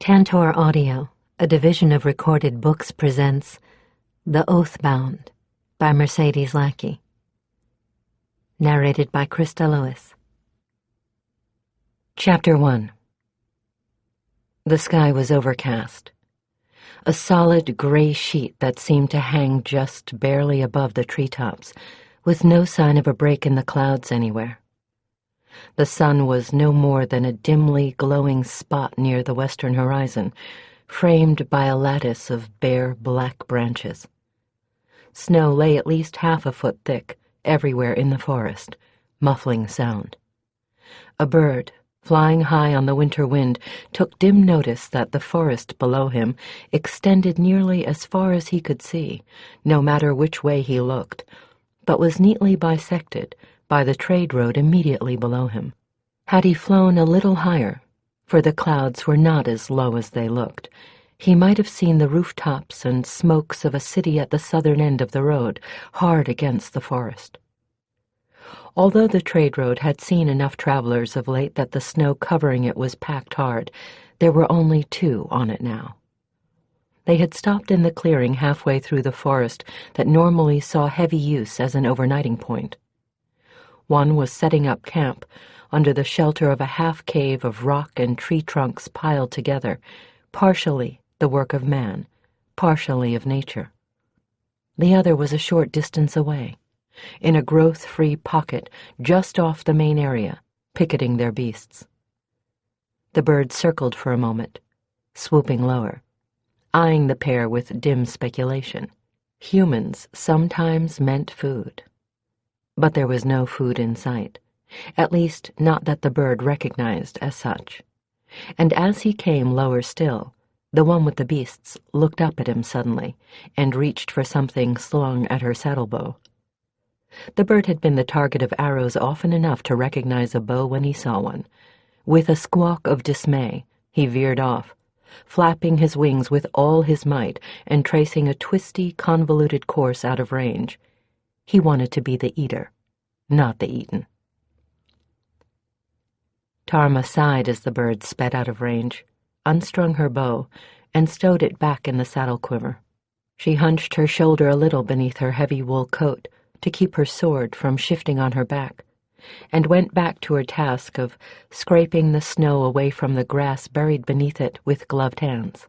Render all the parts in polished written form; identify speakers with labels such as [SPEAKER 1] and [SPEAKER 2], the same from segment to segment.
[SPEAKER 1] Tantor Audio, a division of Recorded Books, presents The Oathbound by Mercedes Lackey. Narrated by Christa Lewis. Chapter 1. The sky was overcast. A solid gray sheet that seemed to hang just barely above the treetops, with no sign of a break in the clouds anywhere. The sun was no more than a dimly glowing spot near the western horizon, framed by a lattice of bare black branches. Snow lay at least half a foot thick everywhere in the forest, muffling sound. A bird, flying high on the winter wind, took dim notice that the forest below him extended nearly as far as he could see, no matter which way he looked, but was neatly bisected by the trade road immediately below him. Had he flown a little higher, for the clouds were not as low as they looked, he might have seen the rooftops and smokes of a city at the southern end of the road, hard against the forest. Although the trade road had seen enough travelers of late that the snow covering it was packed hard, there were only two on it now. They had stopped in the clearing halfway through the forest that normally saw heavy use as an overnighting point. One was setting up camp under the shelter of a half-cave of rock and tree trunks piled together, partially the work of man, partially of nature. The other was a short distance away, in a growth-free pocket just off the main area, picketing their beasts. The bird circled for a moment, swooping lower, eyeing the pair with dim speculation. Humans sometimes meant food. But there was no food in sight, at least not that the bird recognized as such. And as he came lower still, the one with the beasts looked up at him suddenly and reached for something slung at her saddlebow. The bird had been the target of arrows often enough to recognize a bow when he saw one. With a squawk of dismay, he veered off, flapping his wings with all his might and tracing a twisty, convoluted course out of range. He wanted to be the eater, not the eaten. Tarma sighed as the bird sped out of range, unstrung her bow, and stowed it back in the saddle quiver. She hunched her shoulder a little beneath her heavy wool coat to keep her sword from shifting on her back, and went back to her task of scraping the snow away from the grass buried beneath it with gloved hands.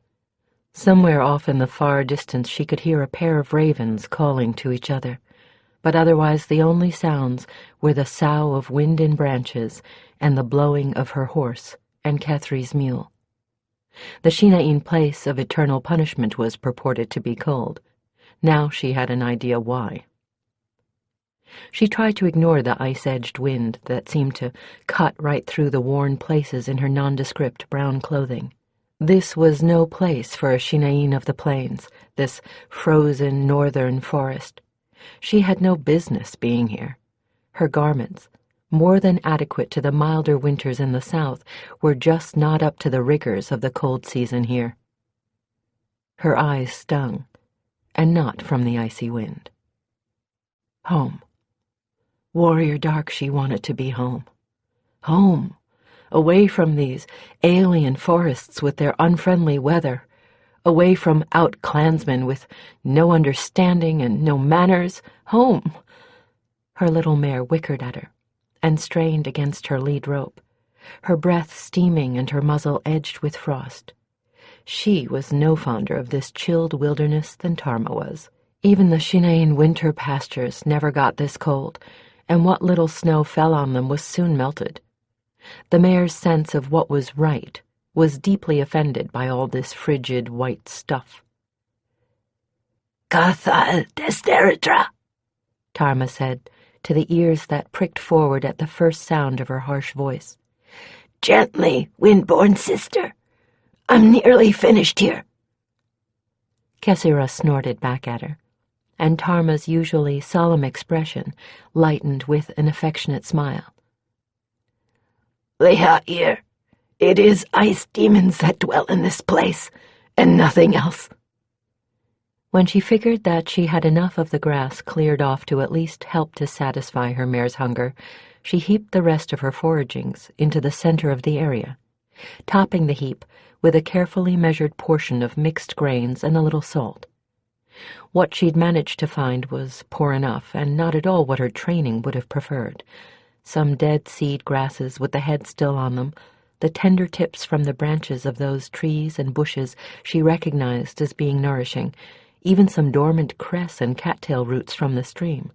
[SPEAKER 1] Somewhere off in the far distance she could hear a pair of ravens calling to each other, but otherwise the only sounds were the sough of wind in branches and the blowing of her horse and Catheri's mule. The Shinain place of eternal punishment was purported to be cold. Now she had an idea why. She tried to ignore the ice-edged wind that seemed to cut right through the worn places in her nondescript brown clothing. This was no place for a Shinain of the plains, this frozen northern forest. She had no business being here. Her garments, more than adequate to the milder winters in the south, were just not up to the rigors of the cold season here. Her eyes stung, and not from the icy wind. Home. Warrior Dark, she wanted to be home. Home, away from these alien forests with their unfriendly weather, away from out-clansmen with no understanding and no manners. Home! Her little mare whickered at her and strained against her lead rope, her breath steaming and her muzzle edged with frost. She was no fonder of this chilled wilderness than Tarma was. Even the Shinain winter pastures never got this cold, and what little snow fell on them was soon melted. The mare's sense of what was right was deeply offended by all this frigid white stuff. "Kathal Desteritra," Tarma said, to the ears that pricked forward at the first sound of her harsh voice. "Gently, wind-born sister. I'm nearly finished here." Kesira snorted back at her, and Tarma's usually solemn expression lightened with an affectionate smile. "Leha-ir. It is ice demons that dwell in this place, and nothing else." When she figured that she had enough of the grass cleared off to at least help to satisfy her mare's hunger, she heaped the rest of her foragings into the center of the area, topping the heap with a carefully measured portion of mixed grains and a little salt. What she'd managed to find was poor enough, and not at all what her training would have preferred. Some dead seed grasses with the heads still on them, the tender tips from the branches of those trees and bushes she recognized as being nourishing, even some dormant cress and cattail roots from the stream.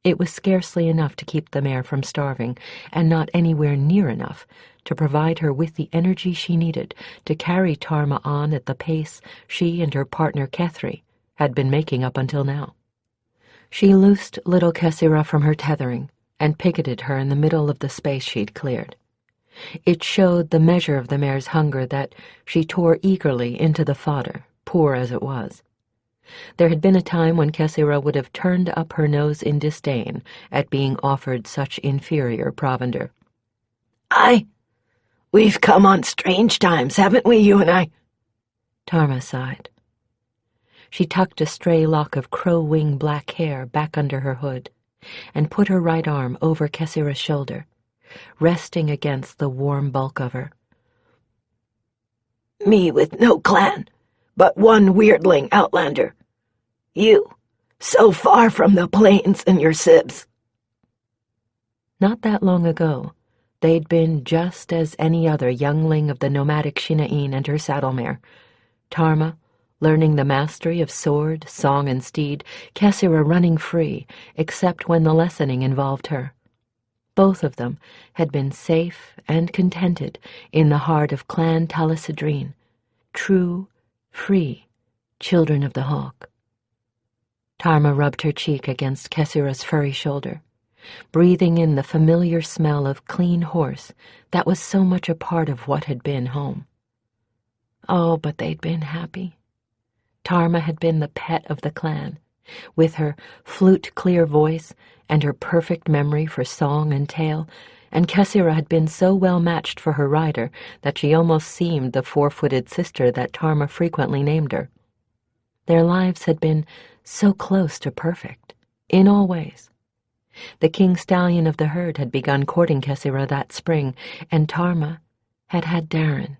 [SPEAKER 1] It was scarcely enough to keep the mare from starving, and not anywhere near enough to provide her with the energy she needed to carry Tarma on at the pace she and her partner Kethri had been making up until now. She loosed little Kessira from her tethering and picketed her in the middle of the space she'd cleared. It showed the measure of the mare's hunger that she tore eagerly into the fodder, poor as it was. There had been a time when Kessira would have turned up her nose in disdain at being offered such inferior provender.
[SPEAKER 2] We've come on strange times, haven't we, you and I?
[SPEAKER 1] Tarma sighed. She tucked a stray lock of crow-wing black hair back under her hood and put her right arm over Kessira's shoulder, resting against the warm bulk of her.
[SPEAKER 2] Me with no clan, but one weirdling outlander. You, so far from the plains and your sibs.
[SPEAKER 1] Not that long ago, they'd been just as any other youngling of the nomadic Shinaeen and her saddle mare. Tarma, learning the mastery of sword, song, and steed, Kessira running free, except when the lessoning involved her. Both of them had been safe and contented in the heart of Clan Talasadrine, true, free children of the Hawk. Tarma rubbed her cheek against Kessira's furry shoulder, breathing in the familiar smell of clean horse that was so much a part of what had been home. Oh, but they'd been happy. Tarma had been the pet of the clan, with her flute-clear voice and her perfect memory for song and tale, and Kessira had been so well matched for her rider that she almost seemed the four-footed sister that Tarma frequently named her. Their lives had been so close to perfect, in all ways. The king stallion of the herd had begun courting Kessira that spring, and Tarma had had Darren.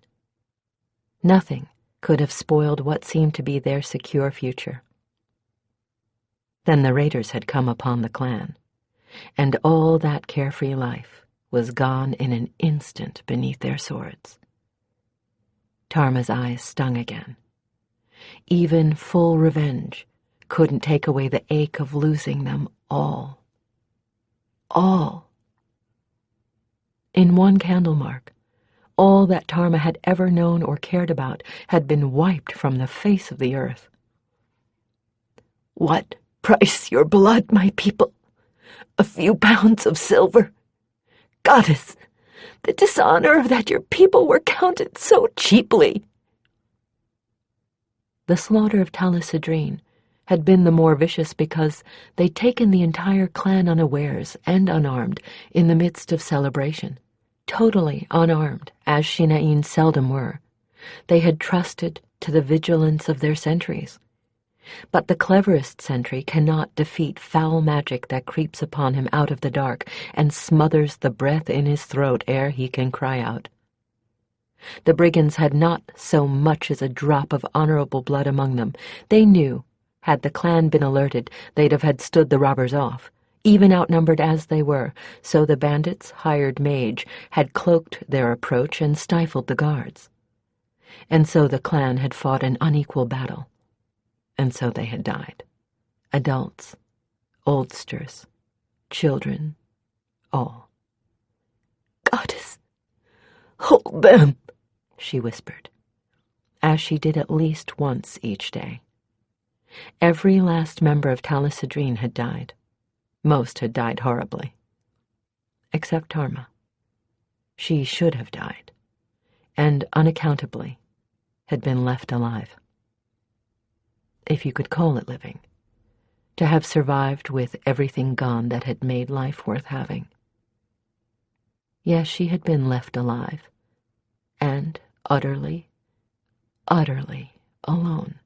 [SPEAKER 1] Nothing could have spoiled what seemed to be their secure future. Then the raiders had come upon the clan, and all that carefree life was gone in an instant beneath their swords. Tarma's eyes stung again. Even full revenge couldn't take away the ache of losing them all. All. In one candle mark, all that Tarma had ever known or cared about had been wiped from the face of the earth.
[SPEAKER 2] What price your blood, my people? A few pounds of silver? Goddess, the dishonor of that your people were counted so cheaply.
[SPEAKER 1] The slaughter of Talasadrine had been the more vicious because they'd taken the entire clan unawares and unarmed in the midst of celebration. Totally unarmed, as Shinaeen seldom were. They had trusted to the vigilance of their sentries. But the cleverest sentry cannot defeat foul magic that creeps upon him out of the dark and smothers the breath in his throat ere he can cry out. The brigands had not so much as a drop of honorable blood among them. They knew, had the clan been alerted, they'd have had stood the robbers off, even outnumbered as they were, so the bandits' hired mage had cloaked their approach and stifled the guards. And so the clan had fought an unequal battle. And so they had died. Adults, oldsters, children, all.
[SPEAKER 2] Goddess, hold them,
[SPEAKER 1] she whispered, as she did at least once each day. Every last member of Talasadrine had died. Most had died horribly. Except Tarma. She should have died, and unaccountably had been left alive. If you could call it living, to have survived with everything gone that had made life worth having. Yes, she had been left alive, and utterly, utterly alone,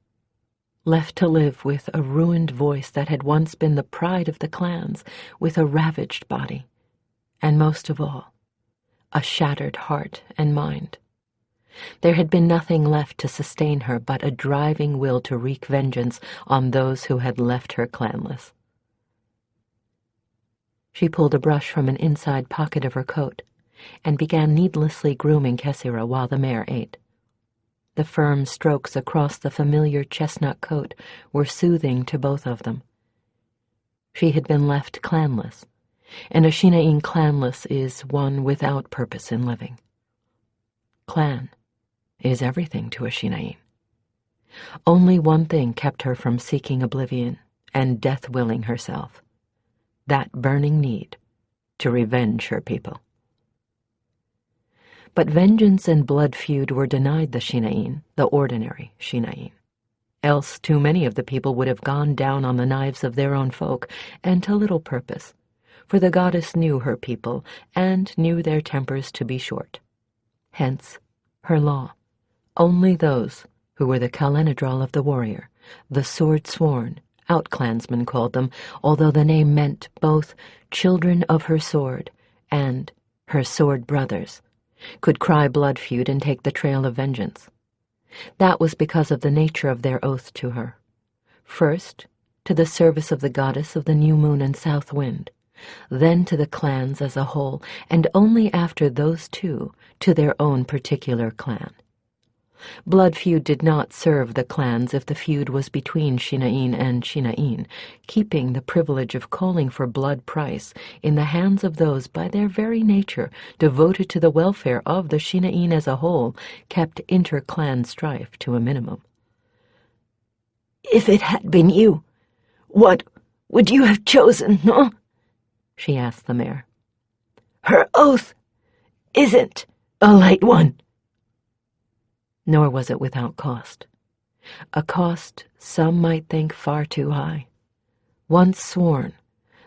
[SPEAKER 1] left to live with a ruined voice that had once been the pride of the clans, with a ravaged body, and most of all, a shattered heart and mind There had been nothing left to sustain her but a driving will to wreak vengeance on those who had left her clanless. She pulled a brush from an inside pocket of her coat and began needlessly grooming Kessira while the mare ate. The firm strokes across the familiar chestnut coat were soothing to both of them. She had been left clanless, and a Shinain clanless is one without purpose in living. Clan is everything to a Shinain. Only one thing kept her from seeking oblivion and death-willing herself, that burning need to revenge her people. But vengeance and blood feud were denied the Shinain, the ordinary Shinain. Else too many of the people would have gone down on the knives of their own folk, and to little purpose, for the goddess knew her people and knew their tempers to be short. Hence, her law. Only those who were the Kalenadral of the warrior, the sword-sworn, outclansmen called them, although the name meant both children of her sword and her sword brothers, could cry blood feud and take the trail of vengeance. That was because of the nature of their oath to her. First, to the service of the goddess of the new moon and south wind, then to the clans as a whole, and only after those two to their own particular clan. Blood feud did not serve the clans if the feud was between Shinain and Shinain, keeping the privilege of calling for blood price in the hands of those by their very nature devoted to the welfare of the Shinain as a whole kept inter-clan strife to a minimum.
[SPEAKER 2] "If it had been you, what would you have chosen, huh?"
[SPEAKER 1] she asked the mare.
[SPEAKER 2] "Her oath isn't a light one."
[SPEAKER 1] Nor was it without cost. A cost some might think far too high. Once sworn,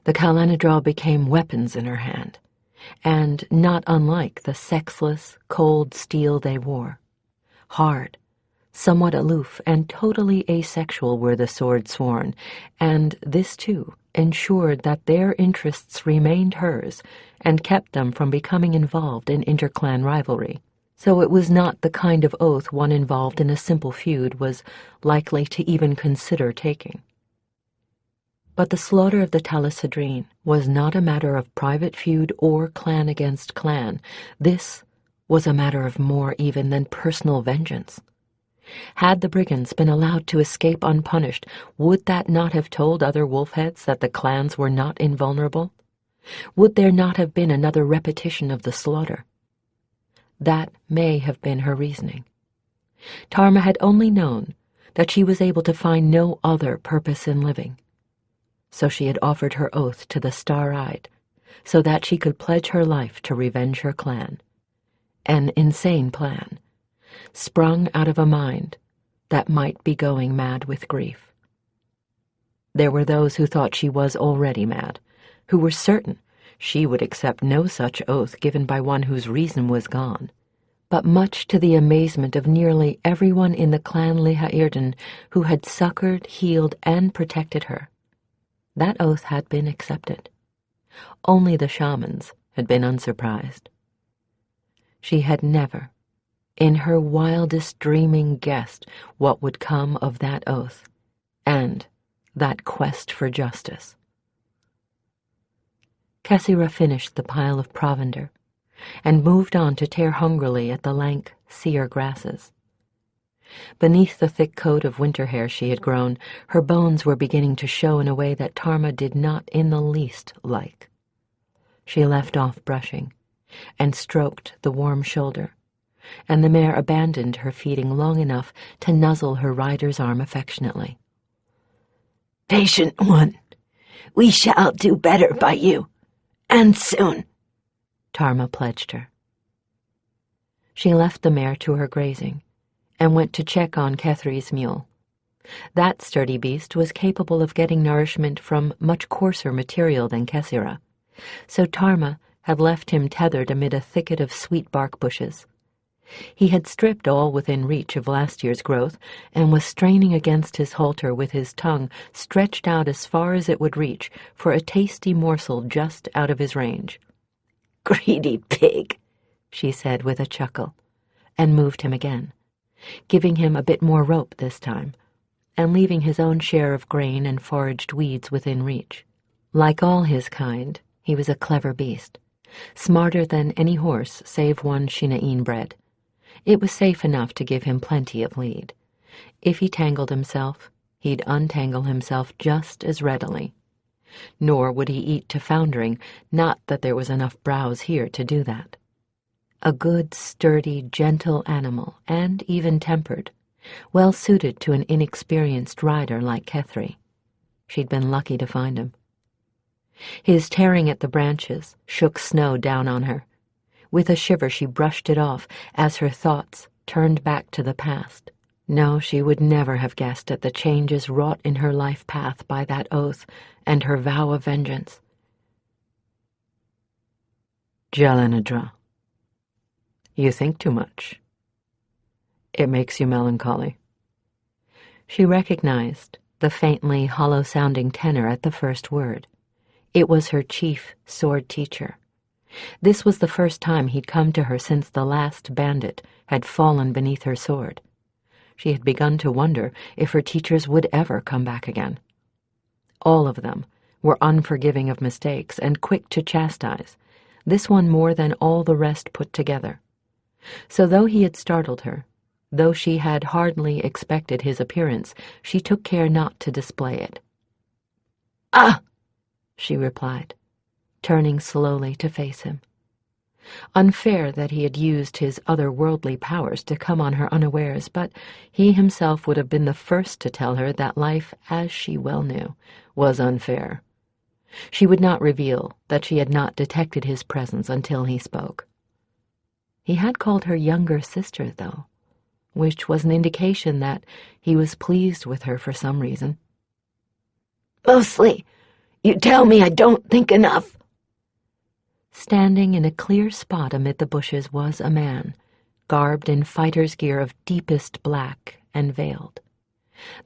[SPEAKER 1] the Kalenadral became weapons in her hand, and not unlike the sexless, cold steel they wore. Hard, somewhat aloof, and totally asexual were the sword-sworn, and this, too, ensured that their interests remained hers and kept them from becoming involved in interclan rivalry. So it was not the kind of oath one involved in a simple feud was likely to even consider taking. But the slaughter of the Talasadrine was not a matter of private feud or clan against clan. This was a matter of more even than personal vengeance. Had the brigands been allowed to escape unpunished, would that not have told other wolfheads that the clans were not invulnerable? Would there not have been another repetition of the slaughter? That may have been her reasoning. Tarma had only known that she was able to find no other purpose in living. So she had offered her oath to the Star-Eyed, so that she could pledge her life to revenge her clan. An insane plan, sprung out of a mind that might be going mad with grief. There were those who thought she was already mad, who were certain she would accept no such oath given by one whose reason was gone. But much to the amazement of nearly everyone in the clan Lihairden who had succored, healed, and protected her, that oath had been accepted. Only the shamans had been unsurprised. She had never, in her wildest dreaming, guessed what would come of that oath and that quest for justice. Kessira finished the pile of provender and moved on to tear hungrily at the lank, sere grasses. Beneath the thick coat of winter hair she had grown, her bones were beginning to show in a way that Tarma did not in the least like. She left off brushing and stroked the warm shoulder, and the mare abandoned her feeding long enough to nuzzle her rider's arm affectionately.
[SPEAKER 2] "Patient one, we shall do better by you, and soon,"
[SPEAKER 1] Tarma pledged her. She left the mare to her grazing and went to check on Kethri's mule. That sturdy beast was capable of getting nourishment from much coarser material than Kessira, so Tarma had left him tethered amid a thicket of sweet bark bushes. He had stripped all within reach of last year's growth and was straining against his halter with his tongue stretched out as far as it would reach for a tasty morsel just out of his range.
[SPEAKER 2] "Greedy pig,"
[SPEAKER 1] she said with a chuckle. and moved him again, giving him a bit more rope this time, and leaving his own share of grain and foraged weeds within reach. Like all his kind, he was a clever beast, smarter than any horse save one Shinaeen bred. It was safe enough to give him plenty of lead. If he tangled himself, he'd untangle himself just as readily. Nor would he eat to foundering, not that there was enough browse here to do that. A good, sturdy, gentle animal, and even-tempered, well suited to an inexperienced rider like Kethri. She'd been lucky to find him. His tearing at the branches shook snow down on her. With a shiver she brushed it off as her thoughts turned back to the past. No, she would never have guessed at the changes wrought in her life path by that oath and her vow of vengeance. Jalenadra, you think too much. It makes you melancholy. She recognized the faintly hollow-sounding tenor at the first word. It was her chief sword teacher. This was the first time he'd come to her since the last bandit had fallen beneath her sword. She had begun to wonder if her teachers would ever come back again. All of them were unforgiving of mistakes and quick to chastise, this one more than all the rest put together. So though he had startled her, though she had hardly expected his appearance, she took care not to display it. "Ah!" she replied, turning slowly to face him. Unfair that he had used his otherworldly powers to come on her unawares, but he himself would have been the first to tell her that life, as she well knew, was unfair. She would not reveal that she had not detected his presence until he spoke. He had called her younger sister, though, which was an indication that he was pleased with her for some reason.
[SPEAKER 2] "Mostly, you tell me I don't think enough."
[SPEAKER 1] Standing in a clear spot amid the bushes was a man, garbed in fighter's gear of deepest black and veiled.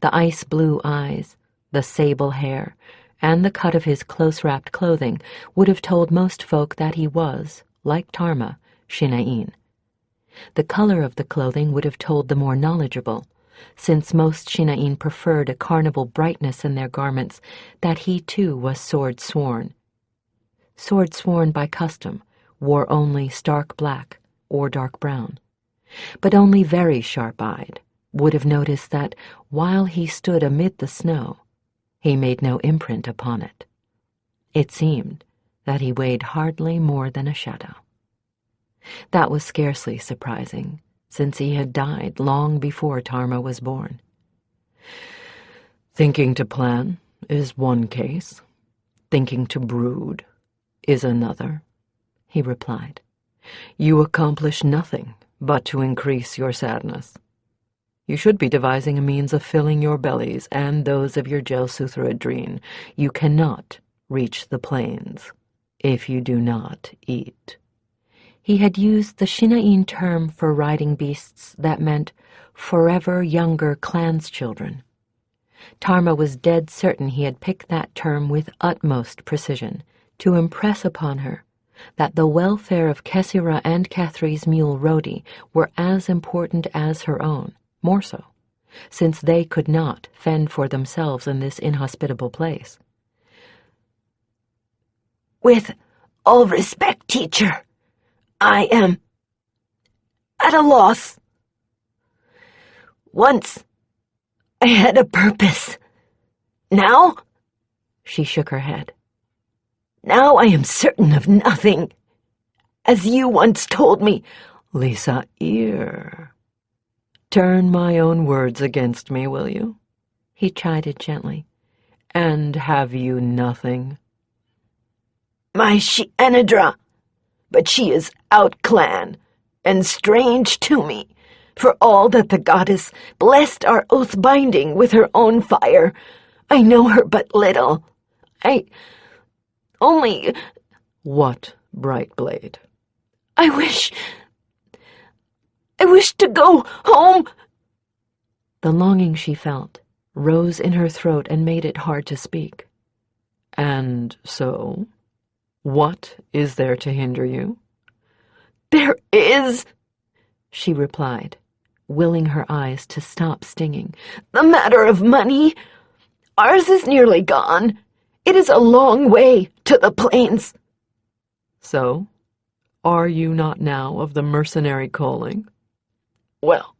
[SPEAKER 1] The ice-blue eyes, the sable hair, and the cut of his close-wrapped clothing would have told most folk that he was, like Tarma, Shinaeen. The color of the clothing would have told the more knowledgeable, since most Shinaeen preferred a carnival brightness in their garments, that he too was sword-sworn. Sword-sworn by custom, wore only stark black or dark brown. But only very sharp-eyed would have noticed that while he stood amid the snow, he made no imprint upon it. It seemed that he weighed hardly more than a shadow. That was scarcely surprising, since he had died long before Tarma was born. Thinking to plan is one case. Thinking to brood is another, he replied. You accomplish nothing but to increase your sadness. You should be devising a means of filling your bellies and those of your Jelsuthra-Adrene. You cannot reach the plains if you do not eat. He had used the Shinaeen term for riding beasts that meant forever younger clans' children. Tarma was dead certain he had picked that term with utmost precision to impress upon her that the welfare of Kesira and Kethri's mule Rhodey were as important as her own, more so, since they could not fend for themselves in this inhospitable place.
[SPEAKER 2] "With all respect, teacher, I am at a loss. Once I had a purpose. Now," she shook her head, "now I am certain of nothing. As you once told me,
[SPEAKER 1] Lisa Ear, turn my own words against me, will you?" he chided gently. And have you nothing?
[SPEAKER 2] my Shienadra, but she is out-clan and strange to me, for all that the goddess blessed our oath-binding with her own fire. I know her but little. I only...
[SPEAKER 1] What, Brightblade?
[SPEAKER 2] I wish to go home."
[SPEAKER 1] The longing she felt rose in her throat and made it hard to speak. And so, what is there to hinder you?
[SPEAKER 2] "There is,"
[SPEAKER 1] she replied, willing her eyes to stop stinging.
[SPEAKER 2] "The matter of money. Ours is nearly gone. It is a long way to the plains."
[SPEAKER 1] "So, are you not now of the mercenary calling?"
[SPEAKER 2] "Well,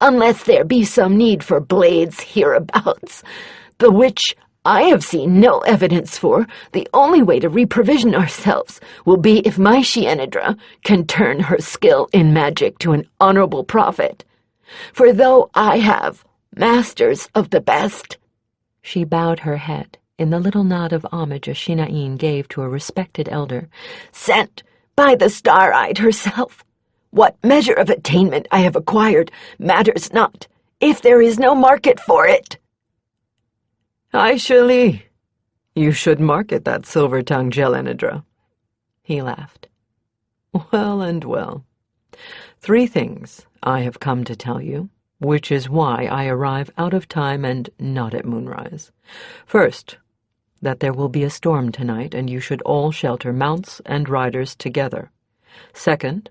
[SPEAKER 2] unless there be some need for blades hereabouts, the which I have seen no evidence for, the only way to reprovision ourselves will be if my Shienedra can turn her skill in magic to an honorable profit. For though I have masters of the best—"
[SPEAKER 1] She bowed her head in the little nod of homage a Shinaïn gave to a respected elder.
[SPEAKER 2] "Sent by the Star-Eyed herself. What measure of attainment I have acquired matters not, if there is no market for it."
[SPEAKER 1] "Aishali, you should market that silver-tongued Gelenidra," he laughed. "Well and well. 3 things I have come to tell you, which is why I arrive out of time and not at moonrise. First, that there will be a storm tonight, and you should all shelter mounts and riders together. Second,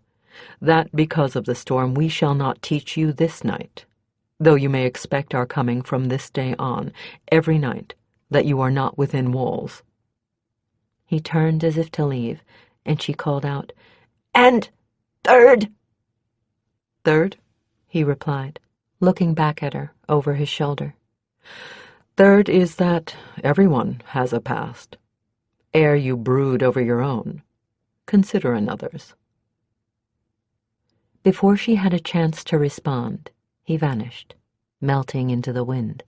[SPEAKER 1] that because of the storm we shall not teach you this night, though you may expect our coming from this day on, every night, that you are not within walls." He turned as if to leave, and she called out,
[SPEAKER 2] "And third?"
[SPEAKER 1] "Third," he replied, looking back at her over his shoulder. "Third is that everyone has a past. Ere you brood over your own, consider another's." Before she had a chance to respond, he vanished, melting into the wind.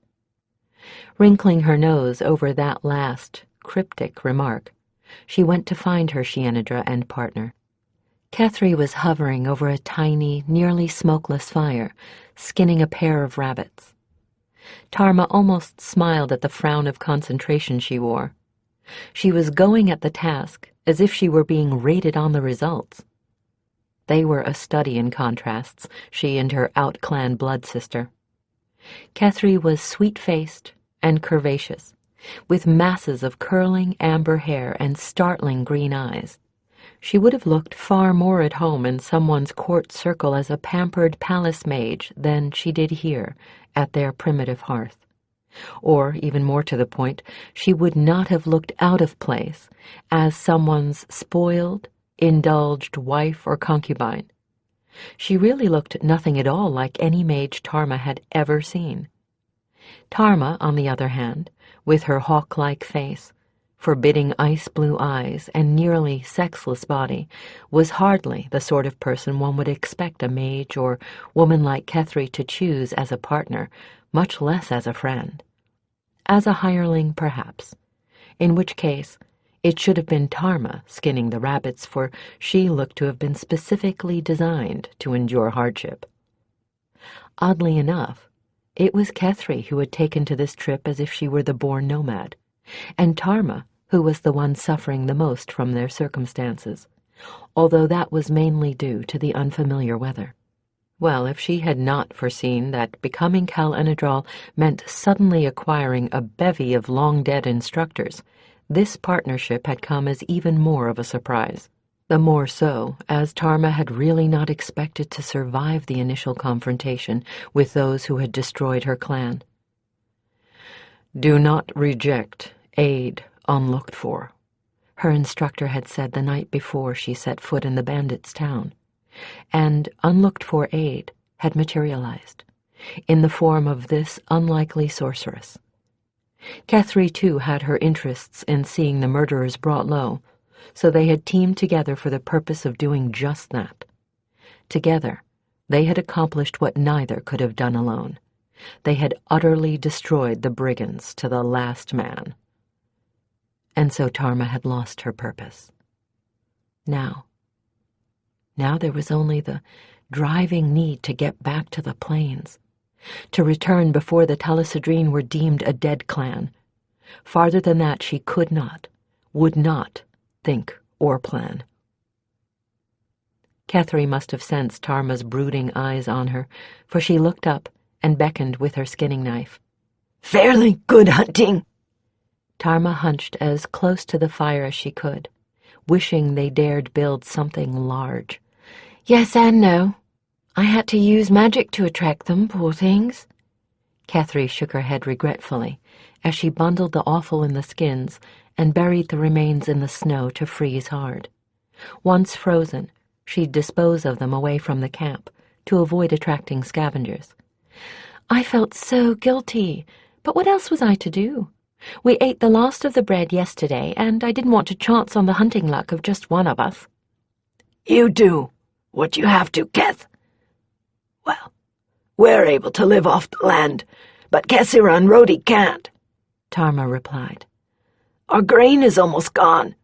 [SPEAKER 1] Wrinkling her nose over that last cryptic remark, she went to find her Shienedra and partner. Kethri was hovering over a tiny, nearly smokeless fire, skinning a pair of rabbits. Tarma almost smiled at the frown of concentration she wore. She was going at the task as if she were being rated on the results. They were a study in contrasts, she and her out-clan blood sister. Kethri was sweet-faced and curvaceous, with masses of curling amber hair and startling green eyes. She would have looked far more at home in someone's court circle as a pampered palace mage than she did here at their primitive hearth. Or, even more to the point, she would not have looked out of place as someone's spoiled, indulged wife or concubine. She really looked nothing at all like any mage Tarma had ever seen. Tarma, on the other hand, with her hawk-like face, forbidding ice-blue eyes and nearly sexless body, was hardly the sort of person one would expect a mage or woman like Kethri to choose as a partner, much less as a friend. As a hireling, perhaps, in which case it should have been Tarma skinning the rabbits, for she looked to have been specifically designed to endure hardship. Oddly enough, it was Kethri who had taken to this trip as if she were the born nomad, and Tarma who was the one suffering the most from their circumstances, although that was mainly due to the unfamiliar weather. Well, if she had not foreseen that becoming Cal Enedral meant suddenly acquiring a bevy of long-dead instructors, this partnership had come as even more of a surprise. The more so, as Tarma had really not expected to survive the initial confrontation with those who had destroyed her clan. "Do not reject aid unlooked for," her instructor had said the night before she set foot in the bandits' town. And unlooked-for aid had materialized, in the form of this unlikely sorceress. Kethri, too, had her interests in seeing the murderers brought low, so they had teamed together for the purpose of doing just that. Together, they had accomplished what neither could have done alone. They had utterly destroyed the brigands to the last man. And so Tarma had lost her purpose. Now there was only the driving need to get back to the plains, to return before the Telesidrine were deemed a dead clan. Farther than that she could not, would not, think or plan. Kethri must have sensed Tarma's brooding eyes on her, for she looked up and beckoned with her skinning knife.
[SPEAKER 2] "Fairly good hunting."
[SPEAKER 1] Tarma hunched as close to the fire as she could, wishing they dared build something large.
[SPEAKER 2] "Yes and no.
[SPEAKER 1] I had to use magic to attract them, poor things. Catherine shook her head regretfully as she bundled the offal in the skins and buried the remains in the snow to freeze hard. Once frozen, she'd dispose of them away from the camp to avoid attracting scavengers. I felt so guilty, but what else was I to do? We ate the last of the bread yesterday, and I didn't want to chance on the hunting luck of just one of us.
[SPEAKER 2] You do what you have to, Keth. Well, we're able to live off the land, but Kessira and Rhodey can't,
[SPEAKER 1] Tarma replied.
[SPEAKER 2] Our grain is almost gone,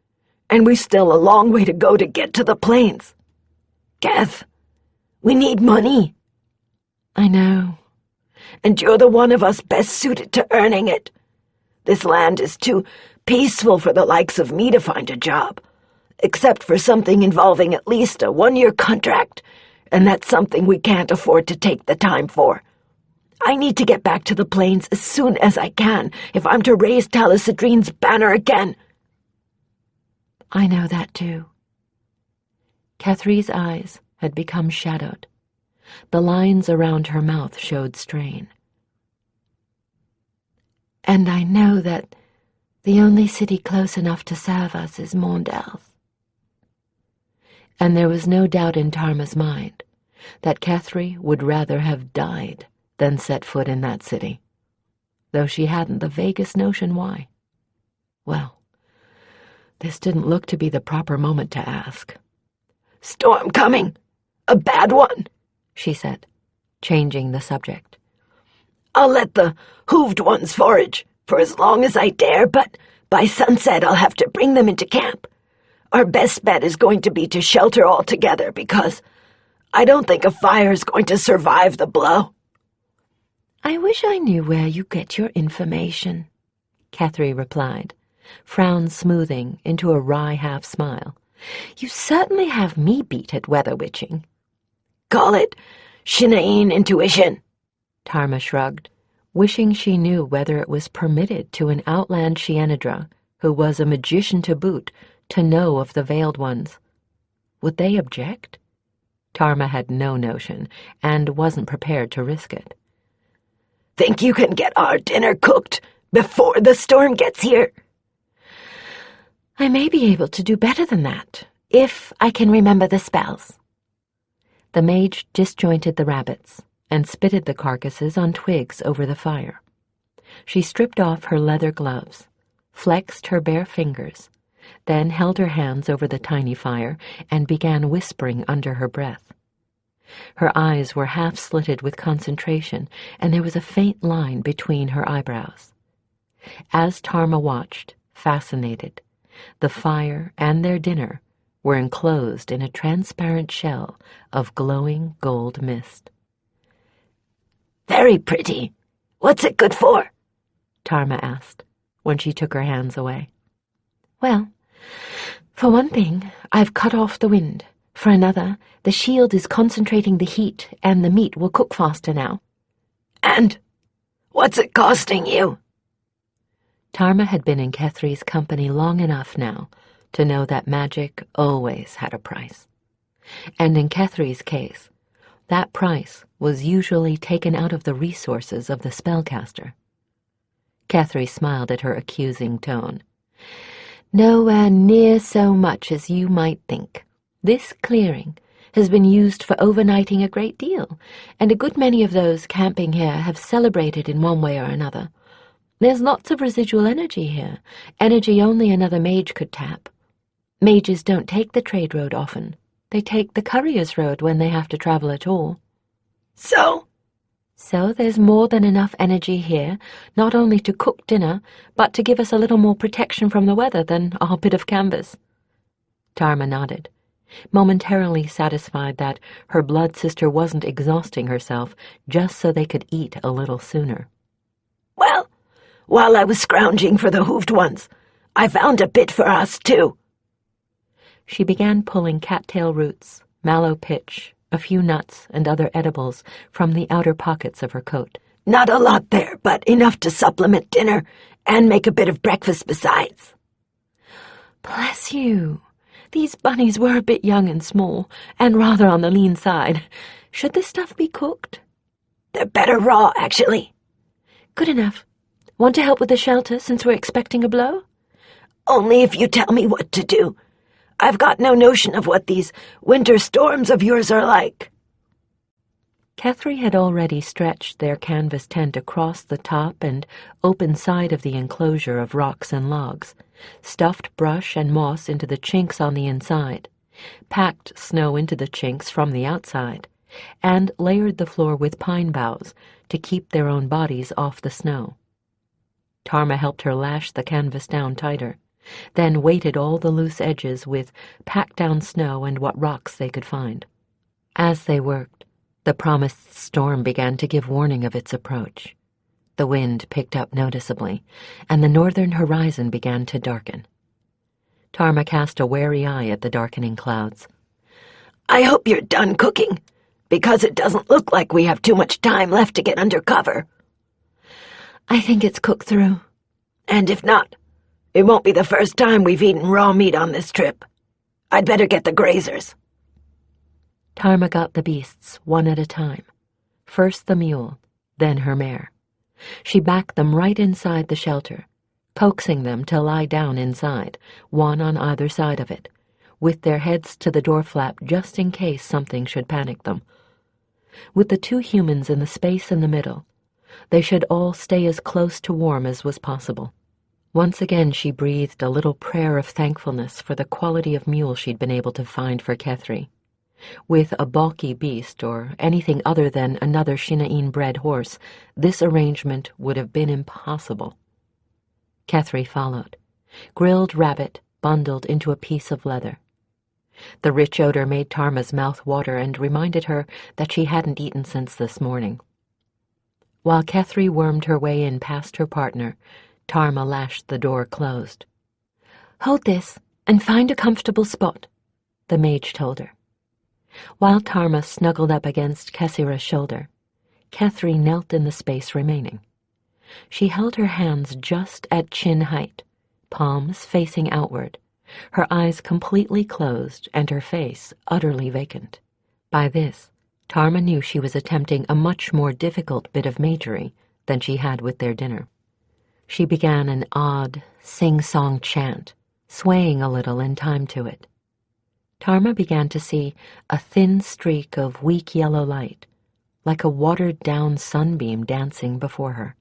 [SPEAKER 2] and we've still a long way to go to get to the plains. Keth, we need money.
[SPEAKER 1] I know.
[SPEAKER 2] And you're the one of us best suited to earning it. This land is too peaceful for the likes of me to find a job, except for something involving at least a 1-year contract, and that's something we can't afford to take the time for. I need to get back to the plains as soon as I can if I'm to raise Talisadrine's banner again.
[SPEAKER 1] I know that too. Catherine's eyes had become shadowed. The lines around her mouth showed strain. And I know that the only city close enough to serve us is Mondelth. And there was no doubt in Tarma's mind that Catherine would rather have died than set foot in that city, though she hadn't the vaguest notion why. Well, this didn't look to be the proper moment to ask.
[SPEAKER 2] Storm coming. A bad one, she said,
[SPEAKER 1] changing the subject.
[SPEAKER 2] I'll let the hooved ones forage for as long as I dare, but by sunset I'll have to bring them into camp. Our best bet is going to be to shelter all together because I don't think a fire is going to survive the blow.
[SPEAKER 1] I wish I knew where you get your information, Catherine replied, frown smoothing into a wry half-smile. You certainly have me beat at weather witching.
[SPEAKER 2] Call it Shinaeen intuition,
[SPEAKER 1] Tarma shrugged, wishing she knew whether it was permitted to an outland Shienadra, who was a magician to boot, to know of the Veiled Ones. Would they object? Tarma had no notion, and wasn't prepared to risk it.
[SPEAKER 2] Think you can get our dinner cooked before the storm gets here?
[SPEAKER 1] I may be able to do better than that, if I can remember the spells. The mage disjointed the rabbits and spitted the carcasses on twigs over the fire. She stripped off her leather gloves, flexed her bare fingers, then held her hands over the tiny fire and began whispering under her breath. Her eyes were half-slitted with concentration, and there was a faint line between her eyebrows. As Tarma watched, fascinated, the fire and their dinner were enclosed in a transparent shell of glowing gold mist.
[SPEAKER 2] Very pretty. What's it good for?
[SPEAKER 1] Tarma asked, when she took her hands away. Well, for one thing, I've cut off the wind. For another, the shield is concentrating the heat, and the meat will cook faster now.
[SPEAKER 2] And what's it costing you?
[SPEAKER 1] Tarma had been in Catherine's company long enough now to know that magic always had a price. And in Catherine's case, that price was usually taken out of the resources of the spellcaster. Catherine smiled at her accusing tone. Nowhere near so much as you might think. This clearing has been used for overnighting a great deal, and a good many of those camping here have celebrated in one way or another. There's lots of residual energy here, energy only another mage could tap. Mages don't take the trade road often. They take the courier's road when they have to travel at all.
[SPEAKER 2] So
[SPEAKER 1] there's more than enough energy here, not only to cook dinner, but to give us a little more protection from the weather than our bit of canvas. Tarma nodded, momentarily satisfied that her blood sister wasn't exhausting herself just so they could eat a little sooner.
[SPEAKER 2] Well, while I was scrounging for the hooved ones, I found a bit for us, too.
[SPEAKER 1] She began pulling cattail roots, mallow pitch, a few nuts and other edibles from the outer pockets of her coat.
[SPEAKER 2] Not a lot there, but enough to supplement dinner and make a bit of breakfast besides.
[SPEAKER 1] Bless you.
[SPEAKER 2] These bunnies were a bit young and small, and rather on the lean side. Should this stuff be cooked?
[SPEAKER 3] They're better raw, actually.
[SPEAKER 2] Good enough. Want to help with the shelter since we're expecting a blow?
[SPEAKER 3] Only if you tell me what to do. I've got no notion of what these winter storms of yours are like.
[SPEAKER 1] Kethri had already stretched their canvas tent across the top and open side of the enclosure of rocks and logs, stuffed brush and moss into the chinks on the inside, packed snow into the chinks from the outside, and layered the floor with pine boughs to keep their own bodies off the snow. Tarma helped her lash the canvas down tighter, then weighted all the loose edges with packed-down snow and what rocks they could find. As they worked, the promised storm began to give warning of its approach. The wind picked up noticeably, and the northern horizon began to darken. Tarma cast a wary eye at the darkening clouds.
[SPEAKER 3] I hope you're done cooking, because it doesn't look like we have too much time left to get under cover.
[SPEAKER 2] I think it's cooked through.
[SPEAKER 3] And if not, it won't be the first time we've eaten raw meat on this trip. I'd better get the grazers.
[SPEAKER 1] Tarma got the beasts one at a time. First the mule, then her mare. She backed them right inside the shelter, coaxing them to lie down inside, one on either side of it, with their heads to the door flap just in case something should panic them. With the two humans in the space in the middle, they should all stay as close to warm as was possible. Once again she breathed a little prayer of thankfulness for the quality of mule she'd been able to find for Kethri. With a balky beast or anything other than another Shina'in-bred horse, this arrangement would have been impossible. Kethri followed, grilled rabbit bundled into a piece of leather. The rich odor made Tarma's mouth water and reminded her that she hadn't eaten since this morning. While Kethri wormed her way in past her partner, Tarma lashed the door closed.
[SPEAKER 2] Hold this and find a comfortable spot, the mage told her. While Tarma snuggled up against Kessira's shoulder, Kethri knelt in the space remaining. She held her hands just at chin height, palms facing outward, her eyes completely closed and her face utterly vacant. By this, Tarma knew she was attempting a much more difficult bit of magery than she had with their dinner. She began an odd, sing-song chant, swaying a little in time to it. Tarma began to see a thin streak of weak yellow light, like a watered-down sunbeam dancing before her.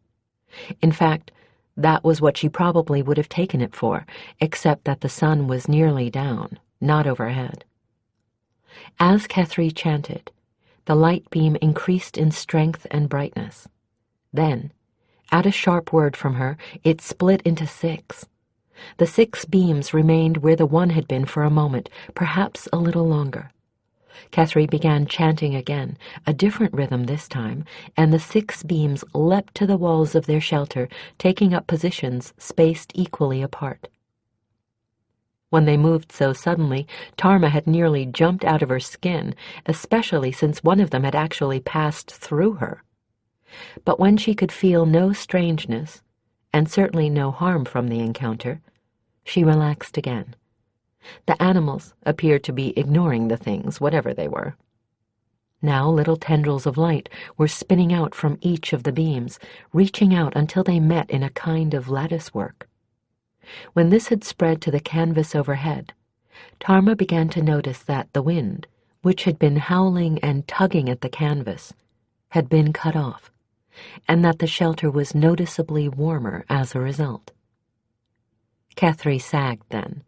[SPEAKER 2] In fact, that was what she probably would have taken it for, except that the sun was nearly down, not overhead. As Kethri chanted, the light beam increased in strength and brightness. Then, at a sharp word from her, it split into 6. The 6 beams remained where the one had been for a moment, perhaps a little longer. Kethri began chanting again, a different rhythm this time, and the 6 beams leapt to the walls of their shelter, taking up positions spaced equally apart. When they moved so suddenly, Tarma had nearly jumped out of her skin, especially since one of them had actually passed through her. But when she could feel no strangeness, and certainly no harm from the encounter, she relaxed again. The animals appeared to be ignoring the things, whatever they were. Now little tendrils of light were spinning out from each of the beams, reaching out until they met in a kind of latticework. When this had spread to the canvas overhead, Tarma began to notice that the wind, which had been howling and tugging at the canvas, had been cut off, and that the shelter was noticeably warmer as a result. Kethri sagged then,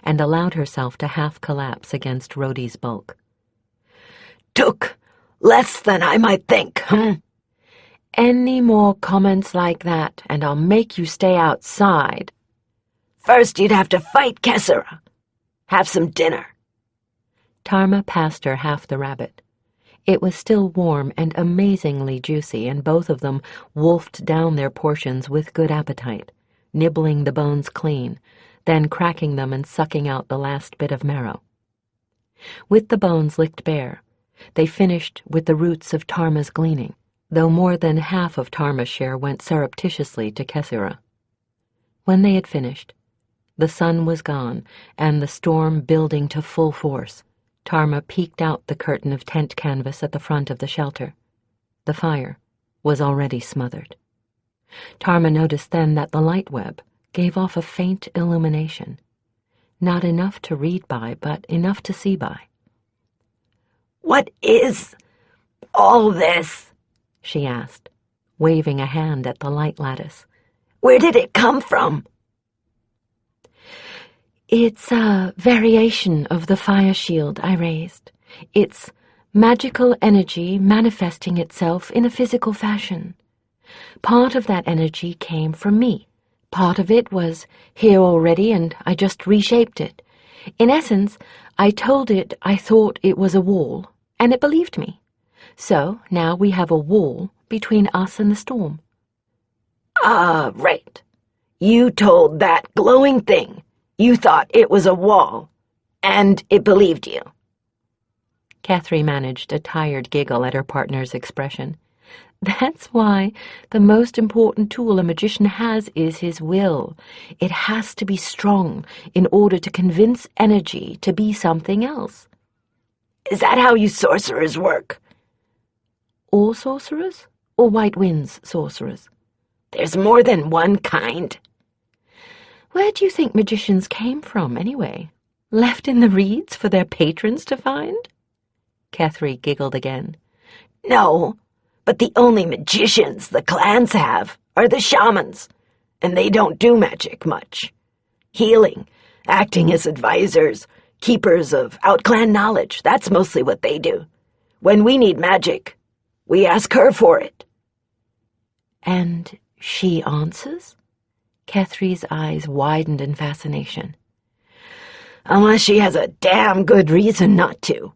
[SPEAKER 2] and allowed herself to half-collapse against Rhodey's bulk.
[SPEAKER 3] Took less than I might think,
[SPEAKER 2] Any more comments like that, and I'll make you stay outside.
[SPEAKER 3] First you'd have to fight Kessira. Have some dinner.
[SPEAKER 1] Tarma passed her half the rabbit. It was still warm and amazingly juicy, and both of them wolfed down their portions with good appetite, nibbling the bones clean, then cracking them and sucking out the last bit of marrow. With the bones licked bare, they finished with the roots of Tarma's gleaning, though more than half of Tarma's share went surreptitiously to Kessira. When they had finished, The sun was gone, and the storm building to full force. Tarma peeked out the curtain of tent canvas at the front of the shelter. The fire was already smothered. Tarma noticed then that the light web gave off a faint illumination. Not enough to read by, but enough to see by.
[SPEAKER 3] "What is all this?"
[SPEAKER 1] she asked, waving a hand at the light lattice.
[SPEAKER 3] "Where did it come from?"
[SPEAKER 1] It's a variation of the fire shield I raised. It's magical energy manifesting itself in a physical fashion. Part of that energy came from me. Part of it was here already, and I just reshaped it. In essence, I told it I thought it was a wall, and it believed me. So now we have a wall between us and the storm.
[SPEAKER 3] Ah, right. You told that glowing thing you thought it was a wall, and it believed you.
[SPEAKER 1] Catherine managed a tired giggle at her partner's expression. That's why the most important tool a magician has is his will. It has to be strong in order to convince energy to be something else.
[SPEAKER 3] Is that how you sorcerers work?
[SPEAKER 1] All sorcerers? Or White Wind's sorcerers?
[SPEAKER 3] There's more than one kind.
[SPEAKER 1] Where do you think magicians came from, anyway? Left in the reeds for their patrons to find? Catherine giggled again.
[SPEAKER 3] No, but the only magicians the clans have are the shamans, and they don't do magic much. Healing, acting as advisors, keepers of out-clan knowledge, that's mostly what they do. When we need magic, we ask her for it.
[SPEAKER 1] And she answers? Catherine's eyes widened in fascination.
[SPEAKER 3] Unless she has a damn good reason not to.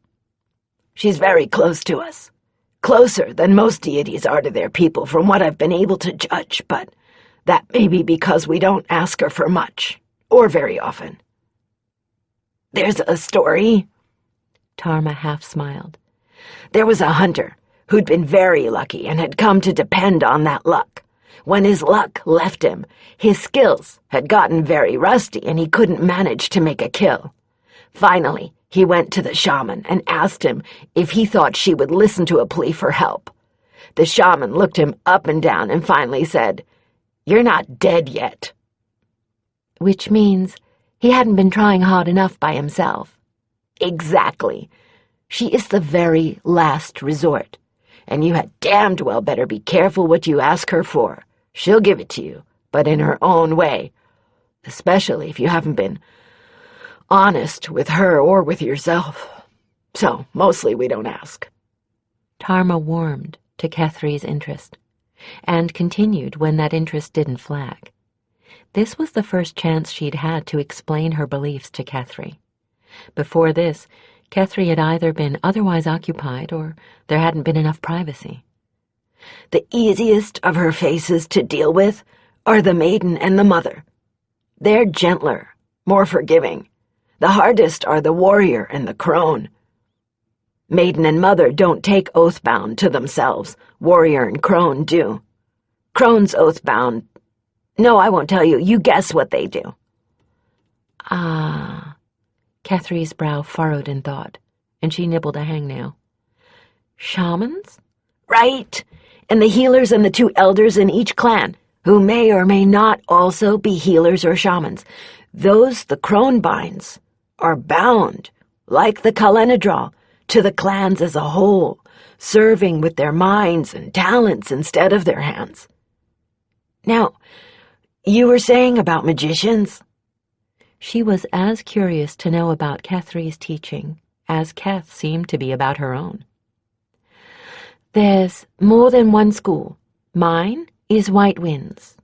[SPEAKER 3] She's very close to us. Closer than most deities are to their people from what I've been able to judge, but that may be because we don't ask her for much, or very often. There's a story.
[SPEAKER 1] Tarma half smiled.
[SPEAKER 3] There was a hunter who'd been very lucky and had come to depend on that luck. When his luck left him, his skills had gotten very rusty and he couldn't manage to make a kill. Finally, he went to the shaman and asked him if he thought she would listen to a plea for help. The shaman looked him up and down and finally said, "You're not dead yet."
[SPEAKER 1] Which means he hadn't been trying hard enough by himself.
[SPEAKER 3] Exactly. She is the very last resort, and you had damned well better be careful what you ask her for. She'll give it to you, but in her own way, especially if you haven't been honest with her or with yourself. So, mostly we don't ask.
[SPEAKER 1] Tarma warmed to Catherine's interest, and continued when that interest didn't flag. This was the first chance she'd had to explain her beliefs to Catherine. Before this, Catherine had either been otherwise occupied or there hadn't been enough privacy.
[SPEAKER 3] The easiest of her faces to deal with are the maiden and the mother. They're gentler, more forgiving. The hardest are the warrior and the crone. Maiden and mother don't take Oathbound to themselves. Warrior and crone do. Crone's Oathbound. No, I won't tell you. You guess what they do.
[SPEAKER 1] Ah. Catherine's brow furrowed in thought, and she nibbled a hangnail. Shamans?
[SPEAKER 3] Right. And the healers and the two elders in each clan, who may or may not also be healers or shamans. Those the crone binds are bound, like the Kalenadral, to the clans as a whole, serving with their minds and talents instead of their hands. Now, you were saying about magicians?
[SPEAKER 1] She was as curious to know about Catherine's teaching as Kath seemed to be about her own. There's more than one school. Mine is White Wind's.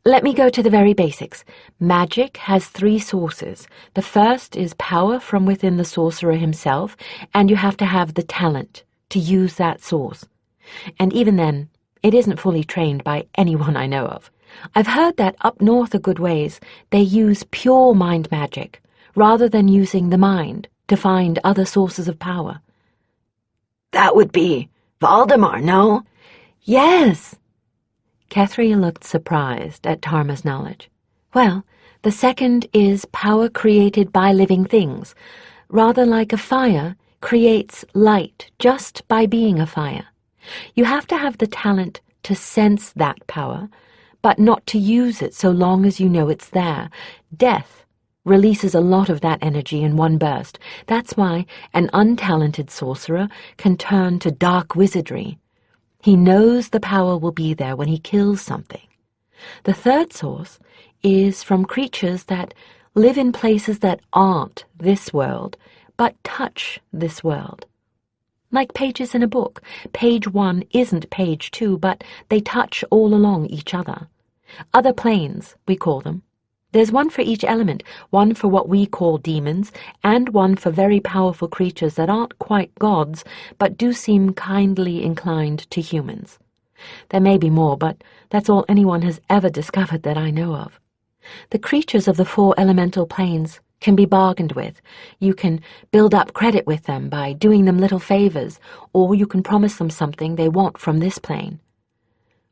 [SPEAKER 1] Let me go to the very basics. Magic has 3 sources. The first is power from within the sorcerer himself, and you have to have the talent to use that source. And even then, it isn't fully trained by anyone I know of. I've heard that up north a good ways, they use pure mind magic, rather than using the mind to find other sources of power.
[SPEAKER 3] That would be Valdemar, no?
[SPEAKER 1] Yes. Catherine looked surprised at Tarma's knowledge. Well, The second is power created by living things, rather like a fire creates light just by being a fire. You have to have the talent to sense that power, but not to use it so long as you know it's there. Death releases a lot of that energy in one burst. That's why an untalented sorcerer can turn to dark wizardry. He knows the power will be there when he kills something. The third source is from creatures that live in places that aren't this world, but touch this world. Like pages in a book, page 1 isn't page 2, but they touch all along each other. Other planes, we call them. There's one for each element, one for what we call demons, and one for very powerful creatures that aren't quite gods, but do seem kindly inclined to humans. There may be more, but that's all anyone has ever discovered that I know of. The creatures of the 4 elemental planes can be bargained with. You can build up credit with them by doing them little favors, or you can promise them something they want from this plane.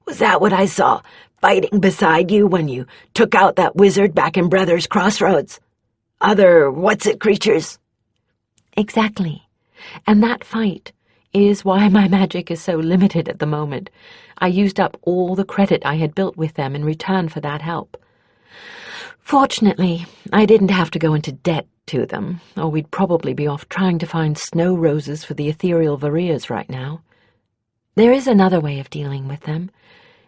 [SPEAKER 2] Was that what I saw fighting beside you when you took out that wizard back in Brothers Crossroads? Other what's-it creatures?
[SPEAKER 1] Exactly. And that fight is why my magic is so limited at the moment. I used up all the credit I had built with them in return for that help. Fortunately, I didn't have to go into debt to them, or we'd probably be off trying to find snow roses for the ethereal Vareas right now. There is another way of dealing with them.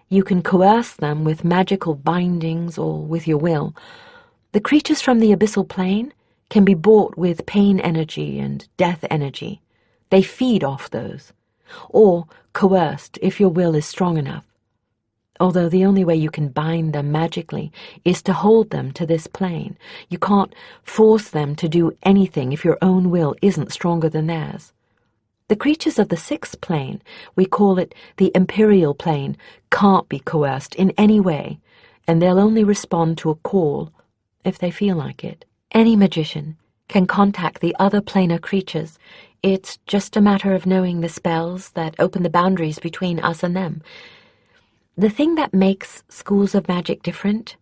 [SPEAKER 1] You can coerce them with magical bindings or with your will. The creatures from the abyssal plane can be bought with pain energy and death energy. They feed off those. Or coerced if your will is strong enough. Although the only way you can bind them magically is to hold them to this plane. You can't force them to do anything if your own will isn't stronger than theirs. The creatures of the 6th plane, we call it the Imperial Plane, can't be coerced in any way, and they'll only respond to a call if they feel like it. Any magician can contact the other planar creatures. It's just a matter of knowing the spells that open the boundaries between us and them. The thing that makes schools of magic different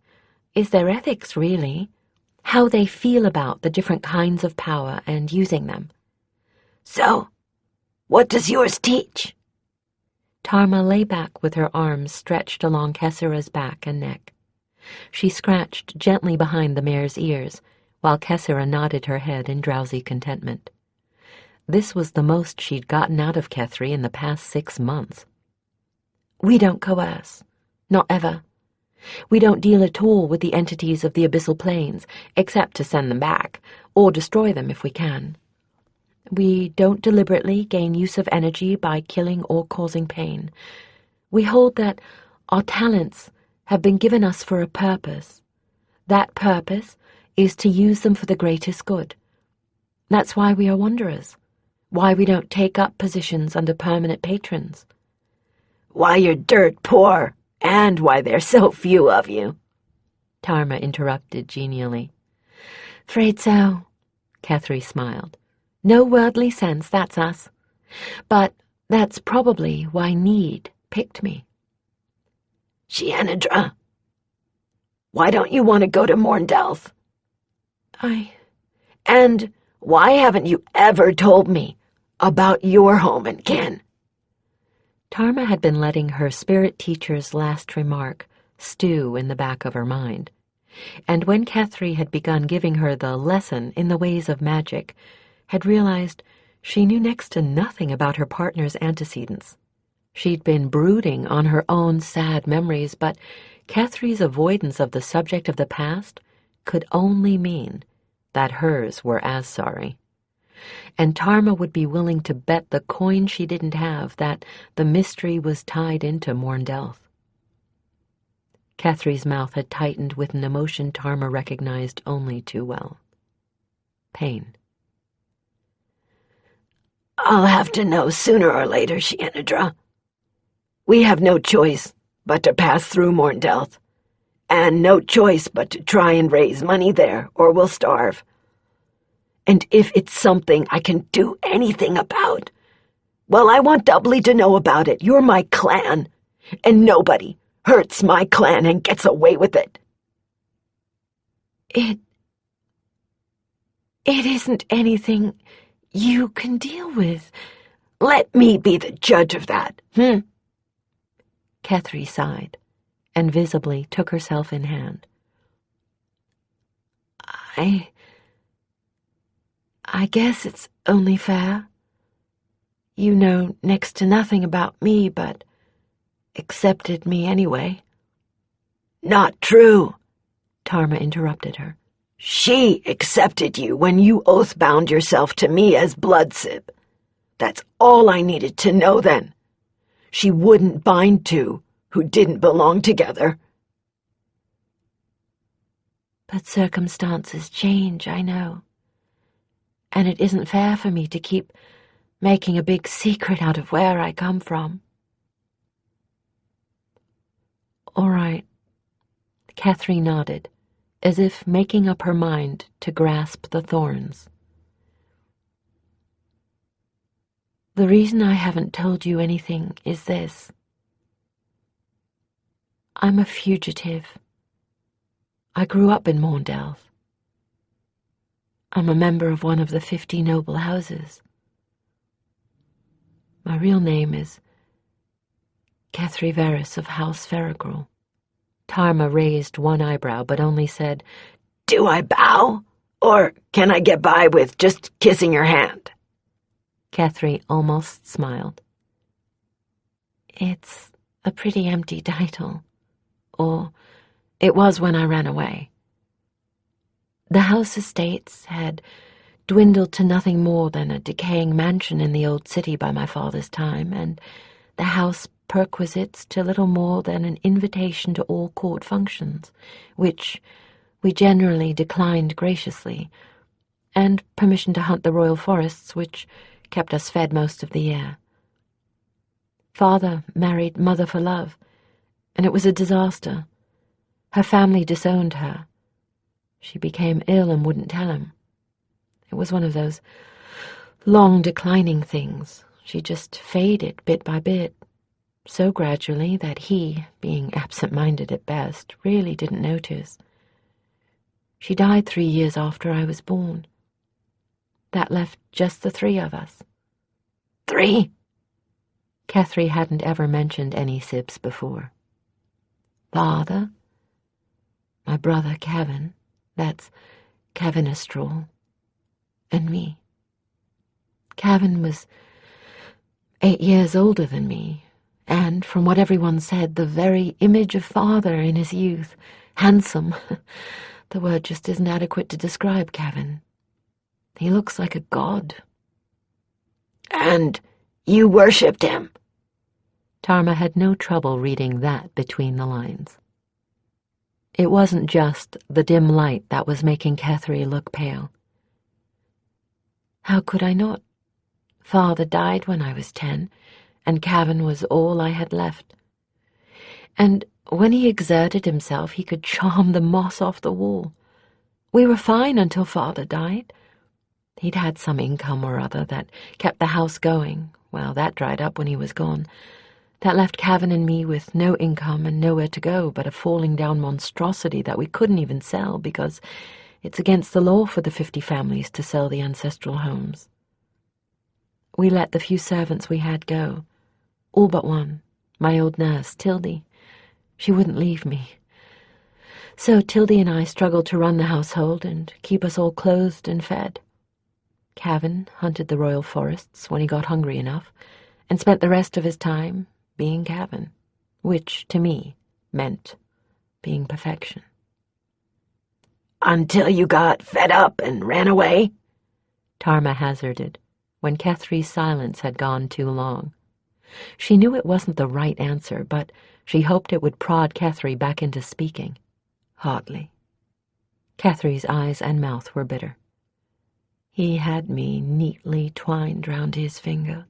[SPEAKER 1] is their ethics, really. How they feel about the different kinds of power and using them.
[SPEAKER 2] So, what does yours teach?
[SPEAKER 1] Tarma lay back with her arms stretched along Kessera's back and neck. She scratched gently behind the mare's ears, while Kessera nodded her head in drowsy contentment. This was the most she'd gotten out of Kethri in the past 6 months. We don't coerce. Not ever. We don't deal at all with the entities of the abyssal planes, except to send them back, or destroy them if we can. We don't deliberately gain use of energy by killing or causing pain. We hold that our talents have been given us for a purpose. That purpose is to use them for the greatest good. That's why we are wanderers, why we don't take up positions under permanent patrons.
[SPEAKER 2] Why you're dirt poor, and why there's so few of you.
[SPEAKER 1] Tarma interrupted genially. "'Fraid so," Kethri smiled. "No worldly sense, that's us. But that's probably why need picked me."
[SPEAKER 2] Shianadra, why don't you want to go to Morndelth? And why haven't you ever told me about your home and kin?
[SPEAKER 1] Tarma had been letting her spirit teacher's last remark stew in the back of her mind, and when Kethri had begun giving her the lesson in the ways of magic, had realized she knew next to nothing about her partner's antecedents. She'd been brooding on her own sad memories, but Kethri's avoidance of the subject of the past could only mean that hers were as sorry. And Tarma would be willing to bet the coin she didn't have that the mystery was tied into Morndelth. Kethri's mouth had tightened with an emotion Tarma recognized only too well. Pain.
[SPEAKER 2] I'll have to know sooner or later, Shianadra. We have no choice but to pass through Morndelth, and no choice but to try and raise money there, or we'll starve. And if it's something I can do anything about, well, I want doubly to know about it. You're my clan, and nobody hurts my clan and gets away with it. It isn't anything you can deal with. Let me be the judge of that,
[SPEAKER 1] Kethri sighed, and visibly took herself in hand.
[SPEAKER 2] I guess it's only fair. You know next to nothing about me, but accepted me anyway. Not true, Tarma interrupted her. She accepted you when you oath-bound yourself to me as Bloodsib. That's all I needed to know then. She wouldn't bind two who didn't belong together.
[SPEAKER 1] But circumstances change, I know. And it isn't fair for me to keep making a big secret out of where I come from. All right. Kethri nodded, as if making up her mind to grasp the thorns. The reason I haven't told you anything is this. I'm a fugitive. I grew up in Morndelth. I'm a member of one of the 50 noble houses. My real name is Kethri Veris of House Ferrigrul. Tarma raised one eyebrow, but only said,
[SPEAKER 2] Do I bow? Or can I get by with just kissing your hand?
[SPEAKER 1] Kethri almost smiled. It's a pretty empty title. Or it was when I ran away. The house estates had dwindled to nothing more than a decaying mansion in the old city by my father's time, and the house perquisites to little more than an invitation to all court functions, which we generally declined graciously, and permission to hunt the royal forests, which kept us fed most of the year. Father married Mother for love, and it was a disaster. Her family disowned her. She became ill and wouldn't tell him. It was one of those long declining things. She just faded bit by bit, so gradually that he, being absent-minded at best, really didn't notice. She died 3 years after I was born. That left just the 3 of us.
[SPEAKER 2] 3?
[SPEAKER 1] Kethri hadn't ever mentioned any sibs before. Father, my brother Kevin, that's Kevin Estrol, and me. Kevin was 8 years older than me, and, from what everyone said, the very image of father in his youth. Handsome. The word just isn't adequate to describe Kevin. He looks like a god.
[SPEAKER 2] And you worshipped him?
[SPEAKER 1] Tarma had no trouble reading that between the lines. It wasn't just the dim light that was making Kethri look pale. How could I not? Father died when I was 10, and Kevin was all I had left. And when he exerted himself, he could charm the moss off the wall. We were fine until Father died. He'd had some income or other that kept the house going. Well, that dried up when he was gone. That left Kevin and me with no income and nowhere to go but a falling-down monstrosity that we couldn't even sell because it's against the law for the 50 families to sell the ancestral homes. We let the few servants we had go, all but one, my old nurse, Tildy. She wouldn't leave me. So Tildy and I struggled to run the household and keep us all clothed and fed. Kevin hunted the royal forests when he got hungry enough and spent the rest of his time being Kevin, which, to me, meant being perfection.
[SPEAKER 2] Until you got fed up and ran away?
[SPEAKER 1] Tarma hazarded, when Ketri's silence had gone too long. She knew it wasn't the right answer, but she hoped it would prod Kethri back into speaking. Hardly. Ketri's eyes and mouth were bitter. He had me neatly twined round his finger.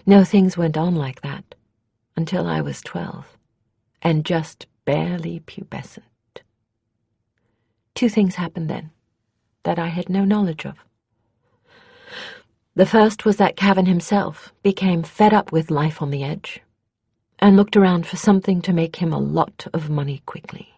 [SPEAKER 1] No, things went on like that until I was 12, and just barely pubescent. 2 things happened then that I had no knowledge of. The first was that Kevin himself became fed up with life on the edge and looked around for something to make him a lot of money quickly.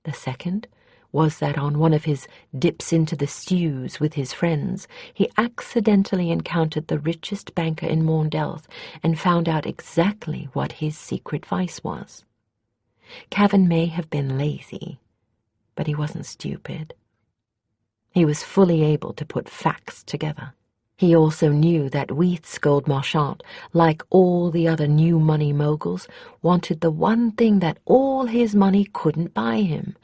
[SPEAKER 1] The second was that on one of his dips into the stews with his friends, he accidentally encountered the richest banker in Mondelth and found out exactly what his secret vice was. Cavan may have been lazy, but he wasn't stupid. He was fully able to put facts together. He also knew that Weath's Gold Marchand, like all the other new money moguls, wanted the one thing that all his money couldn't buy him.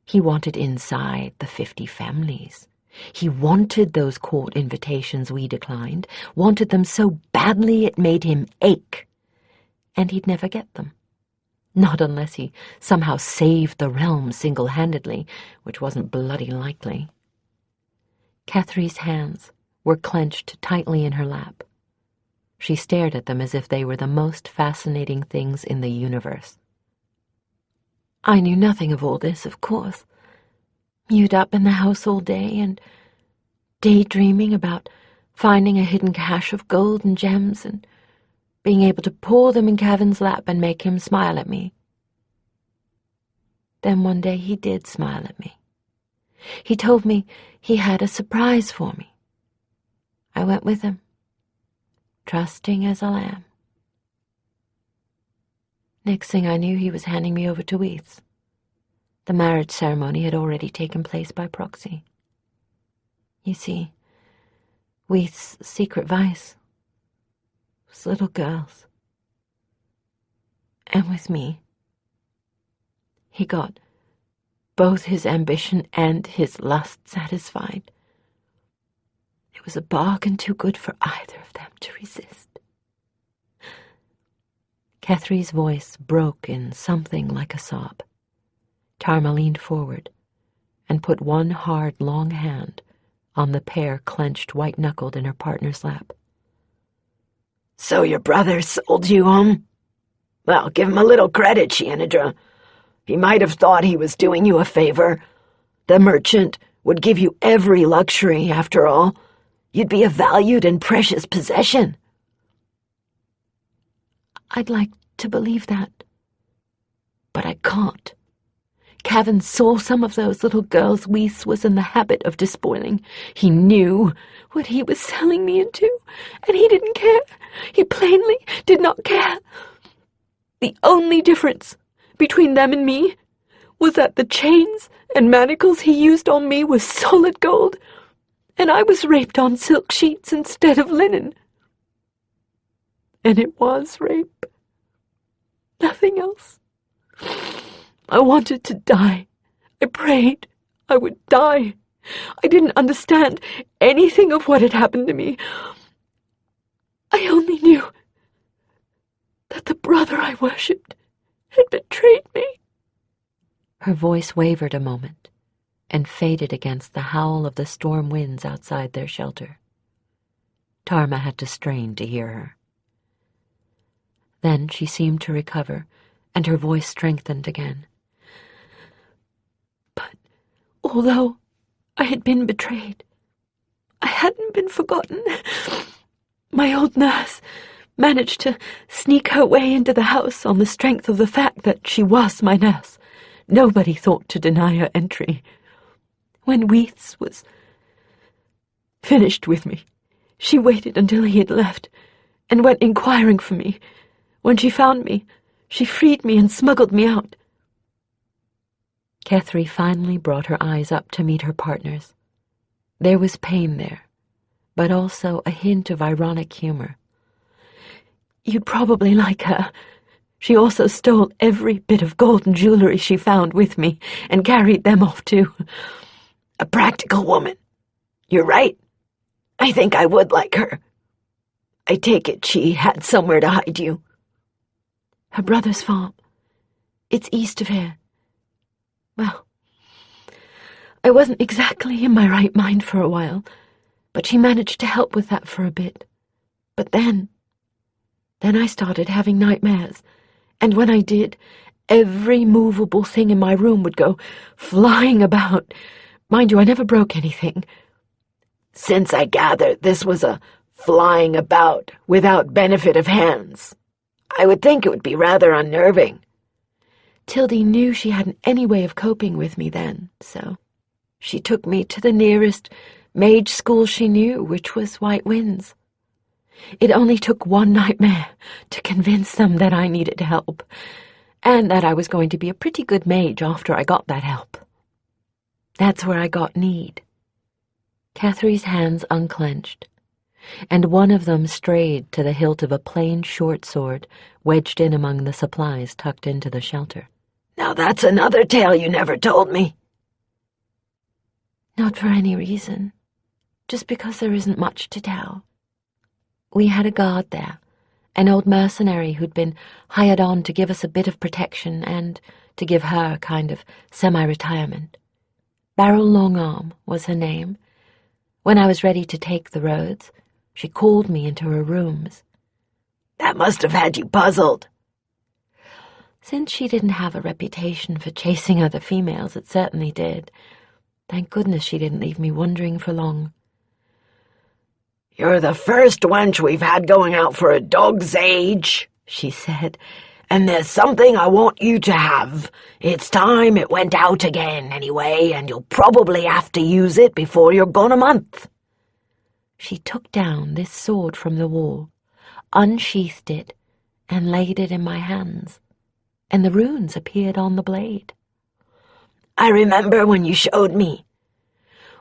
[SPEAKER 1] He wanted inside the 50 families. He wanted those court invitations we declined, wanted them so badly it made him ache. And he'd never get them. Not unless he somehow saved the realm single-handedly, which wasn't bloody likely. Catherine's hands were clenched tightly in her lap. She stared at them as if they were the most fascinating things in the universe. I knew nothing of all this, of course. Mewed up in the house all day and daydreaming about finding a hidden cache of gold and gems and being able to pour them in Cavan's lap and make him smile at me. Then one day he did smile at me. He told me he had a surprise for me. I went with him, trusting as a lamb. Next thing I knew, he was handing me over to Weath's. The marriage ceremony had already taken place by proxy. You see, Weath's secret vice was little girls. And with me, he got both his ambition and his lust satisfied. It was a bargain too good for either of them to resist. Catherine's voice broke in something like a sob. Tarma leaned forward and put one hard, long hand on the pair clenched white-knuckled in her partner's lap.
[SPEAKER 2] So your brother sold you, Well, give him a little credit, Shianadra. He might have thought he was doing you a favor. The merchant would give you every luxury, after all. You'd be a valued and precious possession.
[SPEAKER 1] I'd like to believe that, but I can't. Cavan saw some of those little girls Weath was in the habit of despoiling. He knew what he was selling me into, and he didn't care. He plainly did not care. The only difference between them and me was that the chains and manacles he used on me were solid gold, and I was raped on silk sheets instead of linen. And it was rape. Nothing else. I wanted to die. I prayed I would die. I didn't understand anything of what had happened to me. I only knew that the brother I worshipped had betrayed me. Her voice wavered a moment and faded against the howl of the storm winds outside their shelter. Tarma had to strain to hear her. Then she seemed to recover, and her voice strengthened again.
[SPEAKER 3] But although I had been betrayed, I hadn't been forgotten. My old nurse managed to sneak her way into the house on the strength of the fact that she was my nurse. Nobody thought to deny her entry. When Weath's was finished with me, she waited until he had left and went inquiring for me. When she found me, she freed me and smuggled me out.
[SPEAKER 1] Catherine finally brought her eyes up to meet her partner's. There was pain there, but also a hint of ironic humor.
[SPEAKER 3] You'd probably like her. She also stole every bit of gold and jewelry she found with me and carried them off too.
[SPEAKER 2] A practical woman. You're right. I think I would like her. I take it she had somewhere to hide you.
[SPEAKER 3] Her brother's farm. It's east of here. Well, I wasn't exactly in my right mind for a while, but she managed to help with that for a bit. But then I started having nightmares, and when I did, every movable thing in my room would go flying about. Mind you, I never broke anything.
[SPEAKER 2] Since I gathered this was a flying about without benefit of hands, I would think it would be rather unnerving. Tildy knew she hadn't any way of coping with me then, so she took me to the nearest mage school she knew, which was White Winds. It only took one nightmare to convince them that I needed help, and that I was going to be a pretty good mage after I got that help. That's where I got Need. Catherine's hands unclenched, and one of them strayed to the hilt of a plain short sword wedged in among the supplies tucked into the shelter.
[SPEAKER 3] Now that's another tale you never told me.
[SPEAKER 2] Not for any reason, just because there isn't much to tell. We had a guard there, an old mercenary who'd been hired on to give us a bit of protection and to give her a kind of semi-retirement. Beryl Longarm was her name. When I was ready to take the roads, she called me into her rooms.
[SPEAKER 3] That must have had you puzzled.
[SPEAKER 2] Since she didn't have a reputation for chasing other females, it certainly did. Thank goodness she didn't leave me wondering for long.
[SPEAKER 3] You're the first wench we've had going out for a dog's age, she said, and there's something I want you to have. It's time it went out again, anyway, and you'll probably have to use it before you're gone a month.
[SPEAKER 2] She took down this sword from the wall, unsheathed it, and laid it in my hands, and the runes appeared on the blade.
[SPEAKER 3] I remember when you showed me.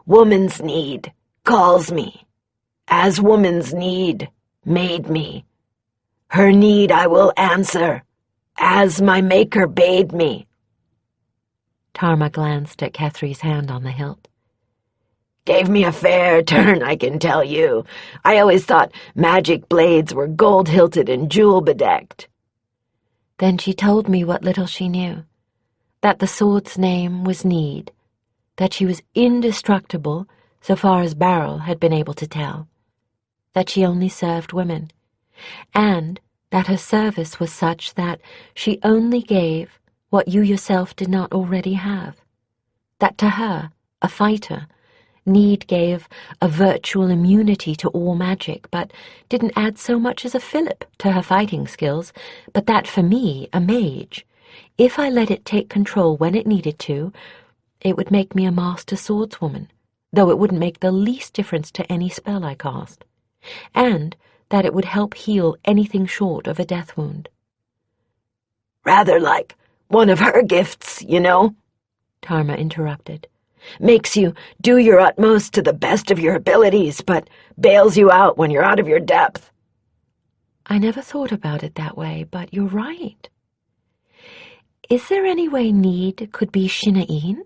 [SPEAKER 3] Woman's need calls me, as woman's need made me. Her need I will answer, as my maker bade me.
[SPEAKER 2] Tarma glanced at Catherine's hand on the hilt.
[SPEAKER 3] Gave me a fair turn, I can tell you. I always thought magic blades were gold-hilted and jewel-bedecked.
[SPEAKER 2] Then she told me what little she knew, that the sword's name was Need, that she was indestructible so far as Beryl had been able to tell, that she only served women, and that her service was such that she only gave what you yourself did not already have, that to her, a fighter, Need gave a virtual immunity to all magic, but didn't add so much as a fillip to her fighting skills, but that for me, a mage, if I let it take control when it needed to, it would make me a master swordswoman, though it wouldn't make the least difference to any spell I cast, and that it would help heal anything short of a death wound.
[SPEAKER 3] Rather like one of her gifts, you know,
[SPEAKER 2] Tarma interrupted.
[SPEAKER 3] Makes you do your utmost to the best of your abilities, but bails you out when you're out of your depth.
[SPEAKER 2] I never thought about it that way, but you're right. Is there any way Need could be Shina'in?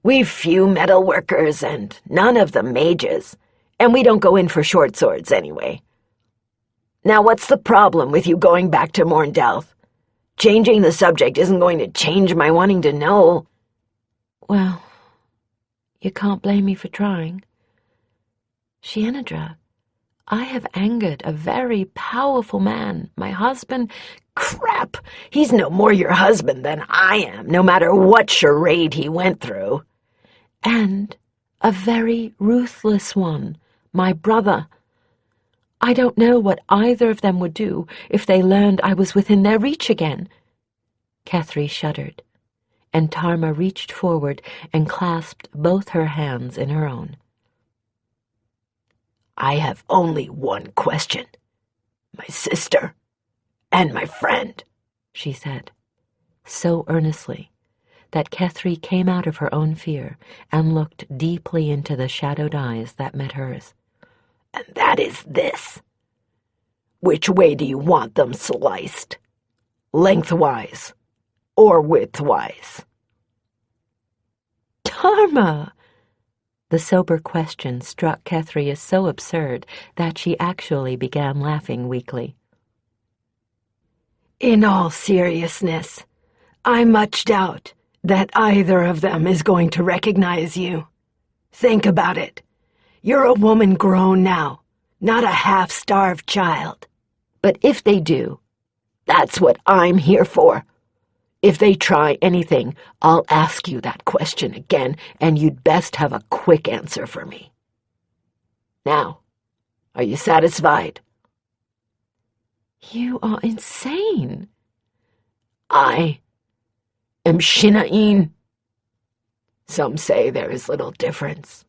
[SPEAKER 3] We've few metal workers and none of them mages, and we don't go in for short swords anyway. Now what's the problem with you going back to Morndelth? Changing the subject isn't going to change my wanting to know.
[SPEAKER 2] Well, you can't blame me for trying. Shienadra, I have angered a very powerful man, my husband.
[SPEAKER 3] Crap! He's no more your husband than I am, no matter what charade he went through.
[SPEAKER 2] And a very ruthless one, my brother. I don't know what either of them would do if they learned I was within their reach again. Catherine shuddered, and Tarma reached forward and clasped both her hands in her own.
[SPEAKER 3] I have only one question. My sister and my friend,
[SPEAKER 2] she said, so earnestly that Catherine came out of her own fear and looked deeply into the shadowed eyes that met hers.
[SPEAKER 3] And that is this. Which way do you want them sliced? Lengthwise or widthwise?
[SPEAKER 2] Tarma! The sober question struck Catherine as so absurd that she actually began laughing weakly.
[SPEAKER 3] In all seriousness, I much doubt that either of them is going to recognize you. Think about it. You're a woman grown now, not a half-starved child.
[SPEAKER 2] But if they do,
[SPEAKER 3] that's what I'm here for. If they try anything, I'll ask you that question again, and you'd best have a quick answer for me. Now, are you satisfied?
[SPEAKER 2] You are insane. I am Shinain. Some say there is little difference.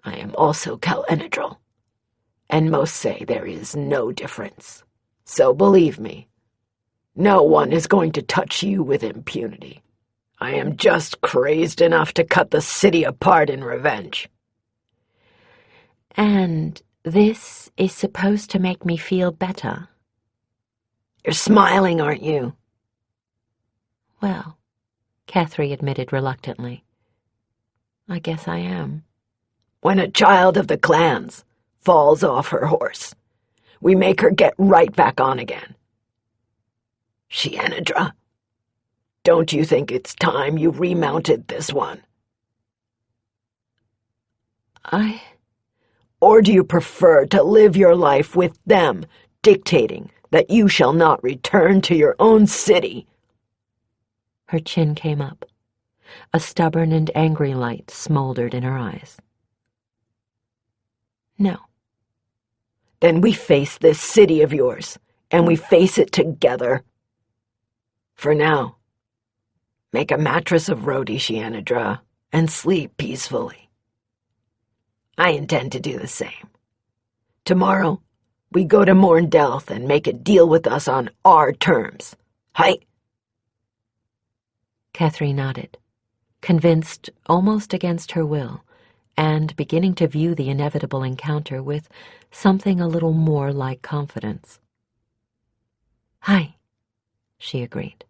[SPEAKER 2] I am also Cal-Enedral, and most say there is no difference. So believe me, no one is going to touch you with impunity. I am just crazed enough to cut the city apart in revenge.
[SPEAKER 1] And this is supposed to make me feel better?
[SPEAKER 2] You're smiling, aren't you?
[SPEAKER 1] Well, Catherine admitted reluctantly, I guess I am.
[SPEAKER 2] When a child of the clans falls off her horse, we make her get right back on again. Shienedra, don't you think it's time you remounted this one? Or do you prefer to live your life with them dictating that you shall not return to your own city?
[SPEAKER 1] Her chin came up. A stubborn and angry light smoldered in her eyes. No.
[SPEAKER 2] Then we face this city of yours, and we face it together. For now, make a mattress of Rhodey, Shienedra, and sleep peacefully. I intend to do the same. Tomorrow, we go to Morndelth and make a deal with us on our terms. Hi?
[SPEAKER 1] Catherine nodded, convinced almost against her will, and beginning to view the inevitable encounter with something a little more like confidence. Hi, she agreed.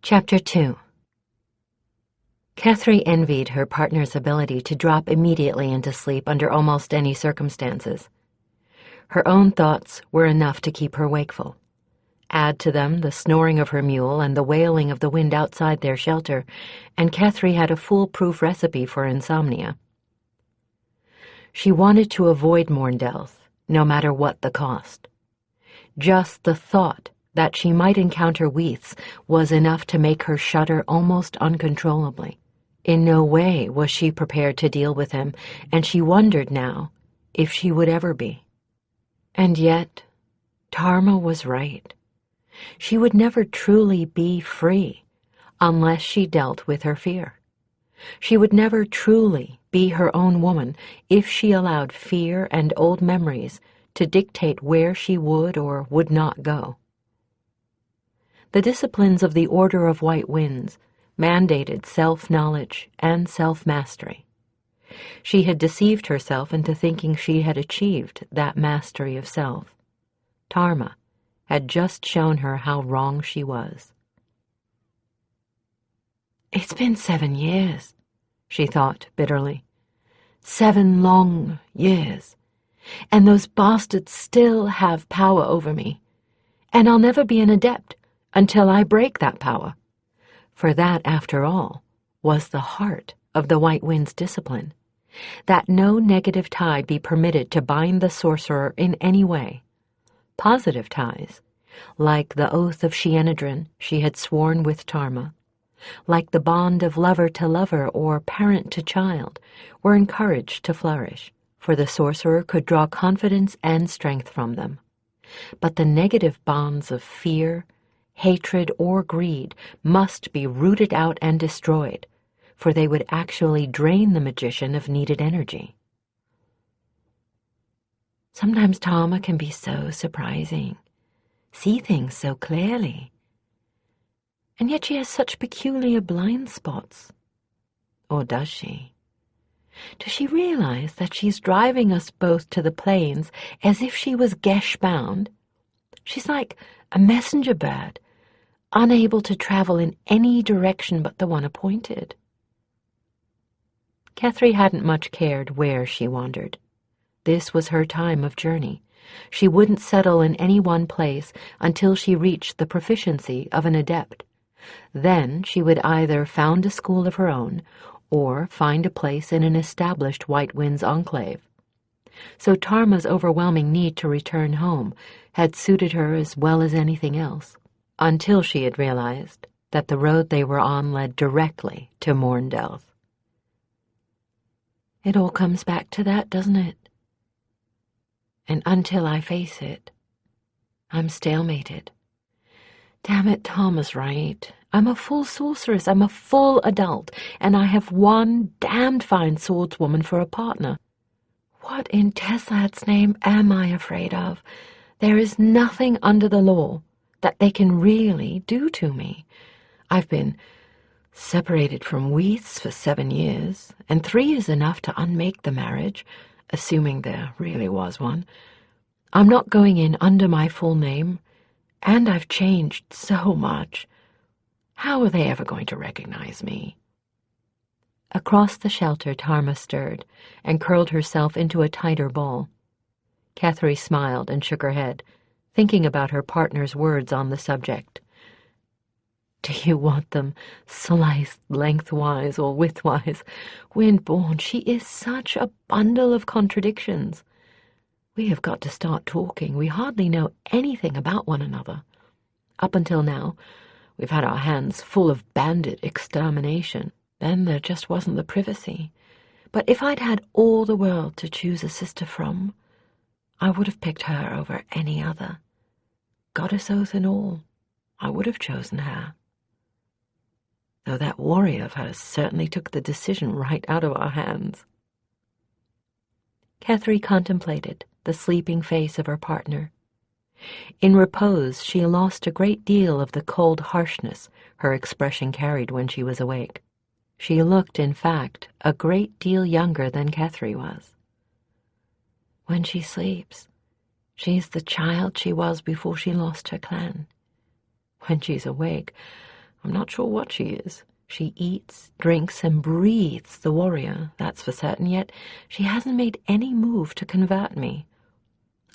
[SPEAKER 1] Chapter 2. Catherine envied her partner's ability to drop immediately into sleep under almost any circumstances. Her own thoughts were enough to keep her wakeful. Add to them the snoring of her mule and the wailing of the wind outside their shelter, and Catherine had a foolproof recipe for insomnia. She wanted to avoid Morndelth, no matter what the cost. Just the thought that she might encounter Weaths was enough to make her shudder almost uncontrollably. In no way was she prepared to deal with him, and she wondered now if she would ever be. And yet, Tarma was right. She would never truly be free unless she dealt with her fear. She would never truly be her own woman if she allowed fear and old memories to dictate where she would or would not go. The disciplines of the Order of White Winds mandated self-knowledge and self-mastery. She had deceived herself into thinking she had achieved that mastery of self. Tarma had just shown her how wrong she was. It's been 7 years, she thought bitterly. 7 long years. And those bastards still have power over me. And I'll never be an adept until I break that power. For that, after all, was the heart of the White Wind's discipline. That no negative tie be permitted to bind the sorcerer in any way. Positive ties, like the oath of Shienedrin she had sworn with Tarma, like the bond of lover to lover or parent to child, were encouraged to flourish, for the sorcerer could draw confidence and strength from them. But the negative bonds of fear, hatred, or greed must be rooted out and destroyed, for they would actually drain the magician of needed energy. Sometimes Tarma can be so surprising, see things so clearly. And yet she has such peculiar blind spots. Or does she? Does she realize that she's driving us both to the plains as if she was Gesh-bound? She's like a messenger bird, unable to travel in any direction but the one appointed. Catherine hadn't much cared where she wandered. This was her time of journey. She wouldn't settle in any one place until she reached the proficiency of an adept. Then she would either found a school of her own or find a place in an established White Winds enclave. So Tarma's overwhelming need to return home had suited her as well as anything else, until she had realized that the road they were on led directly to Morndelth. It all comes back to that, doesn't it? And until I face it, I'm stalemated. Damn it, Tom is right. I'm a full sorceress, I'm a full adult, and I have one damned fine swordswoman for a partner. What in Tessat's name am I afraid of? There is nothing under the law that they can really do to me. I've been separated from Weaths for 7 years, and 3 is enough to unmake the marriage, assuming there really was one. I'm not going in under my full name, and I've changed so much. How are they ever going to recognize me? Across the shelter, Tarma stirred and curled herself into a tighter ball. Catherine smiled and shook her head, thinking about her partner's words on the subject. Do you want them sliced lengthwise or widthwise? Windborn, she is such a bundle of contradictions. We have got to start talking. We hardly know anything about one another. Up until now, we've had our hands full of bandit extermination. Then there just wasn't the privacy. But if I'd had all the world to choose a sister from, I would have picked her over any other. Goddess oath and all, I would have chosen her. Though that warrior of hers certainly took the decision right out of our hands. Catherine contemplated the sleeping face of her partner. In repose, she lost a great deal of the cold harshness her expression carried when she was awake. She looked, in fact, a great deal younger than Catherine was. When she sleeps, she's the child she was before she lost her clan. When she's awake, I'm not sure what she is. She eats, drinks, and breathes the warrior, that's for certain, yet she hasn't made any move to convert me.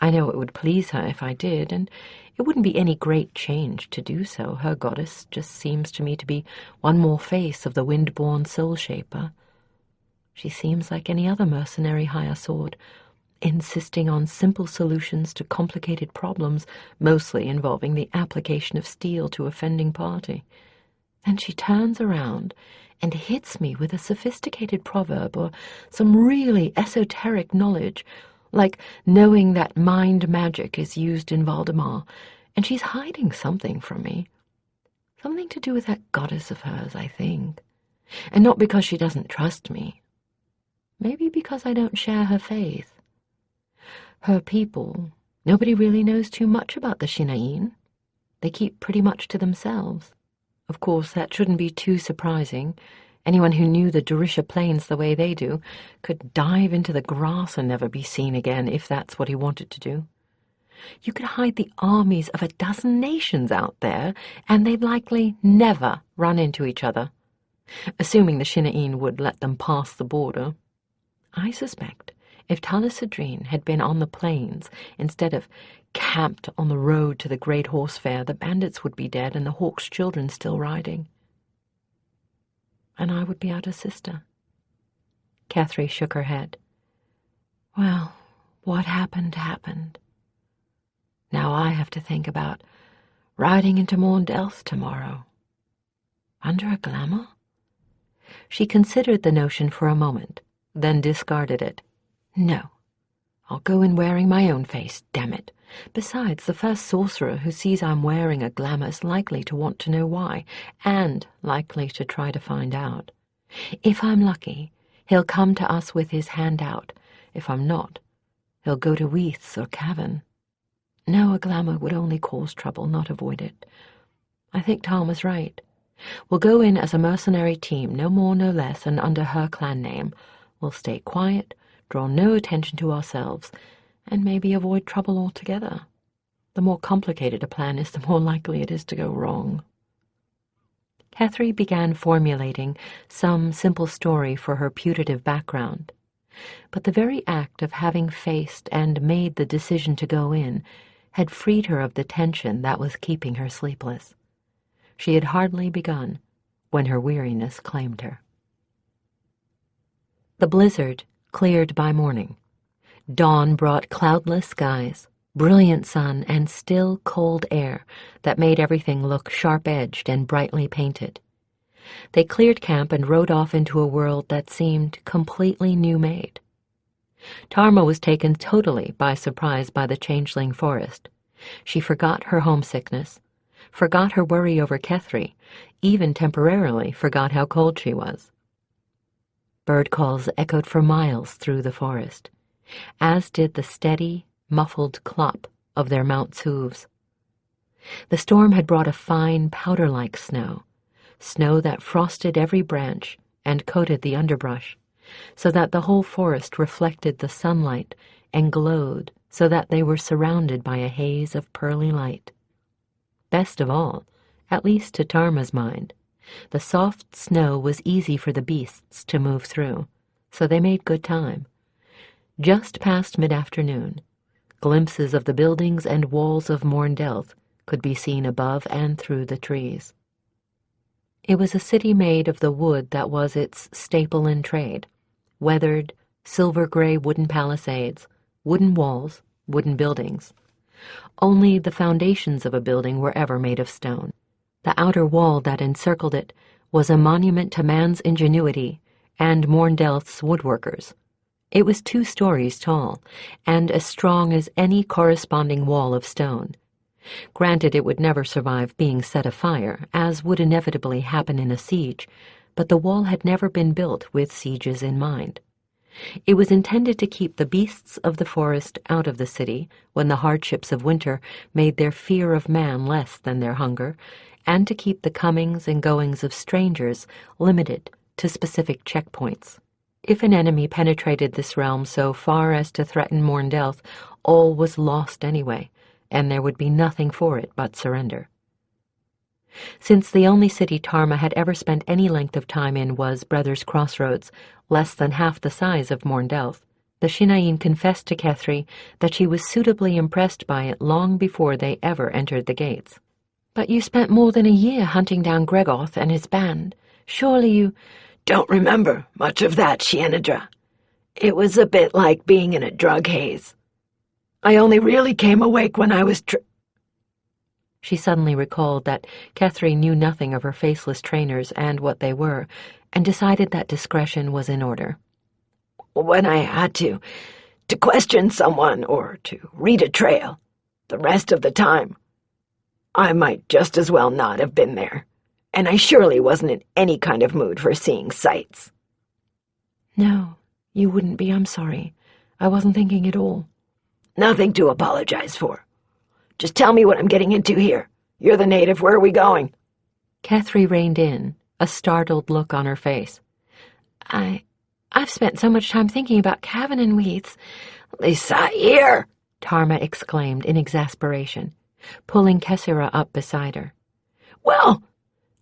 [SPEAKER 1] I know it would please her if I did, and it wouldn't be any great change to do so. Her goddess just seems to me to be one more face of the wind-born soul-shaper. She seems like any other mercenary higher sword, insisting on simple solutions to complicated problems, mostly involving the application of steel to offending party. Then she turns around and hits me with a sophisticated proverb or some really esoteric knowledge, like knowing that mind magic is used in Valdemar, and she's hiding something from me. Something to do with that goddess of hers, I think. And not because she doesn't trust me. Maybe because I don't share her faith. Her people, nobody really knows too much about the Shinaïn. They keep pretty much to themselves. Of course, that shouldn't be too surprising. Anyone who knew the Durisha Plains the way they do could dive into the grass and never be seen again if that's what he wanted to do. You could hide the armies of a dozen nations out there, and they'd likely never run into each other, assuming the Shinaïn would let them pass the border. I suspect if Talasadrine had been on the plains instead of camped on the road to the Great Horse Fair, the bandits would be dead and the Hawk's children still riding. And I would be out a sister. Catherine shook her head. Well, what happened, happened. Now I have to think about riding into Morndelth tomorrow. Under a glamour? She considered the notion for a moment, then discarded it. No, I'll go in wearing my own face, damn it. Besides, the first sorcerer who sees I'm wearing a glamour is likely to want to know why, and likely to try to find out. If I'm lucky, he'll come to us with his hand out. If I'm not, he'll go to Weaths or Cavern. No, a glamour would only cause trouble, not avoid it. I think Tom was right. We'll go in as a mercenary team, no more, no less, and under her clan name. We'll stay quiet, draw no attention to ourselves, and maybe avoid trouble altogether. The more complicated a plan is, the more likely it is to go wrong. Catherine began formulating some simple story for her putative background, but the very act of having faced and made the decision to go in had freed her of the tension that was keeping her sleepless. She had hardly begun when her weariness claimed her. The blizzard cleared by morning. Dawn brought cloudless skies, brilliant sun, and still cold air that made everything look sharp-edged and brightly painted. They cleared camp and rode off into a world that seemed completely new-made. Tarma was taken totally by surprise by the changeling forest. She forgot her homesickness, forgot her worry over Kethri, even temporarily forgot how cold she was. Bird calls echoed for miles through the forest, as did the steady, muffled clop of their mounts' hooves. The storm had brought a fine, powder-like snow that frosted every branch and coated the underbrush, so that the whole forest reflected the sunlight and glowed so that they were surrounded by a haze of pearly light. Best of all, at least to Tarma's mind, the soft snow was easy for the beasts to move through, so they made good time. Just past mid-afternoon, glimpses of the buildings and walls of Morndelth could be seen above and through the trees. It was a city made of the wood that was its staple in trade: weathered, silver-gray wooden palisades, wooden walls, wooden buildings. Only the foundations of a building were ever made of stone. The outer wall that encircled it was a monument to man's ingenuity and Morndelth's woodworkers. It was 2 stories tall, and as strong as any corresponding wall of stone. Granted, it would never survive being set afire, as would inevitably happen in a siege, but the wall had never been built with sieges in mind. It was intended to keep the beasts of the forest out of the city when the hardships of winter made their fear of man less than their hunger, and to keep the comings and goings of strangers limited to specific checkpoints. If an enemy penetrated this realm so far as to threaten Morndelth, all was lost anyway, and there would be nothing for it but surrender. Since the only city Tarma had ever spent any length of time in was Brothers' Crossroads, less than half the size of Morndelth, the Shinaïn confessed to Kethri that she was suitably impressed by it long before they ever entered the gates. "But you spent more than a year hunting down Gregorth and his band. Surely you—"
[SPEAKER 2] "Don't remember much of that, Shienedra. It was a bit like being in a drug haze. I only really came awake when I was
[SPEAKER 1] She suddenly recalled that Kethri knew nothing of her faceless trainers and what they were, and decided that discretion was in order.
[SPEAKER 2] When I had to question someone or to read a trail. The rest of the time, I might just as well not have been there, and I surely wasn't in any kind of mood for seeing sights."
[SPEAKER 1] "No, you wouldn't be, I'm sorry. I wasn't thinking at all."
[SPEAKER 2] "Nothing to apologize for. Just tell me what I'm getting into here. You're the native. Where are we going?"
[SPEAKER 1] Kethri reined in, a startled look on her face. I've spent so much time thinking about Cavan and Weeds."
[SPEAKER 2] "Lysair!"
[SPEAKER 1] Tarma exclaimed in exasperation, pulling Kessira up beside her.
[SPEAKER 2] "Well,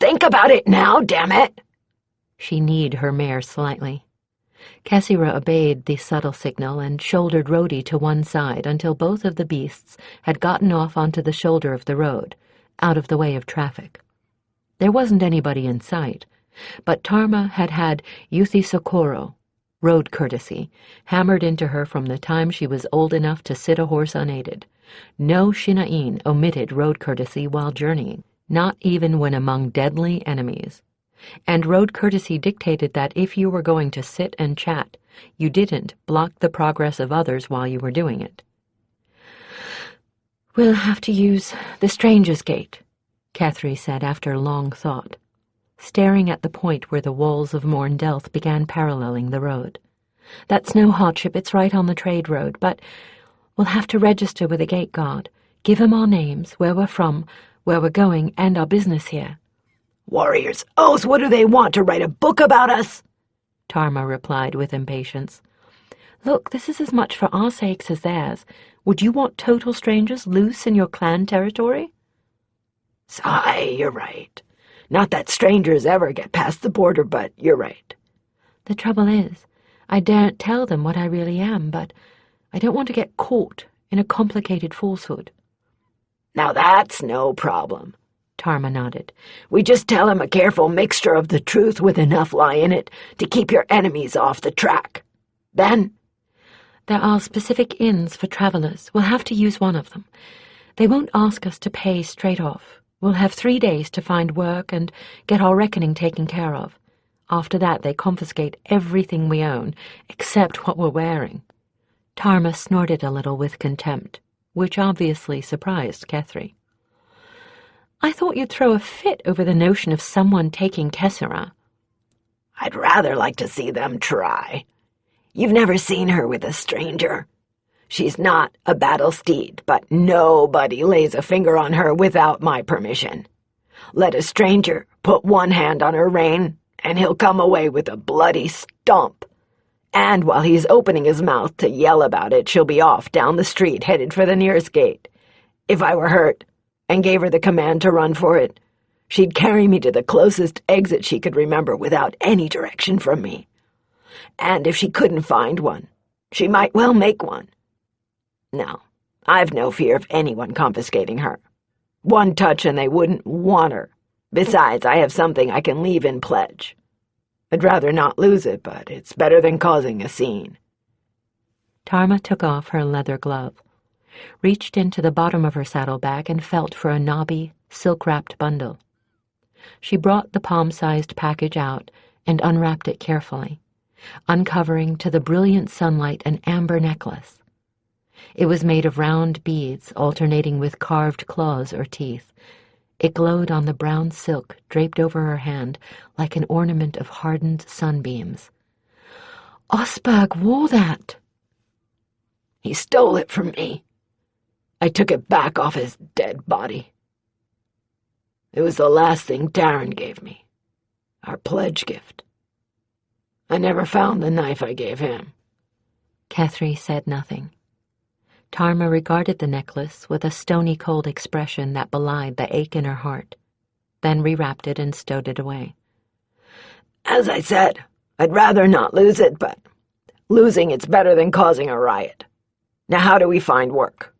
[SPEAKER 2] think about it now, damn it!"
[SPEAKER 1] She kneed her mare slightly. Kessira obeyed the subtle signal and shouldered Rhodey to one side until both of the beasts had gotten off onto the shoulder of the road, out of the way of traffic. There wasn't anybody in sight, but Tarma had had Yuthi Socorro, road courtesy, hammered into her from the time she was old enough to sit a horse unaided. No Shinaïn omitted road courtesy while journeying, not even when among deadly enemies. And road courtesy dictated that if you were going to sit and chat, you didn't block the progress of others while you were doing it. "We'll have to use the Stranger's Gate," Kethri said after long thought, staring at the point where the walls of Morndelth began paralleling the road. "That's no hardship, it's right on the trade road, but we'll have to register with the gate guard, give him our names, where we're from, where we're going, and our business here."
[SPEAKER 2] "Warriors' oaths, what do they want, to write a book about us?"
[SPEAKER 1] Tarma replied with impatience. "Look, this is as much for our sakes as theirs. Would you want total strangers loose in your clan territory?"
[SPEAKER 2] "Sigh, you're right. Not that strangers ever get past the border, but you're right."
[SPEAKER 1] "The trouble is, I daren't tell them what I really am, but I don't want to get caught in a complicated falsehood."
[SPEAKER 2] "Now that's no problem,"
[SPEAKER 1] Tarma nodded.
[SPEAKER 2] "We just tell him a careful mixture of the truth with enough lie in it to keep your enemies off the track. Then—"
[SPEAKER 1] "There are specific inns for travelers. We'll have to use one of them. They won't ask us to pay straight off. We'll have 3 days to find work and get our reckoning taken care of. After that, they confiscate everything we own, except what we're wearing." Tarma snorted a little with contempt, which obviously surprised Kethri. "I thought you'd throw a fit over the notion of someone taking Tessera."
[SPEAKER 2] "I'd rather like to see them try. You've never seen her with a stranger. She's not a battle steed, but nobody lays a finger on her without my permission. Let a stranger put one hand on her rein, and he'll come away with a bloody stomp. And while he's opening his mouth to yell about it, she'll be off down the street headed for the nearest gate. If I were hurt and gave her the command to run for it, she'd carry me to the closest exit she could remember without any direction from me. And if she couldn't find one, she might well make one. No, I've no fear of anyone confiscating her. One touch and they wouldn't want her. Besides, I have something I can leave in pledge. I'd rather not lose it, but it's better than causing a scene."
[SPEAKER 1] Tarma took off her leather glove, reached into the bottom of her saddlebag and felt for a knobby, silk-wrapped bundle. She brought the palm-sized package out and unwrapped it carefully, uncovering to the brilliant sunlight an amber necklace. It was made of round beads alternating with carved claws or teeth. It glowed on the brown silk draped over her hand like an ornament of hardened sunbeams. "Osberg wore that."
[SPEAKER 2] "He stole it from me. I took it back off his dead body. It was the last thing Darren gave me, our pledge gift. I never found the knife I gave him."
[SPEAKER 1] Kethri said nothing. Tarma regarded the necklace with a stony-cold expression that belied the ache in her heart, then rewrapped it and stowed it away.
[SPEAKER 2] "As I said, I'd rather not lose it, but losing it's better than causing a riot. Now how do we find work?"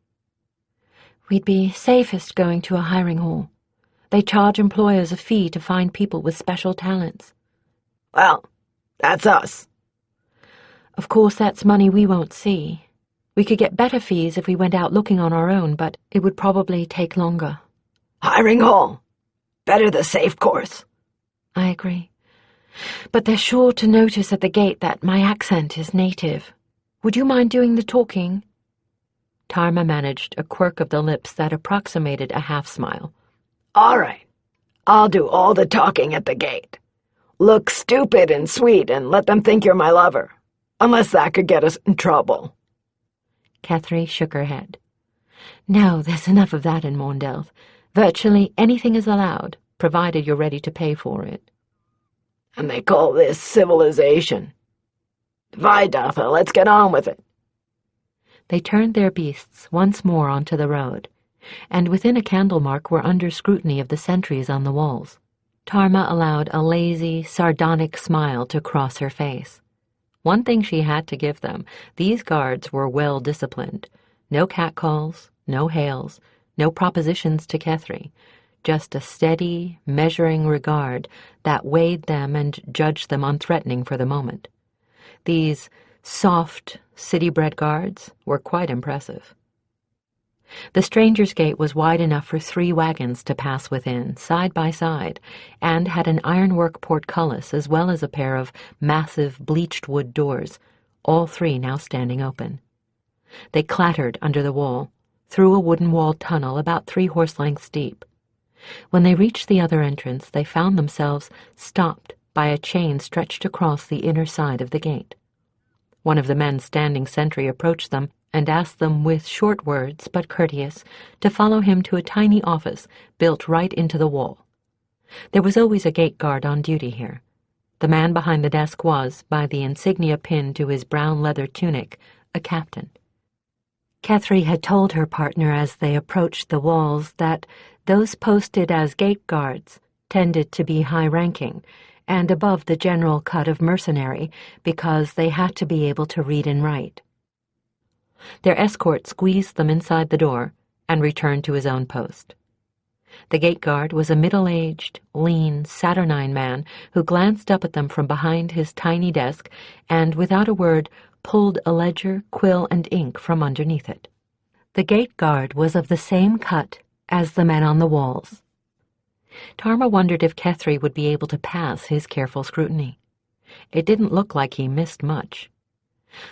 [SPEAKER 1] "We'd be safest going to a hiring hall. They charge employers a fee to find people with special talents."
[SPEAKER 2] "Well, that's us."
[SPEAKER 1] "Of course, that's money we won't see. We could get better fees if we went out looking on our own, but it would probably take longer."
[SPEAKER 2] "Hiring hall. Better the safe course."
[SPEAKER 1] "I agree. But they're sure to notice at the gate that my accent is native. Would you mind doing the talking?" Tarma managed a quirk of the lips that approximated a half-smile.
[SPEAKER 2] "All right. I'll do all the talking at the gate. Look stupid and sweet and let them think you're my lover. Unless that could get us in trouble."
[SPEAKER 1] Kethri shook her head. "No, there's enough of that in Maundelth. Virtually anything is allowed, provided you're ready to pay for it."
[SPEAKER 2] "And they call this civilization. Vidatha, let's get on with it."
[SPEAKER 1] They turned their beasts once more onto the road, and within a candle mark were under scrutiny of the sentries on the walls. Tarma allowed a lazy, sardonic smile to cross her face. One thing she had to give them, these guards were well disciplined. No catcalls, no hails, no propositions to Kethri, just a steady, measuring regard that weighed them and judged them unthreatening for the moment. These soft, city-bred guards were quite impressive. The stranger's gate was wide enough for 3 wagons to pass within, side by side, and had an ironwork portcullis as well as a pair of massive bleached wood doors, all 3 now standing open. They clattered under the wall, through a wooden-walled tunnel about 3 horse-lengths deep. When they reached the other entrance, they found themselves stopped by a chain stretched across the inner side of the gate. One of the men standing sentry approached them and asked them with short words, but courteous, to follow him to a tiny office built right into the wall. There was always a gate guard on duty here. The man behind the desk was, by the insignia pinned to his brown leather tunic, a captain. Kethri had told her partner as they approached the walls that those posted as gate guards tended to be high-ranking and above the general cut of mercenary because they had to be able to read and write. Their escort squeezed them inside the door and returned to his own post. The gate guard was a middle-aged, lean, saturnine man who glanced up at them from behind his tiny desk and, without a word, pulled a ledger, quill, and ink from underneath it. The gate guard was of the same cut as the men on the walls. Tarma wondered if Kethri would be able to pass his careful scrutiny. It didn't look like he missed much.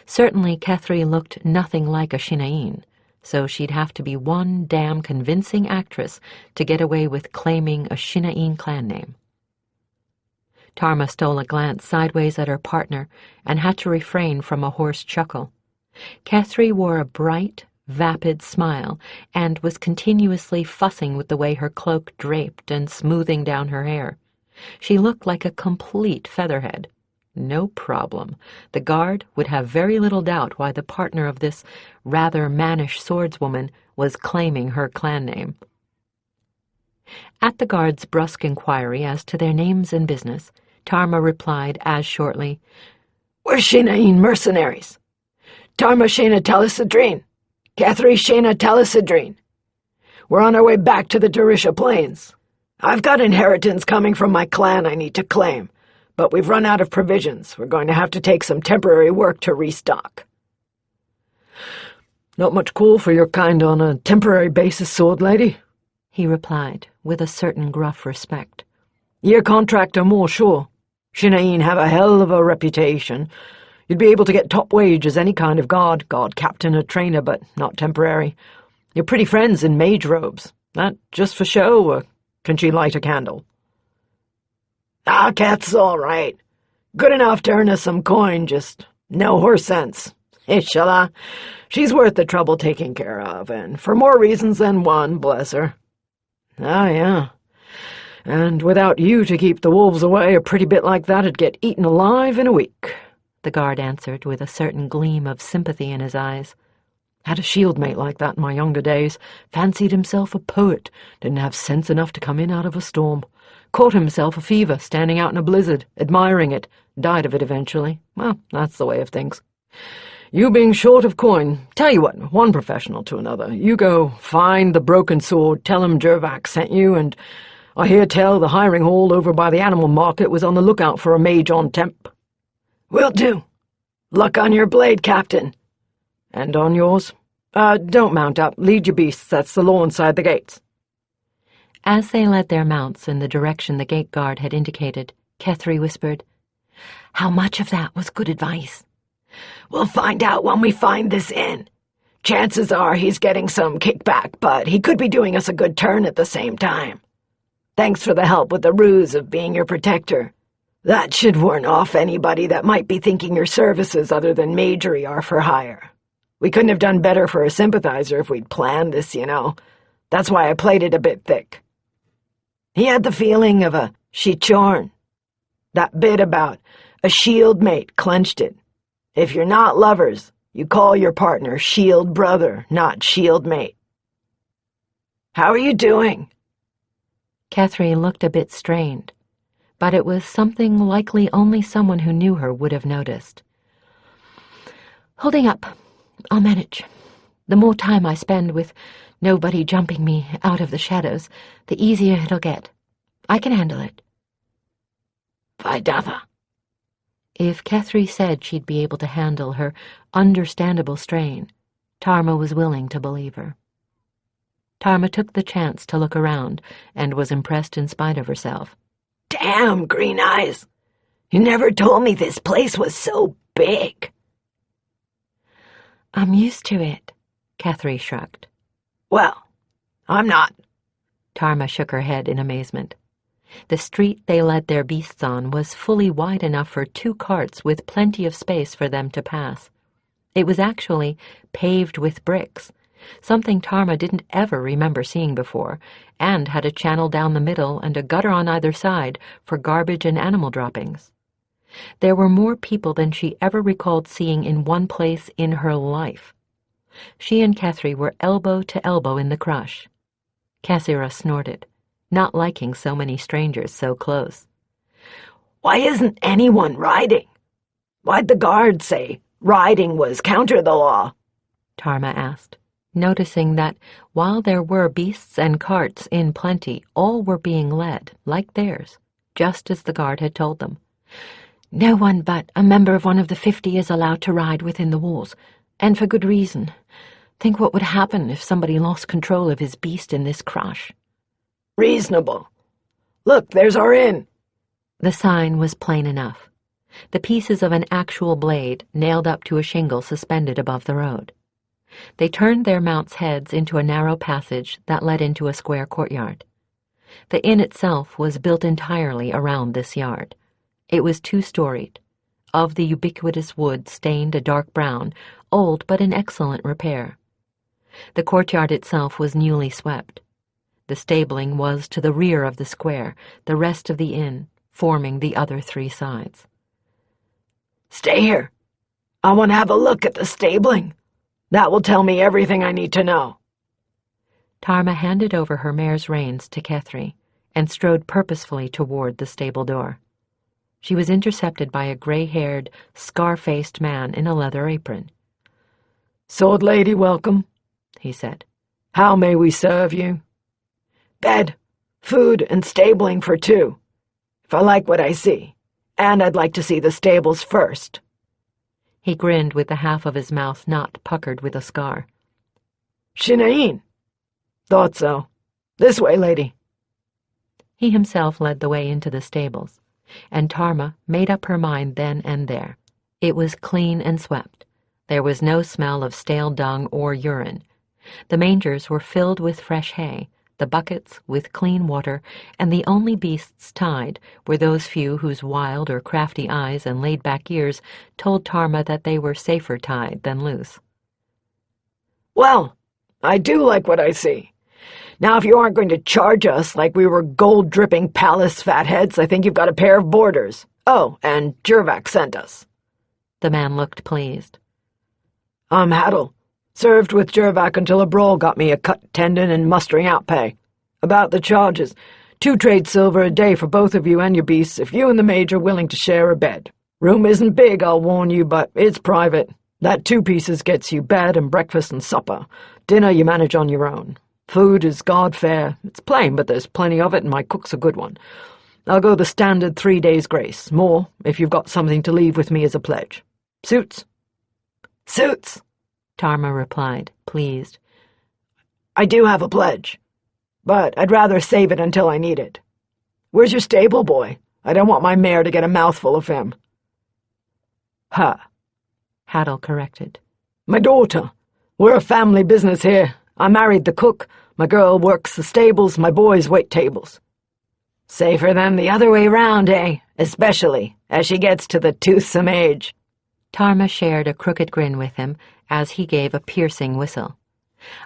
[SPEAKER 1] Certainly Kethri looked nothing like a Shinaeen, so she'd have to be one damn convincing actress to get away with claiming a Shinaeen clan name. Tarma stole a glance sideways at her partner and had to refrain from a hoarse chuckle. Kethri wore a bright, vapid smile and was continuously fussing with the way her cloak draped and smoothing down her hair. She looked like a complete featherhead. No problem. The guard would have very little doubt why the partner of this rather mannish swordswoman was claiming her clan name. At the guard's brusque inquiry as to their names and business, Tarma replied as shortly,
[SPEAKER 2] "We're Shinaeen mercenaries. Tarma Shayna Talisadrine. Kethri Shayna Talisadrine. We're on our way back to the Darisha Plains. I've got inheritance coming from my clan I need to claim, but we've run out of provisions. We're going to have to take some temporary work to restock." "Not much call for your kind on a temporary basis, sword lady," he replied, with a certain gruff respect. "Year contract or more, sure. Shinaeen have a hell of a reputation. You'd be able to get top wage as any kind of guard captain or trainer, but not temporary. You're pretty friends in mage robes. That just for show, or can she light a candle?"
[SPEAKER 3] Kath's all right. Good enough to earn us some coin, just no horse sense. Inshallah, she's worth the trouble taking care of, and for more reasons than one, bless her."
[SPEAKER 2] "Ah, yeah. And without you to keep the wolves away, a pretty bit like that'd get eaten alive in a week," the guard answered with a certain gleam of sympathy in his eyes. "Had a shield mate like that in my younger days. Fancied himself a poet, didn't have sense enough to come in out of a storm. Caught himself a fever standing out in a blizzard, admiring it, died of it eventually. Well, that's the way of things. You being short of coin, tell you what, one professional to another. You go find the broken sword, tell him Jervac sent you, and I hear tell the hiring hall over by the animal market was on the lookout for a mage on temp."
[SPEAKER 3] "Will do. Luck on your blade, Captain."
[SPEAKER 2] "And on yours? Don't mount up. Lead your beasts. That's the law inside the gates."
[SPEAKER 1] As they led their mounts in the direction the gate guard had indicated, Kethri whispered,
[SPEAKER 3] "How much of that was good advice?" "We'll find out when we find this inn. Chances are he's getting some kickback, but he could be doing us a good turn at the same time. Thanks for the help with the ruse of being your protector. That should warn off anybody that might be thinking your services other than magery are for hire. We couldn't have done better for a sympathizer if we'd planned this, you know. That's why I played it a bit thick." He had the feeling of a shichorn. That bit about a shield mate clenched it. If you're not lovers, you call your partner shield brother, not shield mate. "How are you doing?"
[SPEAKER 1] Kethri looked a bit strained, but it was something likely only someone who knew her would have noticed. "Holding up. I'll manage. The more time I spend with nobody jumping me out of the shadows, the easier it'll get. I can handle it."
[SPEAKER 3] "Vaidava."
[SPEAKER 1] If Kethri said she'd be able to handle her understandable strain, Tarma was willing to believe her. Tarma took the chance to look around and was impressed in spite of herself.
[SPEAKER 3] "Damn, Green Eyes. You never told me this place was so big."
[SPEAKER 1] "I'm used to it," Kethri shrugged.
[SPEAKER 3] "Well, I'm not."
[SPEAKER 1] Tarma shook her head in amazement. The street they led their beasts on was fully wide enough for 2 carts with plenty of space for them to pass. It was actually paved with bricks, something Tarma didn't ever remember seeing before, and had a channel down the middle and a gutter on either side for garbage and animal droppings. There were more people than she ever recalled seeing in one place in her life. She and Kethri were elbow to elbow in the crush. Cassira snorted, not liking so many strangers so close.
[SPEAKER 3] "Why isn't anyone riding? Why'd the guard say riding was counter the law?"
[SPEAKER 1] Tarma asked, noticing that while there were beasts and carts in plenty, all were being led, like theirs, just as the guard had told them. "No one but a member of one of the 50 is allowed to ride within the walls, and for good reason. Think what would happen if somebody lost control of his beast in this crush."
[SPEAKER 3] "Reasonable. Look, there's our inn."
[SPEAKER 1] The sign was plain enough. The pieces of an actual blade nailed up to a shingle suspended above the road. They turned their mounts' heads into a narrow passage that led into a square courtyard. The inn itself was built entirely around this yard. It was 2-storied, of the ubiquitous wood stained a dark brown, old but in excellent repair. The courtyard itself was newly swept. The stabling was to the rear of the square, the rest of the inn forming the other 3 sides.
[SPEAKER 2] Stay here. I want to have a look at the stabling. That will tell me everything I need to know.
[SPEAKER 1] Tarma handed over her mare's reins to Kethri and strode purposefully toward the stable door. She was intercepted by a gray-haired, scar-faced man in a leather apron.
[SPEAKER 2] "Sword lady, welcome,"
[SPEAKER 1] he said.
[SPEAKER 2] "How may we serve you?" "Bed, food, and stabling for 2, if I like what I see. And I'd like to see the stables first."
[SPEAKER 1] He grinned with the half of his mouth not puckered with a scar.
[SPEAKER 2] "Shinaeen. Thought so. This way, lady."
[SPEAKER 1] He himself led the way into the stables, and Tarma made up her mind then and there. It was clean and swept. There was no smell of stale dung or urine. The mangers were filled with fresh hay, the buckets with clean water, and the only beasts tied were those few whose wild or crafty eyes and laid-back ears told Tarma that they were safer tied than loose.
[SPEAKER 2] "Well, I do like what I see. Now, if you aren't going to charge us like we were gold-dripping palace fatheads, I think you've got a pair of boarders. Oh, and Jervak sent us."
[SPEAKER 1] The man looked pleased.
[SPEAKER 2] "I'm Haddle. Served with Jervak until a brawl got me a cut tendon and mustering out pay. About the charges, 2 trade silver a day for both of you and your beasts if you and the mage are willing to share a bed. Room isn't big, I'll warn you, but it's private. That 2 pieces gets you bed and breakfast and supper. Dinner you manage on your own. Food is guard fare. It's plain, but there's plenty of it, and my cook's a good one. I'll go the standard 3 days' grace. More, if you've got something to leave with me as a pledge. Suits?" "Suits,"
[SPEAKER 1] Tarma replied, pleased.
[SPEAKER 2] "I do have a pledge, but I'd rather save it until I need it. Where's your stable boy? I don't want my mare to get a mouthful of him."
[SPEAKER 1] Her, Haddle corrected.
[SPEAKER 2] "My daughter. We're a family business here. I married the cook. My girl works the stables. My boys wait tables." "Safer than the other way round, eh? Especially as she gets to the toothsome age."
[SPEAKER 1] Tarma shared a crooked grin with him as he gave a piercing whistle.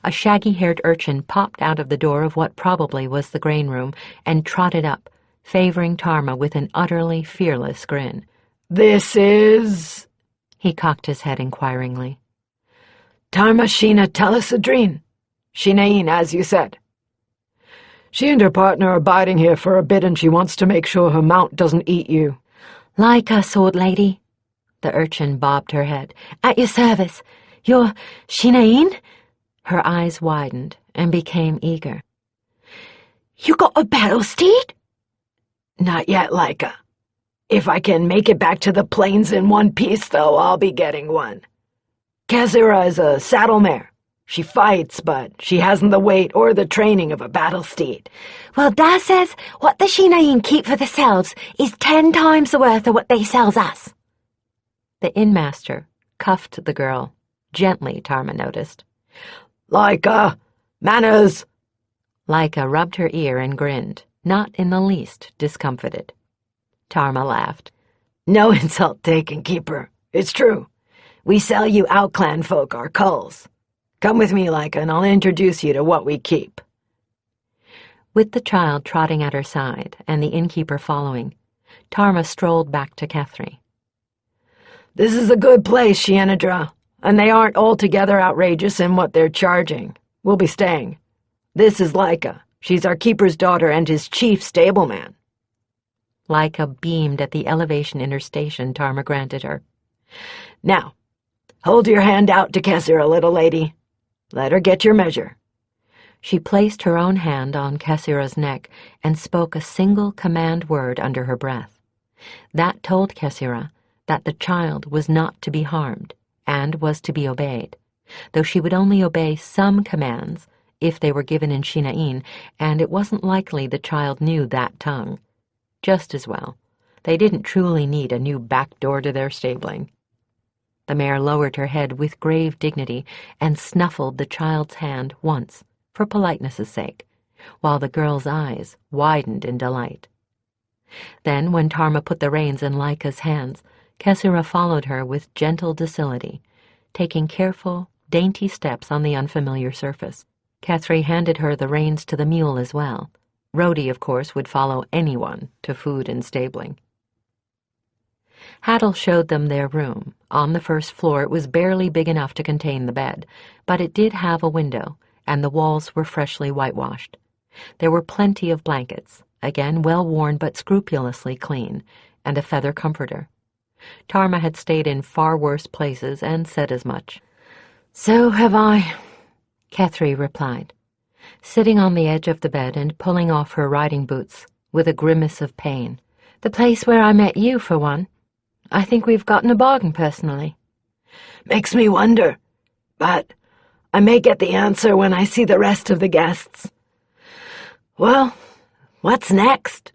[SPEAKER 1] A shaggy-haired urchin popped out of the door of what probably was the grain room and trotted up, favoring Tarma with an utterly fearless grin.
[SPEAKER 2] "This is—"
[SPEAKER 1] He cocked his head inquiringly.
[SPEAKER 2] "Tarma Sheena Talasadreen. Shinaeen, as you said. She and her partner are biding here for a bit, and she wants to make sure her mount doesn't eat you."
[SPEAKER 1] "Like a sword lady." The urchin bobbed her head. "At your service. You're Shinaeen?" Her eyes widened and became eager.
[SPEAKER 2] "You got a battle steed?" "Not yet, Leica. If I can make it back to the plains in one piece, though, I'll be getting one. Kezira is a saddle mare. She fights, but she hasn't the weight or the training of a battle steed."
[SPEAKER 3] "Well, Dad says what the Shinaeen keep for themselves is 10 times the worth of what they sells us."
[SPEAKER 1] The innmaster cuffed the girl, gently, Tarma noticed.
[SPEAKER 2] "Leica, manners!"
[SPEAKER 1] Leica rubbed her ear and grinned, not in the least discomfited. Tarma laughed.
[SPEAKER 2] "No insult taken, keeper. It's true. We sell you outclan folk our culls. Come with me, Leica, and I'll introduce you to what we keep."
[SPEAKER 1] With the child trotting at her side and the innkeeper following, Tarma strolled back to Kethri.
[SPEAKER 2] "This is a good place, Shienadra, and they aren't altogether outrageous in what they're charging. We'll be staying. This is Leica. She's our keeper's daughter and his chief stableman."
[SPEAKER 1] Leica beamed at the elevation in her station Tarma granted her.
[SPEAKER 2] "Now, hold your hand out to Kessira, little lady. Let her get your measure."
[SPEAKER 1] She placed her own hand on Kessira's neck and spoke a single command word under her breath. That told Kessira that the child was not to be harmed and was to be obeyed, though she would only obey some commands if they were given in Shinaeen, and it wasn't likely the child knew that tongue. Just as well. They didn't truly need a new back door to their stabling. The mare lowered her head with grave dignity and snuffled the child's hand once, for politeness' sake, while the girl's eyes widened in delight. Then, when Tarma put the reins in Laika's hands, Kesura followed her with gentle docility, taking careful, dainty steps on the unfamiliar surface. Kethri handed her the reins to the mule as well. Rhodey, of course, would follow anyone to food and stabling. Haddle showed them their room. On the first floor it was barely big enough to contain the bed, but it did have a window, and the walls were freshly whitewashed. There were plenty of blankets, again well-worn but scrupulously clean, and a feather comforter. Tarma had stayed in far worse places and said as much.
[SPEAKER 3] "So have I,"
[SPEAKER 1] Kethri replied, sitting on the edge of the bed and pulling off her riding boots with a grimace of pain.
[SPEAKER 3] "The place where I met you, for one. I think we've gotten a bargain, personally."
[SPEAKER 2] Makes me wonder, but I may get the answer when I see the rest of the guests. Well, what's next?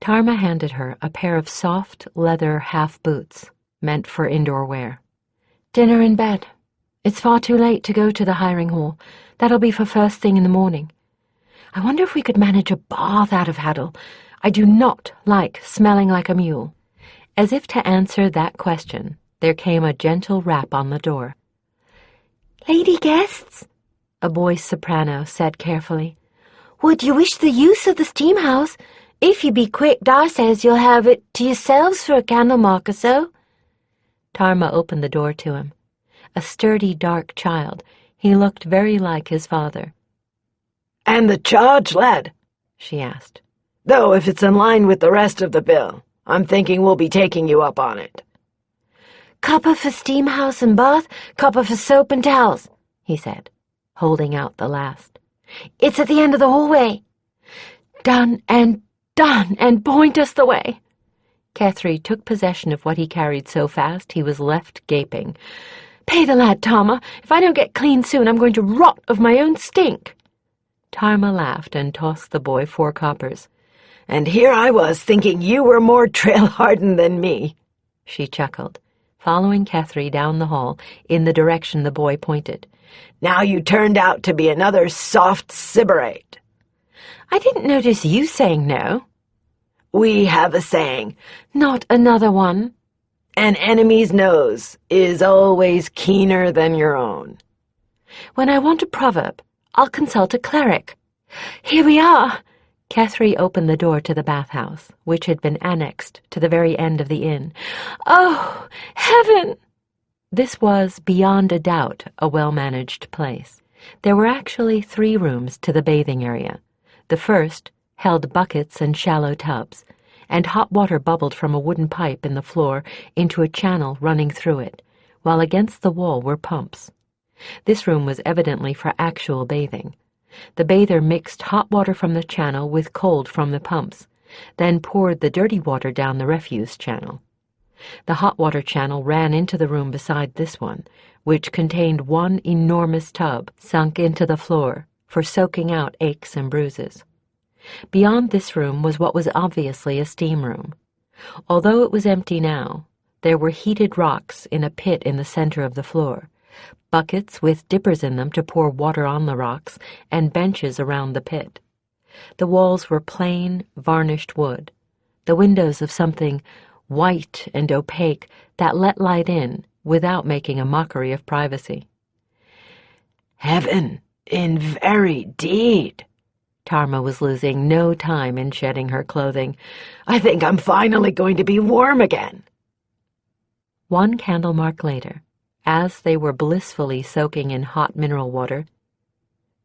[SPEAKER 1] Tarma handed her a pair of soft leather half boots meant for indoor wear.
[SPEAKER 3] "Dinner in bed. It's far too late to go to the hiring hall. That'll be for first thing in the morning. I wonder if we could manage a bath out of Haddle. I do not like smelling like a mule."
[SPEAKER 1] As if to answer that question, there came a gentle rap on the door.
[SPEAKER 3] "Lady guests," a boy's soprano said carefully, "would you wish the use of the steam house? If you be quick, Dar says you'll have it to yourselves for a candle mark or so."
[SPEAKER 1] Tarma opened the door to him. A sturdy, dark child, he looked very like his father.
[SPEAKER 2] "And the charge, lad?"
[SPEAKER 1] she asked.
[SPEAKER 2] "Though if it's in line with the rest of the bill, I'm thinking we'll be taking you up on it."
[SPEAKER 3] "Copper for steam house and bath, copper for soap and towels," he said, holding out the last. "It's at the end of the hallway." Done, and point us the way."
[SPEAKER 1] Kethri took possession of what he carried so fast he was left gaping.
[SPEAKER 3] "Pay the lad, Tarma. If I don't get clean soon, I'm going to rot of my own stink."
[SPEAKER 1] Tarma laughed and tossed the boy 4 coppers.
[SPEAKER 2] "And here I was thinking you were more trail-hardened than me,"
[SPEAKER 1] she chuckled, following Kethri down the hall in the direction the boy pointed.
[SPEAKER 2] "Now you turned out to be another soft sybarite."
[SPEAKER 3] "I didn't notice you saying no."
[SPEAKER 2] "We have a saying,
[SPEAKER 3] "Not another one."
[SPEAKER 2] an enemy's nose is always keener than your own."
[SPEAKER 3] "When I want a proverb, I'll consult a cleric. Here we are."
[SPEAKER 1] Kethri opened the door to the bathhouse, which had been annexed to the very end of the inn.
[SPEAKER 3] "Oh, heaven!"
[SPEAKER 1] This was, beyond a doubt, a well-managed place. There were actually 3 rooms to the bathing area. The first held buckets and shallow tubs, and hot water bubbled from a wooden pipe in the floor into a channel running through it, while against the wall were pumps. This room was evidently for actual bathing. The bather mixed hot water from the channel with cold from the pumps, then poured the dirty water down the refuse channel. The hot water channel ran into the room beside this one, which contained one enormous tub sunk into the floor for soaking out aches and bruises. Beyond this room was what was obviously a steam room. Although it was empty now, there were heated rocks in a pit in the center of the floor, buckets with dippers in them to pour water on the rocks, and benches around the pit. The walls were plain, varnished wood, the windows of something white and opaque that let light in without making a mockery of privacy.
[SPEAKER 2] "Heaven, in very deed."
[SPEAKER 1] Tarma was losing no time in shedding her clothing.
[SPEAKER 2] "I think I'm finally going to be warm again."
[SPEAKER 1] 1 candle mark later, as they were blissfully soaking in hot mineral water,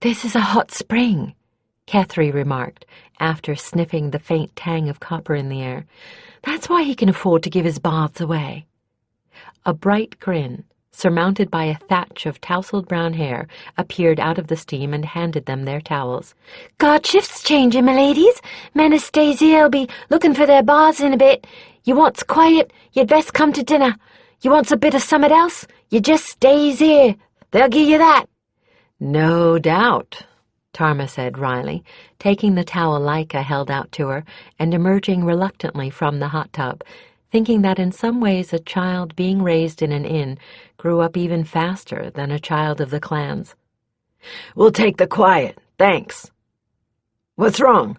[SPEAKER 3] "This is a hot spring,"
[SPEAKER 1] Kethri remarked, after sniffing the faint tang of copper in the air.
[SPEAKER 3] "That's why he can afford to give his baths away."
[SPEAKER 1] A bright grin, surmounted by a thatch of tousled brown hair, appeared out of the steam and handed them their towels.
[SPEAKER 3] "Guard shift's changing, my ladies. Men as stays here'll be looking for their baths in a bit. You wants quiet, you'd best come to dinner. You wants a bit of summat else, you just stays here. They'll give you that."
[SPEAKER 1] "No doubt," Tarma said wryly, taking the towel Laika held out to her and emerging reluctantly from the hot tub, thinking that in some ways a child being raised in an inn grew up even faster than a child of the clans.
[SPEAKER 3] "We'll take the quiet, thanks. What's wrong?"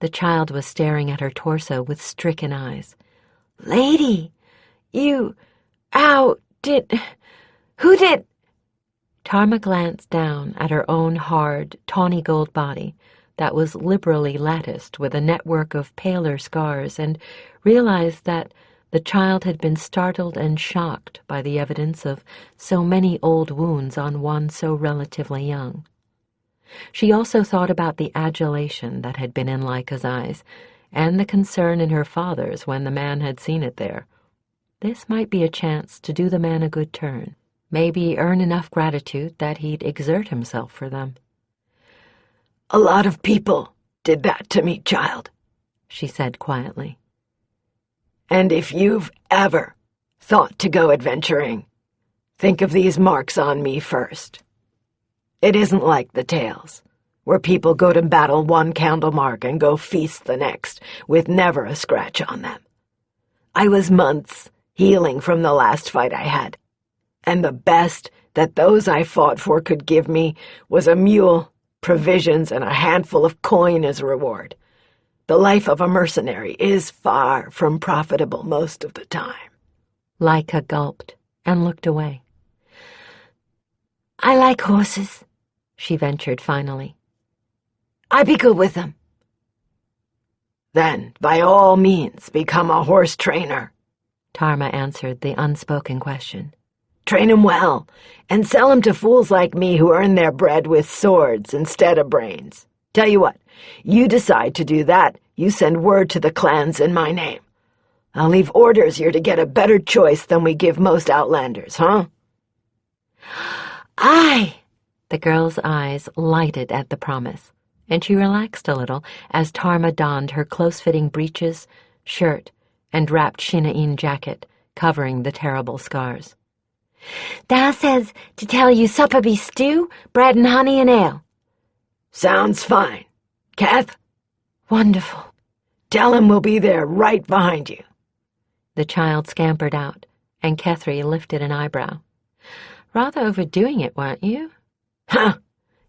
[SPEAKER 1] The child was staring at her torso with stricken eyes.
[SPEAKER 2] Lady, who did...
[SPEAKER 1] Tarma glanced down at her own hard, tawny gold body that was liberally latticed with a network of paler scars and realized that the child had been startled and shocked by the evidence of so many old wounds on one so relatively young. She also thought about the adulation that had been in Laika's eyes and the concern in her father's when the man had seen it there. This might be a chance to do the man a good turn, maybe earn enough gratitude that he'd exert himself for them.
[SPEAKER 3] "A lot of people did that to me, child,"
[SPEAKER 1] she said quietly.
[SPEAKER 3] "And if you've ever thought to go adventuring, think of these marks on me first. It isn't like the tales, where people go to battle one candle mark and go feast the next, with never a scratch on them. I was months healing from the last fight I had, and the best that those I fought for could give me was a mule, provisions, and a handful of coin as reward. The life of a mercenary is far from profitable most of the time."
[SPEAKER 1] Laika gulped and looked away.
[SPEAKER 2] "I like horses,"
[SPEAKER 1] she ventured finally.
[SPEAKER 2] "I'd be good with them."
[SPEAKER 3] "Then, by all means, become a horse trainer,"
[SPEAKER 1] Tarma answered the unspoken question.
[SPEAKER 3] "Train 'em well, and sell 'em to fools like me who earn their bread with swords instead of brains. Tell you what, you decide to do that, you send word to the clans in my name. I'll leave orders you're to get a better choice than we give most outlanders, huh?"
[SPEAKER 2] Aye!
[SPEAKER 1] The girl's eyes lighted at the promise, and she relaxed a little as Tarma donned her close-fitting breeches, shirt, and wrapped Shinain jacket, covering the terrible scars.
[SPEAKER 2] Thou says to tell you supper be stew, bread and honey and ale.
[SPEAKER 3] "Sounds fine. Kath,
[SPEAKER 2] Wonderful.
[SPEAKER 3] tell him we'll be there right behind you."
[SPEAKER 1] The child scampered out, and Kethri lifted an eyebrow. Rather overdoing it, weren't you?
[SPEAKER 3] "Huh!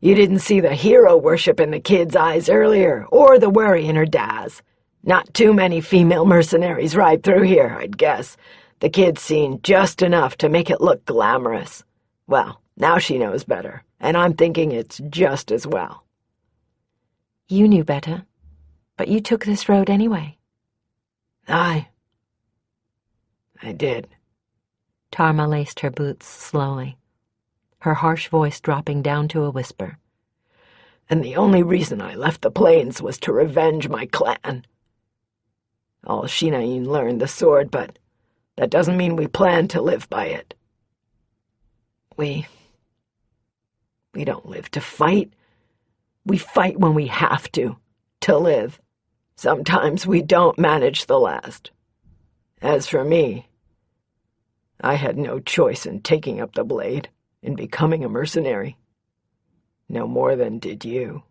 [SPEAKER 3] You didn't see the hero worship in the kid's eyes earlier, or the worry in her dad's. Not too many female mercenaries ride through here, I'd guess. The kid's seen just enough to make it look glamorous. Well, now she knows better, and I'm thinking it's just as well."
[SPEAKER 1] You knew better, but you took this road anyway.
[SPEAKER 3] I did.
[SPEAKER 1] Tarma laced her boots slowly, her harsh voice dropping down to a whisper.
[SPEAKER 3] "And the only reason I left the plains was to revenge my clan. All Shinain learned the sword, but that doesn't mean we plan to live by it. We don't live to fight. We fight when we have to live. Sometimes we don't manage the last. As for me, I had no choice in taking up the blade, in becoming a mercenary. No more than did you."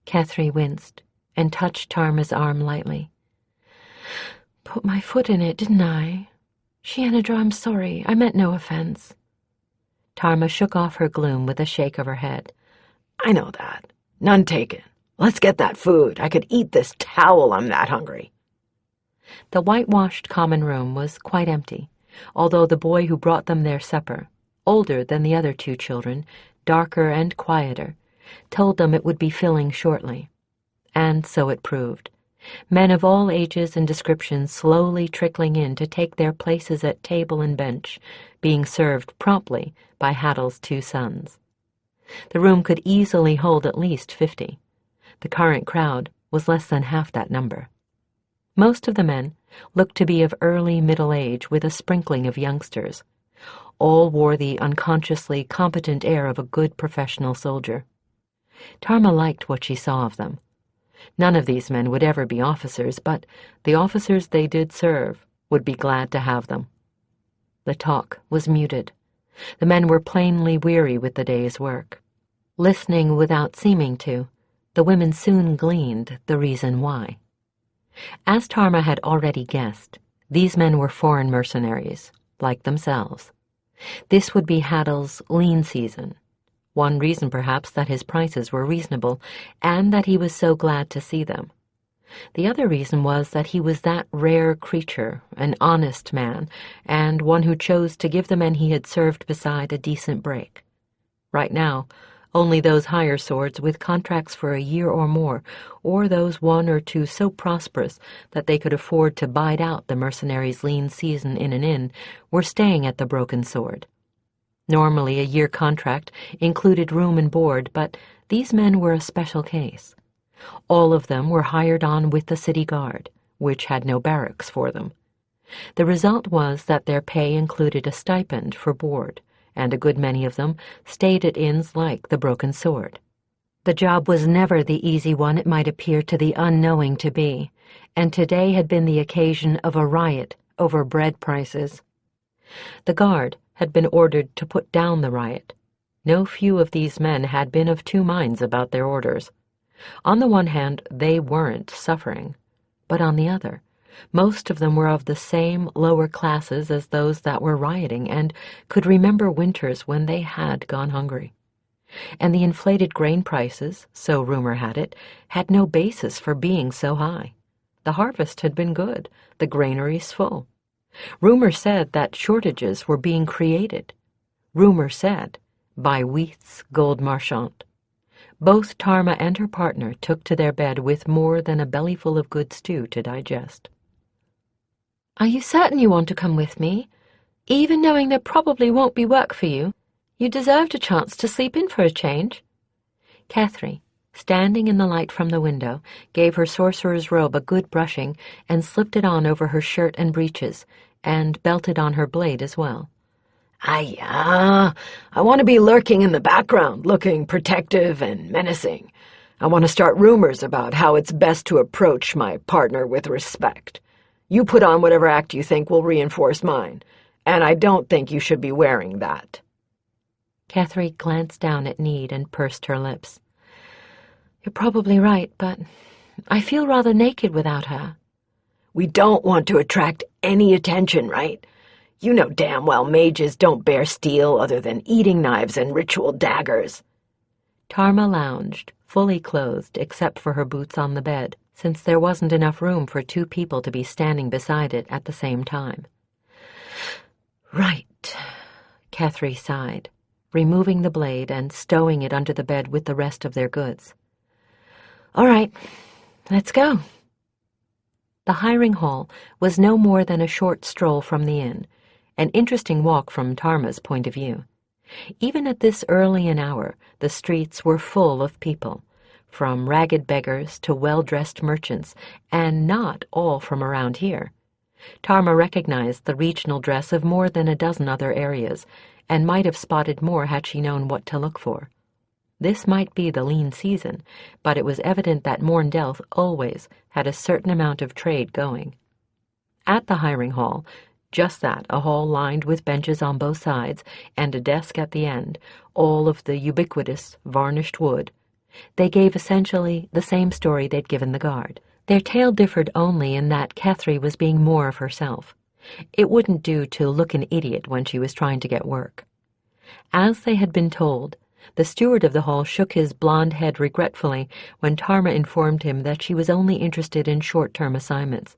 [SPEAKER 1] Kethri winced and touched Tarma's arm lightly. Put my foot in it, didn't I? Shianadra, I'm sorry. I meant no offense. Tarma shook off her gloom with a shake of her head.
[SPEAKER 3] "I know that. None taken. Let's get that food. I could eat this towel, I'm that hungry."
[SPEAKER 1] The whitewashed common room was quite empty, although the boy who brought them their supper, older than the other two children, darker and quieter, told them it would be filling shortly. And so it proved. Men of all ages and descriptions slowly trickling in to take their places at table and bench, being served promptly by Haddle's two sons. The room could easily hold at least 50. The current crowd was less than half that number. Most of the men looked to be of early middle age with a sprinkling of youngsters. All wore the unconsciously competent air of a good professional soldier. Tarma liked what she saw of them. None of these men would ever be officers, but the officers they did serve would be glad to have them. The talk was muted. The men were plainly weary with the day's work. Listening without seeming to, the women soon gleaned the reason why. As Tarma had already guessed, These men were foreign mercenaries, like themselves. This would be Haddle's lean season. One reason, perhaps, that his prices were reasonable, and that he was so glad to see them. The other reason was that he was that rare creature, an honest man, and one who chose to give the men he had served beside a decent break. Right now, only those higher swords with contracts for a year or more, or those one or two so prosperous that they could afford to bide out the mercenaries' lean season in an inn, were staying at the Broken Sword. Normally, a year contract included room and board, but these men were a special case. All of them were hired on with the city guard, which had no barracks for them. The result was that their pay included a stipend for board, and a good many of them stayed at inns like the Broken Sword. The job was never the easy one it might appear to the unknowing to be, and today had been the occasion of a riot over bread prices. The guard had been ordered to put down the riot. No few of these men had been of two minds about their orders. On the one hand, they weren't suffering, but on the other, most of them were of the same lower classes as those that were rioting and could remember winters when they had gone hungry. And the inflated grain prices, so rumor had it, had no basis for being so high. The harvest had been good, the granaries full. Rumor said that shortages were being created. Rumor said, by Weath's gold marchand. Both Tarma and her partner took to their bed with more than a bellyful of good stew to digest. "Are you certain you want to come with me? Even knowing there probably won't be work for you, you deserved a chance to sleep in for a change." Catherine, standing in the light from the window, gave her sorcerer's robe a good brushing and slipped it on over her shirt and breeches, and belted on her blade as well.
[SPEAKER 2] I want to be lurking in the background, looking protective and menacing. I want to start rumors about how it's best to approach my partner with respect. You put on whatever act you think will reinforce mine, and I don't think you should be wearing that."
[SPEAKER 1] Catherine glanced down at Need and pursed her lips. "You're probably right, but I feel rather naked without her."
[SPEAKER 2] "We don't want to attract any attention, right? You know damn well mages don't bear steel other than eating knives and ritual daggers."
[SPEAKER 1] Tarma lounged, fully clothed except for her boots on the bed, since there wasn't enough room for two people to be standing beside it at the same time. "Right," Catherine sighed, removing the blade and stowing it under the bed with the rest of their goods. "All right, let's go." The hiring hall was no more than a short stroll from the inn, an interesting walk from Tarma's point of view. Even at this early an hour, the streets were full of people, from ragged beggars to well-dressed merchants, and not all from around here. Tarma recognized the regional dress of more than a dozen other areas, and might have spotted more had she known what to look for. This might be the lean season, but it was evident that Morndelth always had a certain amount of trade going. At the hiring hall, just that, a hall lined with benches on both sides and a desk at the end, all of the ubiquitous varnished wood, they gave essentially the same story they'd given the guard. Their tale differed only in that Catherine was being more of herself. It wouldn't do to look an idiot when she was trying to get work. As they had been told, the steward of the hall shook his blonde head regretfully when Tarma informed him that she was only interested in short-term assignments.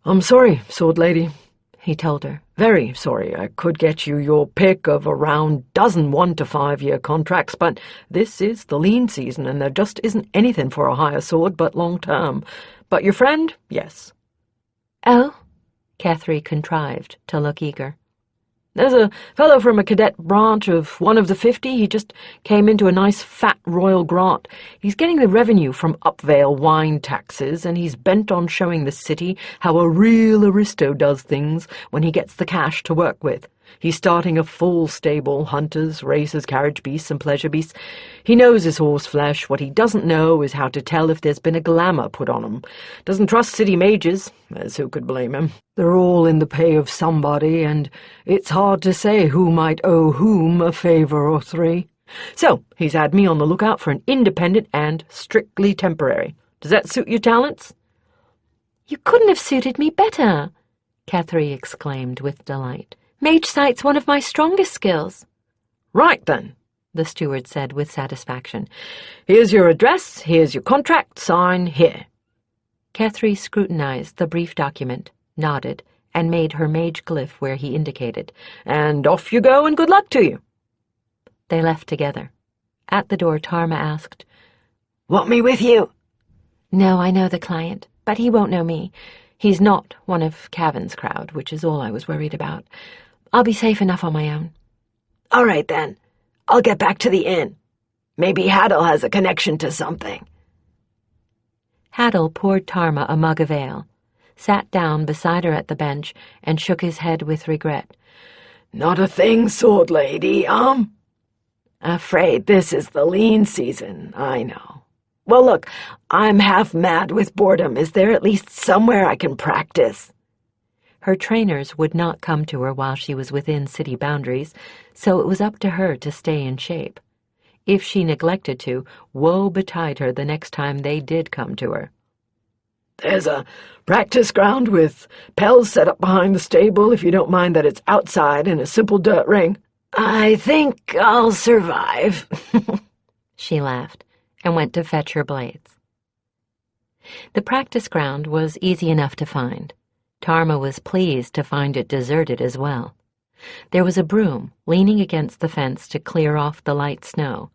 [SPEAKER 2] "I'm sorry, sword lady," he told her. "Very sorry. I could get you your pick of around dozen 1 to 5 year contracts, but this is the lean season and there just isn't anything for a higher sword but long-term. But your friend, yes."
[SPEAKER 1] "Oh?" Catherine contrived to look eager.
[SPEAKER 2] "There's a fellow from a cadet branch of one of the 50. He just came into a nice fat royal grant. He's getting the revenue from Upvale wine taxes, and he's bent on showing the city how a real aristo does things when he gets the cash to work with. He's starting a full stable, hunters, racers, carriage beasts, and pleasure beasts. He knows his horse flesh. What he doesn't know is how to tell if there's been a glamour put on him. Doesn't trust city mages, as who could blame him? They're all in the pay of somebody, and it's hard to say who might owe whom a favor or three. So he's had me on the lookout for an independent and strictly temporary. Does that suit your talents?"
[SPEAKER 1] "You couldn't have suited me better." Catherine exclaimed with delight. "Mage sight's one of my strongest skills."
[SPEAKER 2] "Right then," the steward said with satisfaction. "Here's your address, here's your contract, sign here."
[SPEAKER 1] Catherine scrutinized the brief document, nodded, and made her mage glyph where he indicated.
[SPEAKER 2] "And off you go, and good luck to you."
[SPEAKER 1] They left together. At the door, Tarma asked,
[SPEAKER 3] "Want me with you?"
[SPEAKER 1] "No, I know the client, but he won't know me. He's not one of Cavan's crowd, which is all I was worried about. I'll be safe enough on my own."
[SPEAKER 3] "All right, then. I'll get back to the inn. Maybe Haddle has a connection to something."
[SPEAKER 1] Haddle poured Tarma a mug of ale, sat down beside her at the bench, and shook his head with regret.
[SPEAKER 3] "Not a thing, sword lady, Afraid this is the lean season, I know. Well, look, I'm half mad with boredom. Is there at least somewhere I can practice?"
[SPEAKER 1] Her trainers would not come to her while she was within city boundaries, so it was up to her to stay in shape. If she neglected to, woe betide her the next time they did come to her.
[SPEAKER 3] "There's a practice ground with pels set up behind the stable, if you don't mind that it's outside in a simple dirt ring. I think I'll survive."
[SPEAKER 1] She laughed and went to fetch her blades. The practice ground was easy enough to find. Tarma was pleased to find it deserted as well. There was a broom leaning against the fence to clear off the light snow.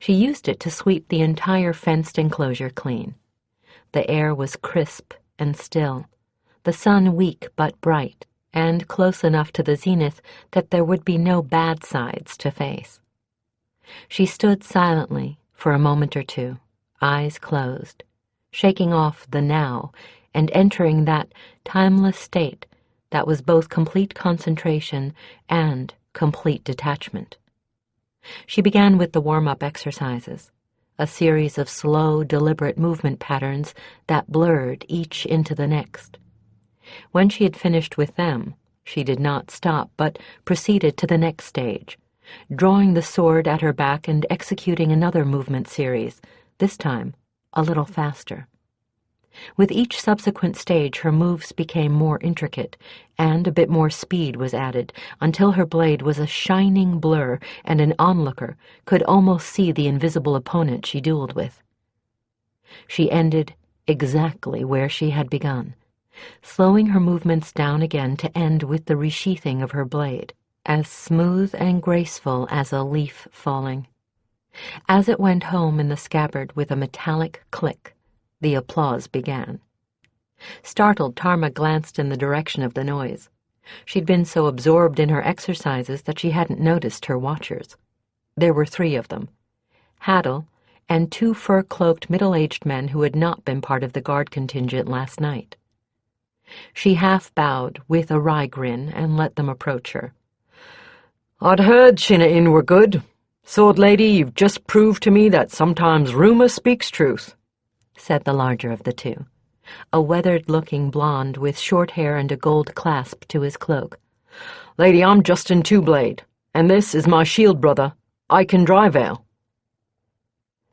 [SPEAKER 1] She used it to sweep the entire fenced enclosure clean. The air was crisp and still, the sun weak but bright, and close enough to the zenith that there would be no bad sides to face. She stood silently for a moment or two, eyes closed, shaking off the now and entering that timeless state that was both complete concentration and complete detachment. She began with the warm-up exercises, a series of slow, deliberate movement patterns that blurred each into the next. When she had finished with them, she did not stop, but proceeded to the next stage, drawing the sword at her back and executing another movement series, this time a little faster. With each subsequent stage, her moves became more intricate, and a bit more speed was added, until her blade was a shining blur, and an onlooker could almost see the invisible opponent she dueled with. She ended exactly where she had begun, slowing her movements down again to end with the resheathing of her blade, as smooth and graceful as a leaf falling. As it went home in the scabbard with a metallic click, the applause began. Startled, Tarma glanced in the direction of the noise. She'd been so absorbed in her exercises that she hadn't noticed her watchers. There were 3 of them, Haddle and 2 fur-cloaked middle-aged men who had not been part of the guard contingent last night. She half bowed with a wry grin and let them approach her.
[SPEAKER 2] "I'd heard Shinna Inn were good. Sword lady, you've just proved to me that sometimes rumor speaks truth,"
[SPEAKER 1] said the larger of the 2, a weathered-looking blonde with short hair and a gold clasp to his cloak.
[SPEAKER 2] "Lady, I'm Justin Twoblade, and this is my shield brother, Iken Dryvale."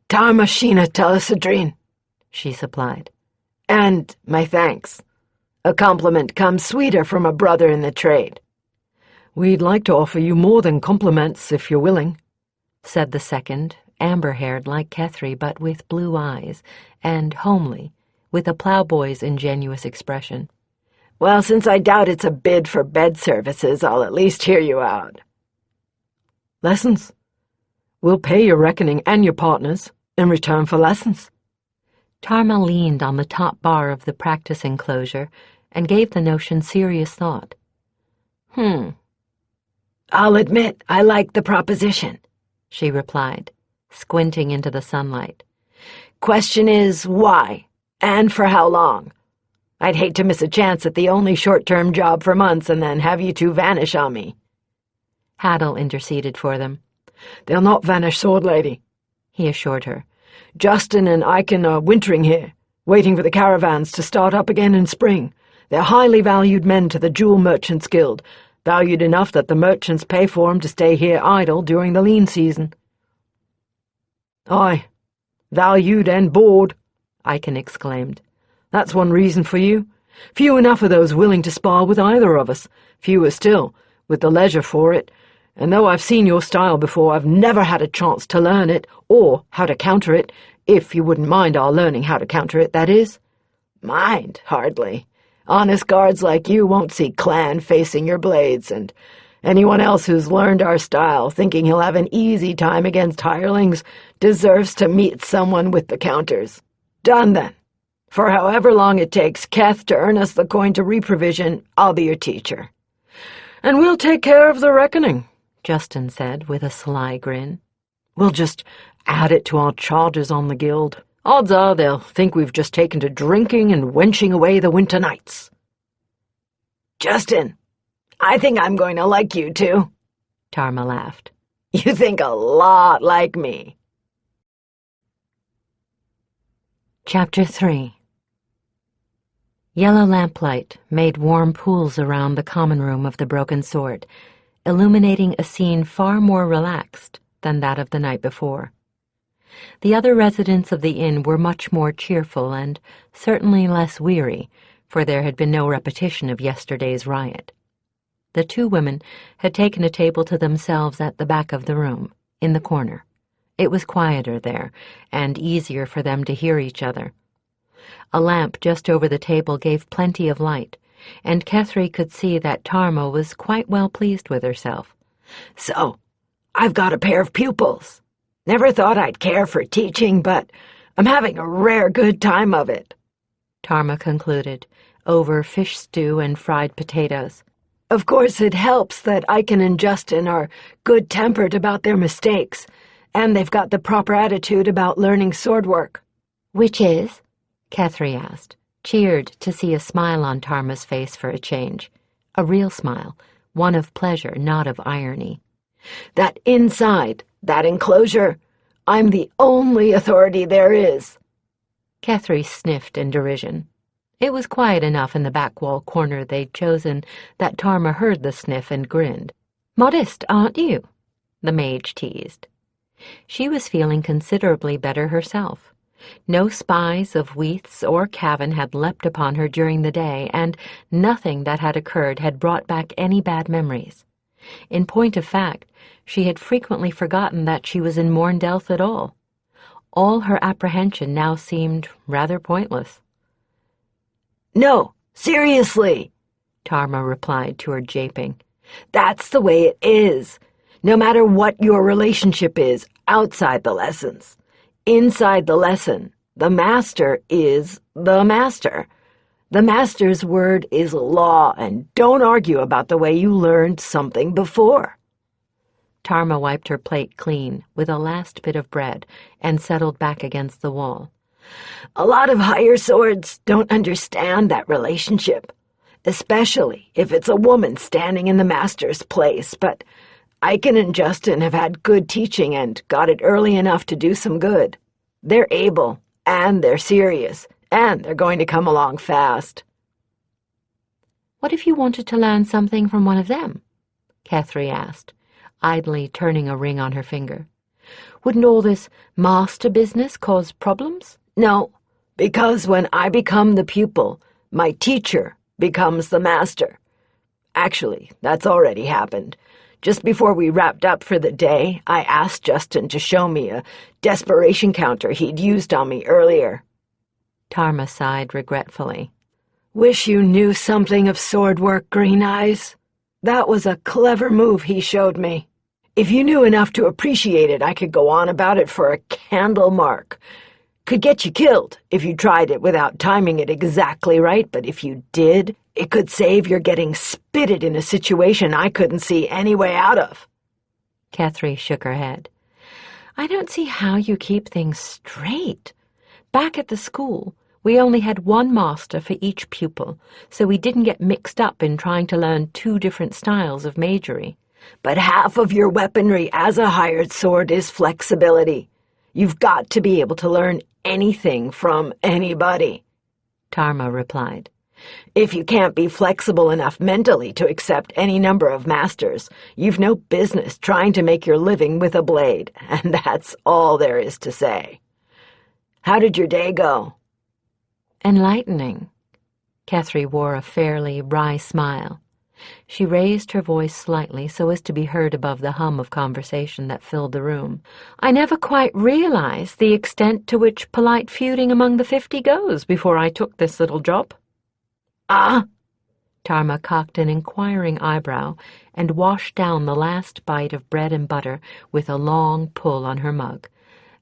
[SPEAKER 3] "Tarma Sheena Telesadrine," she supplied. "And my thanks. A compliment comes sweeter from a brother in the trade."
[SPEAKER 2] "We'd like to offer you more than compliments, if you're willing,"
[SPEAKER 1] said the second, amber-haired like Kethri, but with blue eyes, and homely, with a plowboy's ingenuous expression.
[SPEAKER 3] "Well, since I doubt it's a bid for bed services, I'll at least hear you out."
[SPEAKER 2] "Lessons? We'll pay your reckoning and your partner's in return for lessons."
[SPEAKER 1] Tarma leaned on the top bar of the practice enclosure and gave the notion serious thought.
[SPEAKER 3] "I'll admit I like the proposition," she replied, squinting into the sunlight. "Question is, why? And for how long? I'd hate to miss a chance at the only short-term job for months and then have you 2 vanish on me."
[SPEAKER 1] Haddle interceded for them.
[SPEAKER 2] "They'll not vanish, sword lady," he assured her. "Justin and Iken are wintering here, waiting for the caravans to start up again in spring. They're highly valued men to the Jewel Merchants Guild, valued enough that the merchants pay for 'em to stay here idle during the lean season." "Aye, valued and bored," Iken exclaimed. "That's one reason for you. Few enough of those willing to spar with either of us, fewer still, with the leisure for it, and though I've seen your style before, I've never had a chance to learn it, or how to counter it, if you wouldn't mind our learning how to counter it, that is.
[SPEAKER 3] Mind, hardly. Honest guards like you won't see clan facing your blades, and anyone else who's learned our style, thinking he'll have an easy time against hirelings, deserves to meet someone with the counters. Done then. For however long it takes Keth to earn us the coin to reprovision, I'll be your teacher.
[SPEAKER 2] And we'll take care of the reckoning, Justin said with a sly grin. We'll just add it to our charges on the guild. Odds are they'll think we've just taken to drinking and wenching away the winter nights.
[SPEAKER 3] Justin, I think I'm going to like you too.
[SPEAKER 1] Tarma laughed.
[SPEAKER 3] You think a lot like me.
[SPEAKER 1] Chapter 3. Yellow lamplight made warm pools around the common room of the Broken Sword, illuminating a scene far more relaxed than that of the night before. The other residents of the inn were much more cheerful and certainly less weary, for there had been no repetition of yesterday's riot. The two women had taken a table to themselves at the back of the room, in the corner. It was quieter there, and easier for them to hear each other. A lamp just over the table gave plenty of light, and Kethri could see that Tarma was quite well pleased with herself.
[SPEAKER 3] So, I've got a pair of pupils. Never thought I'd care for teaching, but I'm having a rare good time of it.
[SPEAKER 1] Tarma concluded, over fish stew and fried potatoes.
[SPEAKER 3] Of course it helps that Icon and Justin are good-tempered about their mistakes, and they've got the proper attitude about learning sword work.
[SPEAKER 1] Which is? Kethri asked, cheered to see a smile on Tarma's face for a change. A real smile, one of pleasure, not of irony.
[SPEAKER 3] That inside, that enclosure, I'm the only authority there is.
[SPEAKER 1] Kethri sniffed in derision. It was quiet enough in the back wall corner they'd chosen that Tarma heard the sniff and grinned. Modest, aren't you? The mage teased. She was feeling considerably better herself. No spies of Weath's or Cavan had leapt upon her during the day, and nothing that had occurred had brought back any bad memories. In point of fact, she had frequently forgotten that she was in Morndelth at all. All her apprehension now seemed rather pointless.
[SPEAKER 3] No, seriously,
[SPEAKER 1] Tarma replied to her japing.
[SPEAKER 3] That's the way it is, no matter what your relationship is outside the lessons. Inside the lesson, the master is the master. The master's word is law, and don't argue about the way you learned something before.
[SPEAKER 1] Tarma wiped her plate clean with a last bit of bread and settled back against the wall.
[SPEAKER 3] A lot of higher swords don't understand that relationship, especially if it's a woman standing in the master's place, but Icon and Justin have had good teaching and got it early enough to do some good. They're able, and they're serious, and they're going to come along fast.
[SPEAKER 1] What if you wanted to learn something from one of them? Kethri asked, idly turning a ring on her finger. Wouldn't all this master business cause problems?
[SPEAKER 3] No, because when I become the pupil, my teacher becomes the master. Actually, that's already happened. Just before we wrapped up for the day, I asked Justin to show me a desperation counter he'd used on me earlier.
[SPEAKER 1] Tarma sighed regretfully.
[SPEAKER 3] Wish you knew something of sword work, Green Eyes. That was a clever move he showed me. If you knew enough to appreciate it, I could go on about it for a candle mark. Could get you killed if you tried it without timing it exactly right, but if you did, it could save your getting spitted in a situation I couldn't see any way out of.
[SPEAKER 1] Kethri shook her head. I don't see how you keep things straight. Back at the school, we only had one master for each pupil, so we didn't get mixed up in trying to learn two different styles of magery.
[SPEAKER 3] But half of your weaponry as a hired sword is flexibility. You've got to be able to learn anything from anybody,
[SPEAKER 1] Tarma replied.
[SPEAKER 3] If you can't be flexible enough mentally to accept any number of masters, you've no business trying to make your living with a blade, and that's all there is to say. How did your day go?
[SPEAKER 1] Enlightening. Kethri wore a fairly wry smile. She raised her voice slightly so as to be heard above the hum of conversation that filled the room. I never quite realized the extent to which polite feuding among the 50 goes before I took this little job.
[SPEAKER 3] Ah?
[SPEAKER 1] Tarma cocked an inquiring eyebrow and washed down the last bite of bread and butter with a long pull on her mug.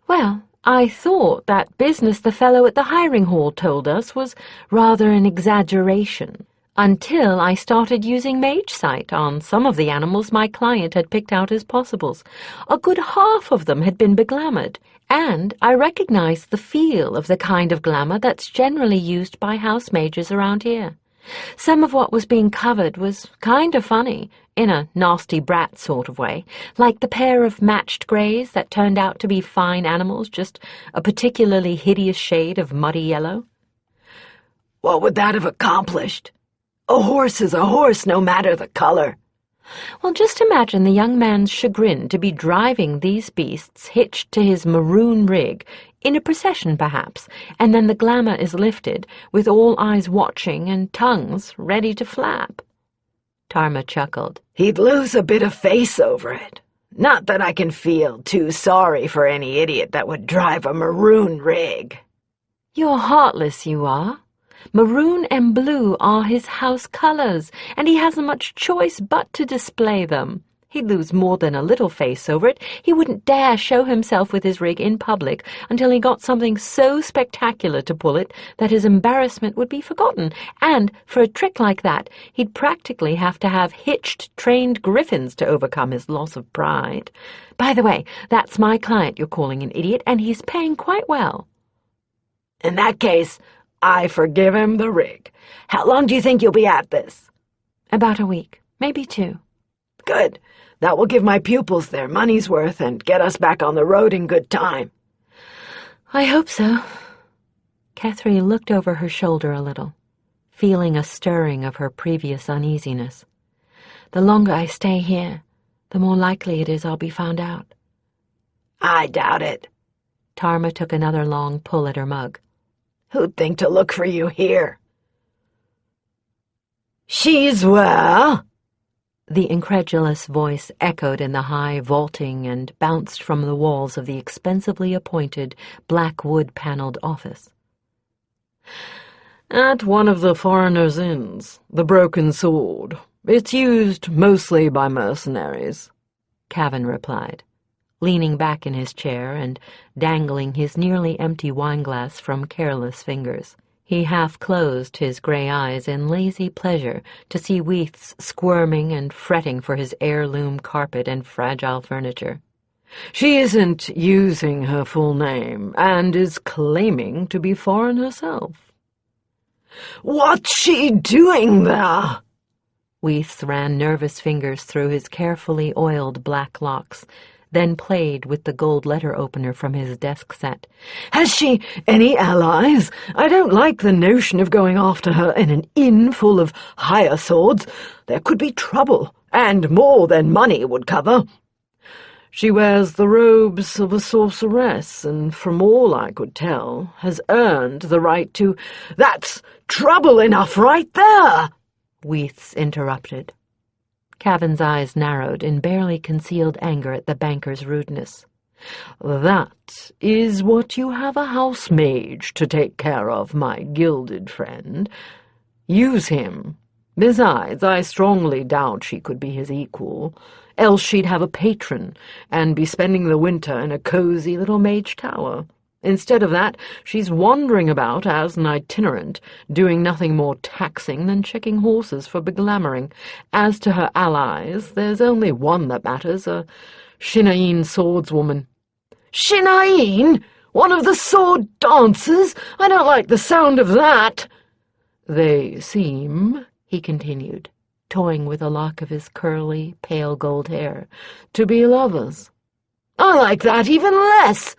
[SPEAKER 1] Well, I thought that business the fellow at the hiring hall told us was rather an exaggeration, until I started using Mage Sight on some of the animals my client had picked out as possibles. A good half of them had been beglamoured, and I recognized the feel of the kind of glamour that's generally used by house mages around here. Some of what was being covered was kind of funny, in a nasty brat sort of way, like the pair of matched greys that turned out to be fine animals, just a particularly hideous shade of muddy yellow.
[SPEAKER 3] What would that have accomplished? A horse is a horse, no matter the color.
[SPEAKER 1] Well, just imagine the young man's chagrin to be driving these beasts hitched to his maroon rig, in a procession perhaps, and then the glamour is lifted, with all eyes watching and tongues ready to flap. Tarma chuckled.
[SPEAKER 3] He'd lose a bit of face over it. Not that I can feel too sorry for any idiot that would drive a maroon rig.
[SPEAKER 1] You're heartless, you are. Maroon and blue are his house colors, and he hasn't much choice but to display them. He'd lose more than a little face over it. He wouldn't dare show himself with his rig in public until he got something so spectacular to pull it that his embarrassment would be forgotten, and for a trick like that, he'd practically have to have hitched, trained griffins to overcome his loss of pride. By the way, that's my client you're calling an idiot, and he's paying quite well.
[SPEAKER 3] In that case, I forgive him the rig. How long do you think you'll be at this?
[SPEAKER 1] About a week, maybe 2.
[SPEAKER 3] Good. That will give my pupils their money's worth and get us back on the road in good time.
[SPEAKER 1] I hope so. Kethri looked over her shoulder a little, feeling a stirring of her previous uneasiness. The longer I stay here, the more likely it is I'll be found out.
[SPEAKER 3] I doubt it.
[SPEAKER 1] Tarma took another long pull at her mug.
[SPEAKER 3] Who'd think to look for you here? She's where?
[SPEAKER 1] The incredulous voice echoed in the high vaulting and bounced from the walls of the expensively appointed black wood-paneled office.
[SPEAKER 4] At one of the foreigners' inns, the Broken Sword. It's used mostly by mercenaries,
[SPEAKER 1] Cavan replied, leaning back in his chair and dangling his nearly empty wineglass from careless fingers. He half-closed his grey eyes in lazy pleasure to see Weaths squirming and fretting for his heirloom carpet and fragile furniture.
[SPEAKER 4] She isn't using her full name and is claiming to be foreign herself.
[SPEAKER 3] What's she doing there?
[SPEAKER 1] Weaths ran nervous fingers through his carefully oiled black locks, then played with the gold letter opener from his desk set.
[SPEAKER 3] Has she any allies? I don't like the notion of going after her in an inn full of higher swords. There could be trouble, and more than money would cover.
[SPEAKER 4] She wears the robes of a sorceress, and from all I could tell, has earned the right to—
[SPEAKER 3] That's trouble enough right there,
[SPEAKER 1] Weaths interrupted. Cavan's eyes narrowed in barely concealed anger at the banker's rudeness.
[SPEAKER 4] That is what you have a house mage to take care of, my gilded friend. Use him. Besides, I strongly doubt she could be his equal, else she'd have a patron and be spending the winter in a cozy little mage tower. Instead of that, she's wandering about as an itinerant, doing nothing more taxing than checking horses for beglamoring. As to her allies, there's only one that matters, a Shinaeen swordswoman.
[SPEAKER 3] Shinaeen? One of the sword dancers? I don't like the sound of that.
[SPEAKER 4] They seem,
[SPEAKER 1] he continued, toying with a lock of his curly, pale gold hair,
[SPEAKER 4] to be lovers.
[SPEAKER 3] I like that even less.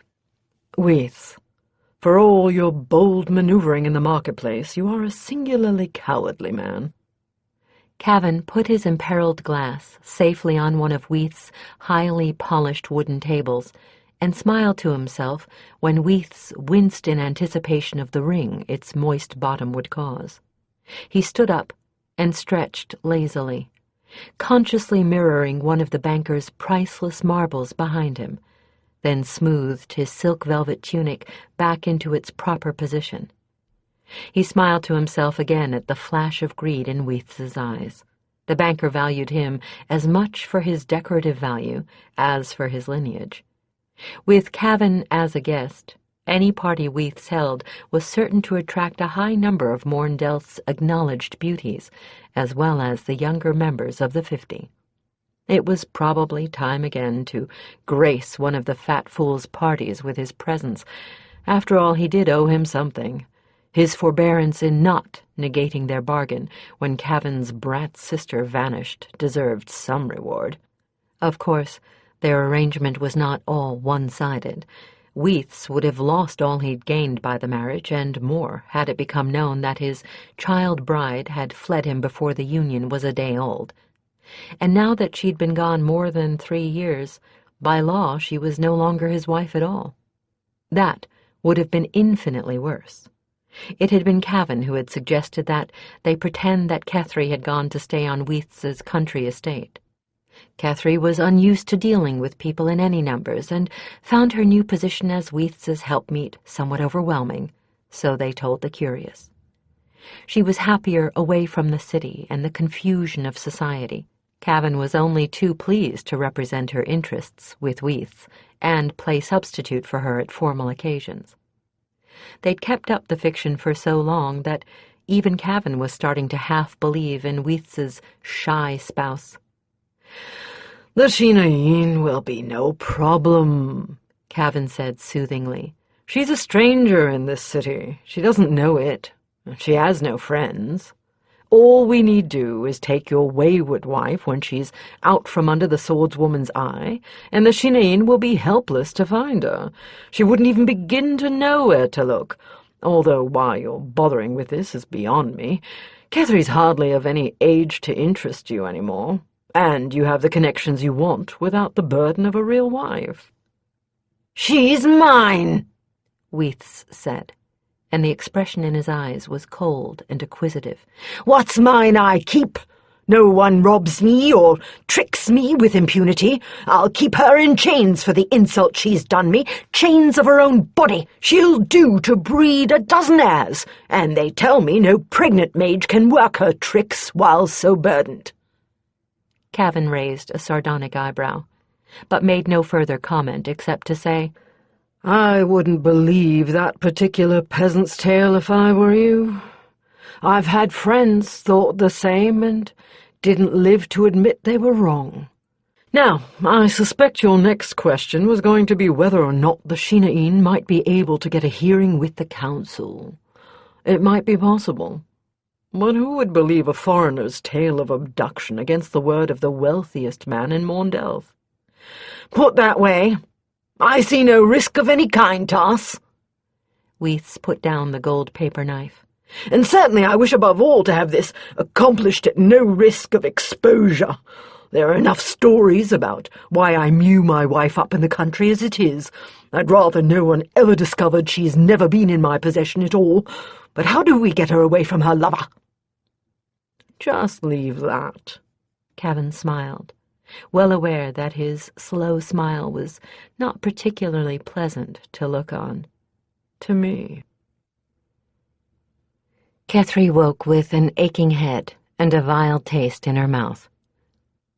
[SPEAKER 4] Weath, for all your bold manoeuvring in the marketplace, you are a singularly cowardly man.
[SPEAKER 1] Cavan put his imperiled glass safely on one of Weath's highly polished wooden tables and smiled to himself when Weaths winced in anticipation of the ring its moist bottom would cause. He stood up and stretched lazily, consciously mirroring one of the banker's priceless marbles behind him, then smoothed his silk velvet tunic back into its proper position. He smiled to himself again at the flash of greed in Weath's eyes. The banker valued him as much for his decorative value as for his lineage. With Cavan as a guest, any party Weaths held was certain to attract a high number of Morndelth's acknowledged beauties, as well as the younger members of the 50. It was probably time again to grace one of the fat fool's parties with his presence. After all, he did owe him something. His forbearance in not negating their bargain when Cavan's brat sister vanished deserved some reward. Of course, their arrangement was not all one-sided. Weaths would have lost all he'd gained by the marriage, and more, had it become known that his child bride had fled him before the union was a day old. And now that she'd been gone more than 3 years, by law she was no longer his wife at all. That would have been infinitely worse. It had been Cavan who had suggested that they pretend that Kethri had gone to stay on Weaths's country estate. Kethri was unused to dealing with people in any numbers, and found her new position as Weaths's helpmeet somewhat overwhelming, so they told the curious. She was happier away from the city and the confusion of society. Cavan was only too pleased to represent her interests with Weaths and play substitute for her at formal occasions. They'd kept up the fiction for so long that even Cavan was starting to half-believe in Weaths's shy spouse.
[SPEAKER 4] "The Sheenaeen will be no problem," Cavan said soothingly. "She's a stranger in this city. She doesn't know it. She has no friends. All we need do is take your wayward wife when she's out from under the swordswoman's eye, and the Sheenaeen will be helpless to find her. She wouldn't even begin to know where to look, although why you're bothering with this is beyond me. Kethri's hardly of any age to interest you anymore, and you have the connections you want without the burden of a real wife."
[SPEAKER 2] "She's mine,"
[SPEAKER 1] Weaths said, and the expression in his eyes was cold and acquisitive.
[SPEAKER 2] "What's mine I keep. No one robs me or tricks me with impunity. I'll keep her in chains for the insult she's done me, chains of her own body. She'll do to breed a dozen heirs, and they tell me no pregnant mage can work her tricks while so burdened."
[SPEAKER 1] Cavan raised a sardonic eyebrow, but made no further comment except to say,
[SPEAKER 4] "I wouldn't believe that particular peasant's tale if I were you. I've had friends thought the same and didn't live to admit they were wrong. Now, I suspect your next question was going to be whether or not the Sheenaeen might be able to get a hearing with the council. It might be possible. But who would believe a foreigner's tale of abduction against the word of the wealthiest man in Morndelth?
[SPEAKER 2] "Put that way, I see no risk of any kind, Toss."
[SPEAKER 1] Weaths put down the gold paper knife.
[SPEAKER 2] "And certainly I wish above all to have this accomplished at no risk of exposure. There are enough stories about why I mew my wife up in the country as it is. I'd rather no one ever discovered she's never been in my possession at all. But how do we get her away from her lover?"
[SPEAKER 4] "Just leave that."
[SPEAKER 1] Cavan smiled, well aware that his slow smile was not particularly pleasant to look on.
[SPEAKER 4] "To me."
[SPEAKER 1] Kethri woke with an aching head and a vile taste in her mouth.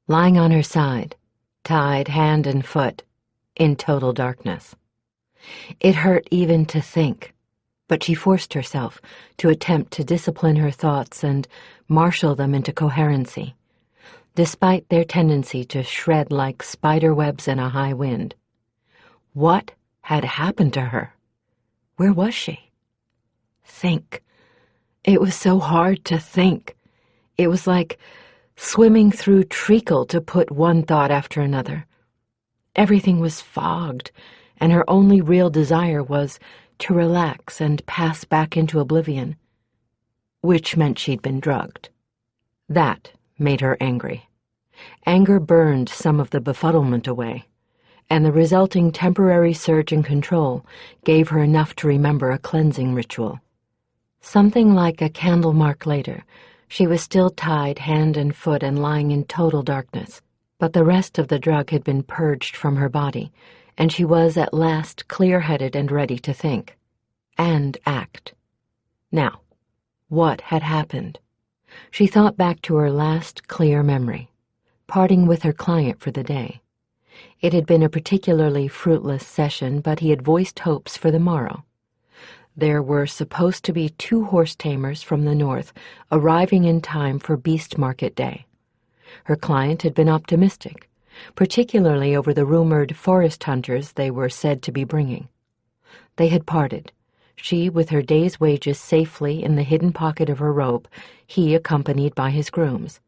[SPEAKER 1] Lying on her side, tied hand and foot, in total darkness. It hurt even to think, but she forced herself to attempt to discipline her thoughts and marshal them into coherency, despite their tendency to shred like spider webs in a high wind. What had happened to her? Where was she? Think. It was so hard to think. It was like swimming through treacle to put one thought after another. Everything was fogged, and her only real desire was to relax and pass back into oblivion, which meant she'd been drugged. That made her angry. Anger burned some of the befuddlement away, and the resulting temporary surge in control gave her enough to remember a cleansing ritual. Something like a candle mark later, she was still tied hand and foot and lying in total darkness, but the rest of the drug had been purged from her body, and she was at last clear-headed and ready to think. And act. Now, what had happened? She thought back to her last clear memory, parting with her client for the day. It had been a particularly fruitless session, but he had voiced hopes for the morrow. There were supposed to be 2 horse-tamers from the north arriving in time for Beast Market Day. Her client had been optimistic, particularly over the rumored forest hunters they were said to be bringing. They had parted, she with her day's wages safely in the hidden pocket of her robe, he accompanied by his grooms.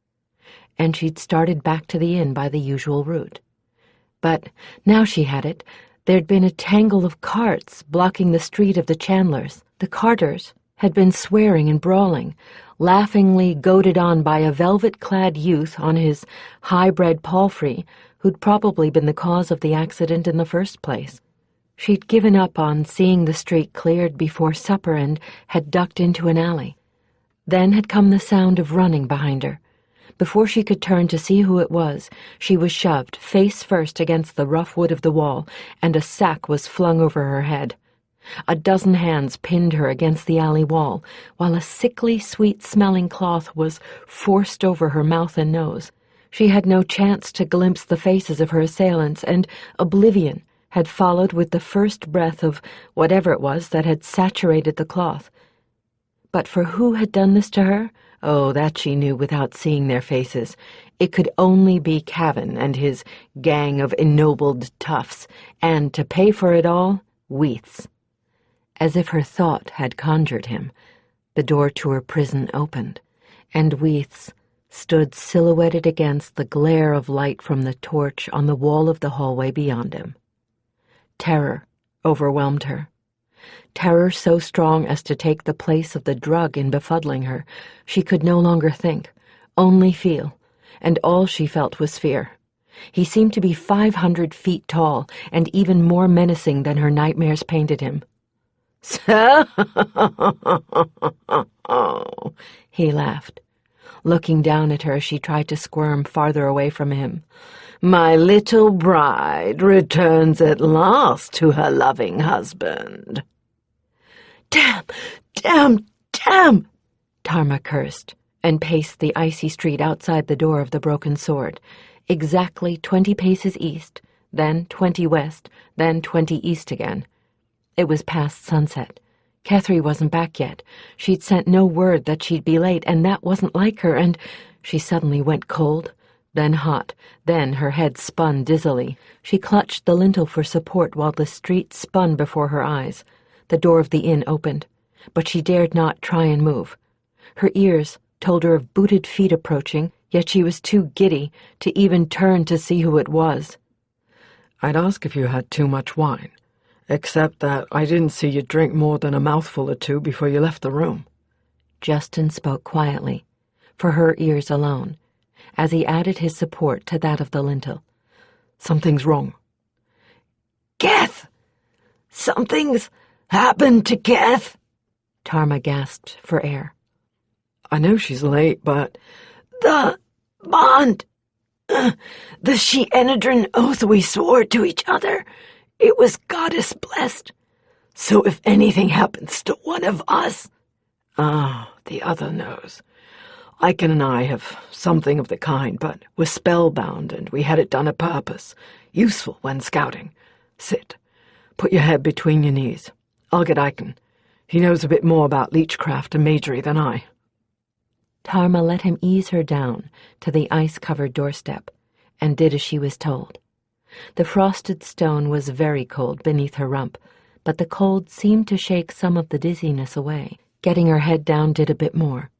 [SPEAKER 1] And she'd started back to the inn by the usual route. But now she had it. There'd been a tangle of carts blocking the street of the Chandlers. The carters had been swearing and brawling, laughingly goaded on by a velvet-clad youth on his high-bred palfrey who'd probably been the cause of the accident in the first place. She'd given up on seeing the street cleared before supper and had ducked into an alley. Then had come the sound of running behind her. Before she could turn to see who it was, she was shoved face first against the rough wood of the wall, and a sack was flung over her head. A dozen hands pinned her against the alley wall, while a sickly, sweet-smelling cloth was forced over her mouth and nose. She had no chance to glimpse the faces of her assailants, and oblivion had followed with the first breath of whatever it was that had saturated the cloth. But for who had done this to her? Oh, that she knew without seeing their faces. It could only be Cavan and his gang of ennobled toughs, and to pay for it all, Weaths. As if her thought had conjured him, the door to her prison opened, and Weaths stood silhouetted against the glare of light from the torch on the wall of the hallway beyond him. Terror overwhelmed her. Terror so strong as to take the place of the drug in befuddling her. She could no longer think, only feel, and all she felt was fear. He seemed to be 500 feet tall, and even more menacing than her nightmares painted him. "So," he laughed, looking down at her as she tried to squirm farther away from him. "My little bride returns at last to her loving husband." "Damn! Damn! Damn!" Tarma cursed, and paced the icy street outside the door of the Broken Sword, exactly 20 paces east, then 20 west, then 20 east again. It was past sunset. Kethri wasn't back yet. She'd sent no word that she'd be late, and that wasn't like her, and she suddenly went cold, then hot, then her head spun dizzily. She clutched the lintel for support while the street spun before her eyes. The door of the inn opened, but she dared not try and move. Her ears told her of booted feet approaching, yet she was too giddy to even turn to see who it was.
[SPEAKER 4] "I'd ask if you had too much wine, except that I didn't see you drink more than a mouthful or 2 before you left the room."
[SPEAKER 1] Justin spoke quietly, for her ears alone, as he added his support to that of the lintel.
[SPEAKER 4] "Something's wrong."
[SPEAKER 2] "Geth! Something's happened to Geth!"
[SPEAKER 1] Tarma gasped for air.
[SPEAKER 4] "I know she's late, but—"
[SPEAKER 2] "The bond! The She-Enedrin oath we swore to each other. It was goddess-blessed. So if anything happens to one of us—"
[SPEAKER 4] "Ah, the other knows. Iken and I have something of the kind, but we're spellbound, and we had it done a purpose. Useful when scouting. Sit. Put your head between your knees. I'll get Iken. He knows a bit more about leechcraft and magery than I."
[SPEAKER 1] Tarma let him ease her down to the ice-covered doorstep, and did as she was told. The frosted stone was very cold beneath her rump, but the cold seemed to shake some of the dizziness away. Getting her head down did a bit more.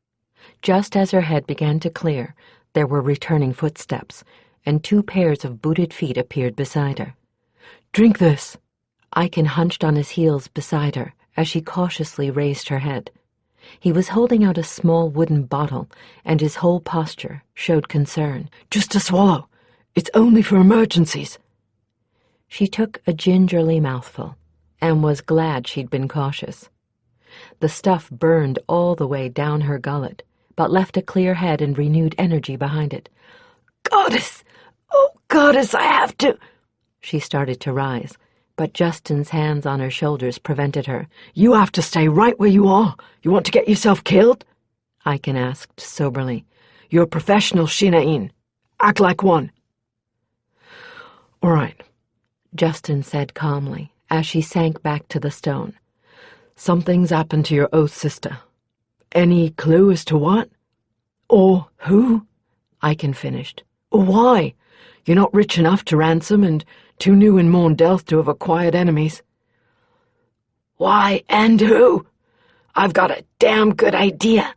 [SPEAKER 1] Just as her head began to clear, there were returning footsteps, and 2 pairs of booted feet appeared beside her.
[SPEAKER 4] "Drink this."
[SPEAKER 1] Iken hunched on his heels beside her as she cautiously raised her head. He was holding out a small wooden bottle, and his whole posture showed concern.
[SPEAKER 4] "Just to swallow. It's only for emergencies."
[SPEAKER 1] She took a gingerly mouthful, and was glad she'd been cautious. The stuff burned all the way down her gullet, but left a clear head and renewed energy behind it.
[SPEAKER 2] Goddess! Oh, goddess, I have to...
[SPEAKER 1] She started to rise, but Justin's hands on her shoulders prevented her.
[SPEAKER 4] You have to stay right where you are. You want to get yourself killed?
[SPEAKER 1] Aiken asked soberly.
[SPEAKER 4] You're a professional, Shinain. Act like one. All right,
[SPEAKER 1] Justin said calmly, as she sank back to the stone.
[SPEAKER 4] Something's happened to your oath sister. Any clue as to what? Or who?
[SPEAKER 1] Aiken finished.
[SPEAKER 4] Or why? You're not rich enough to ransom and too new in Morn Delth to have acquired enemies.
[SPEAKER 2] Why and who? I've got a damn good idea,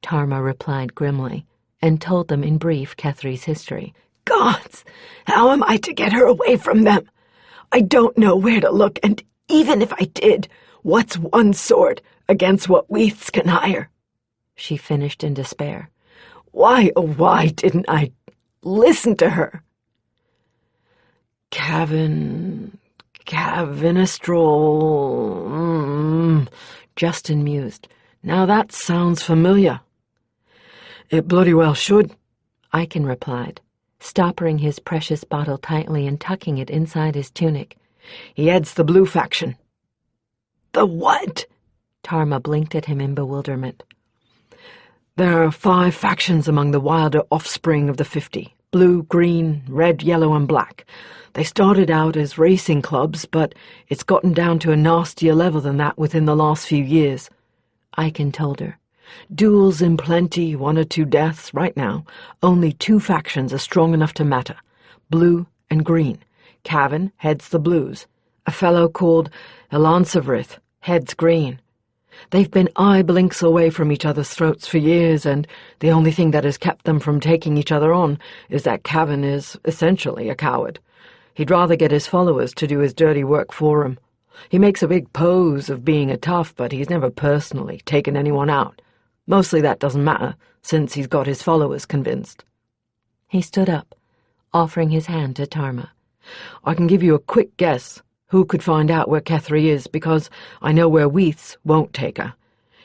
[SPEAKER 1] Tarma replied grimly, and told them in brief Kethrie's history.
[SPEAKER 2] Gods, how am I to get her away from them? I don't know where to look, and even if I did, what's one sword against what Weaths can hire?
[SPEAKER 1] She finished in despair.
[SPEAKER 2] Why, oh why didn't I listen to her?
[SPEAKER 4] Cavinistrol... Justin mused. Now that sounds familiar. It bloody well should,
[SPEAKER 1] Aiken replied, stoppering his precious bottle tightly and tucking it inside his tunic.
[SPEAKER 4] He heads the blue faction.
[SPEAKER 2] The what?
[SPEAKER 1] Tarma blinked at him in bewilderment.
[SPEAKER 4] There are 5 factions among the wilder offspring of the 50. Blue, green, red, yellow, and black. They started out as racing clubs, but it's gotten down to a nastier level than that within the last few years.
[SPEAKER 1] Aiken told her.
[SPEAKER 4] Duels in plenty, 1 or 2 deaths. Right now, only 2 factions are strong enough to matter. Blue and green. Cavan heads the blues. A fellow called Elansavrith heads green. They've been eye blinks away from each other's throats for years, and the only thing that has kept them from taking each other on is that Cavan is essentially a coward. He'd rather get his followers to do his dirty work for him. He makes a big pose of being a tough, but he's never personally taken anyone out. Mostly that doesn't matter, since he's got his followers convinced.
[SPEAKER 1] He stood up, offering his hand to Tarma.
[SPEAKER 4] I can give you a quick guess who could find out where Kethri is, because I know where Weaths won't take her.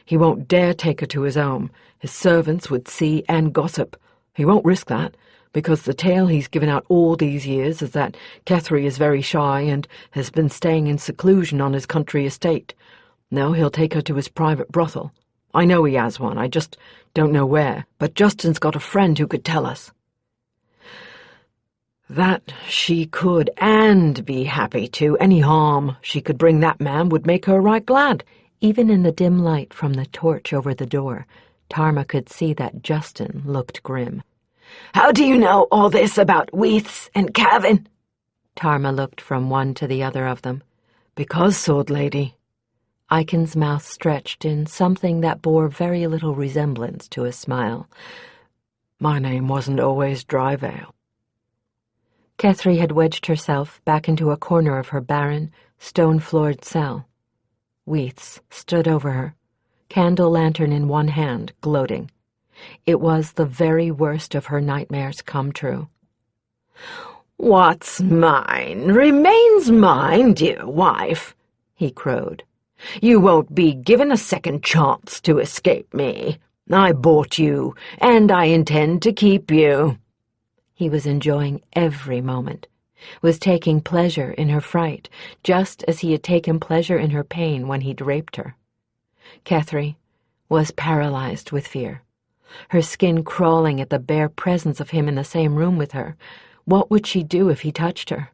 [SPEAKER 4] He won't dare take her to his home. His servants would see and gossip. He won't risk that, because the tale he's given out all these years is that Kethri is very shy and has been staying in seclusion on his country estate. No, he'll take her to his private brothel. I know he has one, I just don't know where, but Justin's got a friend who could tell us. That she could, and be happy to. Any harm she could bring that man would make her right glad.
[SPEAKER 1] Even in the dim light from the torch over the door, Tarma could see that Justin looked grim.
[SPEAKER 2] How do you know all this about Weaths and Cavan?
[SPEAKER 1] Tarma looked from one to the other of them.
[SPEAKER 4] Because, sword lady.
[SPEAKER 1] Aiken's mouth stretched in something that bore very little resemblance to a smile.
[SPEAKER 4] My name wasn't always Dryvale.
[SPEAKER 1] Kethri had wedged herself back into a corner of her barren, stone-floored cell. Weaths stood over her, candle-lantern in one hand, gloating. It was the very worst of her nightmares come true.
[SPEAKER 2] "What's mine remains mine, dear wife," he crowed. "You won't be given a second chance to escape me. I bought you, and I intend to keep you."
[SPEAKER 1] He was enjoying every moment, was taking pleasure in her fright, just as he had taken pleasure in her pain when he'd raped her. Kethri was paralyzed with fear, her skin crawling at the bare presence of him in the same room with her. What would she do if he touched her?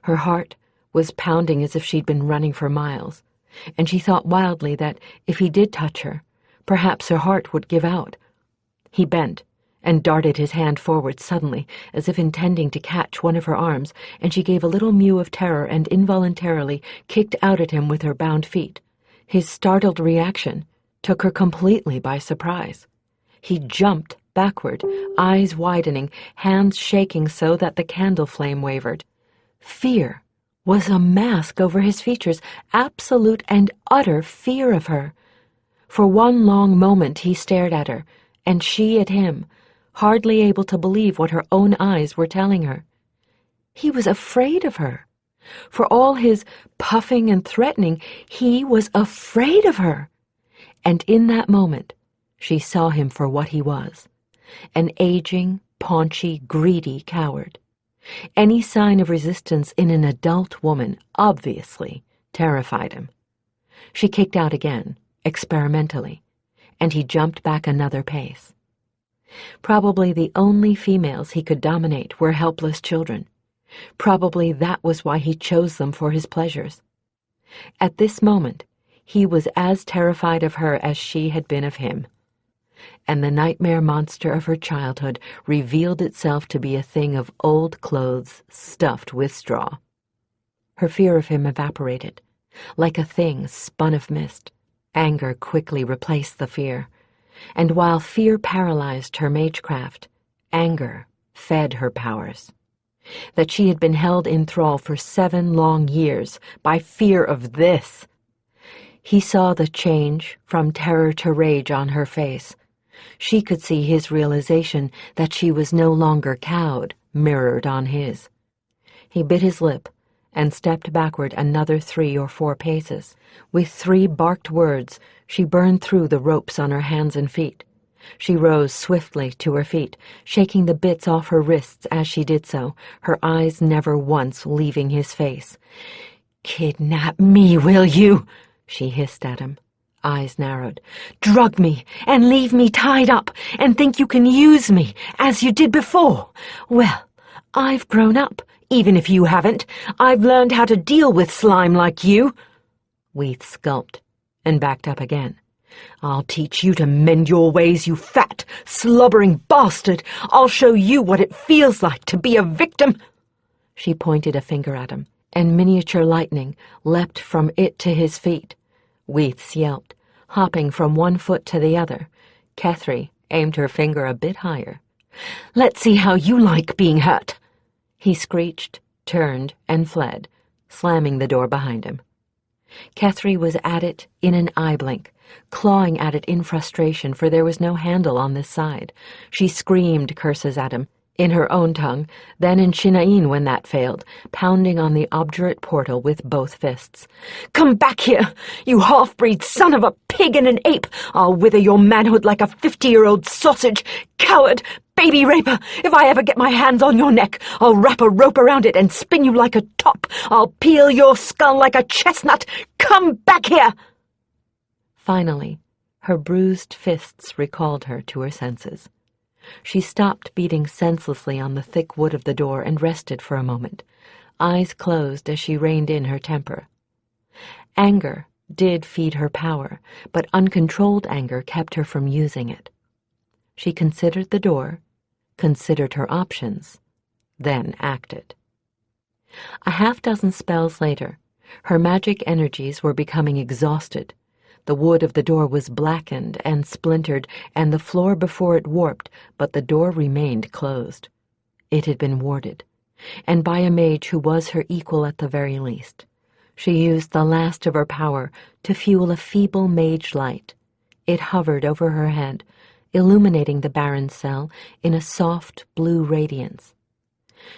[SPEAKER 1] Her heart was pounding as if she'd been running for miles, and she thought wildly that if he did touch her, perhaps her heart would give out. He bent and darted his hand forward suddenly, as if intending to catch one of her arms, and she gave a little mew of terror and involuntarily kicked out at him with her bound feet. His startled reaction took her completely by surprise. He jumped backward, eyes widening, hands shaking so that the candle flame wavered. Fear was a mask over his features, absolute and utter fear of her. For one long moment he stared at her, and she at him, hardly able to believe what her own eyes were telling her. He was afraid of her. For all his puffing and threatening, he was afraid of her. And in that moment, she saw him for what he was, an aging, paunchy, greedy coward. Any sign of resistance in an adult woman obviously terrified him. She kicked out again, experimentally, and he jumped back another pace. Probably the only females he could dominate were helpless children. Probably that was why he chose them for his pleasures. At this moment, he was as terrified of her as she had been of him. And the nightmare monster of her childhood revealed itself to be a thing of old clothes stuffed with straw. Her fear of him evaporated. Like a thing spun of mist, anger quickly replaced the fear. And while fear paralyzed her magecraft, anger fed her powers. That she had been held in thrall for 7 long years by fear of this. He saw the change from terror to rage on her face. She could see his realization that she was no longer cowed, mirrored on his. He bit his lip and stepped backward another 3 or 4 paces. With 3 barked words, she burned through the ropes on her hands and feet. She rose swiftly to her feet, shaking the bits off her wrists as she did so, her eyes never once leaving his face. "Kidnap me, will you?" she hissed at him, eyes narrowed. "Drug me and leave me tied up and think you can use me as you did before? Well, I've grown up, even if you haven't. I've learned how to deal with slime like you." Weath gulped and backed up again. "I'll teach you to mend your ways, you fat, slobbering bastard. I'll show you what it feels like to be a victim." She pointed a finger at him, and miniature lightning leapt from it to his feet. Weath yelped, hopping from one foot to the other. Kethri aimed her finger a bit higher. "Let's see how you like being hurt." He screeched, turned, and fled, slamming the door behind him. Kethri was at it in an eye blink, clawing at it in frustration, for there was no handle on this side. She screamed curses at him, in her own tongue, then in Shinaïn when that failed, pounding on the obdurate portal with both fists. "Come back here, you half-breed son of a pig and an ape! I'll wither your manhood like a 50-year-old sausage! Coward! Baby raper! If I ever get my hands on your neck, I'll wrap a rope around it and spin you like a top! I'll peel your skull like a chestnut! Come back here!" Finally, her bruised fists recalled her to her senses. She stopped beating senselessly on the thick wood of the door and rested for a moment, eyes closed as she reined in her temper. Anger did feed her power, but uncontrolled anger kept her from using it. She considered the door, considered her options, then acted. A 6 spells later, her magic energies were becoming exhausted. The wood of the door was blackened and splintered, and the floor before it warped, but the door remained closed. It had been warded, and by a mage who was her equal at the very least. She used the last of her power to fuel a feeble mage light. It hovered over her head, illuminating the Baron's cell in a soft blue radiance.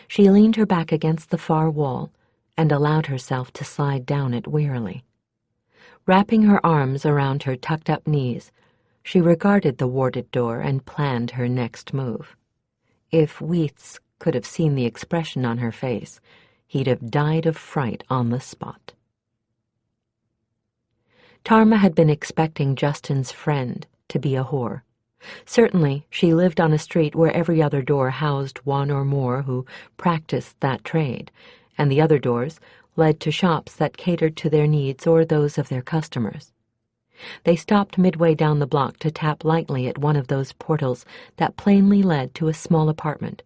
[SPEAKER 1] She leaned her back against the far wall and allowed herself to slide down it wearily. Wrapping her arms around her tucked-up knees, she regarded the warded door and planned her next move. If Weaths could have seen the expression on her face, he'd have died of fright on the spot. Tarma had been expecting Justin's friend to be a whore. Certainly, she lived on a street where every other door housed one or more who practiced that trade, and the other doors led to shops that catered to their needs or those of their customers. They stopped midway down the block to tap lightly at one of those portals that plainly led to a small apartment,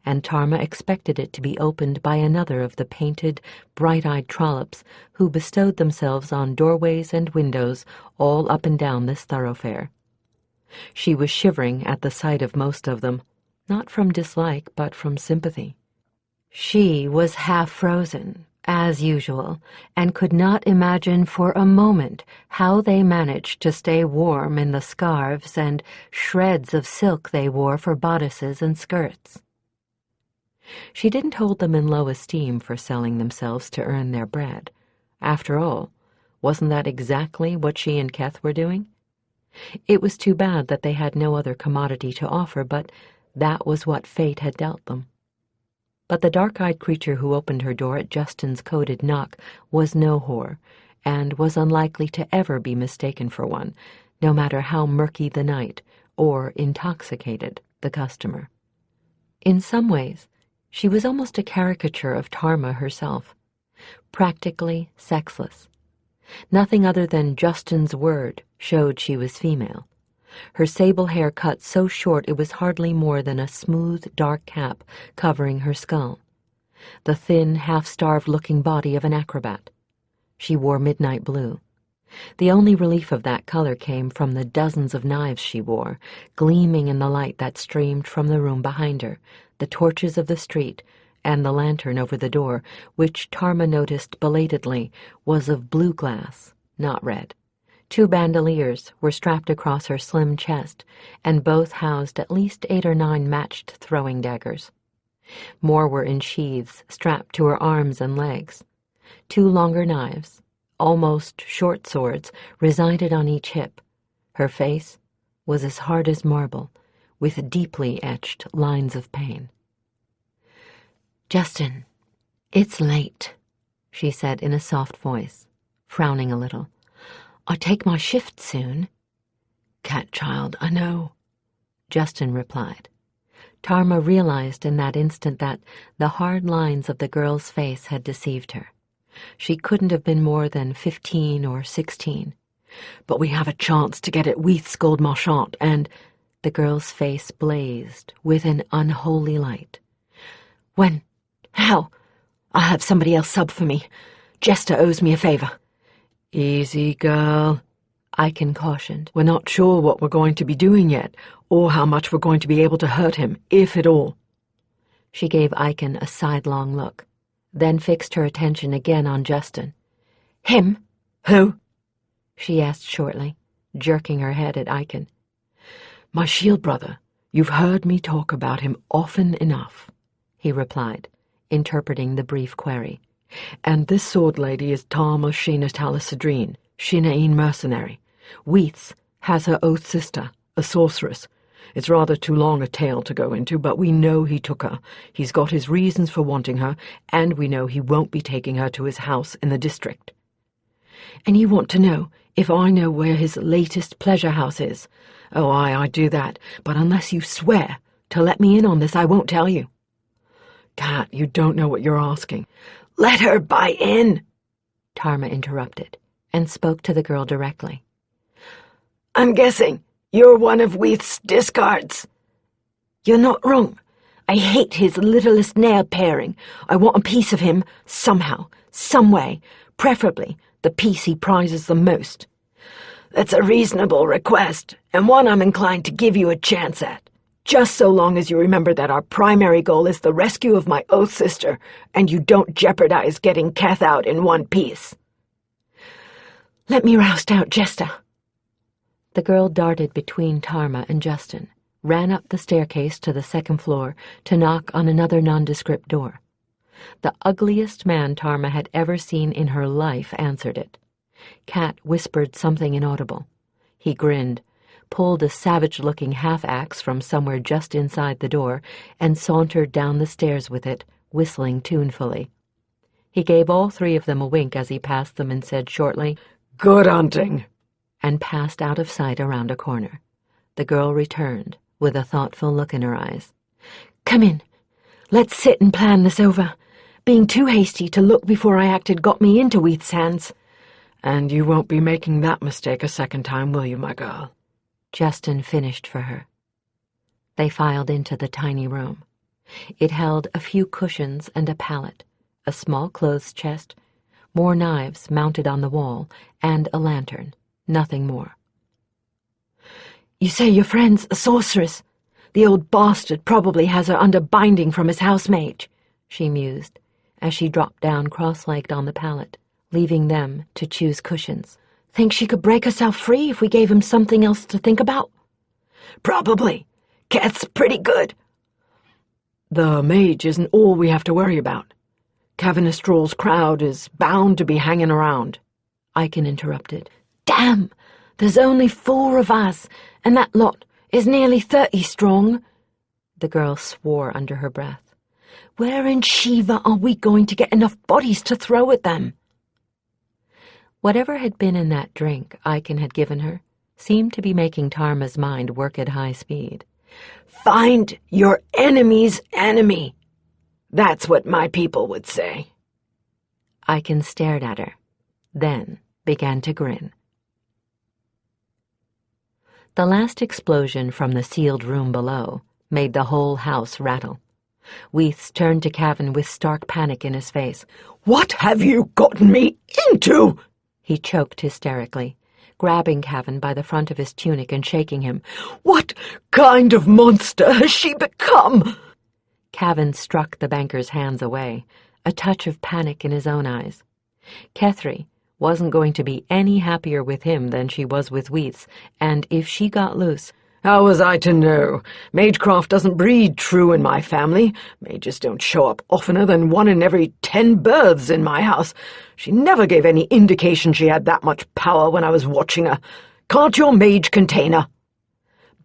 [SPEAKER 1] and Tarma expected it to be opened by another of the painted, bright-eyed trollops who bestowed themselves on doorways and windows all up and down this thoroughfare. She was shivering at the sight of most of them, not from dislike but from sympathy. She was half frozen, as usual, and could not imagine for a moment how they managed to stay warm in the scarves and shreds of silk they wore for bodices and skirts. She didn't hold them in low esteem for selling themselves to earn their bread. After all, wasn't that exactly what she and Keth were doing? It was too bad that they had no other commodity to offer, but that was what fate had dealt them. But the dark-eyed creature who opened her door at Justin's coded knock was no whore, and was unlikely to ever be mistaken for one, no matter how murky the night or intoxicated the customer. In some ways, she was almost a caricature of Tarma herself, practically sexless. Nothing other than Justin's word showed she was female. Her sable hair cut so short it was hardly more than a smooth, dark cap covering her skull. The thin, half-starved-looking body of an acrobat. She wore midnight blue. The only relief of that color came from the dozens of knives she wore, gleaming in the light that streamed from the room behind her, the torches of the street, and the lantern over the door, which Tarma noticed belatedly was of blue glass, not red. 2 bandoliers were strapped across her slim chest, and both housed at least 8 or 9 matched throwing daggers. More were in sheaths strapped to her arms and legs. 2 longer knives, almost short swords, resided on each hip. Her face was as hard as marble, with deeply etched lines of pain. "Justin, it's late," she said in a soft voice, frowning a little. "I take my shift soon." "Cat child, I know," Justin replied. Tarma realized in that instant that the hard lines of the girl's face had deceived her. She couldn't have been more than 15 or 16. "But we have a chance to get at Weath's gold marchand, and—" The girl's face blazed with an unholy light. "When? How? I'll have somebody else sub for me. Jester owes me a favor."
[SPEAKER 4] "Easy, girl," Aiken cautioned. "We're not sure what we're going to be doing yet, or how much we're going to be able to hurt him, if at all."
[SPEAKER 1] She gave Aiken a sidelong look, then fixed her attention again on Justin. "Him?
[SPEAKER 4] "Who?"
[SPEAKER 1] she asked shortly, jerking her head at Aiken.
[SPEAKER 4] "My shield brother. You've heard me talk about him often enough," he replied, interpreting the brief query. "And this sword lady is Tarma Sheena Talisadrine, Shinaeen mercenary. Weath's has her oath sister, a sorceress. It's rather too long a tale to go into, but we know he took her. He's got his reasons for wanting her, and we know he won't be taking her to his house in the district."
[SPEAKER 1] "And you want to know
[SPEAKER 4] If I know where his latest pleasure house is? Oh, aye, I do that, but unless you swear to let me in on this, I won't tell you." "Cat, you don't know what you're asking."
[SPEAKER 2] "Let her buy in,"
[SPEAKER 1] Tarma interrupted, and spoke to the girl directly.
[SPEAKER 2] "I'm guessing you're one of Weath's discards."
[SPEAKER 3] "You're not wrong. I hate his littlest nail paring. I want a piece of him somehow, some way, preferably the piece he prizes the most."
[SPEAKER 2] "That's a reasonable request, and one I'm inclined to give you a chance at, just so long as you remember that our primary goal is the rescue of my oath sister, and you don't jeopardize getting Keth out in one piece."
[SPEAKER 3] "Let me roust out Jester."
[SPEAKER 1] The girl darted between Tarma and Justin, ran up the staircase to the 2nd floor to knock on another nondescript door. The ugliest man Tarma had ever seen in her life answered it. Cat whispered something inaudible. He grinned, pulled a savage-looking half-axe from somewhere just inside the door, and sauntered down the stairs with it, whistling tunefully. He gave all 3 of them a wink as he passed them and said shortly,
[SPEAKER 4] "Good hunting,"
[SPEAKER 1] and passed out of sight around a corner. The girl returned, with a thoughtful look in her eyes.
[SPEAKER 3] "Come in. Let's sit and plan this over. Being too hasty to look before I acted got me into Weath's hands."
[SPEAKER 4] "And you won't be making that mistake a second time, will you, my girl?"
[SPEAKER 1] Justin finished for her. They filed into the tiny room. It held a few cushions and a pallet, a small clothes chest, more knives mounted on the wall, and a lantern, nothing more.
[SPEAKER 3] "You say your friend's a sorceress. The old bastard probably has her under binding from his housemage,"
[SPEAKER 1] she mused, as she dropped down cross-legged on the pallet, leaving them to choose cushions.
[SPEAKER 3] "Think she could break herself free if we gave him something else to think about?"
[SPEAKER 2] "Probably. Keth's pretty good."
[SPEAKER 4] "The mage isn't all we have to worry about. Cavanistral's crowd is bound to be hanging around,"
[SPEAKER 1] Aiken interrupted.
[SPEAKER 3] "Damn! There's only 4 of us, and that lot is nearly 30 strong." The girl swore under her breath. "Where in Shiva are we going to get enough bodies to throw at them?"
[SPEAKER 1] Whatever had been in that drink Aiken had given her seemed to be making Tarma's mind work at high speed.
[SPEAKER 2] "Find your enemy's enemy. That's what my people would say."
[SPEAKER 1] Aiken stared at her, then began to grin. The last explosion from the sealed room below made the whole house rattle. Weaths turned to Cavan with stark panic in his face.
[SPEAKER 2] "What have you gotten me into?"
[SPEAKER 1] He choked hysterically, grabbing Cavan by the front of his tunic and shaking him.
[SPEAKER 2] "What kind of monster has she become?"
[SPEAKER 1] Cavan struck the banker's hands away, a touch of panic in his own eyes. Kethri wasn't going to be any happier with him than she was with Weaths, and if she got loose...
[SPEAKER 2] "How was I to know? Magecraft doesn't breed true in my family. Mages don't show up oftener than 1 in every 10 births in my house. She never gave any indication she had that much power when I was watching her. Can't your mage contain her?"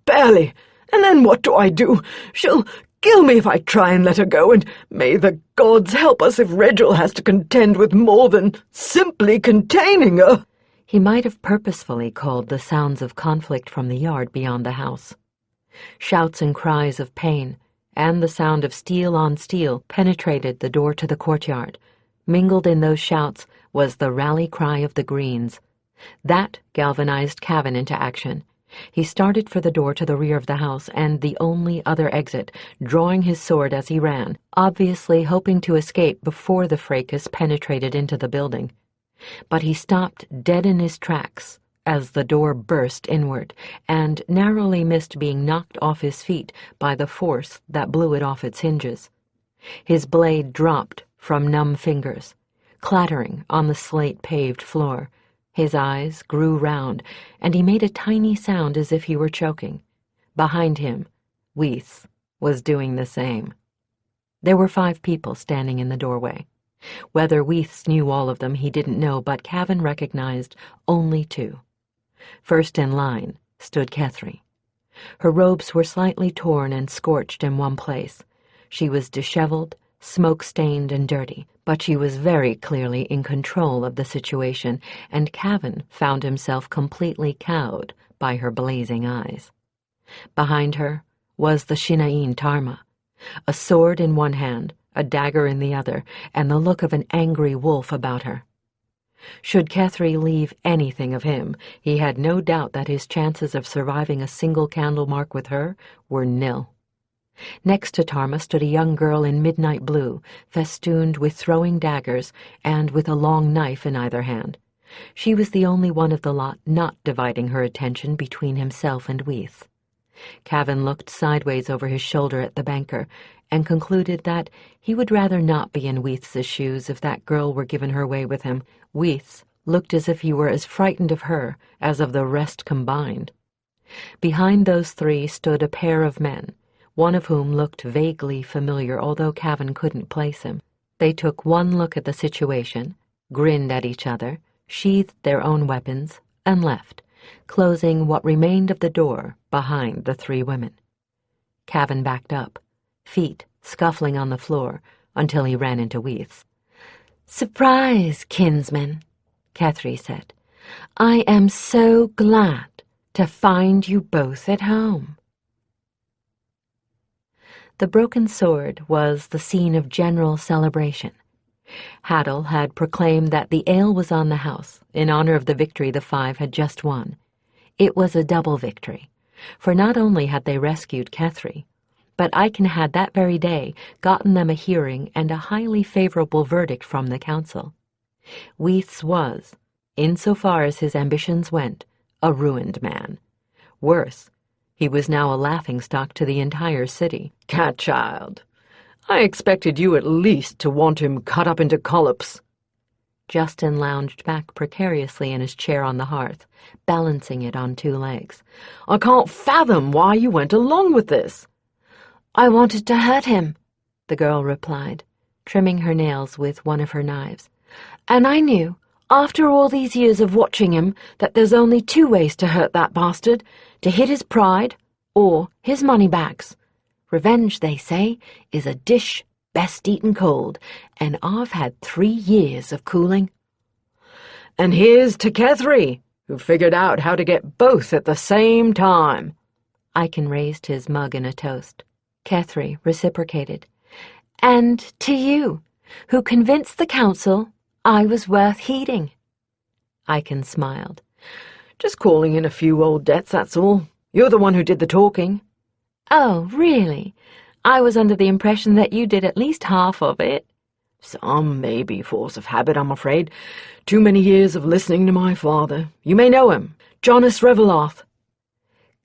[SPEAKER 2] "Barely. And then what do I do? She'll kill me if I try and let her go, and may the gods help us if Regil has to contend with more than simply containing her."
[SPEAKER 1] He might have purposefully called the sounds of conflict from the yard beyond the house. Shouts and cries of pain, and the sound of steel on steel penetrated the door to the courtyard. Mingled in those shouts was the rally cry of the Greens. That galvanized Cavan into action. He started for the door to the rear of the house and the only other exit, drawing his sword as he ran, obviously hoping to escape before the fracas penetrated into the building. But he stopped dead in his tracks as the door burst inward, and narrowly missed being knocked off his feet by the force that blew it off its hinges. His blade dropped from numb fingers, clattering on the slate-paved floor. His eyes grew round, and he made a tiny sound as if he were choking. Behind him, Weaths was doing the same. There were 5 people standing in the doorway. Whether Weaths knew all of them he didn't know, but Cavan recognized only 2. First in line stood Kethri. Her robes were slightly torn and scorched in one place. She was disheveled, smoke-stained, and dirty, but she was very clearly in control of the situation, and Cavan found himself completely cowed by her blazing eyes. Behind her was the Shinaïn Tarma, a sword in one hand, a dagger in the other, and the look of an angry wolf about her. Should Kethri leave anything of him, he had no doubt that his chances of surviving a single candle mark with her were nil. Next to Tarma stood a young girl in midnight blue, festooned with throwing daggers and with a long knife in either hand. She was the only one of the lot not dividing her attention between himself and Weaths. Cavan looked sideways over his shoulder at the banker and concluded that he would rather not be in Weaths's shoes if that girl were given her way with him. Weaths looked as if he were as frightened of her as of the rest combined. Behind those 3 stood a pair of men, one of whom looked vaguely familiar, although Cavan couldn't place him. They took one look at the situation, grinned at each other, sheathed their own weapons, and left, closing what remained of the door behind the 3 women. Cavan backed up, feet scuffling on the floor, until he ran into Weaths.
[SPEAKER 3] "Surprise, kinsman," Kethri said. "I am so glad to find you both at home."
[SPEAKER 1] The broken sword was the scene of general celebration. Haddle had proclaimed that the ale was on the house, in honor of the victory the 5 had just won. It was a double victory, for not only had they rescued Kethri, but Aiken had that very day gotten them a hearing and a highly favorable verdict from the council. Weaths was, insofar as his ambitions went, a ruined man. Worse, he was now a laughingstock to the entire city.
[SPEAKER 4] "Cat-child, I expected you at least to want him cut up into collops."
[SPEAKER 1] Justin lounged back precariously in his chair on the hearth, balancing it on 2 legs.
[SPEAKER 4] "I can't fathom why you went along with this."
[SPEAKER 3] "I wanted to hurt him,"
[SPEAKER 1] the girl replied, trimming her nails with one of her knives.
[SPEAKER 3] "And I knew
[SPEAKER 1] after all these years of watching him, that there's only two ways to hurt that bastard, to hit his pride or his money bags. Revenge, they say, is a dish best eaten cold, and I've had 3 years of cooling.
[SPEAKER 4] And here's to Kethri, who figured out how to get both at the same time.
[SPEAKER 1] Aiken raised his mug in a toast. Kethri reciprocated. And to you, who convinced the council I was worth heeding. Aiken smiled.
[SPEAKER 4] Just calling in a few old debts, that's all. You're the one who did the talking.
[SPEAKER 1] Oh, really? I was under the impression that you did at least half of it.
[SPEAKER 4] Some may be force of habit, I'm afraid. Too many years of listening to my father. You may know him, Jonas Reveloth.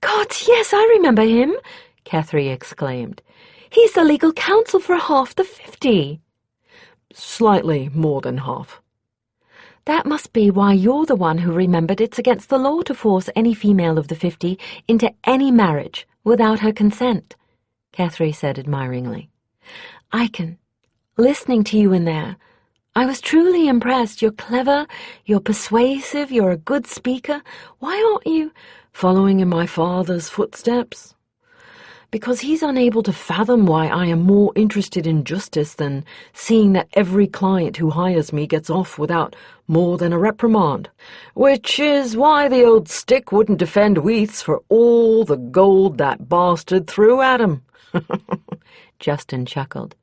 [SPEAKER 1] God, yes, I remember him, Kethri exclaimed. He's the legal counsel for half the 50.
[SPEAKER 4] Slightly more than half.
[SPEAKER 1] That must be why you're the one who remembered it's against the law to force any female of the 50 into any marriage without her consent, Kethri said admiringly. Aiken, listening to you in there, I was truly impressed. You're clever, you're persuasive, you're a good speaker. Why aren't you
[SPEAKER 4] following in my father's footsteps? Because he's unable to fathom why I am more interested in justice than seeing that every client who hires me gets off without more than a reprimand, which is why the old stick wouldn't defend Weaths for all the gold that bastard threw at him.
[SPEAKER 1] Justin chuckled,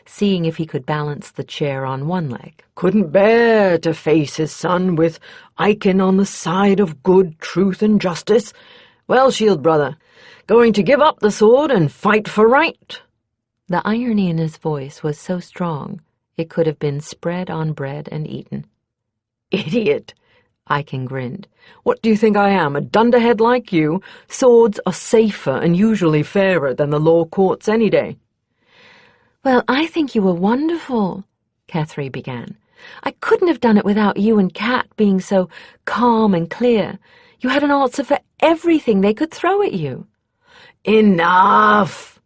[SPEAKER 1] seeing if he could balance the chair on one leg.
[SPEAKER 4] Couldn't bear to face his son with Aiken on the side of good, truth, and justice. Well, shield brother, going to give up the sword and fight for right?
[SPEAKER 1] The irony in his voice was so strong it could have been spread on bread and eaten.
[SPEAKER 4] Idiot,
[SPEAKER 1] Aiken grinned.
[SPEAKER 4] What do you think I am, a dunderhead like you? Swords are safer and usually fairer than the law courts any day.
[SPEAKER 1] Well, I think you were wonderful, Kethri began. I couldn't have done it without you and Kat being so calm and clear. You had an answer for everything they could throw at you.
[SPEAKER 2] Enough,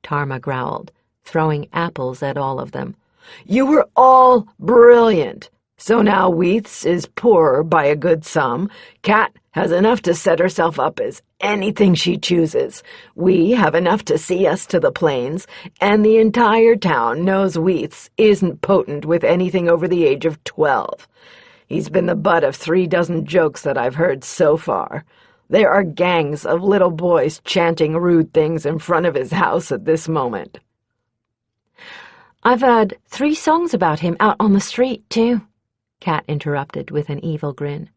[SPEAKER 1] Tarma growled, throwing apples at all of them.
[SPEAKER 2] You were all brilliant. So now Weaths is poorer by a good sum. Kat has enough to set herself up as anything she chooses. We have enough to see us to the plains, and the entire town knows Weaths isn't potent with anything over the age of 12. He's been the butt of 36 jokes that I've heard so far. There are gangs of little boys chanting rude things in front of his house at this moment.
[SPEAKER 1] I've heard 3 songs about him out on the street, too, Kat interrupted with an evil grin.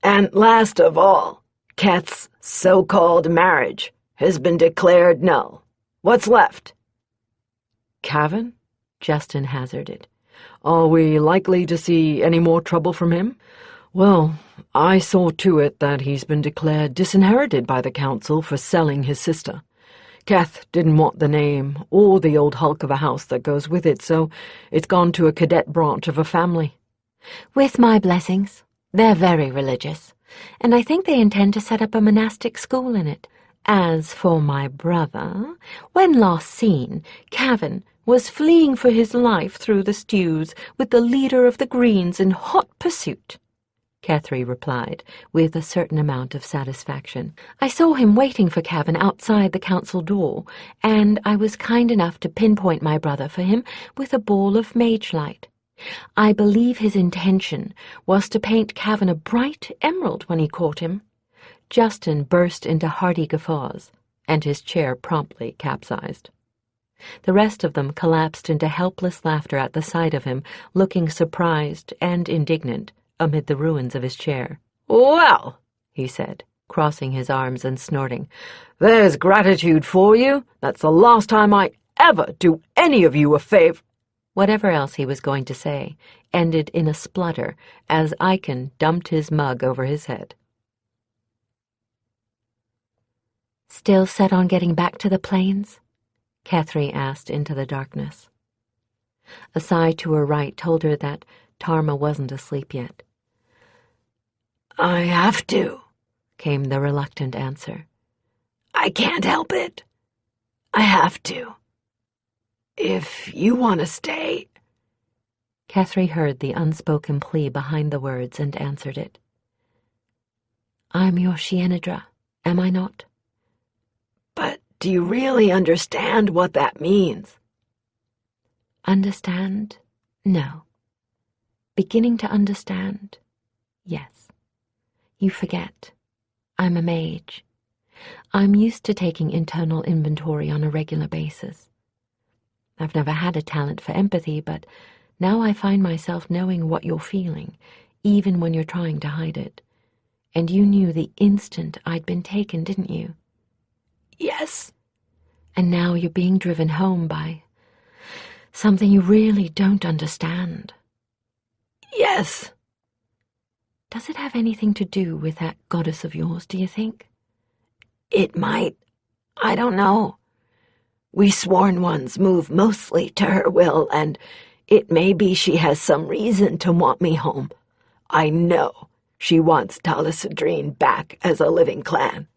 [SPEAKER 2] And last of all, Kat's so-called marriage has been declared null. What's left?
[SPEAKER 4] Cavan?
[SPEAKER 1] Justin hazarded.
[SPEAKER 4] Are we likely to see any more trouble from him? Well, I saw to it that he's been declared disinherited by the council for selling his sister. Kath didn't want the name or the old hulk of a house that goes with it, so it's gone to a cadet branch of a family.
[SPEAKER 1] With my blessings. They're very religious, and I think they intend to set up a monastic school in it. As for my brother, when last seen, Cavan was fleeing for his life through the stews with the leader of the Greens in hot pursuit, Kethri replied, with a certain amount of satisfaction. I saw him waiting for Cavan outside the council door, and I was kind enough to pinpoint my brother for him with a ball of mage light. I believe his intention was to paint Cavan a bright emerald when he caught him. Justin burst into hearty guffaws, and his chair promptly capsized. The rest of them collapsed into helpless laughter at the sight of him, looking surprised and indignant amid the ruins of his chair.
[SPEAKER 4] Well,
[SPEAKER 1] he said, crossing his arms and snorting,
[SPEAKER 4] there's gratitude for you. That's the last time I ever do any of you a favor.
[SPEAKER 1] Whatever else he was going to say ended in a splutter as Aiken dumped his mug over his head. Still set on getting back to the plains? Kethri asked into the darkness. A sigh to her right told her that Tarma wasn't asleep yet.
[SPEAKER 2] I have to,
[SPEAKER 1] came the reluctant answer.
[SPEAKER 2] I can't help it. I have to. If you want to stay,
[SPEAKER 1] Catherine heard the unspoken plea behind the words and answered it. I'm your Shienedra, am I not?
[SPEAKER 3] But do you really understand what that means?
[SPEAKER 1] Understand? No. Beginning to understand? Yes. You forget. I'm a mage. I'm used to taking internal inventory on a regular basis. I've never had a talent for empathy, but now I find myself knowing what you're feeling, even when you're trying to hide it. And you knew the instant I'd been taken, didn't you?
[SPEAKER 3] Yes.
[SPEAKER 1] And now you're being driven home by something you really don't understand.
[SPEAKER 3] Yes.
[SPEAKER 1] Does it have anything to do with that goddess of yours, do you think?
[SPEAKER 3] It might. I don't know. We sworn ones move mostly to her will, and it may be she has some reason to want me home. I know she wants Talasadrine back as a living clan.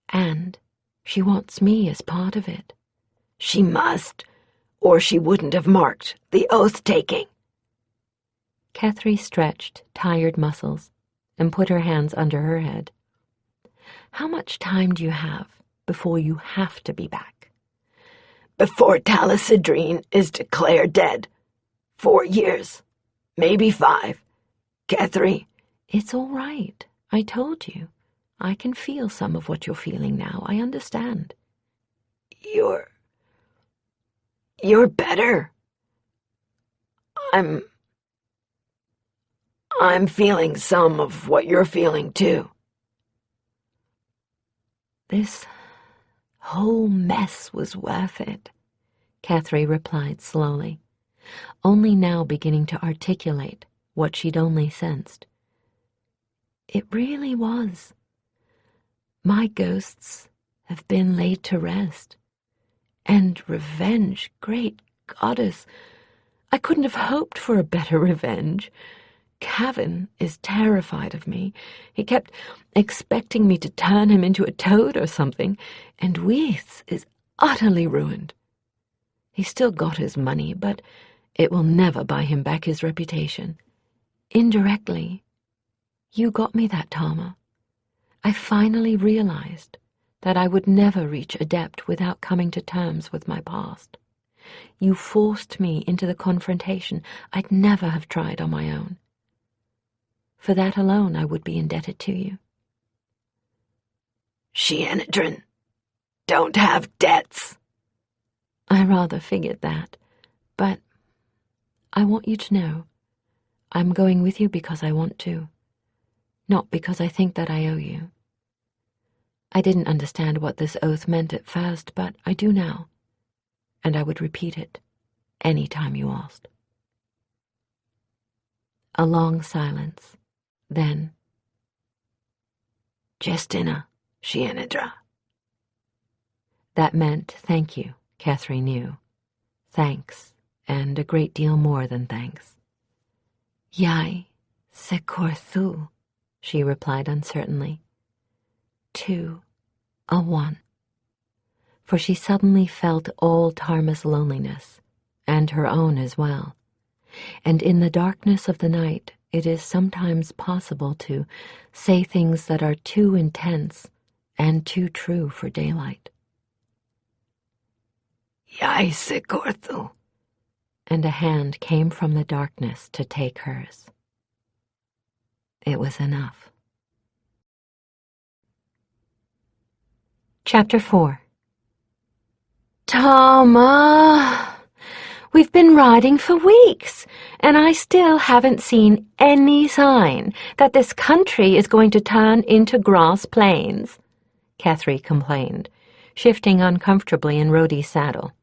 [SPEAKER 1] And she wants me as part of it.
[SPEAKER 3] She must, or she wouldn't have marked the oath-taking.
[SPEAKER 1] Catherine stretched tired muscles and put her hands under her head. How much time do you have before you have to be back?
[SPEAKER 3] Before Talasadrine is declared dead. 4 years. Maybe 5. Catherine.
[SPEAKER 1] It's all right. I told you. I can feel some of what you're feeling now. I understand.
[SPEAKER 3] You're better. I'm feeling some of what you're feeling, too.
[SPEAKER 1] This whole mess was worth it, Catherine replied slowly, only now beginning to articulate what she'd only sensed. It really was. My ghosts have been laid to rest. And revenge, great goddess, I couldn't have hoped for a better revenge. Cavan is terrified of me. He kept expecting me to turn him into a toad or something, and Weaths is utterly ruined. He's still got his money, but it will never buy him back his reputation. Indirectly, you got me that, Tama. I finally realized that I would never reach Adept without coming to terms with my past. You forced me into the confrontation I'd never have tried on my own. For that alone, I would be indebted to you.
[SPEAKER 3] Shienedrin don't have debts.
[SPEAKER 1] I rather figured that, but I want you to know I'm going with you because I want to, not because I think that I owe you. I didn't understand what this oath meant at first, but I do now, and I would repeat it any time you asked. A long silence. Then,
[SPEAKER 3] Justina, Shienedra.
[SPEAKER 1] That meant thank you, Catherine knew. Thanks, and a great deal more than thanks. Yai sekorthu, she replied uncertainly. 2, a 1. For she suddenly felt all Tarma's loneliness, and her own as well. And in the darkness of the night, it is sometimes possible to say things that are too intense and too true for daylight.
[SPEAKER 3] Yai sekorthu.
[SPEAKER 1] And a hand came from the darkness to take hers. It was enough. Chapter 4. Tama, we've been riding for weeks, and I still haven't seen any sign that this country is going to turn into grass plains, Catherine complained, shifting uncomfortably in Rhodey's saddle.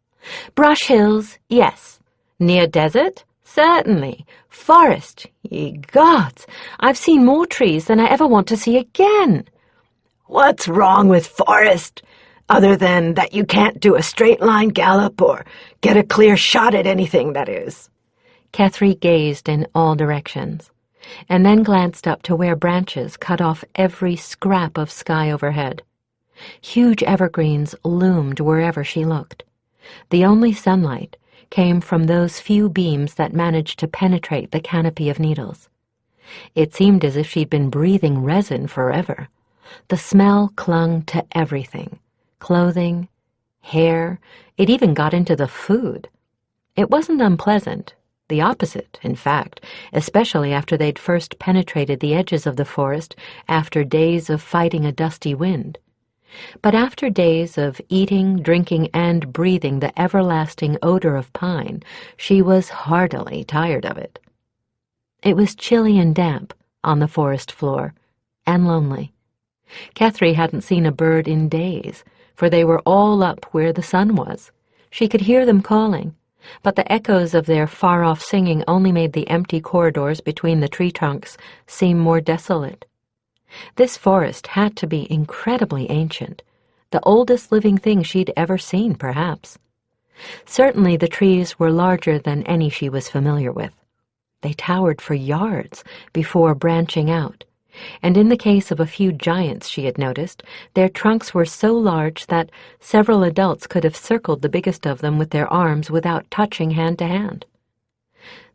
[SPEAKER 1] Brush hills, yes. Near desert? Certainly. Forest? Ye gods, I've seen more trees than I ever want to see again.
[SPEAKER 3] What's wrong with forest, other than that you can't do a straight-line gallop or get a clear shot at anything, that is?
[SPEAKER 1] Catherine gazed in all directions, and then glanced up to where branches cut off every scrap of sky overhead. Huge evergreens loomed wherever she looked. The only sunlight came from those few beams that managed to penetrate the canopy of needles. It seemed as if she'd been breathing resin forever. The smell clung to everything: clothing, hair, it even got into the food. It wasn't unpleasant. The opposite, in fact, especially after they'd first penetrated the edges of the forest after days of fighting a dusty wind. But after days of eating, drinking, and breathing the everlasting odor of pine, she was heartily tired of it. It was chilly and damp on the forest floor, and lonely. Kethri hadn't seen a bird in days, for they were all up where the sun was. She could hear them calling, but the echoes of their far-off singing only made the empty corridors between the tree trunks seem more desolate. This forest had to be incredibly ancient, the oldest living thing she'd ever seen, perhaps. Certainly the trees were larger than any she was familiar with. They towered for yards before branching out, and in the case of a few giants she had noticed, their trunks were so large that several adults could have circled the biggest of them with their arms without touching hand to hand.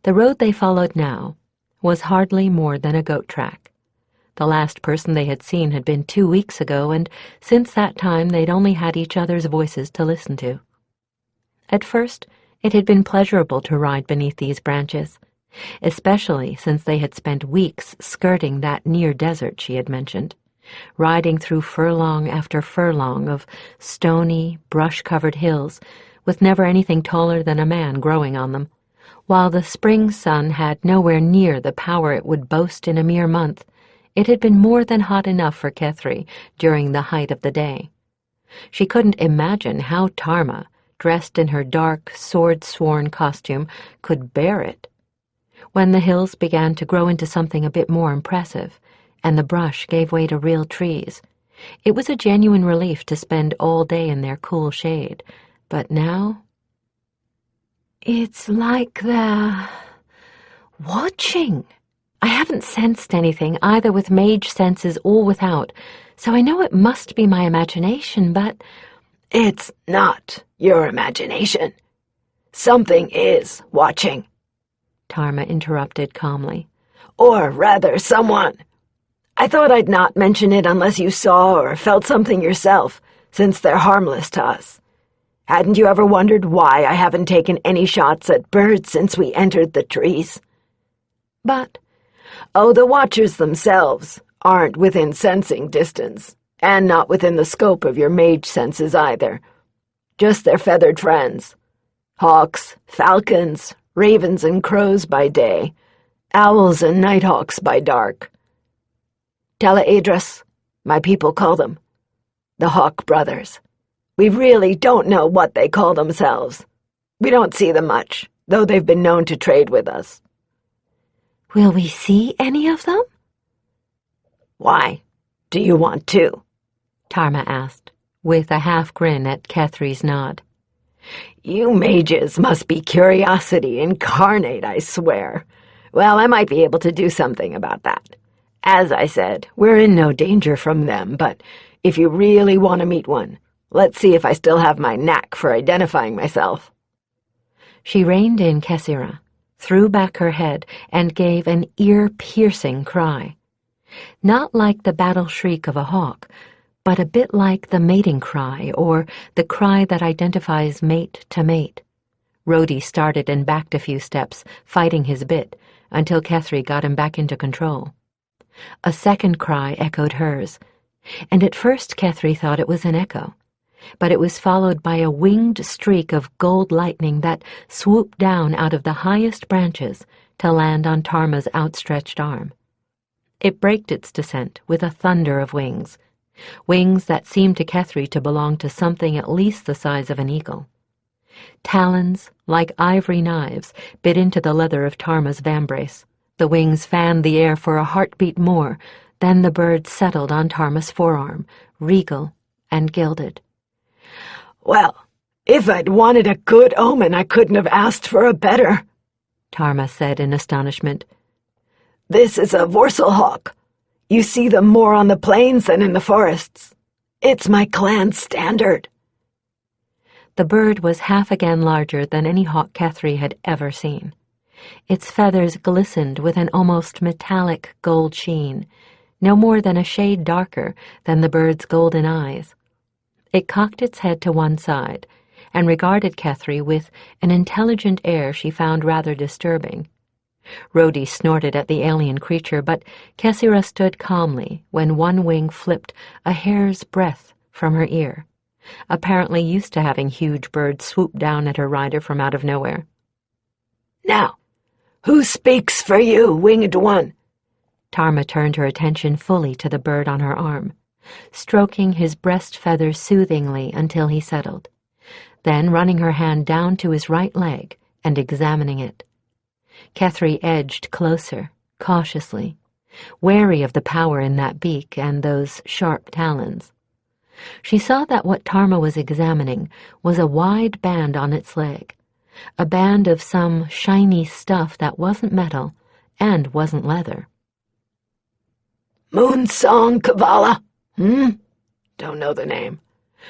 [SPEAKER 1] The road they followed now was hardly more than a goat track. The last person they had seen had been 2 weeks ago, and since that time they'd only had each other's voices to listen to. At first, it had been pleasurable to ride beneath these branches, especially since they had spent weeks skirting that near desert she had mentioned, riding through furlong after furlong of stony, brush-covered hills, with never anything taller than a man growing on them, while the spring sun had nowhere near the power it would boast in a mere month. It had been more than hot enough for Kethri during the height of the day. She couldn't imagine how Tarma, dressed in her dark, sword-sworn costume, could bear it. When the hills began to grow into something a bit more impressive, and the brush gave way to real trees, it was a genuine relief to spend all day in their cool shade. But now, it's like they're watching. I haven't sensed anything, either with mage senses or without, so I know it must be my imagination, but
[SPEAKER 2] It's not your imagination. Something is watching,
[SPEAKER 1] Tarma interrupted calmly.
[SPEAKER 2] or rather someone. I thought I'd not mention it unless you saw or felt something yourself, since they're harmless to us. Hadn't you ever wondered why I haven't taken any shots at birds since we entered the trees?
[SPEAKER 1] But
[SPEAKER 2] The Watchers themselves aren't within sensing distance, and not within the scope of your mage senses either. Just their feathered friends. Hawks, falcons, ravens and crows by day, owls and nighthawks by dark. Teleedras, my people call them. The Hawk Brothers. We really don't know what they call themselves. We don't see them much, though they've been known to trade with us.
[SPEAKER 1] will we see any of them?
[SPEAKER 2] Why? Do you want to?
[SPEAKER 1] Tarma asked, with a half-grin at Kethri's nod.
[SPEAKER 2] You mages must be curiosity incarnate, I swear. Well, I might be able to do something about that. As I said, we're in no danger from them, but if you really want to meet one, let's see if I still have my knack for identifying myself.
[SPEAKER 1] She reined in Kesira, threw back her head, and gave an ear-piercing cry. Not like the battle shriek of a hawk, but a bit like the mating cry, or the cry that identifies mate to mate. Rhodey started and backed a few steps, fighting his bit, until Kethri got him back into control. A second cry echoed hers, and at first Kethri thought it was an echo, but it was followed by a winged streak of gold lightning that swooped down out of the highest branches to land on Tarma's outstretched arm. It braked its descent with a thunder of wings, wings that seemed to Kethri to belong to something at least the size of an eagle. Talons, like ivory knives, bit into the leather of Tarma's vambrace. The wings fanned the air for a heartbeat more, then the bird settled on Tarma's forearm, regal and gilded.
[SPEAKER 2] Well, if I'd wanted a good omen, I couldn't have asked for a better,
[SPEAKER 1] Tarma said in astonishment.
[SPEAKER 2] This is a Vorselhawk. You see them more on the plains than in the forests. It's my clan standard.
[SPEAKER 1] The bird was half again larger than any hawk Kethri had ever seen. Its feathers glistened with an almost metallic gold sheen, no more than a shade darker than the bird's golden eyes. It cocked its head to one side and regarded Kethri with an intelligent air she found rather disturbing. Rhodey snorted at the alien creature, but Kessira stood calmly when one wing flipped a hair's breadth from her ear, apparently used to having huge birds swoop down at her rider from out of nowhere.
[SPEAKER 2] "Now, who speaks for you, winged one?"
[SPEAKER 1] Tarma turned her attention fully to the bird on her arm, stroking his breast feathers soothingly until he settled, then running her hand down to his right leg and examining it. Kethri edged closer, cautiously, wary of the power in that beak and those sharp talons. She saw that what Tarma was examining was a wide band on its leg, a band of some shiny stuff that wasn't metal and wasn't leather.
[SPEAKER 2] Moonsong Kavala? Don't know the name.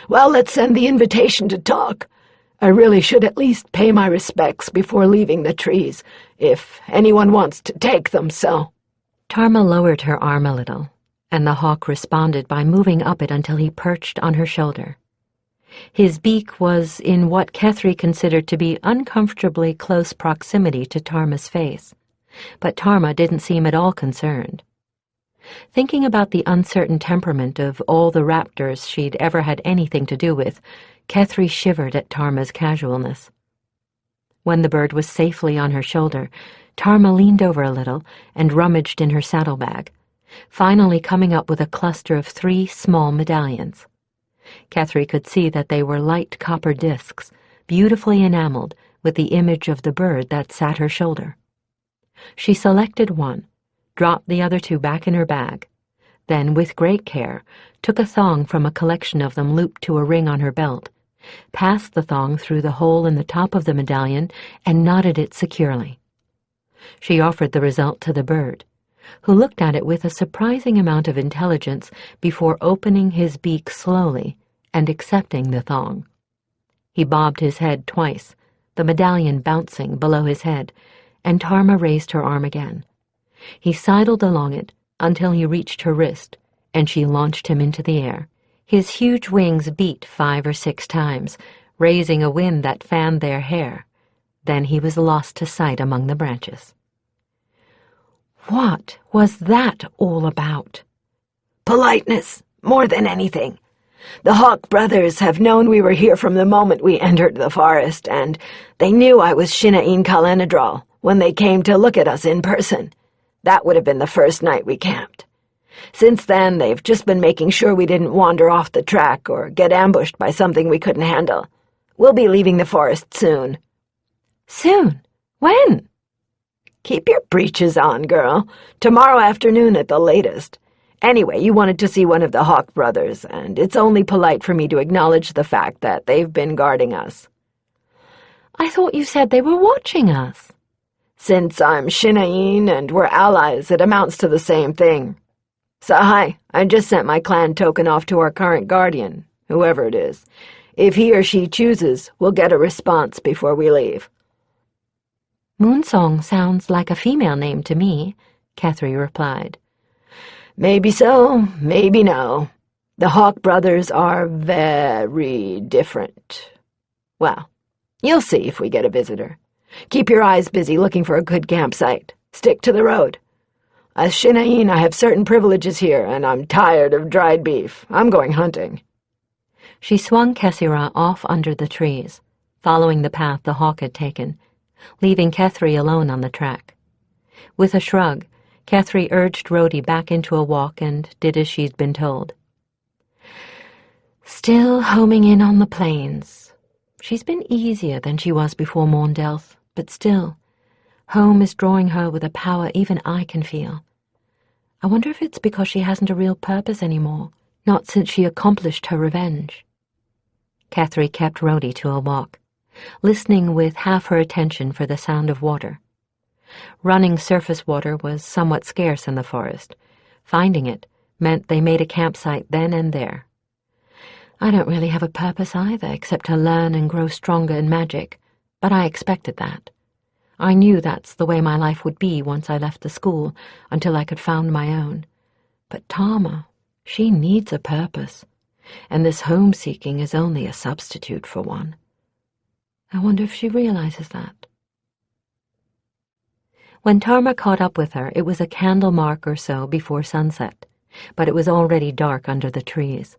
[SPEAKER 2] Well, let's send the invitation to talk. I really should at least pay my respects before leaving the trees, if anyone wants to take them, so.
[SPEAKER 1] Tarma lowered her arm a little, and the hawk responded by moving up it until he perched on her shoulder. His beak was in what Kethri considered to be uncomfortably close proximity to Tarma's face, but Tarma didn't seem at all concerned. Thinking about the uncertain temperament of all the raptors she'd ever had anything to do with, Kethri shivered at Tarma's casualness. When the bird was safely on her shoulder, Tarma leaned over a little and rummaged in her saddlebag, finally coming up with a cluster of 3 small medallions. Kethri could see that they were light copper discs, beautifully enameled with the image of the bird that sat her shoulder. She selected one, dropped the other 2 back in her bag, then, with great care, took a thong from a collection of them looped to a ring on her belt, passed the thong through the hole in the top of the medallion, and knotted it securely. She offered the result to the bird, who looked at it with a surprising amount of intelligence before opening his beak slowly and accepting the thong. He bobbed his head twice, the medallion bouncing below his head, and Tarma raised her arm again. He sidled along it until he reached her wrist, and she launched him into the air. His huge wings beat 5 or 6 times, raising a wind that fanned their hair. Then he was lost to sight among the branches. What was that all about?
[SPEAKER 2] Politeness, more than anything. The Hawk brothers have known we were here from the moment we entered the forest, and they knew I was Shinain Kalenadral when they came to look at us in person. That would have been the first night we camped. Since then, they've just been making sure we didn't wander off the track or get ambushed by something we couldn't handle. We'll be leaving the forest soon.
[SPEAKER 1] Soon? When?
[SPEAKER 2] Keep your breeches on, girl. Tomorrow afternoon at the latest. Anyway, you wanted to see one of the Hawk brothers, and it's only polite for me to acknowledge the fact that they've been guarding us.
[SPEAKER 1] I thought you said they were watching us.
[SPEAKER 2] Since I'm Shinain and we're allies, it amounts to the same thing. Sahai, I just sent my clan token off to our current guardian, whoever it is. If he or she chooses, we'll get a response before we leave.
[SPEAKER 1] Moonsong sounds like a female name to me, Kethri replied.
[SPEAKER 2] Maybe so, maybe no. The Hawk brothers are very different. Well, you'll see if we get a visitor. Keep your eyes busy looking for a good campsite. Stick to the road. As Shinain, I have certain privileges here, and I'm tired of dried beef. I'm going hunting.
[SPEAKER 1] She swung Kessira off under the trees, following the path the hawk had taken, leaving Kethri alone on the track. With a shrug, Kethri urged Rhodey back into a walk and did as she'd been told. Still homing in on the plains. She's been easier than she was before Maundelth, but still, home is drawing her with a power even I can feel. I wonder if it's because she hasn't a real purpose anymore, not since she accomplished her revenge. Kethri kept Rhodey to a walk, listening with half her attention for the sound of water. Running surface water was somewhat scarce in the forest. Finding it meant they made a campsite then and there. I don't really have a purpose either, except to learn and grow stronger in magic, but I expected that. I knew that's the way my life would be once I left the school, until I could found my own. But Tama, she needs a purpose, and this home-seeking is only a substitute for one. I wonder if she realizes that. When Tarma caught up with her, it was a candle mark or so before sunset, but it was already dark under the trees.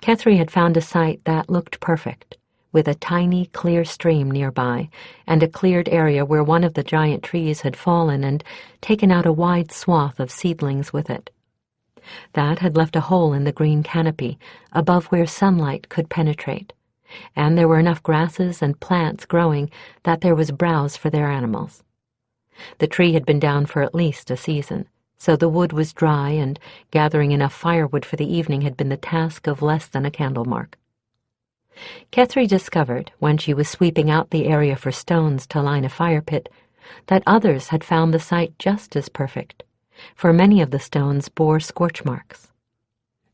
[SPEAKER 1] Kethri had found a site that looked perfect, with a tiny, clear stream nearby, and a cleared area where one of the giant trees had fallen and taken out a wide swath of seedlings with it. That had left a hole in the green canopy, above where sunlight could penetrate, and there were enough grasses and plants growing that there was browse for their animals. The tree had been down for at least a season, so the wood was dry, and gathering enough firewood for the evening had been the task of less than a candle mark. Kethri discovered, when she was sweeping out the area for stones to line a fire pit, that others had found the site just as perfect, for many of the stones bore scorch marks.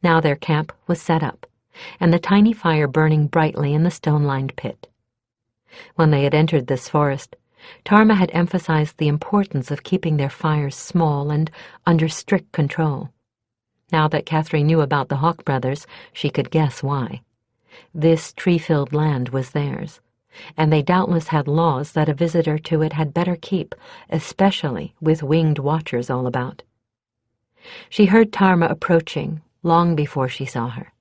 [SPEAKER 1] Now their camp was set up, and the tiny fire burning brightly in the stone-lined pit. When they had entered this forest, Tarma had emphasized the importance of keeping their fires small and under strict control. Now that Kethri knew about the Hawk brothers, she could guess why. This tree-filled land was theirs, and they doubtless had laws that a visitor to it had better keep, especially with winged watchers all about. She heard Tarma approaching long before she saw her,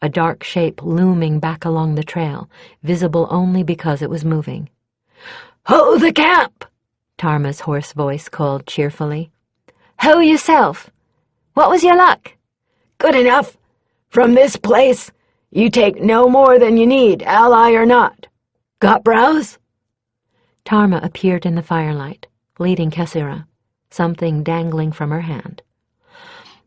[SPEAKER 1] a dark shape looming back along the trail, visible only because it was moving.
[SPEAKER 2] "Ho the camp!"
[SPEAKER 1] Tarma's hoarse voice called cheerfully.
[SPEAKER 3] Ho yourself! What was your luck?
[SPEAKER 2] "Good enough. From this place, you take no more than you need, ally or not. Got browse?"
[SPEAKER 1] Tarma appeared in the firelight, leading Kessira, something dangling from her hand.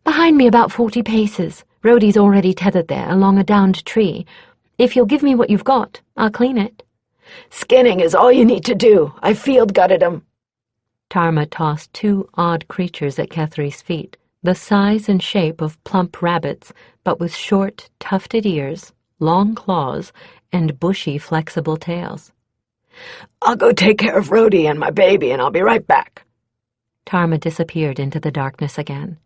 [SPEAKER 3] Behind me about 40 paces. Rhodey's already tethered there, along a downed tree. If you'll give me what you've got, I'll clean it.
[SPEAKER 2] "Skinning is all you need to do. I field-gutted 'em."
[SPEAKER 1] Tarma tossed two odd creatures at Kethri's feet, the size and shape of plump rabbits, but with short, tufted ears, long claws, and bushy, flexible tails.
[SPEAKER 2] "I'll go take care of Rhodey and my baby, and I'll be right back."
[SPEAKER 1] Tarma disappeared into the darkness again,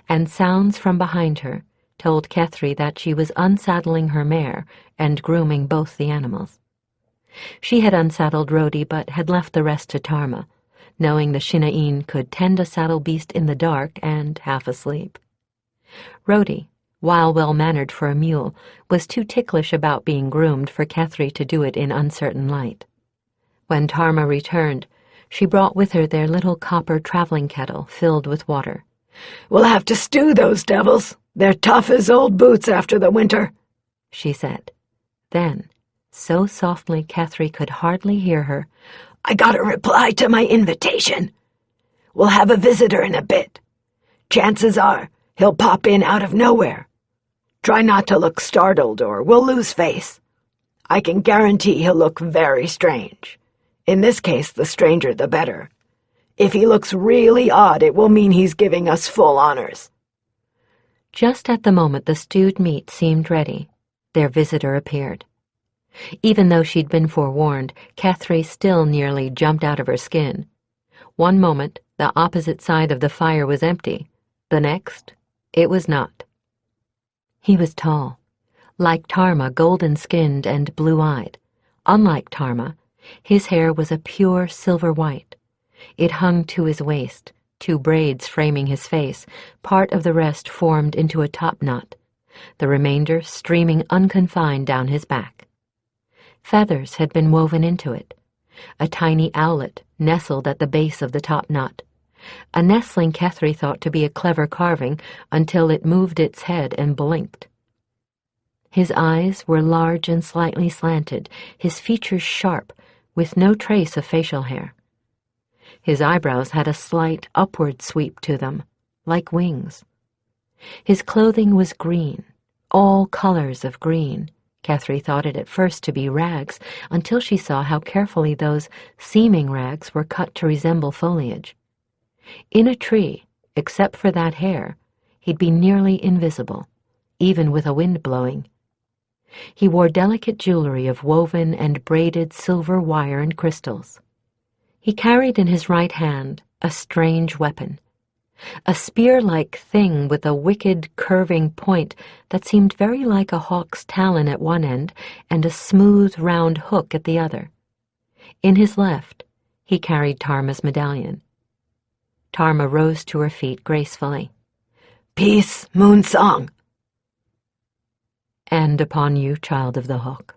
[SPEAKER 1] and sounds from behind her told Kethri that she was unsaddling her mare and grooming both the animals. She had unsaddled Rhodey, but had left the rest to Tarma, knowing the Shinaeen could tend a saddle beast in the dark and half asleep. Rhodey, while well-mannered for a mule, was too ticklish about being groomed for Kethri to do it in uncertain light. When Tarma returned, she brought with her their little copper traveling kettle filled with water.
[SPEAKER 2] "We'll have to stew those devils. They're tough as old boots after the winter,"
[SPEAKER 1] she said. Then, so softly Kethri could hardly hear her,
[SPEAKER 2] "I got a reply to my invitation. We'll have a visitor in a bit. Chances are he'll pop in out of nowhere. Try not to look startled or we'll lose face. I can guarantee he'll look very strange. In this case, the stranger the better. If he looks really odd, it will mean he's giving us full honors."
[SPEAKER 1] Just at the moment the stewed meat seemed ready, their visitor appeared. Even though she'd been forewarned, Kethri still nearly jumped out of her skin. One moment, the opposite side of the fire was empty. The next, it was not. He was tall, like Tarma, golden-skinned and blue-eyed. Unlike Tarma, his hair was a pure silver white. It hung to his waist, two braids framing his face, part of the rest formed into a top knot, the remainder streaming unconfined down his back. Feathers had been woven into it. A tiny owlet nestled at the base of the top knot. A nestling Kethri thought to be a clever carving until it moved its head and blinked. His eyes were large and slightly slanted, his features sharp, with no trace of facial hair. His eyebrows had a slight upward sweep to them, like wings. His clothing was green, all colors of green. Kethri thought it at first to be rags, until she saw how carefully those seeming rags were cut to resemble foliage. In a tree, except for that hair, he'd be nearly invisible, even with a wind blowing. He wore delicate jewelry of woven and braided silver wire and crystals. He carried in his right hand a strange weapon, a spear-like thing with a wicked, curving point that seemed very like a hawk's talon at one end and a smooth, round hook at the other. In his left, he carried Tarma's medallion. Tarma rose to her feet gracefully.
[SPEAKER 3] Peace, Moonsong.
[SPEAKER 1] And upon you, Child of the Hawk.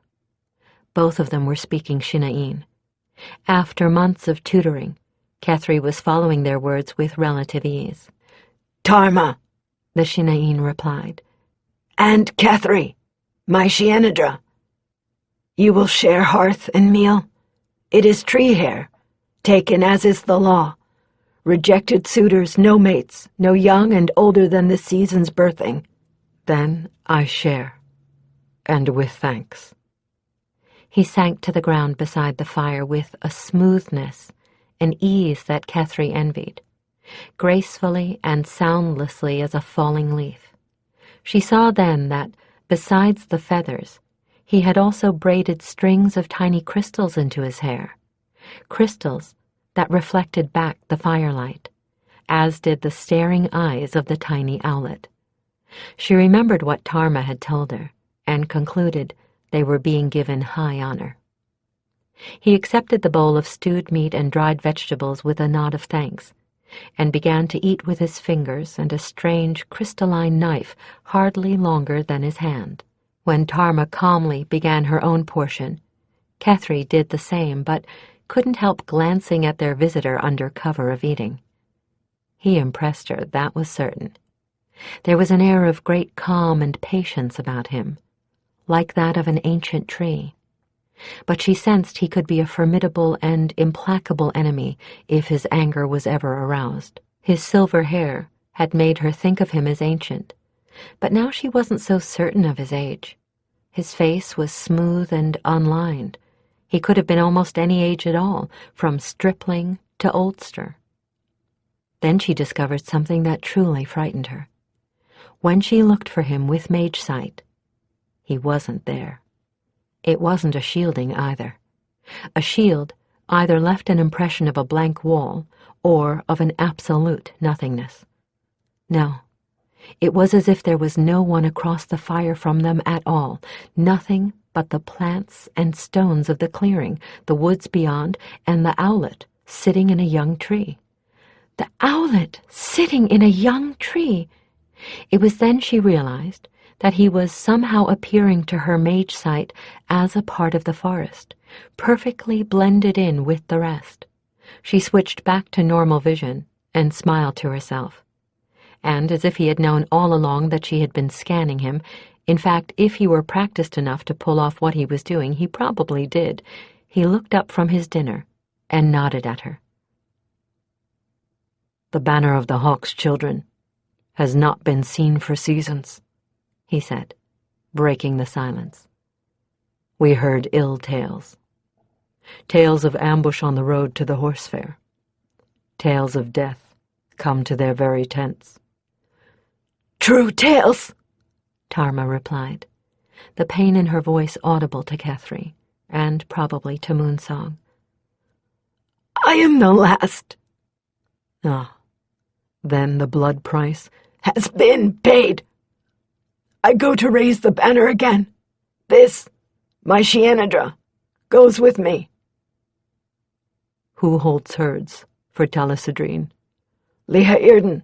[SPEAKER 1] Both of them were speaking Shina'in. After months of tutoring, Kethri was following their words with relative ease.
[SPEAKER 3] Tarma,
[SPEAKER 1] the Shina'in replied.
[SPEAKER 3] And Kethri, my Shienadra. You will share hearth and meal. It is tree hair, taken as is the law. Rejected suitors, no mates, no young and older than the season's birthing.
[SPEAKER 4] Then I share, and with thanks.
[SPEAKER 1] He sank to the ground beside the fire with a smoothness, an ease that Kethri envied, gracefully and soundlessly as a falling leaf. She saw then that, besides the feathers, he had also braided strings of tiny crystals into his hair, crystals that reflected back the firelight, as did the staring eyes of the tiny owlet. She remembered what Tarma had told her, and concluded they were being given high honor. He accepted the bowl of stewed meat and dried vegetables with a nod of thanks, and began to eat with his fingers and a strange crystalline knife hardly longer than his hand. When Tarma calmly began her own portion, Kethri did the same, but couldn't help glancing at their visitor under cover of eating. He impressed her, that was certain. There was an air of great calm and patience about him, like that of an ancient tree. But she sensed he could be a formidable and implacable enemy if his anger was ever aroused. His silver hair had made her think of him as ancient, but now she wasn't so certain of his age. His face was smooth and unlined. He could have been almost any age at all, from stripling to oldster. Then she discovered something that truly frightened her. When she looked for him with mage sight, he wasn't there. It wasn't a shielding either. A shield either left an impression of a blank wall or of an absolute nothingness. No, it was as if there was no one across the fire from them at all, nothing but the plants and stones of the clearing, the woods beyond, and the owlet sitting in a young tree. The owlet sitting in a young tree! It was then she realized that he was somehow appearing to her mage sight as a part of the forest, perfectly blended in with the rest. She switched back to normal vision and smiled to herself. And as if he had known all along that she had been scanning him, in fact, if he were practiced enough to pull off what he was doing, he probably did, he looked up from his dinner and nodded at her.
[SPEAKER 4] The banner of the Hawk's children has not been seen for seasons, he said, breaking the silence. We heard ill tales. Tales of ambush on the road to the horse fair. Tales of death come to their very tents.
[SPEAKER 3] True tales,
[SPEAKER 1] Tarma replied, the pain in her voice audible to Kethri, and probably to Moonsong.
[SPEAKER 3] I am the last.
[SPEAKER 4] Ah, then the blood price
[SPEAKER 3] has been paid. I go to raise the banner again. This, my Shienadra, goes with me.
[SPEAKER 4] Who holds herds for Talisadrine?
[SPEAKER 3] Liha Irden,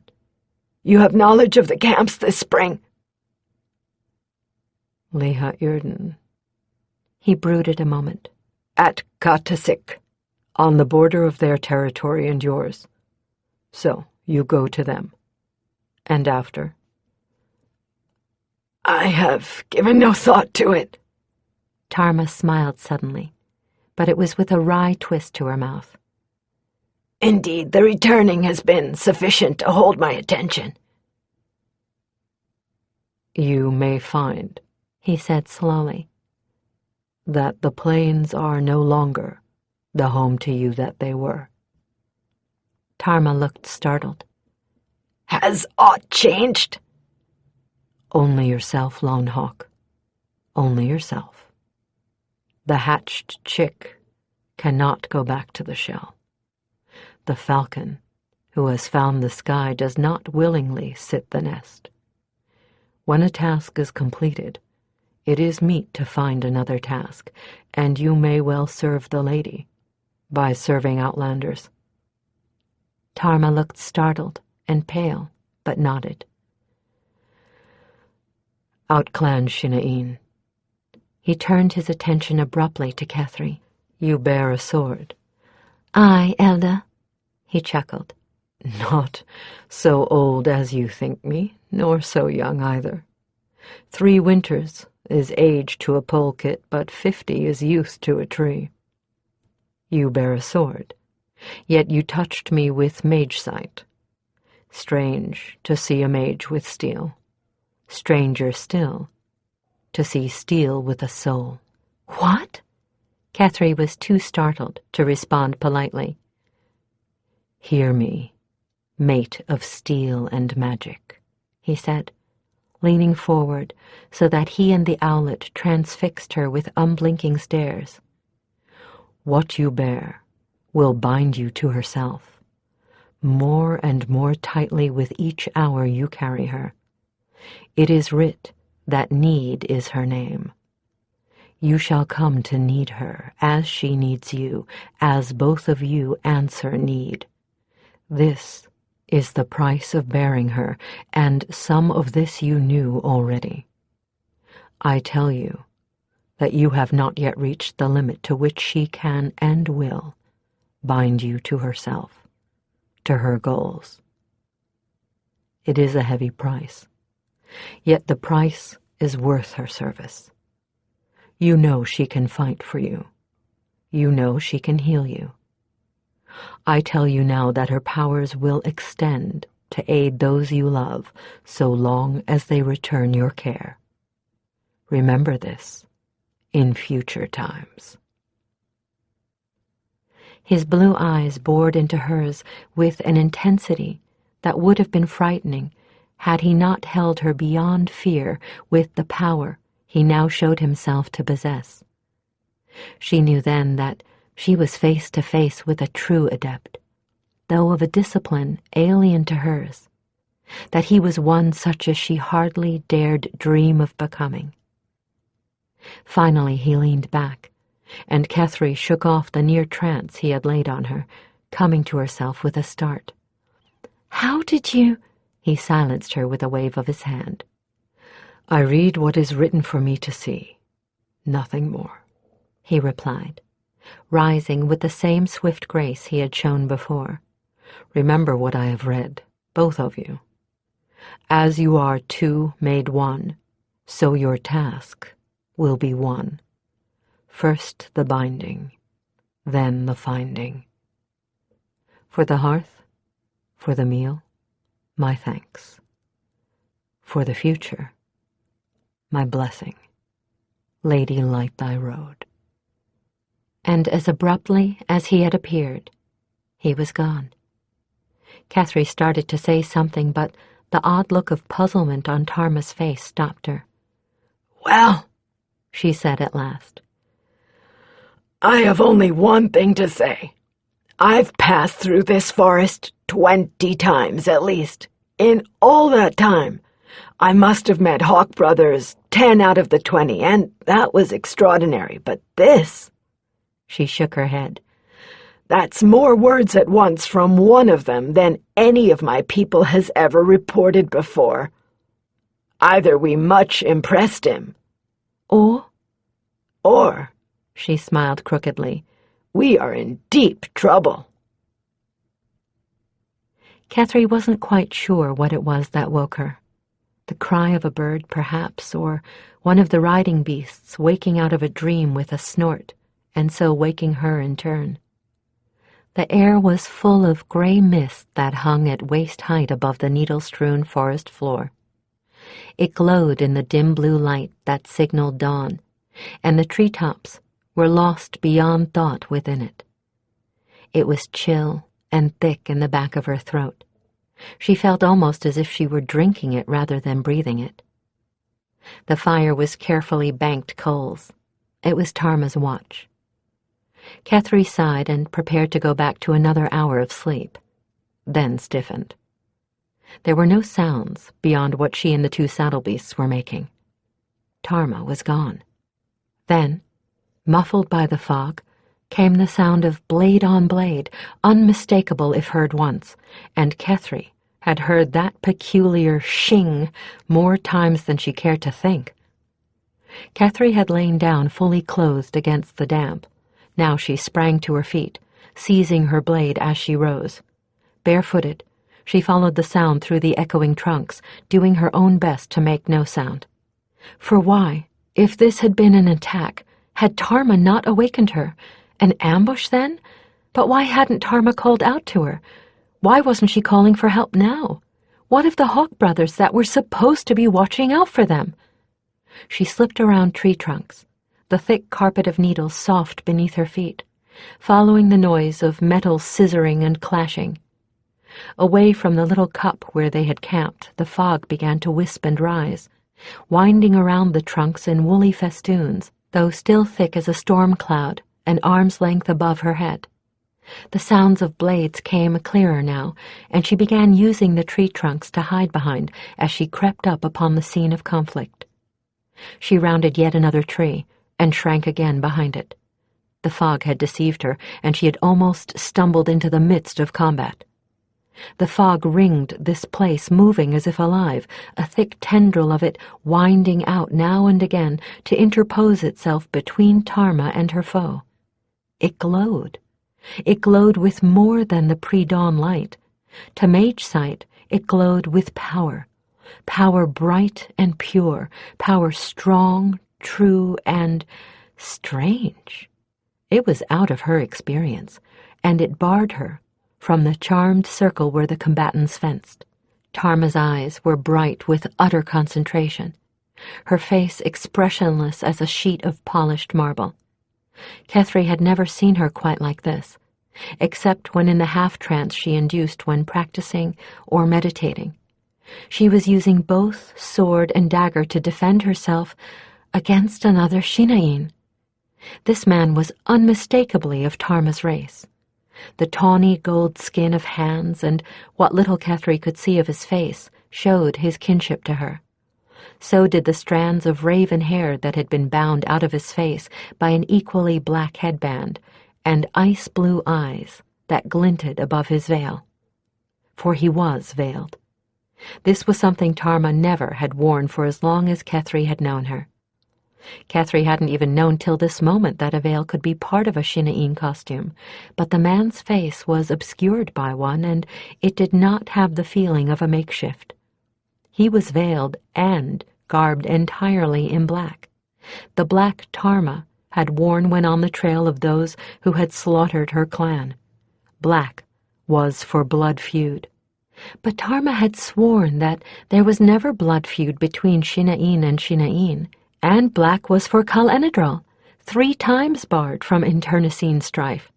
[SPEAKER 3] you have knowledge of the camps this spring.
[SPEAKER 4] Liha Irden.
[SPEAKER 1] He brooded a moment.
[SPEAKER 4] At Katasik, on the border of their territory and yours. So you go to them. And after?
[SPEAKER 3] I have given no thought to it.
[SPEAKER 1] Tarma smiled suddenly, but it was with a wry twist to her mouth.
[SPEAKER 3] Indeed, the returning has been sufficient to hold my attention.
[SPEAKER 4] You may find,
[SPEAKER 1] he said slowly,
[SPEAKER 4] that the plains are no longer the home to you that they were.
[SPEAKER 1] Tarma looked startled.
[SPEAKER 3] Has aught changed?
[SPEAKER 4] Only yourself, Lone Hawk.
[SPEAKER 1] only yourself. The hatched chick cannot go back to the shell. The falcon, who has found the sky, does not willingly sit the nest. When a task is completed, it is meet to find another task, and you may well serve the lady by serving outlanders.
[SPEAKER 3] Tarma looked startled and pale, but nodded.
[SPEAKER 1] Outclan Shinaeen.
[SPEAKER 3] He turned his attention abruptly to Kethri.
[SPEAKER 1] You bear a sword.
[SPEAKER 3] Aye, Elda, he chuckled.
[SPEAKER 1] Not so old as you think me, nor so young either. 3 winters is age to a polekit, but 50 is youth to a tree. You bear a sword, yet you touched me with mage sight. Strange to see a mage with steel. Stranger still to see steel with a soul.
[SPEAKER 3] What? Kethri was too startled to respond politely.
[SPEAKER 1] Hear me, mate of steel and magic, he said, leaning forward so that he and the owlet transfixed her with unblinking stares. What you bear will bind you to herself, more and more tightly with each hour you carry her. It is writ that need is her name. You shall come to need her as she needs you, as both of you answer need. This is the price of bearing her, and some of this you knew already. I tell you that you have not yet reached the limit to which she can and will bind you to herself, to her goals. It is a heavy price, yet the price is worth her service. You know she can fight for you. You know she can heal you. I tell you now that her powers will extend to aid those you love so long as they return your care. Remember this in future times.
[SPEAKER 3] His blue eyes bored into hers with an intensity that would have been frightening had he not held her beyond fear with the power he now showed himself to possess. She knew then that she was face to face with a true adept, though of a discipline alien to hers, that he was one such as she hardly dared dream of becoming. Finally he leaned back, and Kethri shook off the near trance he had laid on her, coming to herself with a start. "How did you—" He silenced her with a wave of his hand.
[SPEAKER 1] "I read what is written for me to see, nothing more," he replied, rising with the same swift grace he had shown before. "Remember what I have read, both of you. As you are 2 made 1, so your task will be 1. First the binding, then the finding. For the hearth, for the meal, my thanks. For the future, my blessing. Lady, light thy road."
[SPEAKER 3] And as abruptly as he had appeared, he was gone. Kethri started to say something, but the odd look of puzzlement on Tarma's face stopped her.
[SPEAKER 2] "Well,"
[SPEAKER 3] she said at last,
[SPEAKER 2] "I have only one thing to say. I've passed through this forest 20 times at least. In all that time, I must have met Hawk Brothers 10 out of the 20, and that was extraordinary. But this—"
[SPEAKER 3] she shook her head.
[SPEAKER 2] "That's more words at once from one of them than any of my people has ever reported before. Either we much impressed him,
[SPEAKER 3] Or,
[SPEAKER 2] she smiled crookedly, we are in deep trouble."
[SPEAKER 3] Kethri wasn't quite sure what it was that woke her. The cry of a bird, perhaps, or one of the riding beasts waking out of a dream with a snort, and so waking her in turn. The air was full of gray mist that hung at waist height above the needle-strewn forest floor. It glowed in the dim blue light that signaled dawn, and the treetops were lost beyond thought within it. It was chill and thick in the back of her throat. She felt almost as if she were drinking it rather than breathing it.
[SPEAKER 1] The fire was carefully banked coals. It was Tarma's watch. Kethri sighed and prepared to go back to another hour of sleep, then stiffened. There were no sounds beyond what she and the two saddle beasts were making. Tarma was gone. Then, muffled by the fog, came the sound of blade on blade, unmistakable if heard once, and Kethri had heard that peculiar shing more times than she cared to think. Kethri had lain down fully clothed against the damp. Now she sprang to her feet, seizing her blade as she rose. Barefooted, she followed the sound through the echoing trunks, doing her own best to make no sound. For why, if this had been an attack, had Tarma not awakened her? An ambush, then? But why hadn't Tarma called out to her? Why wasn't she calling for help now? What of the Hawk brothers that were supposed to be watching out for them? She slipped around tree trunks, the thick carpet of needles soft beneath her feet, following the noise of metal scissoring and clashing. Away from the little cup where they had camped, the fog began to wisp and rise, winding around the trunks in woolly festoons, though still thick as a storm cloud, an arm's length above her head. The sounds of blades came clearer now, and she began using the tree trunks to hide behind as she crept up upon the scene of conflict. She rounded yet another tree, and shrank again behind it. The fog had deceived her, and she had almost stumbled into the midst of combat. The fog ringed this place, moving as if alive, a thick tendril of it winding out now and again to interpose itself between Tarma and her foe. It glowed. It glowed with more than the pre-dawn light. To mage sight, it glowed with power. Power bright and pure, power strong, true, and strange. It was out of her experience, and it barred her from the charmed circle where the combatants fenced. Tarma's eyes were bright with utter concentration, her face expressionless as a sheet of polished marble. Kethri had never seen her quite like this, except when in the half-trance she induced when practicing or meditating. She was using both sword and dagger to defend herself against another Shinain. This man was unmistakably of Tarma's race. The tawny gold skin of hands and what little Kethri could see of his face showed his kinship to her. So did the strands of raven hair that had been bound out of his face by an equally black headband, and ice-blue eyes that glinted above his veil. For he was veiled. This was something Tarma never had worn for as long as Kethri had known her. Kethri hadn't even known till this moment that a veil could be part of a Shinain costume, but the man's face was obscured by one, and it did not have the feeling of a makeshift. He was veiled and garbed entirely in black, the black Tarma had worn when on the trail of those who had slaughtered her clan. Black was for blood feud. But Tarma had sworn that there was never blood feud between Shinain and Shinain, and black was for Kal Enedral, 3 times barred from internecine strife.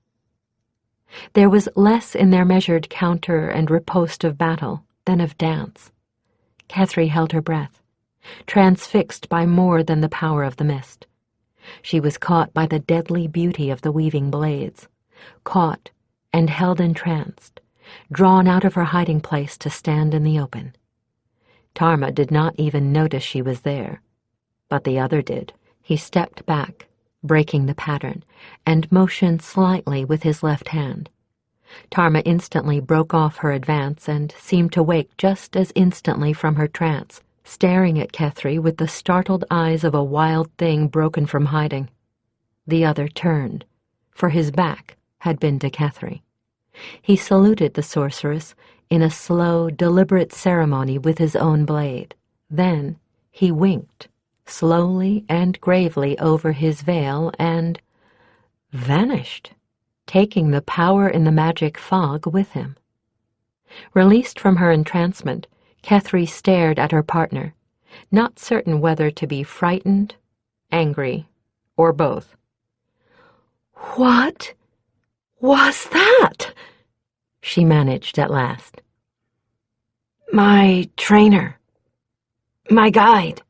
[SPEAKER 1] There was less in their measured counter and riposte of battle than of dance. Kethri held her breath, transfixed by more than the power of the mist. She was caught by the deadly beauty of the weaving blades, caught and held entranced, drawn out of her hiding place to stand in the open. Tarma did not even notice she was there, but the other did. He stepped back, breaking the pattern, and motioned slightly with his left hand. Tarma instantly broke off her advance and seemed to wake just as instantly from her trance, staring at Kethri with the startled eyes of a wild thing broken from hiding. The other turned, for his back had been to Kethri. He saluted the sorceress in a slow, deliberate ceremony with his own blade. Then he winked, slowly and gravely over his veil, and vanished, taking the power in the magic fog with him. Released from her entrancement, Kethri stared at her partner, not certain whether to be frightened, angry, or both.
[SPEAKER 2] "What was that?"
[SPEAKER 1] she managed at last.
[SPEAKER 2] "My trainer. My guide.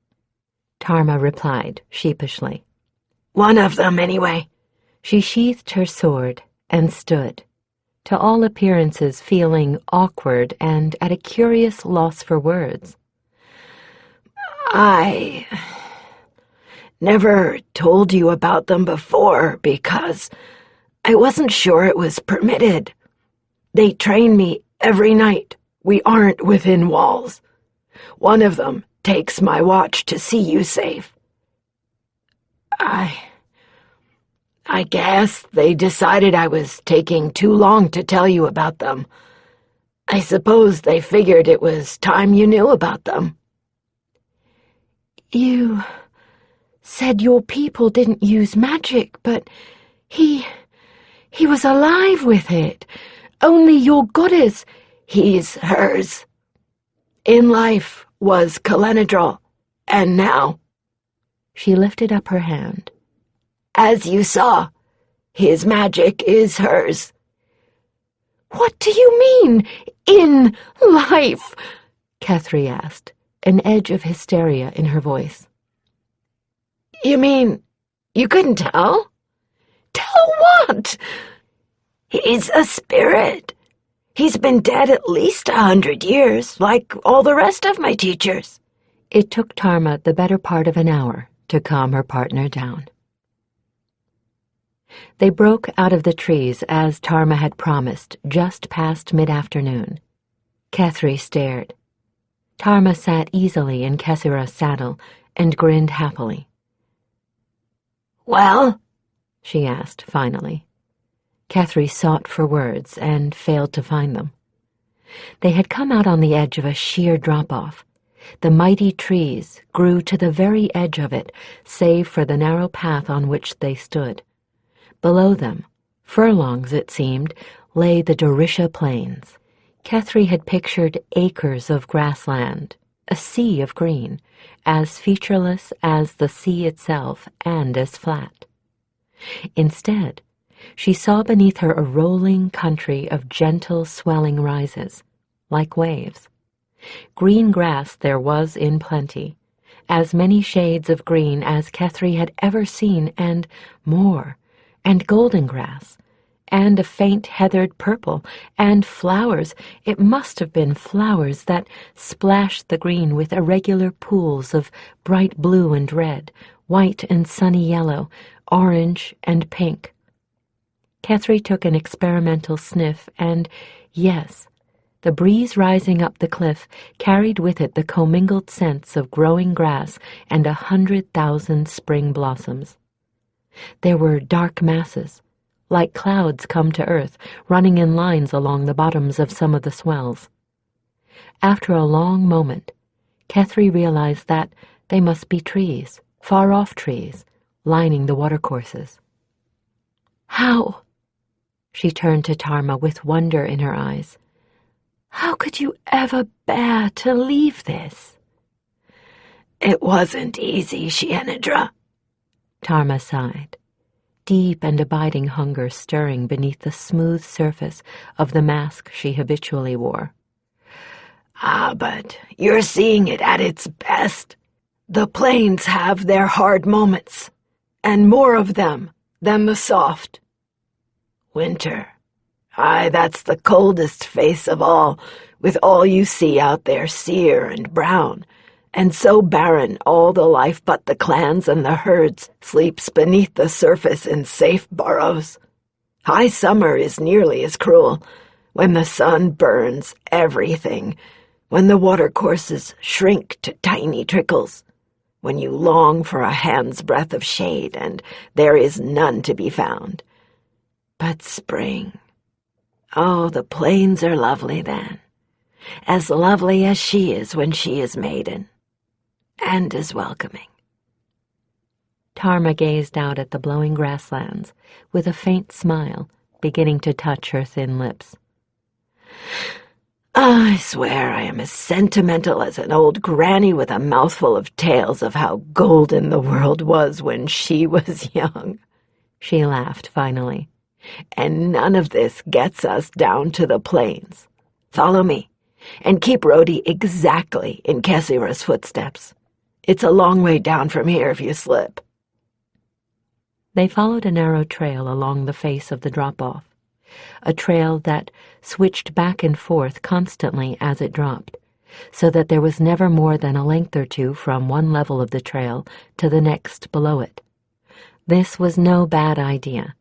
[SPEAKER 1] Tarma replied sheepishly.
[SPEAKER 3] One of them, anyway.
[SPEAKER 1] She sheathed her sword and stood, to all appearances feeling awkward and at a curious loss for words.
[SPEAKER 3] I never told you about them before because I wasn't sure it was permitted. They train me every night. We aren't within walls. One of them takes my watch to see you safe. I guess they decided I was taking too long to tell you about them. I suppose they figured it was time you knew about them.
[SPEAKER 2] You said your people didn't use magic, but he was alive with it. Only your goddess.
[SPEAKER 3] He's hers. In life was Kalenadrol, and now,
[SPEAKER 1] She lifted up her hand.
[SPEAKER 3] as you saw, his magic is hers.
[SPEAKER 2] What do you mean, in life?
[SPEAKER 1] Kethri asked, an edge of hysteria in her voice.
[SPEAKER 3] You mean you couldn't tell?
[SPEAKER 2] Tell what?
[SPEAKER 3] He's a spirit. He's been dead at least 100 years, like all the rest of my teachers.
[SPEAKER 1] It took Tarma the better part of an hour to calm her partner down. They broke out of the trees as Tarma had promised, just past mid-afternoon. Kethri stared. Tarma sat easily in Kessira's saddle and grinned happily.
[SPEAKER 3] Well?
[SPEAKER 1] She asked, finally. Kethri sought for words and failed to find them. They had come out on the edge of a sheer drop-off. The mighty trees grew to the very edge of it, save for the narrow path on which they stood. Below them, furlongs it seemed, lay the Dorisha plains. Kethri had pictured acres of grassland, a sea of green, as featureless as the sea itself and as flat. Instead, she saw beneath her a rolling country of gentle swelling rises, like waves. Green grass there was in plenty, as many shades of green as Kethri had ever seen, and more, and golden grass, and a faint heathered purple, and flowers. It must have been flowers that splashed the green with irregular pools of bright blue and red, white and sunny yellow, orange and pink. Kethri took an experimental sniff, and yes, the breeze rising up the cliff carried with it the commingled scents of growing grass and 100,000 spring blossoms. There were dark masses, like clouds come to earth, running in lines along the bottoms of some of the swells. After a long moment, Kethri realized that they must be trees, far-off trees, lining the watercourses.
[SPEAKER 2] How?
[SPEAKER 1] She turned to Tarma with wonder in her eyes.
[SPEAKER 2] How could you ever bear to leave this?
[SPEAKER 3] It wasn't easy, Shienedra.
[SPEAKER 1] Tarma sighed, deep and abiding hunger stirring beneath the smooth surface of the mask she habitually wore.
[SPEAKER 3] But you're seeing it at its best. The plains have their hard moments, and more of them than the soft. Winter. That's the coldest face of all, with all you see out there sere and brown, and so barren all the life but the clans and the herds sleeps beneath the surface in safe burrows. High summer is nearly as cruel, when the sun burns everything, when the watercourses shrink to tiny trickles, when you long for a hand's breadth of shade and there is none to be found. But spring, oh, the plains are lovely then, as lovely as she is when she is maiden, and as welcoming.
[SPEAKER 1] Tarma gazed out at the blowing grasslands, with a faint smile beginning to touch her thin lips.
[SPEAKER 3] I swear I am as sentimental as an old granny with a mouthful of tales of how golden the world was when she was young.
[SPEAKER 1] She laughed finally.
[SPEAKER 3] And none of this gets us down to the plains. Follow me, and keep Rhodey exactly in Kessira's footsteps.
[SPEAKER 2] It's a long way down from here if you slip."
[SPEAKER 1] They followed a narrow trail along the face of the drop-off, a trail that switched back and forth constantly as it dropped, so that there was never more than a length or two from one level of the trail to the next below it. This was no bad idea,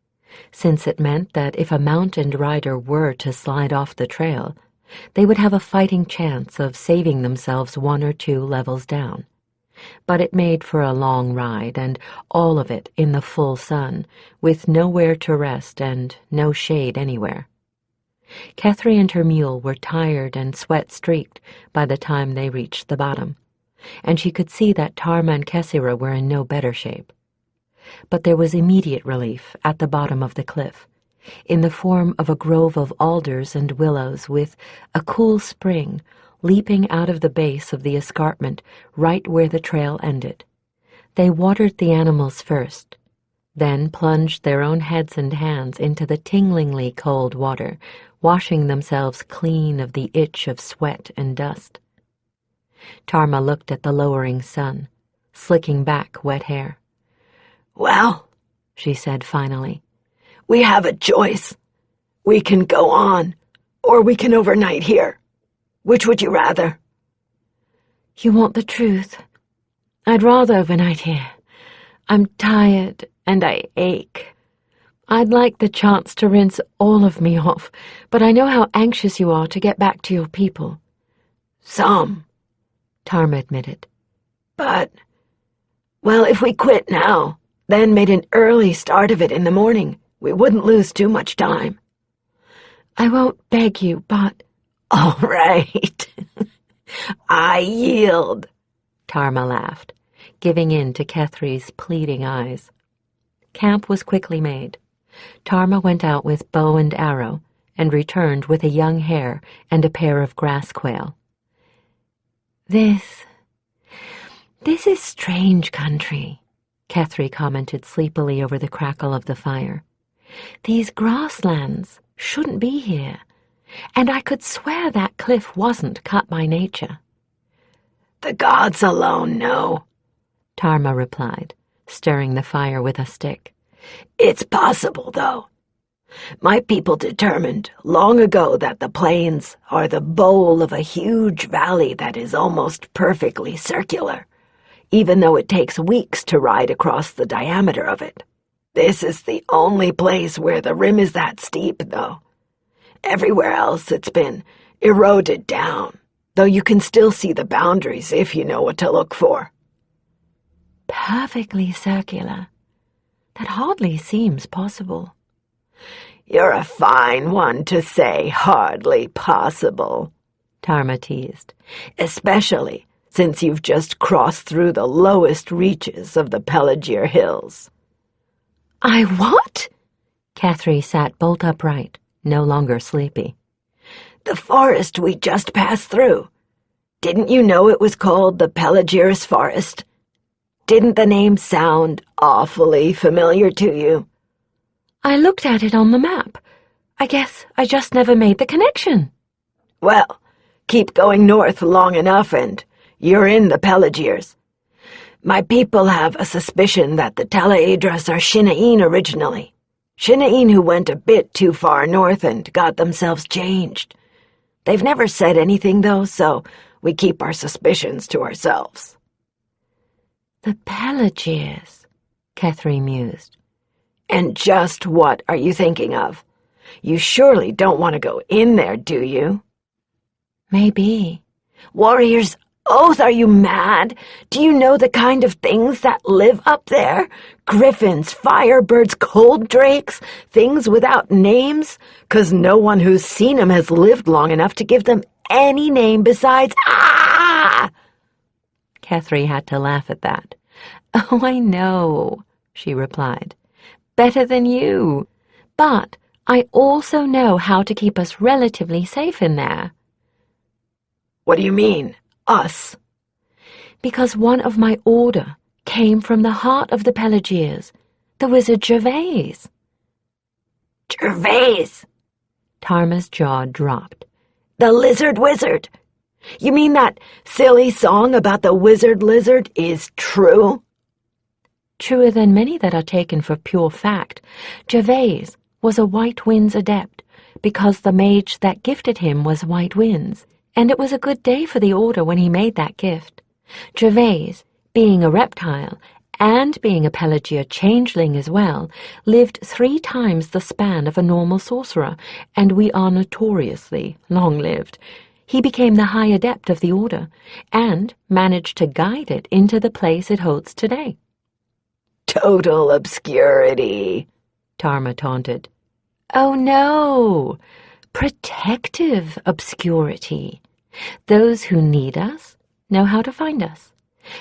[SPEAKER 1] since it meant that if a mount and rider were to slide off the trail, they would have a fighting chance of saving themselves 1 or 2 levels down. But it made for a long ride, and all of it in the full sun, with nowhere to rest and no shade anywhere. Kethri and her mule were tired and sweat-streaked by the time they reached the bottom, and she could see that Tarma and Kessira were in no better shape. But there was immediate relief at the bottom of the cliff, in the form of a grove of alders and willows with a cool spring leaping out of the base of the escarpment right where the trail ended. They watered the animals first, then plunged their own heads and hands into the tinglingly cold water, washing themselves clean of the itch of sweat and dust. Tarma looked at the lowering sun, slicking back wet hair.
[SPEAKER 2] "Well," she said finally, "we have a choice. We can go on, or we can overnight here. Which would you rather?"
[SPEAKER 1] "You want the truth? I'd rather overnight here. I'm tired and I ache. I'd like the chance to rinse all of me off, but I know how anxious you are to get back to your people."
[SPEAKER 2] "Some,"
[SPEAKER 1] Tarma admitted.
[SPEAKER 2] "But, well, if we quit now, then made an early start of it in the morning, we wouldn't lose too much time."
[SPEAKER 1] "I won't beg you, but—"
[SPEAKER 2] "All right." "I yield,"
[SPEAKER 1] Tarma laughed, giving in to Kethri's pleading eyes. Camp was quickly made. Tarma went out with bow and arrow, and returned with a young hare and a pair of grass quail. This is strange country," Kethri commented sleepily over the crackle of the fire. "These grasslands shouldn't be here, and I could swear that cliff wasn't cut by nature."
[SPEAKER 2] "The gods alone know,"
[SPEAKER 1] Tarma replied, stirring the fire with a stick.
[SPEAKER 2] "It's possible, though. My people determined long ago that the plains are the bowl of a huge valley that is almost perfectly circular, even though it takes weeks to ride across the diameter of it. This is the only place where the rim is that steep, though. Everywhere else it's been eroded down, though you can still see the boundaries if you know what to look for."
[SPEAKER 1] "Perfectly circular. That hardly seems possible."
[SPEAKER 2] "You're a fine one to say hardly possible," Tarma teased, "especially since you've just crossed through the lowest reaches of the Pelagier Hills."
[SPEAKER 1] "I what?" Kethri sat bolt upright, no longer sleepy.
[SPEAKER 2] "The forest we just passed through. Didn't you know it was called the Pelagir's Forest? Didn't the name sound awfully familiar to you?"
[SPEAKER 1] "I looked at it on the map. I guess I just never made the connection."
[SPEAKER 2] "Well, keep going north long enough and you're in the Pelagirs. My people have a suspicion that the Talaedras are Shina'in originally. Shina'in who went a bit too far north and got themselves changed. They've never said anything, though, so we keep our suspicions to ourselves."
[SPEAKER 1] "The Pelagirs," Kethri mused.
[SPEAKER 2] "And just what are you thinking of? You surely don't want to go in there, do you?"
[SPEAKER 1] "Maybe."
[SPEAKER 2] "Warrior's oath, are you mad? Do you know the kind of things that live up there? Griffins, firebirds, cold drakes, things without names? 'Cause no one who's seen 'em has lived long enough to give them any name besides ah!"
[SPEAKER 1] Kethri had to laugh at that. "Oh, I know," she replied. "Better than you. But I also know how to keep us relatively safe in there."
[SPEAKER 2] "What do you mean, us?"
[SPEAKER 1] "Because one of my order came from the heart of the Pelagirs, the wizard Gervais."
[SPEAKER 2] "Gervais!"
[SPEAKER 1] Tarma's jaw dropped.
[SPEAKER 2] "The lizard wizard! You mean that silly song about the wizard lizard is true?
[SPEAKER 1] Truer than many that are taken for pure fact. Gervais was a White Winds adept, because the mage that gifted him was White Winds, and it was a good day for the Order when he made that gift. Gervais, being a reptile, and being a Pelagia changeling as well, lived 3 times the span of a normal sorcerer, and we are notoriously long-lived. He became the High Adept of the Order, and managed to guide it into the place it holds today.
[SPEAKER 2] Total obscurity,
[SPEAKER 1] Tarma taunted. Oh no! Protective obscurity. Those who need us know how to find us.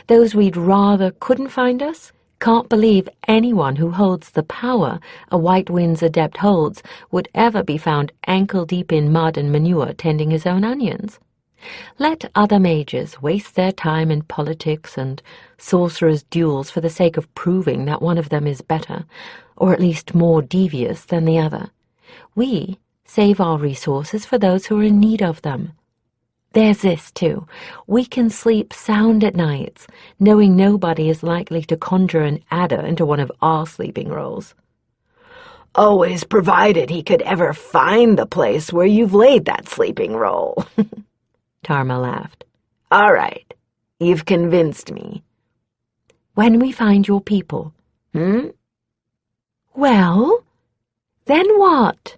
[SPEAKER 1] Those we'd rather couldn't find us can't believe anyone who holds the power a White Winds adept holds would ever be found ankle-deep in mud and manure tending his own onions. Let other mages waste their time in politics and sorcerers' duels for the sake of proving that one of them is better, or at least more devious than the other. We save our resources for those who are in need of them. There's this, too. We can sleep sound at nights, knowing nobody is likely to conjure an adder into one of our sleeping rolls.
[SPEAKER 2] Always provided he could ever find the place where you've laid that sleeping roll.
[SPEAKER 1] Tarma laughed.
[SPEAKER 2] All right, you've convinced me.
[SPEAKER 1] When we find your people.
[SPEAKER 2] Well,
[SPEAKER 1] then what?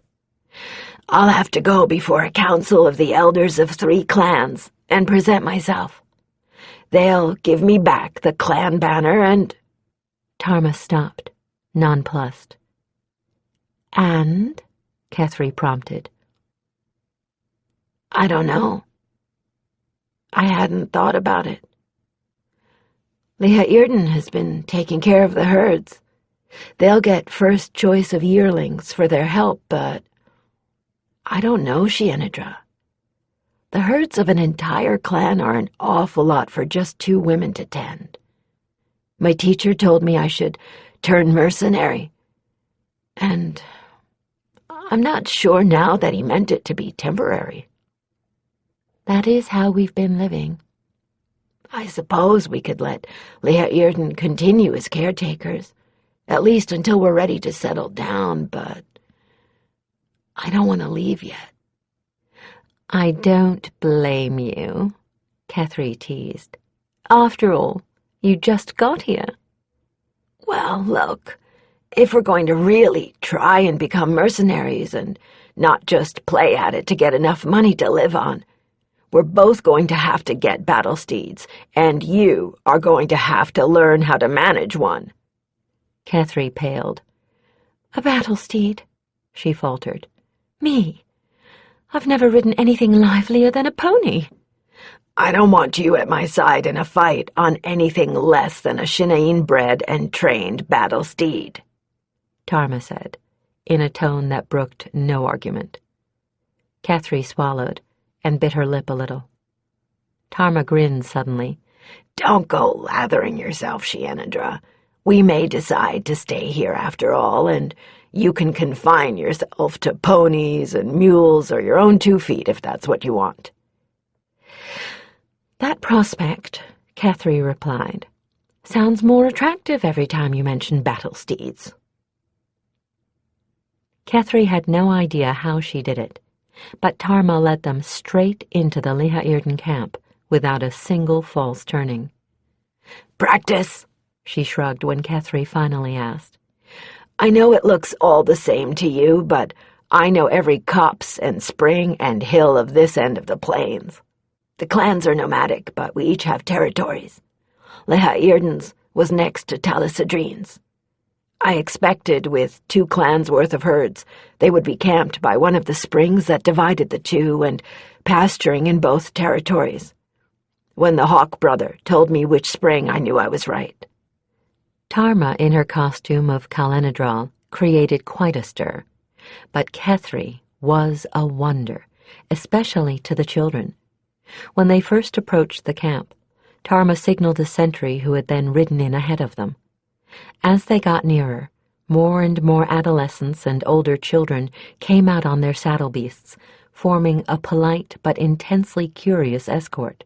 [SPEAKER 2] I'll have to go before a council of the elders of 3 clans and present myself. They'll give me back the clan banner and...
[SPEAKER 1] Tarma stopped, nonplussed. And? Kethri prompted.
[SPEAKER 2] I don't know. I hadn't thought about it. Leah Earden has been taking care of the herds. They'll get first choice of yearlings for their help, but I don't know, Shienedra. The herds of an entire clan are an awful lot for just 2 women to tend. My teacher told me I should turn mercenary, and I'm not sure now that he meant it to be temporary.
[SPEAKER 1] That is how we've been living.
[SPEAKER 2] I suppose we could let Leah Earden continue as caretakers, at least until we're ready to settle down, but I don't want to leave yet.
[SPEAKER 1] I don't blame you, Kethri teased. After all, you just got here.
[SPEAKER 2] Well, look, if we're going to really try and become mercenaries and not just play at it to get enough money to live on, we're both going to have to get battle steeds, and you are going to have to learn how to manage one.
[SPEAKER 1] Kethri paled. A battle steed, she faltered. Me? I've never ridden anything livelier than a pony.
[SPEAKER 2] I don't want you at my side in a fight on anything less than a Shinane-bred and trained battle steed,
[SPEAKER 1] Tarma said, in a tone that brooked no argument. Kethri swallowed and bit her lip a little. Tarma grinned suddenly.
[SPEAKER 2] Don't go lathering yourself, Shienedra. We may decide to stay here after all, and you can confine yourself to ponies and mules or your own 2 feet if that's what you want.
[SPEAKER 1] That prospect, Kethri replied, sounds more attractive every time you mention battle steeds. Kethri had no idea how she did it, but Tarma led them straight into the Leah Earden camp without a single false turning.
[SPEAKER 2] Practice,
[SPEAKER 1] she shrugged when Kethri finally asked.
[SPEAKER 2] I know it looks all the same to you, but I know every copse and spring and hill of this end of the plains. The clans are nomadic, but we each have territories. Leah Earden's was next to Talisadrine's. I expected, with 2 clans' worth of herds, they would be camped by one of the springs that divided the 2 and pasturing in both territories. When the Hawk brother told me which spring, I knew I was right.
[SPEAKER 1] Tarma, in her costume of Kalenadral, created quite a stir, but Kethri was a wonder, especially to the children. When they first approached the camp, Tarma signaled a sentry who had then ridden in ahead of them. As they got nearer, more and more adolescents and older children came out on their saddle beasts, forming a polite but intensely curious escort.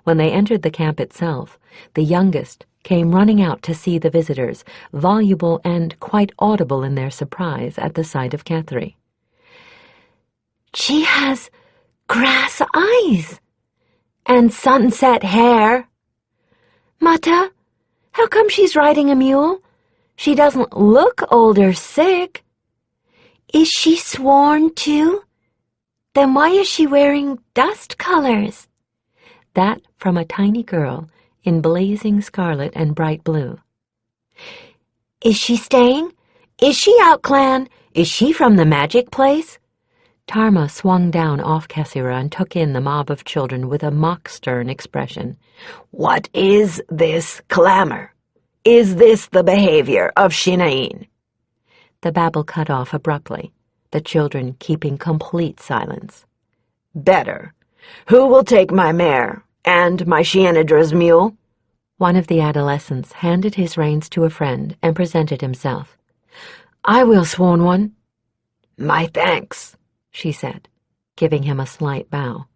[SPEAKER 1] When they entered the camp itself, the youngest came running out to see the visitors, voluble and quite audible in their surprise at the sight of Kethri.
[SPEAKER 3] She has grass eyes and sunset hair. Mata, how come she's riding a mule? She doesn't look old or sick. Is she sworn too? Then why is she wearing dust colors?
[SPEAKER 1] That from a tiny girl in blazing scarlet and bright blue.
[SPEAKER 3] Is she staying? Is she outclan? Is she from the magic place?
[SPEAKER 1] Tarma swung down off Kessira and took in the mob of children with a mock-stern expression.
[SPEAKER 2] What is this clamor? Is this the behavior of Shinain?
[SPEAKER 1] The babble cut off abruptly, the children keeping complete silence.
[SPEAKER 2] Better. Who will take my mare and my Shianadra's mule?
[SPEAKER 1] One of the adolescents handed his reins to a friend and presented himself.
[SPEAKER 4] I will, sworn one.
[SPEAKER 2] My thanks,
[SPEAKER 1] she said, giving him a slight bow.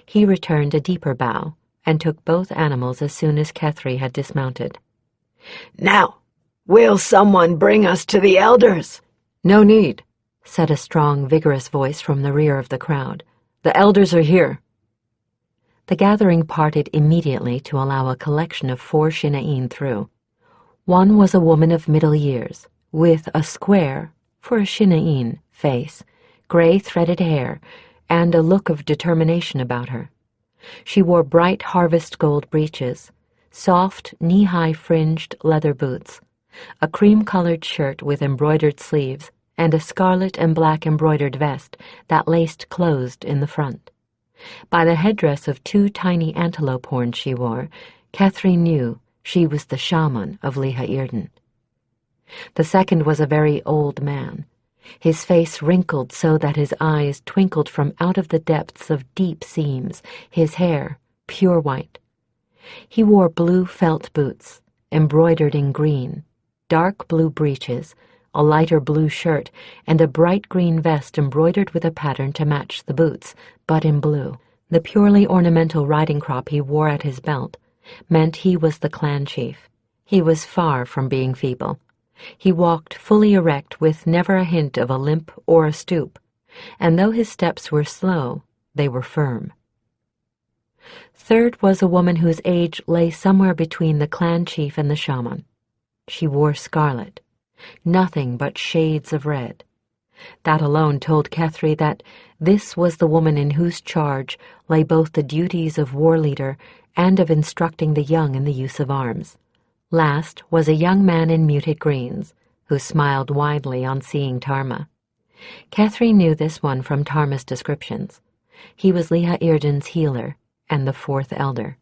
[SPEAKER 1] He returned a deeper bow and took both animals as soon as Kethri had dismounted.
[SPEAKER 2] Now, will someone bring us to the elders?
[SPEAKER 4] No need,
[SPEAKER 1] said a strong, vigorous voice from the rear of the crowd.
[SPEAKER 4] The elders are here.
[SPEAKER 1] The gathering parted immediately to allow a collection of 4 Shinain through. One was a woman of middle years, with a square, for a Shinain, face, gray threaded hair, and a look of determination about her. She wore bright harvest gold breeches, soft, knee-high fringed leather boots, a cream-colored shirt with embroidered sleeves, and a scarlet and black embroidered vest that laced closed in the front. By the headdress of 2 tiny antelope horns she wore, Kethri knew she was the shaman of Liha Irden. The second was a very old man, his face wrinkled so that his eyes twinkled from out of the depths of deep seams, his hair pure white. He wore blue felt boots, embroidered in green, dark blue breeches, a lighter blue shirt, and a bright green vest embroidered with a pattern to match the boots, but in blue. The purely ornamental riding crop he wore at his belt meant he was the clan chief. He was far from being feeble. He walked fully erect with never a hint of a limp or a stoop, and though his steps were slow, they were firm. Third was a woman whose age lay somewhere between the clan chief and the shaman. She wore scarlet, nothing but shades of red. That alone told Kethri that this was the woman in whose charge lay both the duties of war leader and of instructing the young in the use of arms. Last was a young man in muted greens, who smiled widely on seeing Tarma. Kethri knew this one from Tarma's descriptions. He was Liha Irden's healer and the 4th elder.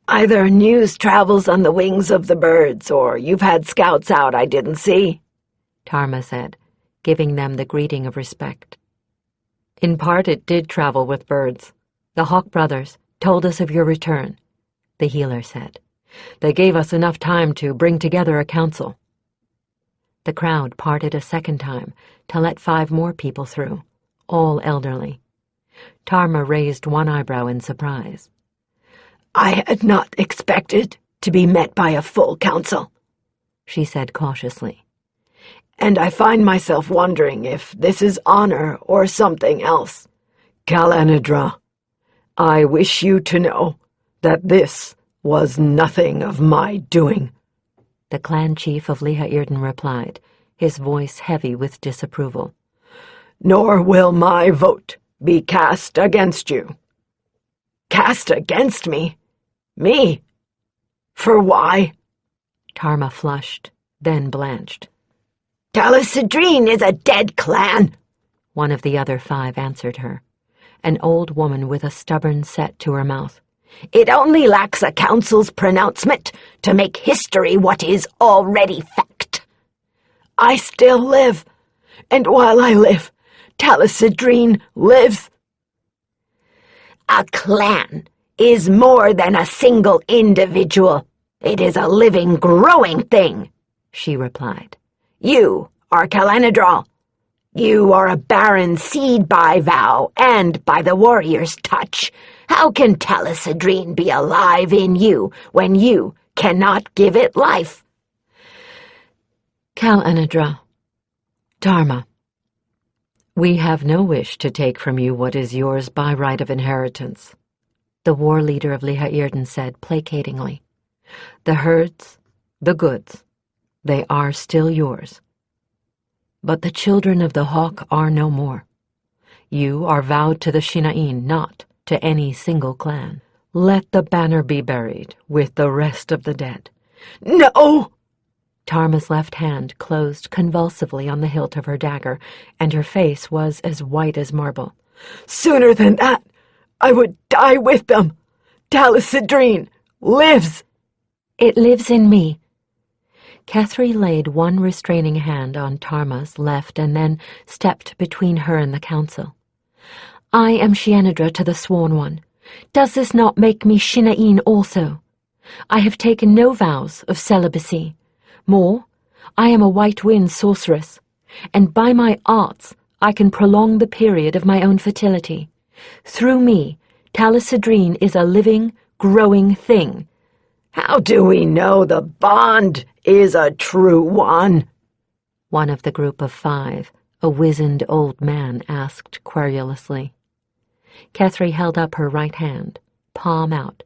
[SPEAKER 2] Either news travels on the wings of the birds, or you've had scouts out I didn't see,
[SPEAKER 1] Tarma said, giving them the greeting of respect.
[SPEAKER 4] In part it did travel with birds. The Hawk brothers told us of your return, the healer said. They gave us enough time to bring together a council.
[SPEAKER 1] The crowd parted a second time to let 5 more people through, all elderly. Tarma raised one eyebrow in surprise.
[SPEAKER 2] I had not expected to be met by a full council,
[SPEAKER 1] she said cautiously.
[SPEAKER 2] And I find myself wondering if this is honor or something else. Kalanidra, I wish you to know that this was nothing of my doing,
[SPEAKER 1] the clan chief of Liha Irden replied, his voice heavy with disapproval.
[SPEAKER 2] Nor will my vote be cast against you. Cast against me? Me? For why?
[SPEAKER 1] Tarma flushed, then blanched.
[SPEAKER 2] Talacidrine is a dead clan,
[SPEAKER 1] one of the other 5 answered her, an old woman with a stubborn set to her mouth.
[SPEAKER 2] It only lacks a council's pronouncement to make history what is already fact. I still live, and while I live, Talacidrine lives. A clan is more than a single individual. It is a living, growing thing, she replied. You are Kalanidral,
[SPEAKER 3] You are a barren seed by vow and by the warrior's touch. How can Talasadrine be alive in you when you cannot give it life?
[SPEAKER 1] Kal-Anadra, Dharma, we have no wish to take from you what is yours by right of inheritance, the war leader of Liha-Irden said placatingly. The herds, the goods, they are still yours. But the children of the Hawk are no more. You are vowed to the Shina'in, not to any single clan. Let the banner be buried with the rest of the dead.
[SPEAKER 3] No!
[SPEAKER 1] Tarma's left hand closed convulsively on the hilt of her dagger, and her face was as white as marble.
[SPEAKER 3] Sooner than that, I would die with them. Talasadrine lives.
[SPEAKER 1] It lives in me. Kethri laid one restraining hand on Tarma's left and then stepped between her and the council. I am Shienedra to the Sworn One. Does this not make me Shina'in also? I have taken no vows of celibacy. More, I am a White Wind sorceress, and by my arts I can prolong the period of my own fertility. Through me, Talasadrine is a living, growing thing.
[SPEAKER 3] How do we know the bond is a true one?
[SPEAKER 1] One of the group of 5, a wizened old man, asked querulously. Kethri held up her right hand, palm out,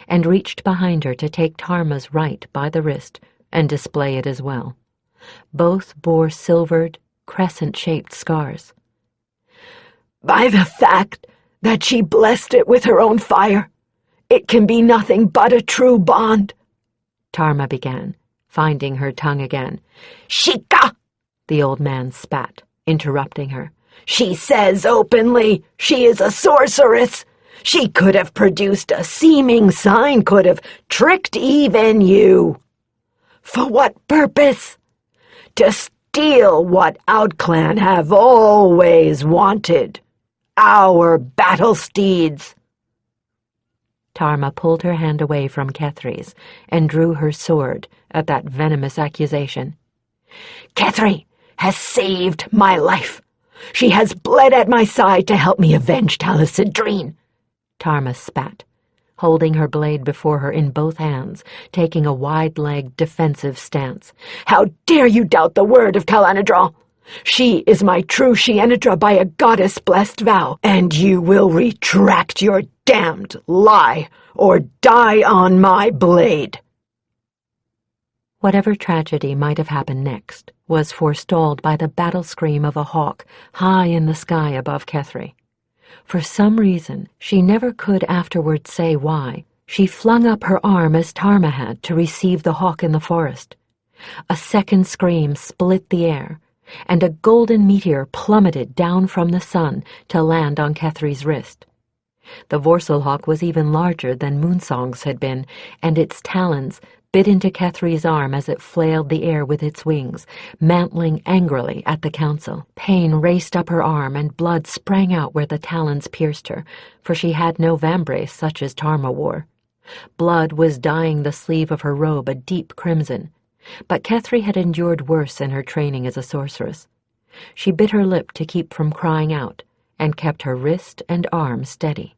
[SPEAKER 1] and reached behind her to take Tarma's right by the wrist and display it as well. Both bore silvered, crescent-shaped scars.
[SPEAKER 3] By the fact that she blessed it with her own fire, it can be nothing but a true bond,
[SPEAKER 1] Tarma began, finding her tongue again.
[SPEAKER 3] Shika!
[SPEAKER 1] The old man spat, interrupting her.
[SPEAKER 3] She says openly she is a sorceress. She could have produced a seeming sign, could have tricked even you. For what purpose? To steal what OutClan have always wanted. Our battle steeds.
[SPEAKER 1] Tarma pulled her hand away from Kethri's and drew her sword at that venomous accusation.
[SPEAKER 3] Kethri has saved my life. She has bled at my side to help me avenge Talasadrine.
[SPEAKER 1] Tarma spat, holding her blade before her in both hands, taking a wide-legged defensive stance.
[SPEAKER 3] How dare you doubt the word of Kal-Anadra? She is my true Shienedra by a goddess-blessed vow, and you will retract your damned lie or die on my blade.
[SPEAKER 1] Whatever tragedy might have happened next was forestalled by the battle scream of a hawk high in the sky above Kethri. For some reason, she never could afterward say why, she flung up her arm as Tarma had to receive the hawk in the forest. A second scream split the air, and a golden meteor plummeted down from the sun to land on Kethri's wrist. The Vorselhawk was even larger than Moonsong's had been, and its talons bit into Kethri's arm as it flailed the air with its wings, mantling angrily at the council. Pain raced up her arm, and blood sprang out where the talons pierced her, for she had no vambrace such as Tarma wore. Blood was dyeing the sleeve of her robe a deep crimson, but Kethri had endured worse in her training as a sorceress. She bit her lip to keep from crying out, and kept her wrist and arm steady.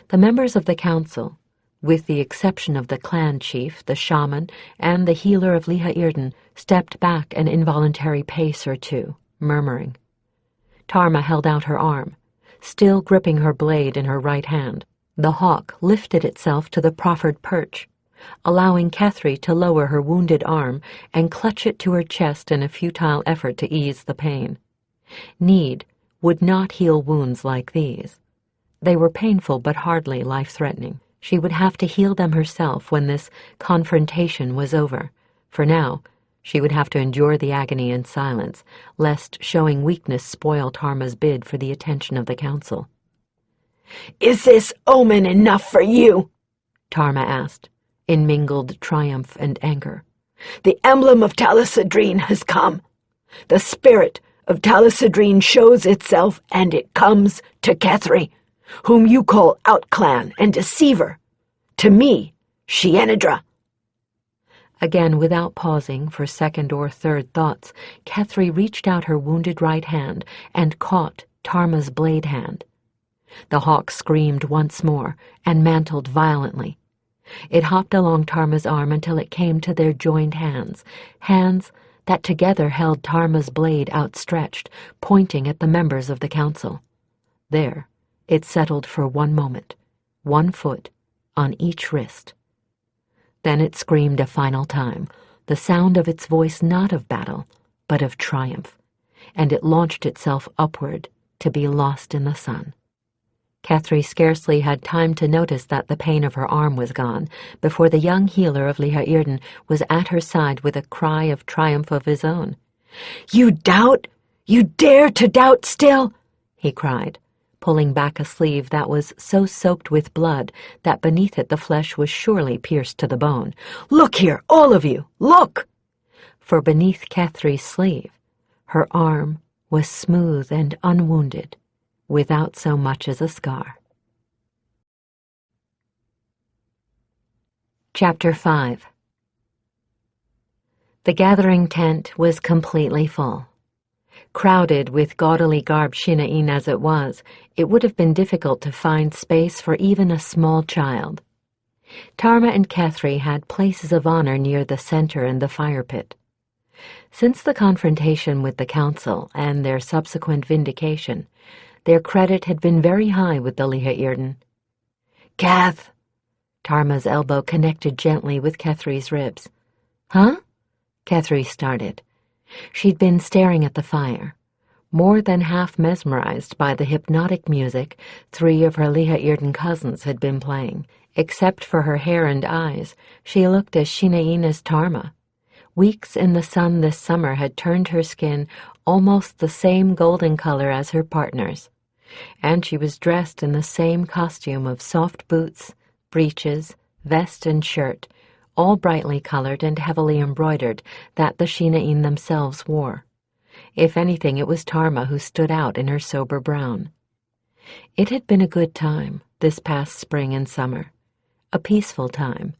[SPEAKER 1] The members of the council, with the exception of the clan chief, the shaman, and the healer of Liha-Irden, stepped back an involuntary pace or two, murmuring. Tarma held out her arm, still gripping her blade in her right hand. The hawk lifted itself to the proffered perch, allowing Kethri to lower her wounded arm and clutch it to her chest in a futile effort to ease the pain. Need would not heal wounds like these. They were painful but hardly life-threatening. She would have to heal them herself when this confrontation was over. For now, she would have to endure the agony in silence, lest showing weakness spoil Tarma's bid for the attention of the council.
[SPEAKER 3] Is this omen enough for you?
[SPEAKER 1] Tarma asked, in mingled triumph and anger.
[SPEAKER 3] The emblem of Talasadrine has come. The spirit of Talasadrine shows itself, and it comes to Kethri, whom you call OutClan and deceiver. To me, Shienedra.
[SPEAKER 1] Again, without pausing for second or third thoughts, Kethri reached out her wounded right hand and caught Tarma's blade hand. The hawk screamed once more and mantled violently. It hopped along Tarma's arm until it came to their joined hands, hands that together held Tarma's blade outstretched, pointing at the members of the council. There, it settled for one moment, 1 foot on each wrist. Then it screamed a final time, the sound of its voice not of battle, but of triumph, and it launched itself upward to be lost in the sun. Kethri scarcely had time to notice that the pain of her arm was gone before the young healer of Liha-Irden was at her side with a cry of triumph of his own.
[SPEAKER 3] "You doubt? You dare to doubt still?"
[SPEAKER 1] he cried, pulling back a sleeve that was so soaked with blood that beneath it the flesh was surely pierced to the bone.
[SPEAKER 3] "Look here, all of you, look!"
[SPEAKER 1] For beneath Kethri's sleeve, her arm was smooth and unwounded, without so much as a scar. Chapter 5. The gathering tent was completely full. Crowded with gaudily garbed Shinain as it was, it would have been difficult to find space for even a small child. Tarma and Kethri had places of honor near the center and the fire pit. Since the confrontation with the council and their subsequent vindication, their credit had been very high with the Liha-Irden.
[SPEAKER 3] "Kath!"
[SPEAKER 1] Tarma's elbow connected gently with Kethri's ribs. "Huh?" Kethri started. She'd been staring at the fire, more than half mesmerized by the hypnotic music 3 of her Liha-Irden cousins had been playing. Except for her hair and eyes, she looked as Shinain as Tarma. Weeks in the sun this summer had turned her skin almost the same golden color as her partner's, and she was dressed in the same costume of soft boots, breeches, vest and shirt, all brightly colored and heavily embroidered, that the Shinain themselves wore. If anything, it was Tarma who stood out in her sober brown. It had been a good time, this past spring and summer, a peaceful time,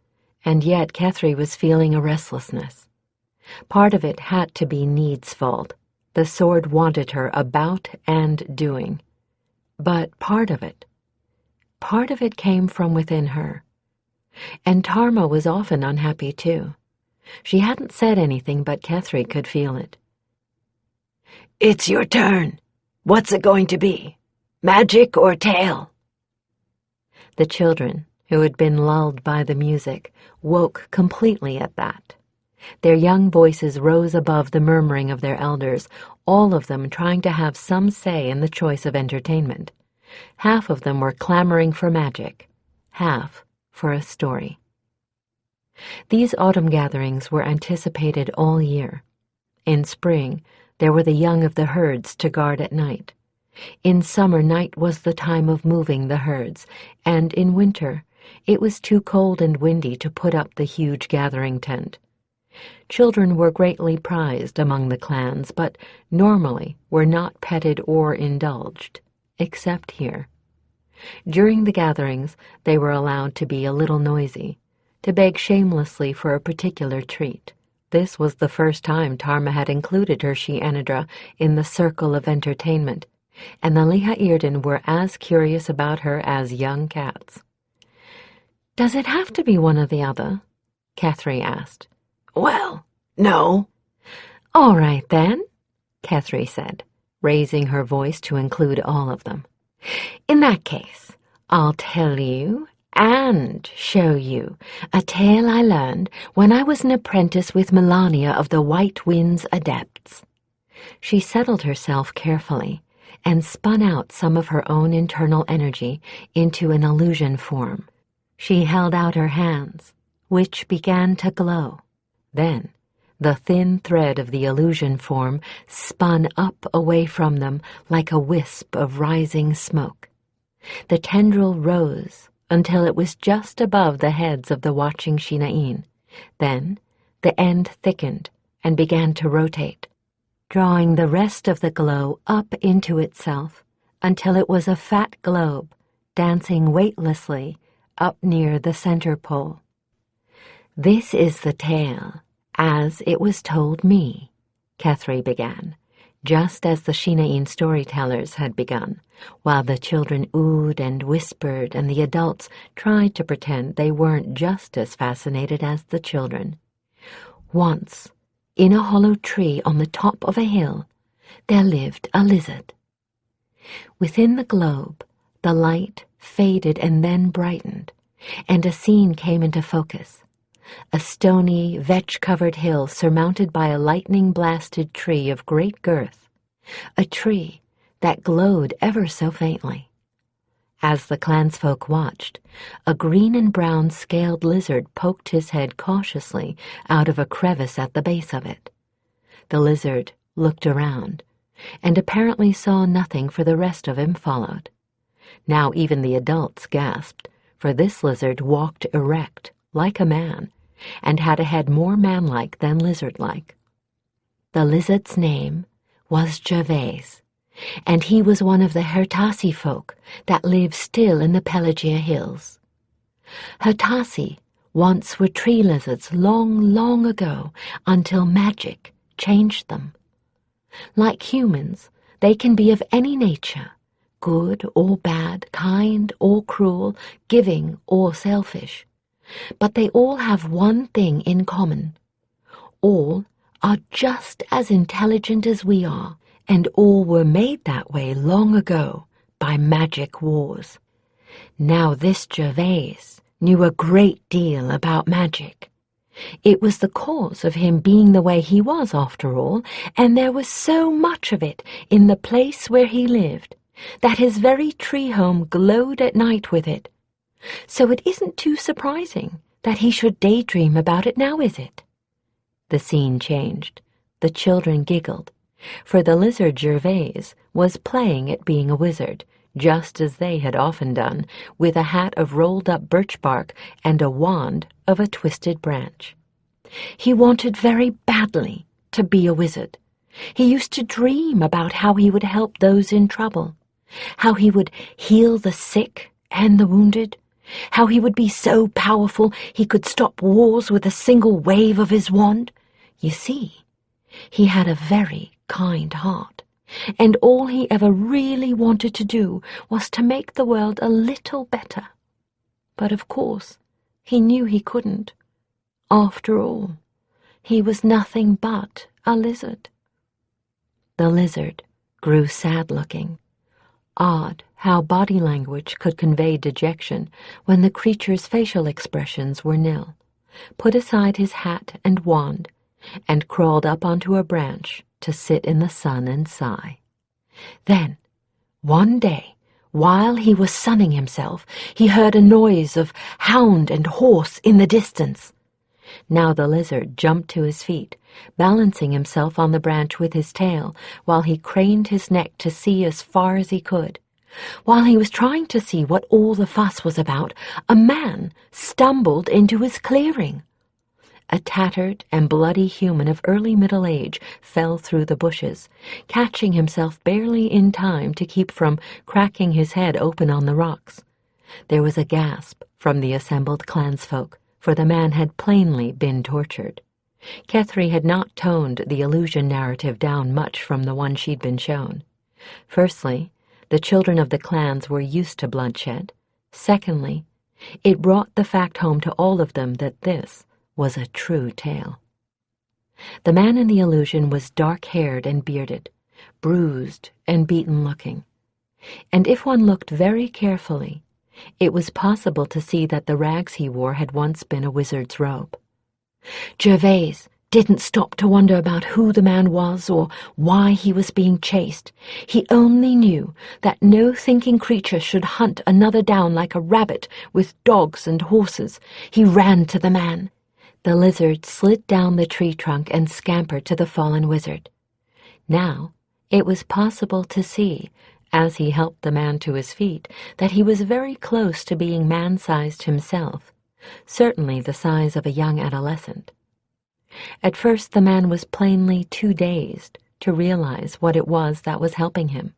[SPEAKER 1] and yet Kethri was feeling a restlessness. Part of it had to be Need's fault. The sword wanted her about and doing. But part of it came from within her. And Tarma was often unhappy too. She hadn't said anything, but Kethri could feel it.
[SPEAKER 3] "It's your turn. What's it going to be? Magic or tale?"
[SPEAKER 1] The children, who had been lulled by the music, woke completely at that. Their young voices rose above the murmuring of their elders, all of them trying to have some say in the choice of entertainment. Half of them were clamoring for magic, half for a story. These autumn gatherings were anticipated all year. In spring, there were the young of the herds to guard at night. In summer, night was the time of moving the herds, and in winter, it was too cold and windy to put up the huge gathering tent. Children were greatly prized among the clans, but normally were not petted or indulged, except here. During the gatherings, they were allowed to be a little noisy, to beg shamelessly for a particular treat. This was the first time Tarma had included her She-Enidra in the circle of entertainment, and the Liha-Irden were as curious about her as young cats. "Does it have to be one or the other?" Kethri asked.
[SPEAKER 3] "Well, no."
[SPEAKER 1] "All right, then," Kethri said, raising her voice to include all of them. "In that case, I'll tell you and show you a tale I learned when I was an apprentice with Melania of the White Wind's Adepts." She settled herself carefully and spun out some of her own internal energy into an illusion form. She held out her hands, which began to glow. Then, the thin thread of the illusion form spun up away from them like a wisp of rising smoke. The tendril rose until it was just above the heads of the watching Shinain. Then, the end thickened and began to rotate, drawing the rest of the glow up into itself until it was a fat globe dancing weightlessly up near the center pole. "This is the tale, as it was told me," Kethri began, just as the Shinaïn storytellers had begun, while the children oohed and whispered and the adults tried to pretend they weren't just as fascinated as the children. "Once, in a hollow tree on the top of a hill, there lived a lizard. Within the globe, the light faded and then brightened, and a scene came into focus. A stony, vetch-covered hill surmounted by a lightning-blasted tree of great girth, a tree that glowed ever so faintly. As the clansfolk watched, a green and brown scaled lizard poked his head cautiously out of a crevice at the base of it. The lizard looked around, and apparently saw nothing, for the rest of him followed. Now even the adults gasped, for this lizard walked erect, like a man, and had a head more man-like than lizard-like. The lizard's name was Gervais, and he was one of the Hertasi folk that live still in the Pelagia Hills. Hertasi once were tree lizards long, long ago, until magic changed them. Like humans, they can be of any nature, good or bad, kind or cruel, giving or selfish. But they all have one thing in common. All are just as intelligent as we are, and all were made that way long ago by magic wars. Now this Gervais knew a great deal about magic. It was the cause of him being the way he was, after all, and there was so much of it in the place where he lived that his very tree home glowed at night with it. So it isn't too surprising that he should daydream about it now, is it? The scene changed. The children giggled, for the lizard Gervais was playing at being a wizard, just as they had often done, with a hat of rolled-up birch bark and a wand of a twisted branch. He wanted very badly to be a wizard. He used to dream about how he would help those in trouble, how he would heal the sick and the wounded, how he would be so powerful he could stop wars with a single wave of his wand. You see, he had a very kind heart, and all he ever really wanted to do was to make the world a little better. But of course, he knew he couldn't. After all, he was nothing but a lizard. The lizard grew sad-looking. Odd how body language could convey dejection when the creature's facial expressions were nil, put aside his hat and wand, and crawled up onto a branch to sit in the sun and sigh. Then, one day, while he was sunning himself, he heard a noise of hound and horse in the distance. Now the lizard jumped to his feet, balancing himself on the branch with his tail, while he craned his neck to see as far as he could. While he was trying to see what all the fuss was about, a man stumbled into his clearing. A tattered and bloody human of early middle age fell through the bushes, catching himself barely in time to keep from cracking his head open on the rocks. There was a gasp from the assembled clansfolk, for the man had plainly been tortured. Kethri had not toned the illusion narrative down much from the one she'd been shown. Firstly, the children of the clans were used to bloodshed. Secondly, it brought the fact home to all of them that this was a true tale. The man in the illusion was dark-haired and bearded, bruised and beaten-looking, and if one looked very carefully, it was possible to see that the rags he wore had once been a wizard's robe. Gervais didn't stop to wonder about who the man was or why he was being chased. He only knew that no thinking creature should hunt another down like a rabbit with dogs and horses. He ran to the man. The lizard slid down the tree trunk and scampered to the fallen wizard. Now it was possible to see, as he helped the man to his feet, that he was very close to being man-sized himself, certainly the size of a young adolescent. At first the man was plainly too dazed to realize what it was that was helping him.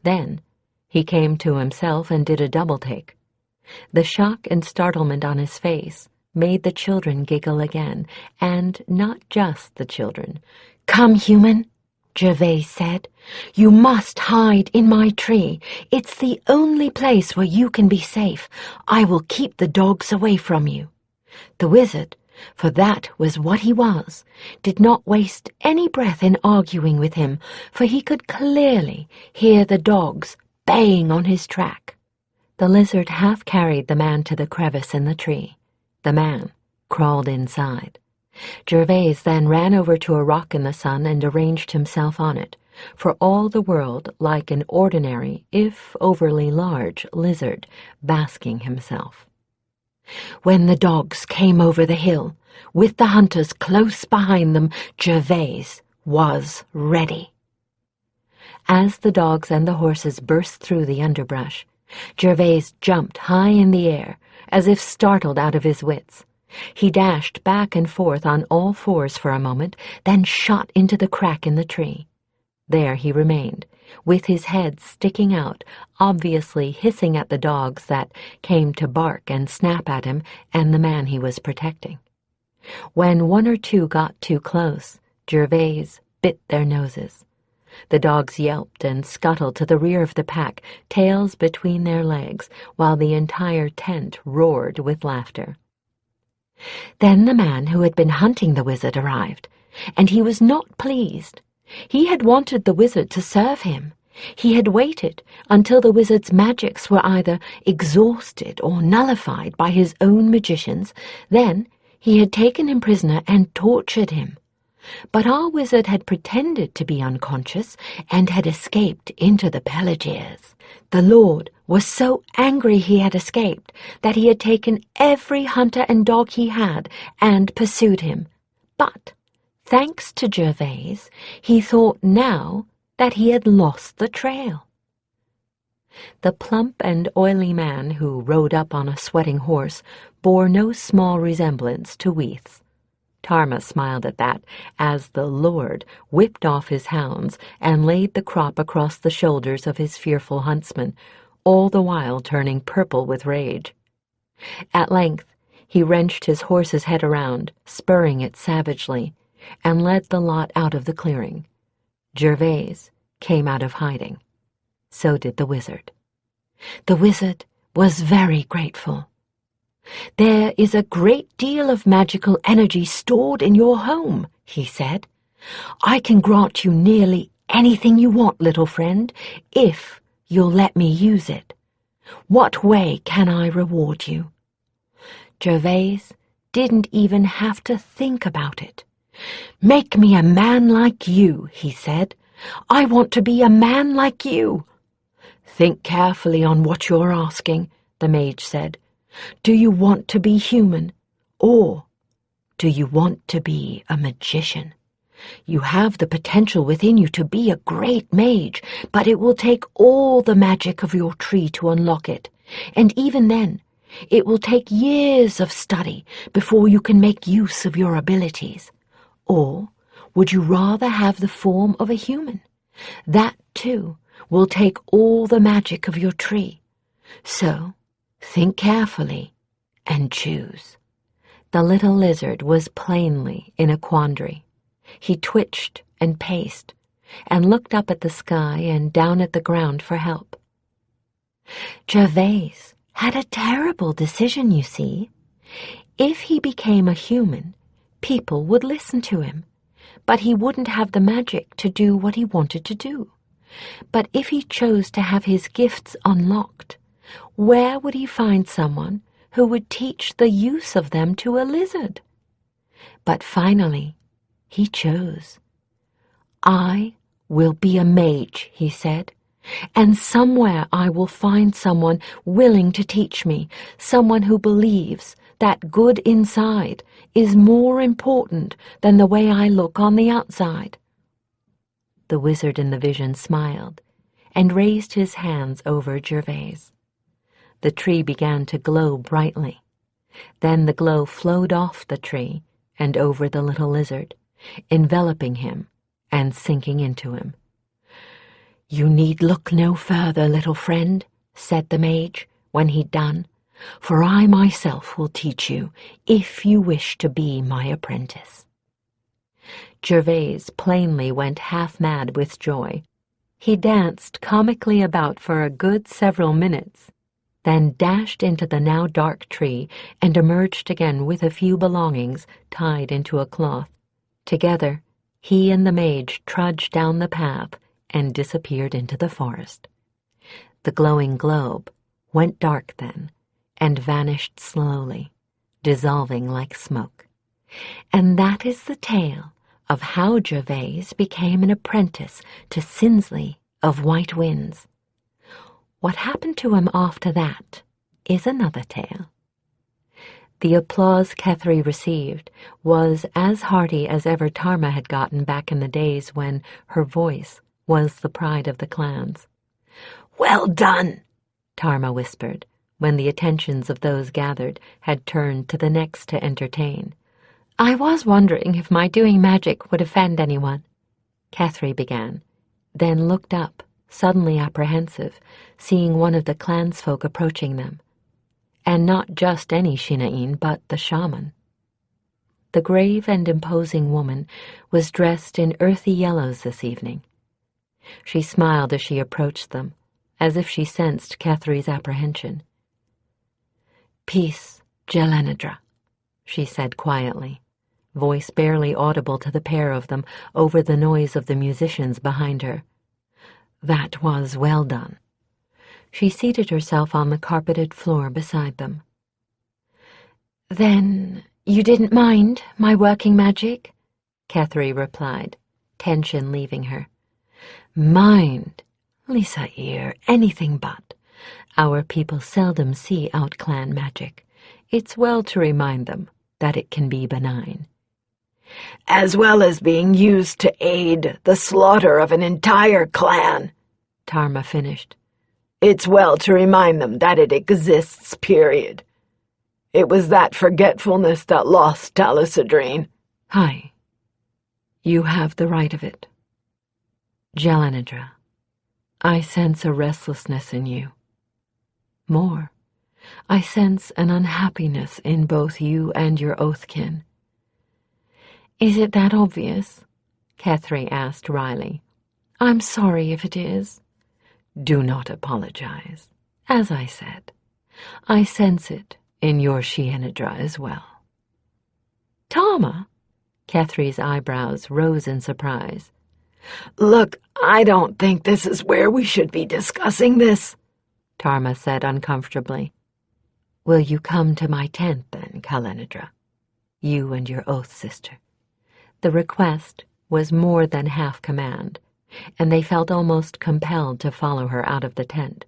[SPEAKER 1] Then he came to himself and did a double-take. The shock and startlement on his face made the children giggle again, and not just the children. "Come, human," Gervais said. "You must hide in my tree. It's the only place where you can be safe. I will keep the dogs away from you." The wizard, for that was what he was, did not waste any breath in arguing with him, for he could clearly hear the dogs baying on his track. The lizard half carried the man to the crevice in the tree. The man crawled inside. Gervais then ran over to a rock in the sun and arranged himself on it, for all the world like an ordinary, if overly large, lizard basking himself. When the dogs came over the hill, with the hunters close behind them, Gervais was ready. As the dogs and the horses burst through the underbrush, Gervais jumped high in the air, as if startled out of his wits. He dashed back and forth on all fours for a moment, then shot into the crack in the tree. There he remained, with his head sticking out, obviously hissing at the dogs that came to bark and snap at him and the man he was protecting. When one or two got too close, Gervais bit their noses. The dogs yelped and scuttled to the rear of the pack, tails between their legs, while the entire tent roared with laughter. Then the man who had been hunting the wizard arrived, and he was not pleased. He had wanted the wizard to serve him. He had waited until the wizard's magics were either exhausted or nullified by his own magicians. Then he had taken him prisoner and tortured him. But our wizard had pretended to be unconscious and had escaped into the Pelagiers. The Lord was so angry he had escaped that he had taken every hunter and dog he had and pursued him. But, thanks to Gervais, he thought now that he had lost the trail. The plump and oily man who rode up on a sweating horse bore no small resemblance to Weaths. Tarma smiled at that as the Lord whipped off his hounds and laid the crop across the shoulders of his fearful huntsman, all the while turning purple with rage. At length he wrenched his horse's head around, spurring it savagely, and led the lot out of the clearing. Gervais came out of hiding. So did the wizard. The wizard was very grateful. "There is a great deal of magical energy stored in your home," he said. "I can grant you nearly anything you want, little friend, if you'll let me use it. What way can I reward you?" Gervais didn't even have to think about it. "Make me a man like you," he said. "I want to be a man like you." "Think carefully on what you're asking," the mage said. "Do you want to be human, or do you want to be a magician? You have the potential within you to be a great mage, but it will take all the magic of your tree to unlock it, and even then, it will take years of study before you can make use of your abilities. Or would you rather have the form of a human? That, too, will take all the magic of your tree. So, think carefully and choose." The little lizard was plainly in a quandary. He twitched and paced, and looked up at the sky and down at the ground for help. Gervais had a terrible decision, you see. If he became a human, people would listen to him, but he wouldn't have the magic to do what he wanted to do. But if he chose to have his gifts unlocked, where would he find someone who would teach the use of them to a lizard? But finally, he chose. "I will be a mage," he said, "and somewhere I will find someone willing to teach me, someone who believes that good inside is more important than the way I look on the outside." The wizard in the vision smiled and raised his hands over Gervais. The tree began to glow brightly. Then the glow flowed off the tree and over the little lizard, enveloping him and sinking into him. "You need look no further, little friend," said the mage when he'd done. for I myself will teach you if you wish to be my apprentice." Gervais plainly went half-mad with joy. He danced comically about for a good several minutes, then dashed into the now dark tree and emerged again with a few belongings tied into a cloth. Together, he and the mage trudged down the path and disappeared into the forest. The glowing globe went dark then and vanished slowly, dissolving like smoke. And that is the tale of how Gervais became an apprentice to Sinsley of White Winds. What happened to him after that is another tale. The applause Kethri received was as hearty as ever Tarma had gotten back in the days when her voice was the pride of the clans.
[SPEAKER 2] "Well done,"
[SPEAKER 1] Tarma whispered, when the attentions of those gathered had turned to the next to entertain. "I was wondering if my doing magic would offend anyone," Kethri began, then looked up, suddenly apprehensive, seeing one of the clansfolk approaching them. And not just any Shinain, but the shaman. The grave and imposing woman was dressed in earthy yellows this evening. She smiled as she approached them, as if she sensed Kethri's apprehension. "Peace, Jelenedra," she said quietly, voice barely audible to the pair of them over the noise of the musicians behind her. "That was well done." She seated herself on the carpeted floor beside them. "Then you didn't mind my working magic?" Kethri replied, tension leaving her. "Mind? Lisair, anything but. Our people seldom see out-clan magic. It's well to remind them that it can be benign."
[SPEAKER 2] "As well as being used to aid the slaughter of an entire clan,"
[SPEAKER 1] Tarma finished.
[SPEAKER 2] "It's well to remind them that it exists, period. It was that forgetfulness that lost Talisadrine."
[SPEAKER 1] "Hi. You have the right of it. Jelenedra, I sense a restlessness in you. More, I sense an unhappiness in both you and your oathkin." "Is it that obvious?" Kethri asked wryly. "I'm sorry if it is." "Do not apologize. As I said, I sense it in your Shienedra as well." "Tarma?" Kethri's eyebrows rose in surprise.
[SPEAKER 2] "Look, I don't think this is where we should be discussing this,"
[SPEAKER 1] Tarma said uncomfortably. "Will you come to my tent then, Kalenedra? You and your oath sister." The request was more than half command, and they felt almost compelled to follow her out of the tent,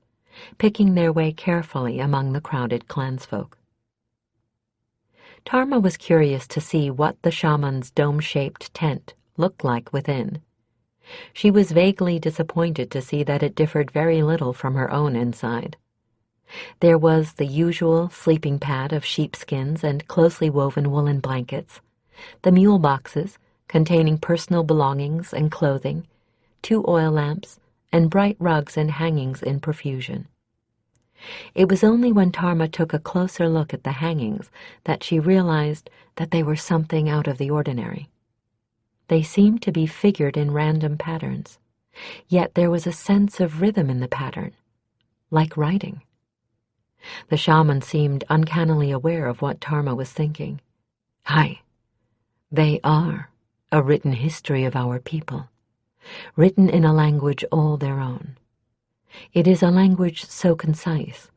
[SPEAKER 1] picking their way carefully among the crowded clansfolk. Tarma was curious to see what the shaman's dome-shaped tent looked like within. She was vaguely disappointed to see that it differed very little from her own inside. There was the usual sleeping pad of sheepskins and closely woven woolen blankets, the mule boxes containing personal belongings and clothing, 2 oil lamps, and bright rugs and hangings in profusion. It was only when Tarma took a closer look at the hangings that she realized that they were something out of the ordinary. They seemed to be figured in random patterns, yet there was a sense of rhythm in the pattern, like writing. The shaman seemed uncannily aware of what Tarma was thinking. "Hi, they are a written history of our people, written in a language all their own. It is a language so concise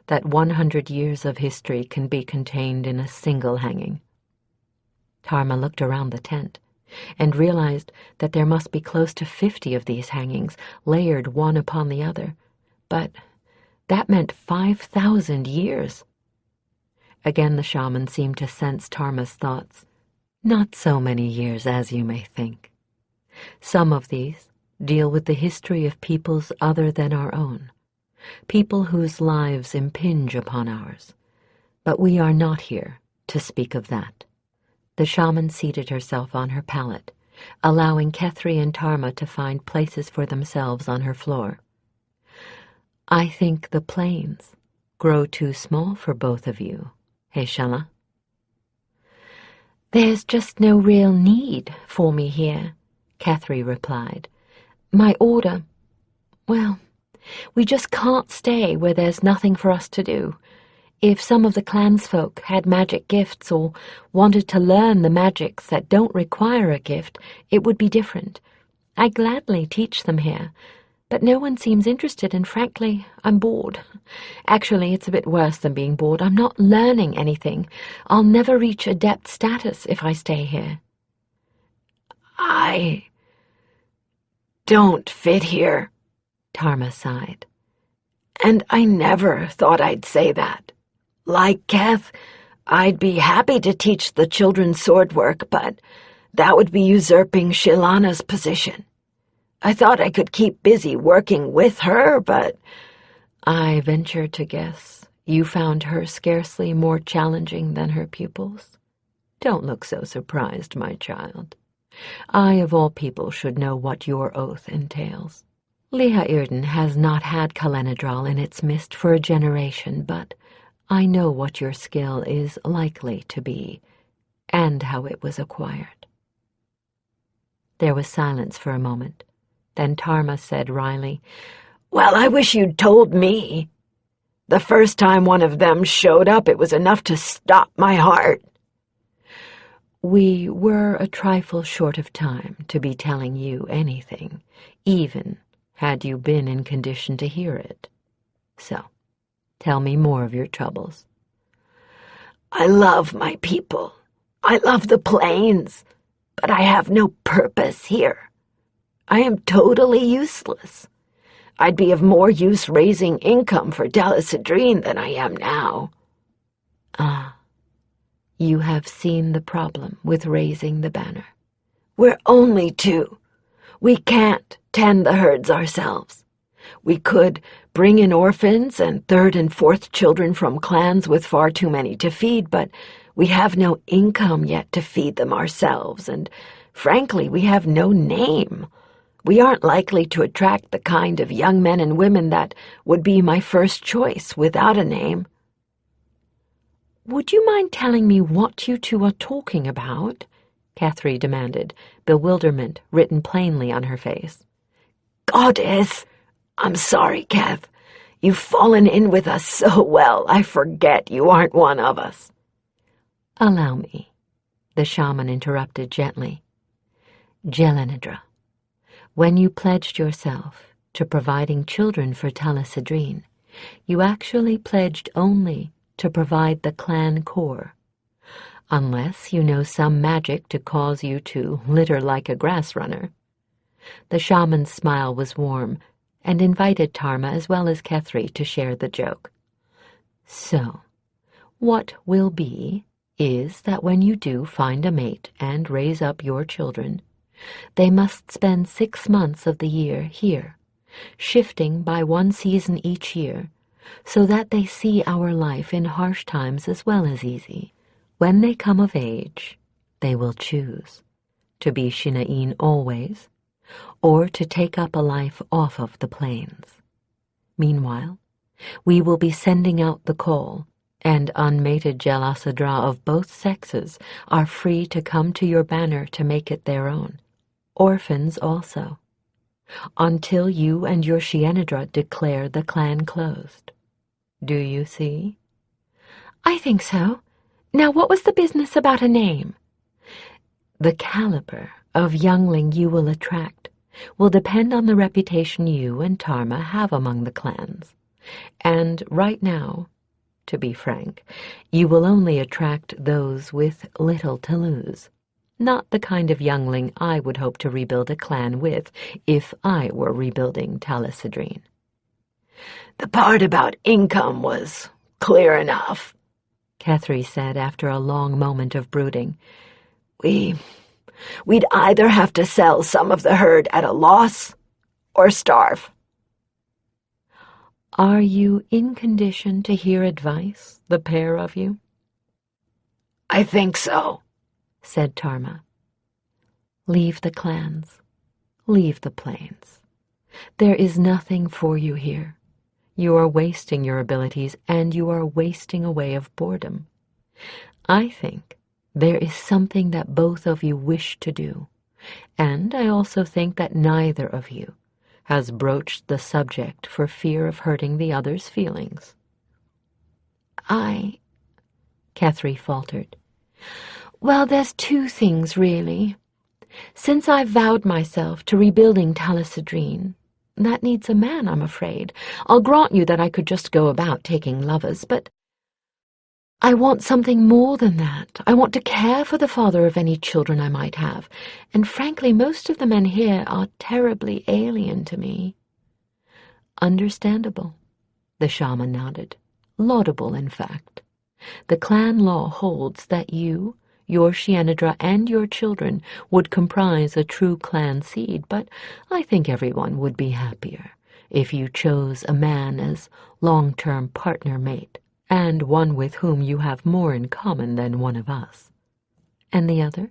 [SPEAKER 1] that 100 years of history can be contained in a single hanging." Tarma looked around the tent and realized that there must be close to 50 of these hangings, layered one upon the other, but that meant 5,000 years. Again the shaman seemed to sense Tarma's thoughts. "Not so many years as you may think. Some of these deal with the history of peoples other than our own, people whose lives impinge upon ours, but we are not here to speak of that." The shaman seated herself on her pallet, allowing Kethri and Tarma to find places for themselves on her floor. "I think the plains grow too small for both of you, Heshala?
[SPEAKER 3] There's just no real need for me here, Cathry replied. My order, well, we just can't stay where there's nothing for us to do. If some of the clansfolk had magic gifts or wanted to learn the magics that don't require a gift, it would be different. I'd gladly teach them here, but no one seems interested, and frankly, I'm bored. Actually, it's a bit worse than being bored. I'm not learning anything. I'll never reach adept status if I stay here.
[SPEAKER 2] I don't fit here,
[SPEAKER 3] Tarma sighed.
[SPEAKER 2] And I never thought I'd say that. Like Keth, I'd be happy to teach the children sword work, but that would be usurping Shilana's position. I thought I could keep busy working with her, but
[SPEAKER 1] I venture to guess you found her scarcely more challenging than her pupils. Don't look so surprised, my child. I, of all people, should know what your oath entails. Liha Irden has not had Kalenadral in its midst for a generation, but I know what your skill is likely to be, and how it was acquired. There was silence for a moment. Then Tarma said wryly,
[SPEAKER 2] "Well, I wish you'd told me. The first time one of them showed up, it was enough to stop my heart."
[SPEAKER 1] We were a trifle short of time to be telling you anything, even had you been in condition to hear it. So, tell me more of your troubles.
[SPEAKER 2] I love my people. I love the plains, but I have no purpose here. I am totally useless. I'd be of more use raising income for Dalicidrine than I am now.
[SPEAKER 1] Ah, you have seen the problem with raising the banner.
[SPEAKER 2] We're only two. We can't tend the herds ourselves. We could bring in orphans and third and fourth children from clans with far too many to feed, but we have no income yet to feed them ourselves, and frankly, we have no name. We aren't likely to attract the kind of young men and women that would be my first choice without a name.
[SPEAKER 1] Would you mind telling me what you two are talking about? Cathry demanded, bewilderment written plainly on her face.
[SPEAKER 2] Goddess! I'm sorry, Kath. You've fallen in with us so well, I forget you aren't one of us.
[SPEAKER 1] Allow me, the shaman interrupted gently. Jelenidra, when you pledged yourself to providing children for Dalicidrine, you actually pledged only to provide the clan core, unless you know some magic to cause you to litter like a grass runner. The shaman's smile was warm and invited Tarma as well as Cathry to share the joke. So, what will be is that when you do find a mate and raise up your children, they must spend 6 months of the year here, shifting by 1 season each year, so that they see our life in harsh times as well as easy. When they come of age, they will choose to be Shina'in always, or to take up a life off of the plains. Meanwhile, we will be sending out the call, and unmated Jelasadra of both sexes are free to come to your banner to make it their own. Orphans also, until you and your Shienedra declare the clan closed. Do you see?
[SPEAKER 3] I think so. Now, what was the business about a name?
[SPEAKER 1] The caliber of youngling you will attract will depend on the reputation you and Tarma have among the clans. And right now, to be frank, you will only attract those with little to lose. Not the kind of youngling I would hope to rebuild a clan with if I were rebuilding Dalicidrine.
[SPEAKER 2] The part about income was clear enough,
[SPEAKER 1] Cathry said after a long moment of brooding.
[SPEAKER 2] We'd either have to sell some of the herd at a loss or starve.
[SPEAKER 1] Are you in condition to hear advice, the pair of you?
[SPEAKER 2] I think so,
[SPEAKER 1] said Tarma. Leave the clans. Leave the plains. There is nothing for you here. You are wasting your abilities, and you are wasting away of boredom. I think there is something that both of you wish to do, and I also think that neither of you has broached the subject for fear of hurting the other's feelings.
[SPEAKER 3] Kethri faltered. Well, there's two things, really. Since I've vowed myself to rebuilding Talasadrine, that needs a man, I'm afraid. I'll grant you that I could just go about taking lovers, but I want something more than that. I want to care for the father of any children I might have, and frankly, most of the men here are terribly alien to me.
[SPEAKER 1] Understandable, the shaman nodded. Laudable, in fact. The clan law holds that you, your Shienedra, and your children would comprise a true clan seed, but I think everyone would be happier if you chose a man as long-term partner mate, and one with whom you have more in common than one of us. And the other?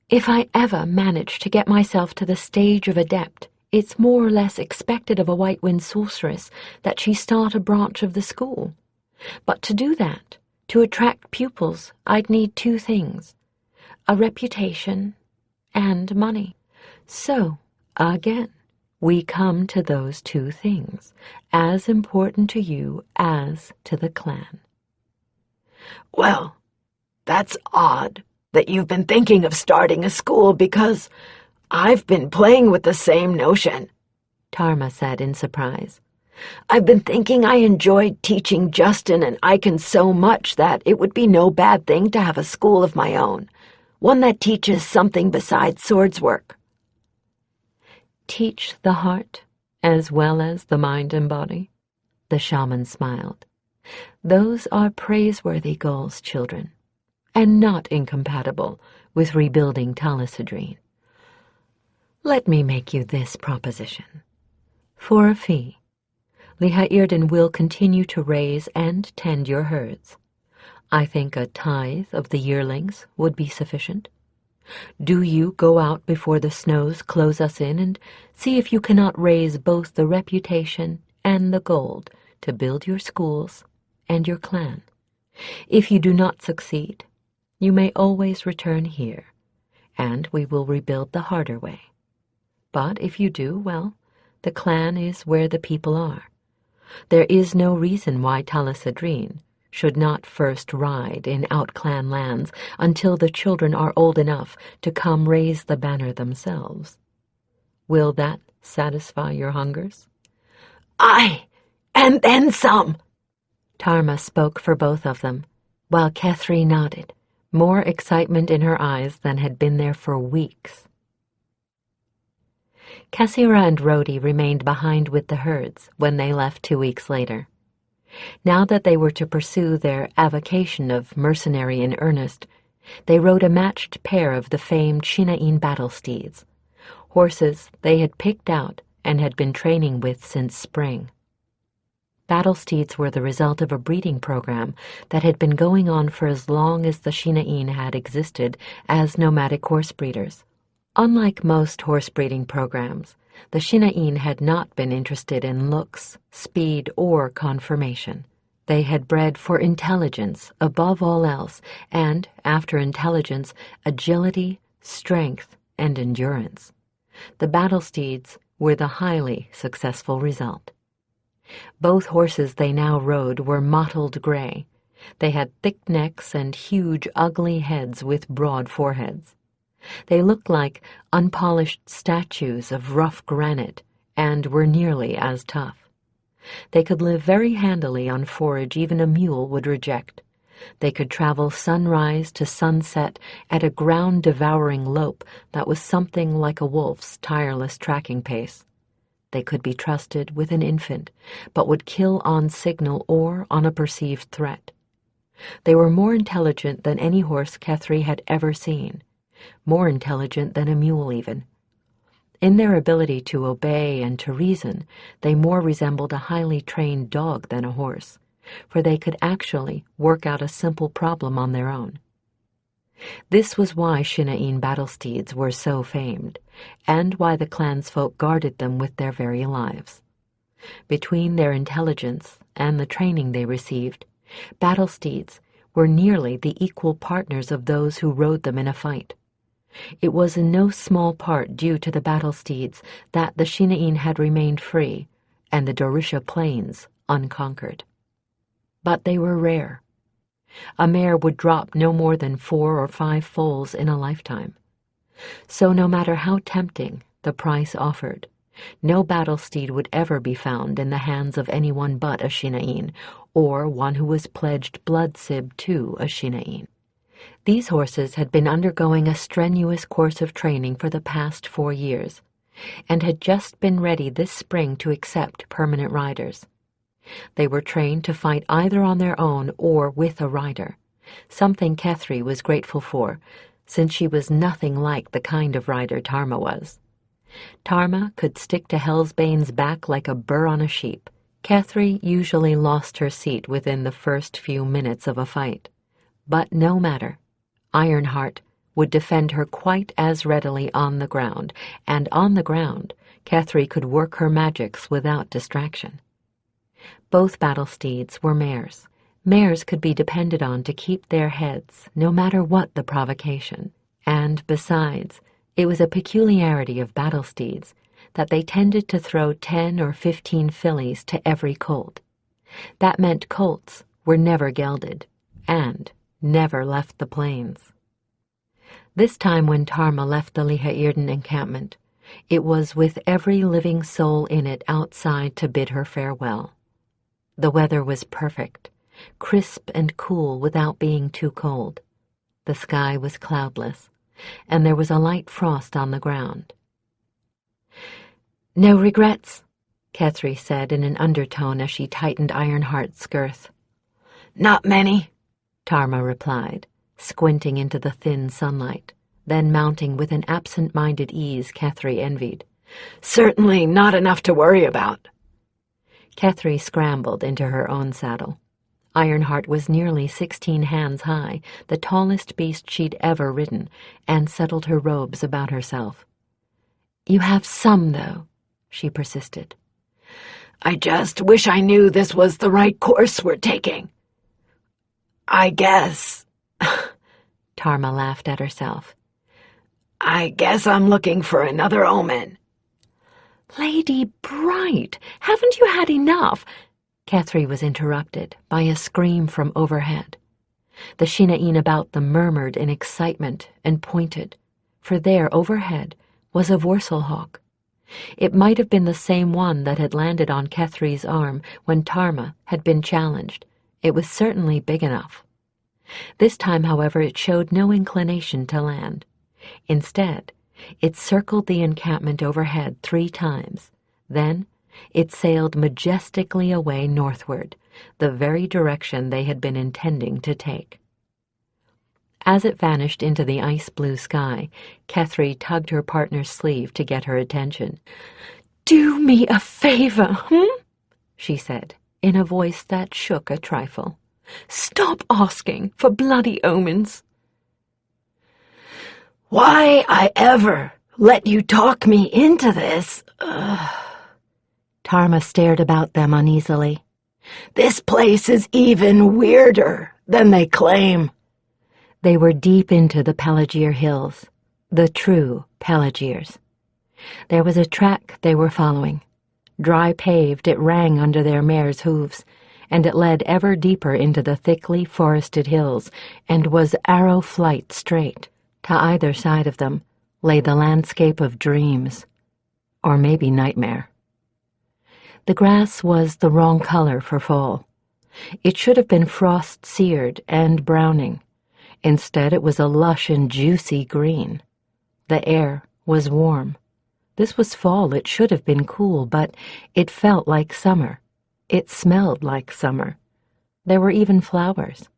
[SPEAKER 3] If I ever manage to get myself to the stage of adept, it's more or less expected of a White Wind sorceress that she start a branch of the school. But to do that, to attract pupils, I'd need two things: a reputation and money.
[SPEAKER 1] So, again, we come to those two things, as important to you as to the clan.
[SPEAKER 2] Well, that's odd that you've been thinking of starting a school, because I've been playing with the same notion,
[SPEAKER 1] Tarma said in surprise.
[SPEAKER 2] I've been thinking I enjoyed teaching Justin and Icon so much that it would be no bad thing to have a school of my own, one that teaches something besides swords work.
[SPEAKER 1] Teach the heart as well as the mind and body? The shaman smiled. Those are praiseworthy goals, children, and not incompatible with rebuilding Talasadrine. Let me make you this proposition. For a fee, Lihairden will continue to raise and tend your herds. I think a tithe of the yearlings would be sufficient. Do you go out before the snows close us in and see if you cannot raise both the reputation and the gold to build your schools and your clan. If you do not succeed, you may always return here, and we will rebuild the harder way. But if you do, well, the clan is where the people are. There is no reason why Talasadrine should not first ride in out-clan lands until the children are old enough to come raise the banner themselves. Will that satisfy your hungers?
[SPEAKER 2] Aye, and then some.
[SPEAKER 1] Tarma spoke for both of them, while Kethri nodded, more excitement in her eyes than had been there for weeks. Cassira and Rhodey remained behind with the herds when they left 2 weeks later. Now that they were to pursue their avocation of mercenary in earnest, they rode a matched pair of the famed Shinain battle steeds, horses they had picked out and had been training with since spring. Battle steeds were the result of a breeding program that had been going on for as long as the Shinain had existed as nomadic horse breeders. Unlike most horse breeding programs, the Shinain had not been interested in looks, speed, or conformation. They had bred for intelligence above all else, and, after intelligence, agility, strength, and endurance. The battle steeds were the highly successful result. Both horses they now rode were mottled gray. They had thick necks and huge, ugly heads with broad foreheads. They looked like unpolished statues of rough granite and were nearly as tough. They could live very handily on forage even a mule would reject. They could travel sunrise to sunset at a ground-devouring lope that was something like a wolf's tireless tracking pace. They could be trusted with an infant, but would kill on signal or on a perceived threat. They were more intelligent than any horse Kethri had ever seen, more intelligent than a mule even. In their ability to obey and to reason, they more resembled a highly trained dog than a horse, for they could actually work out a simple problem on their own. This was why Shinain battle steeds were so famed, and why the clansfolk guarded them with their very lives. Between their intelligence and the training they received, battle steeds were nearly the equal partners of those who rode them in a fight. It was in no small part due to the battle steeds that the Shinain had remained free and the Dorisha plains unconquered. But they were rare. A mare would drop no more than 4 or 5 foals in a lifetime. So no matter how tempting the price offered, no battle steed would ever be found in the hands of anyone but a Shinain, or one who was pledged blood sib to a Shinain. These horses had been undergoing a strenuous course of training for the past 4 years, and had just been ready this spring to accept permanent riders. They were trained to fight either on their own or with a rider, something Kethri was grateful for, since she was nothing like the kind of rider Tarma was. Tarma could stick to Hellsbane's back like a burr on a sheep. Kethri usually lost her seat within the first few minutes of a fight. But no matter, Ironheart would defend her quite as readily on the ground, and on the ground, Kethri could work her magics without distraction. Both battle steeds were mares. Mares could be depended on to keep their heads, no matter what the provocation. And besides, it was a peculiarity of battle steeds that they tended to throw 10 or 15 fillies to every colt. That meant colts were never gelded, and never left the plains. This time when Tarma left the Lihairden encampment, it was with every living soul in it outside to bid her farewell. The weather was perfect, crisp and cool without being too cold. The sky was cloudless, and there was a light frost on the ground. "No regrets?" Kethri said in an undertone as she tightened Ironheart's girth.
[SPEAKER 3] "Not many,"
[SPEAKER 1] Tarma replied, squinting into the thin sunlight, then mounting with an absent-minded ease Kethri envied.
[SPEAKER 3] "Certainly not enough to worry about."
[SPEAKER 1] Kethri scrambled into her own saddle. Ironheart was nearly 16 hands high, the tallest beast she'd ever ridden, and settled her robes about herself. "You have some, though," she persisted.
[SPEAKER 3] "I just wish I knew this was the right course we're taking. I guess,"
[SPEAKER 1] Tarma laughed at herself.
[SPEAKER 3] "I guess I'm looking for another omen."
[SPEAKER 1] "Lady Bright, haven't you had enough?" Kethri was interrupted by a scream from overhead. The Shinain about them murmured in excitement and pointed, for there overhead was a Vorselhawk. It might have been the same one that had landed on Kethri's arm when Tarma had been challenged. It was certainly big enough. This time, however, it showed no inclination to land. Instead, it circled the encampment overhead 3 times. Then it sailed majestically away northward, the very direction they had been intending to take. As it vanished into the ice-blue sky, Kethri tugged her partner's sleeve to get her attention. "Do me a favor, she said, in a voice that shook a trifle. "Stop asking for bloody omens."
[SPEAKER 3] "Why I ever let you talk me into this?"
[SPEAKER 1] Tarma stared about them uneasily.
[SPEAKER 3] "This place is even weirder than they claim."
[SPEAKER 1] They were deep into the Pelagier Hills, the true Pelagiers. There was a track they were following. Dry paved, it rang under their mares' hooves, and it led ever deeper into the thickly forested hills, and was arrow flight straight. To either side of them lay the landscape of dreams, or maybe nightmare. The grass was the wrong color for fall. It should have been frost-seared and browning. Instead, it was a lush and juicy green. The air was warm. This was fall. It should have been cool, but it felt like summer. It smelled like summer. There were even flowers.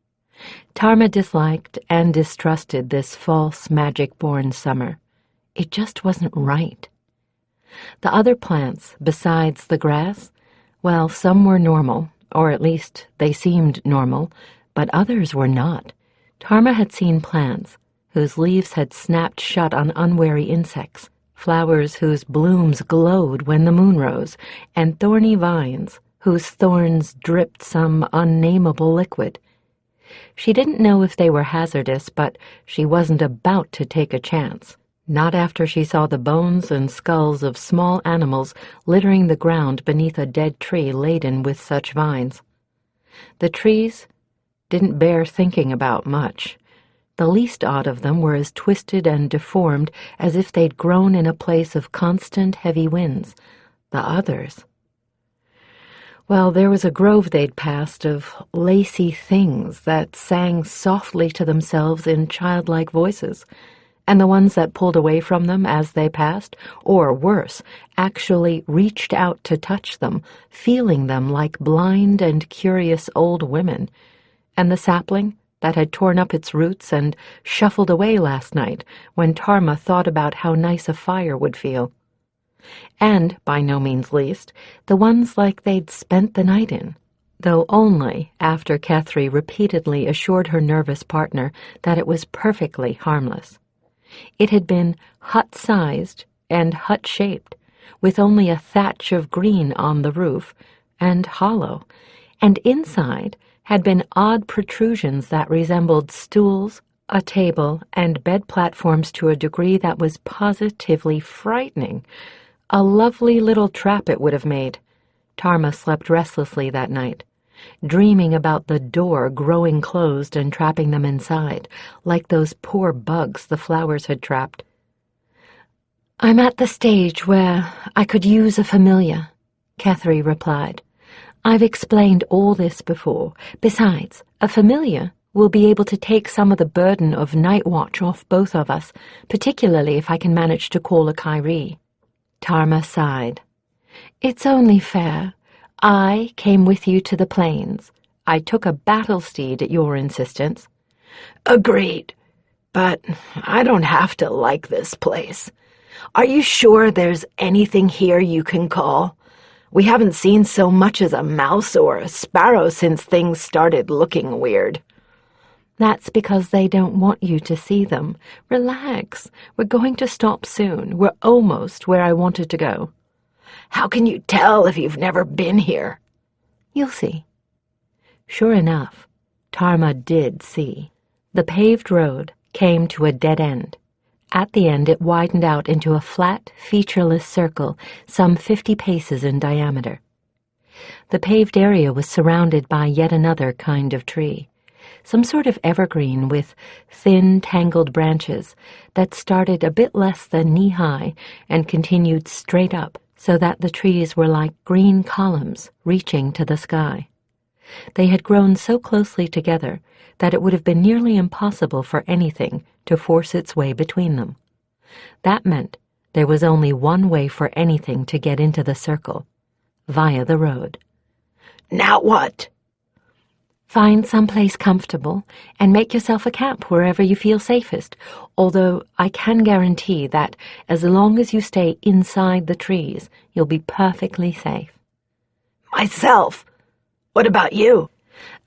[SPEAKER 1] Tarma disliked and distrusted this false, magic-born summer. It just wasn't right. The other plants, besides the grass, well, some were normal, or at least they seemed normal, but others were not. Tarma had seen plants whose leaves had snapped shut on unwary insects, flowers whose blooms glowed when the moon rose, and thorny vines whose thorns dripped some unnameable liquid. She didn't know if they were hazardous, but she wasn't about to take a chance. Not after she saw the bones and skulls of small animals littering the ground beneath a dead tree laden with such vines. The trees didn't bear thinking about much. The least odd of them were as twisted and deformed as if they'd grown in a place of constant heavy winds. The others... Well, there was a grove they'd passed of lacy things that sang softly to themselves in childlike voices, and the ones that pulled away from them as they passed, or worse, actually reached out to touch them, feeling them like blind and curious old women, and the sapling that had torn up its roots and shuffled away last night when Tarma thought about how nice a fire would feel. And, by no means least, the ones like they'd spent the night in, though only after Kethri repeatedly assured her nervous partner that it was perfectly harmless. It had been hut-sized and hut-shaped, with only a thatch of green on the roof, and hollow, and inside had been odd protrusions that resembled stools, a table, and bed platforms to a degree that was positively frightening. A lovely little trap it would have made. Tarma slept restlessly that night, dreaming about the door growing closed and trapping them inside, like those poor bugs the flowers had trapped. "I'm at the stage where I could use a familiar," Kethri replied. "I've explained all this before. Besides, a familiar will be able to take some of the burden of night watch off both of us, particularly if I can manage to call a Kyrie." Tarma sighed. "It's only fair. I came with you to the plains. I took a battle steed at your insistence."
[SPEAKER 2] Agreed. But I don't have to like this place. Are you sure there's anything here you can call? We haven't seen so much as a mouse or a sparrow since things started looking weird.
[SPEAKER 1] "That's because they don't want you to see them. Relax. We're going to stop soon. We're almost where I wanted to go."
[SPEAKER 2] How can you tell if you've never been here?
[SPEAKER 1] "You'll see." Sure enough, Tarma did see. The paved road came to a dead end. At the end it widened out into a flat, featureless circle some 50 paces in diameter. The paved area was surrounded by yet another kind of tree, some sort of evergreen with thin, tangled branches that started a bit less than knee-high and continued straight up, so that the trees were like green columns reaching to the sky. They had grown so closely together that it would have been nearly impossible for anything to force its way between them. That meant there was only one way for anything to get into the circle, via the road.
[SPEAKER 2] Now what?
[SPEAKER 1] Find someplace comfortable and make yourself a camp wherever you feel safest, although I can guarantee that as long as you stay inside the trees, you'll be perfectly safe.
[SPEAKER 2] Myself? What about you?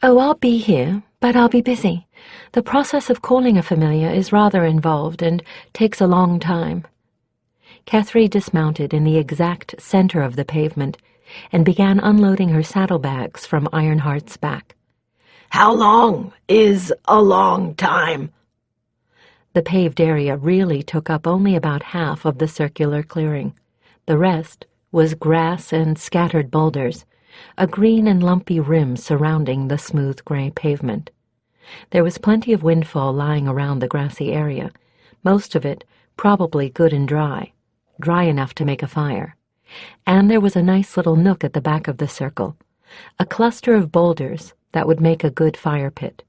[SPEAKER 1] Oh, I'll be here, but I'll be busy. The process of calling a familiar is rather involved and takes a long time. Kethri dismounted in the exact center of the pavement and began unloading her saddlebags from Ironheart's back.
[SPEAKER 2] How long is a long time?
[SPEAKER 1] The paved area really took up only about half of the circular clearing. The rest was grass and scattered boulders, a green and lumpy rim surrounding the smooth gray pavement. There was plenty of windfall lying around the grassy area, most of it probably good and dry enough to make a fire. And there was a nice little nook at the back of the circle, a cluster of boulders that would make a good fire pit.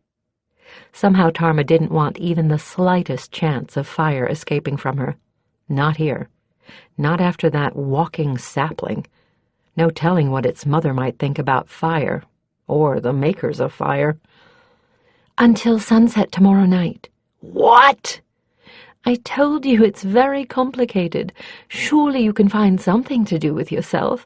[SPEAKER 1] Somehow Tarma didn't want even the slightest chance of fire escaping from her. Not here. Not after that walking sapling. No telling what its mother might think about fire, or the makers of fire. Until sunset tomorrow night.
[SPEAKER 2] What?
[SPEAKER 1] I told you it's very complicated. Surely you can find something to do with yourself.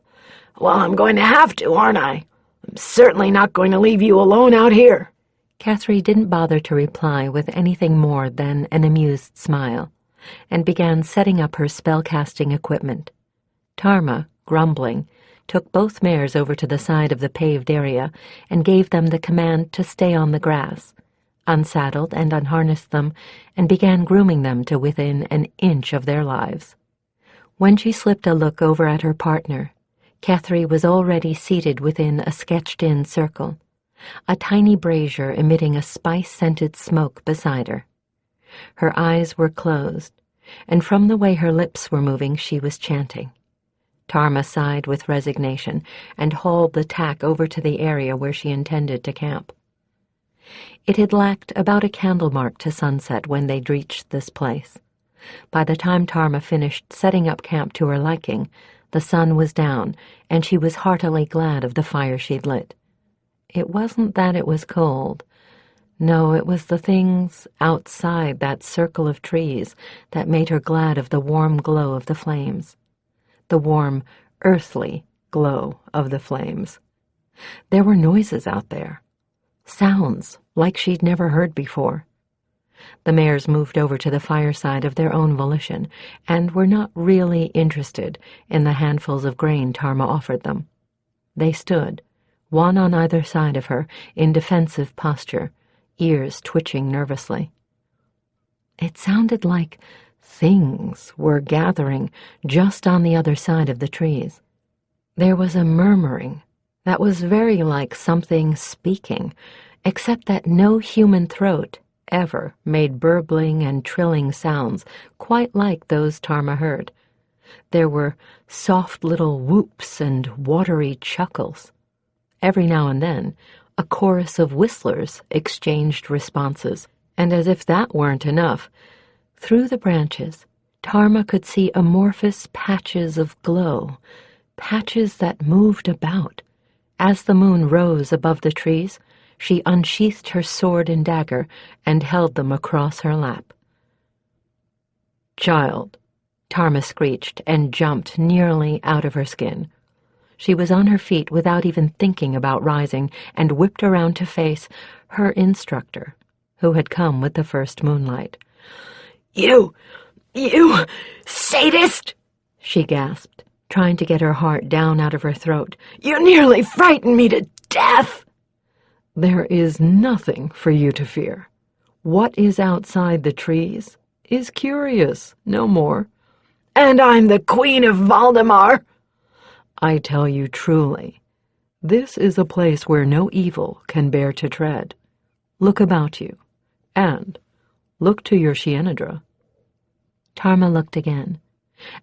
[SPEAKER 2] Well, I'm going to have to, aren't I? I'm certainly not going to leave you alone out here.
[SPEAKER 1] Kethri didn't bother to reply with anything more than an amused smile. and began setting up her spellcasting equipment. Tarma, grumbling, took both mares over to the side of the paved area and gave them the command to stay on the grass, unsaddled and unharnessed them, and began grooming them to within an inch of their lives. When she slipped a look over at her partner, Kethri was already seated within a sketched-in circle, a tiny brazier emitting a spice-scented smoke beside her. Her eyes were closed, and from the way her lips were moving she was chanting. Tarma sighed with resignation and hauled the tack over to the area where she intended to camp. It had lacked about a candle mark to sunset when they'd reached this place. By the time Tarma finished setting up camp to her liking, the sun was down, and she was heartily glad of the fire she'd lit. It wasn't that it was cold. No, it was the things outside that circle of trees that made her glad of the warm glow of the flames. The warm, earthly glow of the flames. There were noises out there. Sounds like she'd never heard before. The mares moved over to the fireside of their own volition and were not really interested in the handfuls of grain Tarma offered them. They stood, one on either side of her, in defensive posture, ears twitching nervously. It sounded like things were gathering just on the other side of the trees. There was a murmuring that was very like something speaking, except that no human throat ever made burbling and trilling sounds quite like those Tarma heard. There were soft little whoops and watery chuckles. Every now and then, a chorus of whistlers exchanged responses, and as if that weren't enough, through the branches, Tarma could see amorphous patches of glow, patches that moved about. As the moon rose above the trees, she unsheathed her sword and dagger and held them across her lap. "Child," Tarma screeched and jumped nearly out of her skin. She was on her feet without even thinking about rising and whipped around to face her instructor, who had come with the first moonlight.
[SPEAKER 2] You sadist!" she gasped, trying to get her heart down out of her throat. "You nearly frightened me to death!"
[SPEAKER 4] "There is nothing for you to fear. What is outside the trees is curious, no more."
[SPEAKER 2] "And I'm the Queen of Valdemar!"
[SPEAKER 4] "I tell you truly, this is a place where no evil can bear to tread. Look about you, and look to your Shienedra."
[SPEAKER 1] Tarma looked again,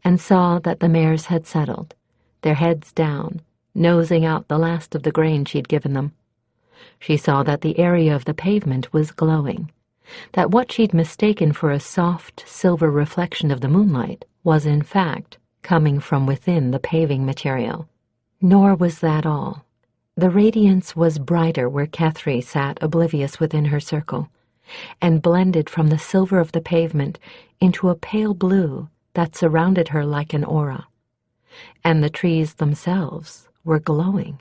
[SPEAKER 1] and saw that the mares had settled, their heads down, nosing out the last of the grain she'd given them. She saw that the area of the pavement was glowing, that what she'd mistaken for a soft, silver reflection of the moonlight was, in fact, coming from within the paving material. Nor was that all. The radiance was brighter where Kethri sat oblivious within her circle, and blended from the silver of the pavement into a pale blue that surrounded her like an aura. And the trees themselves were glowing,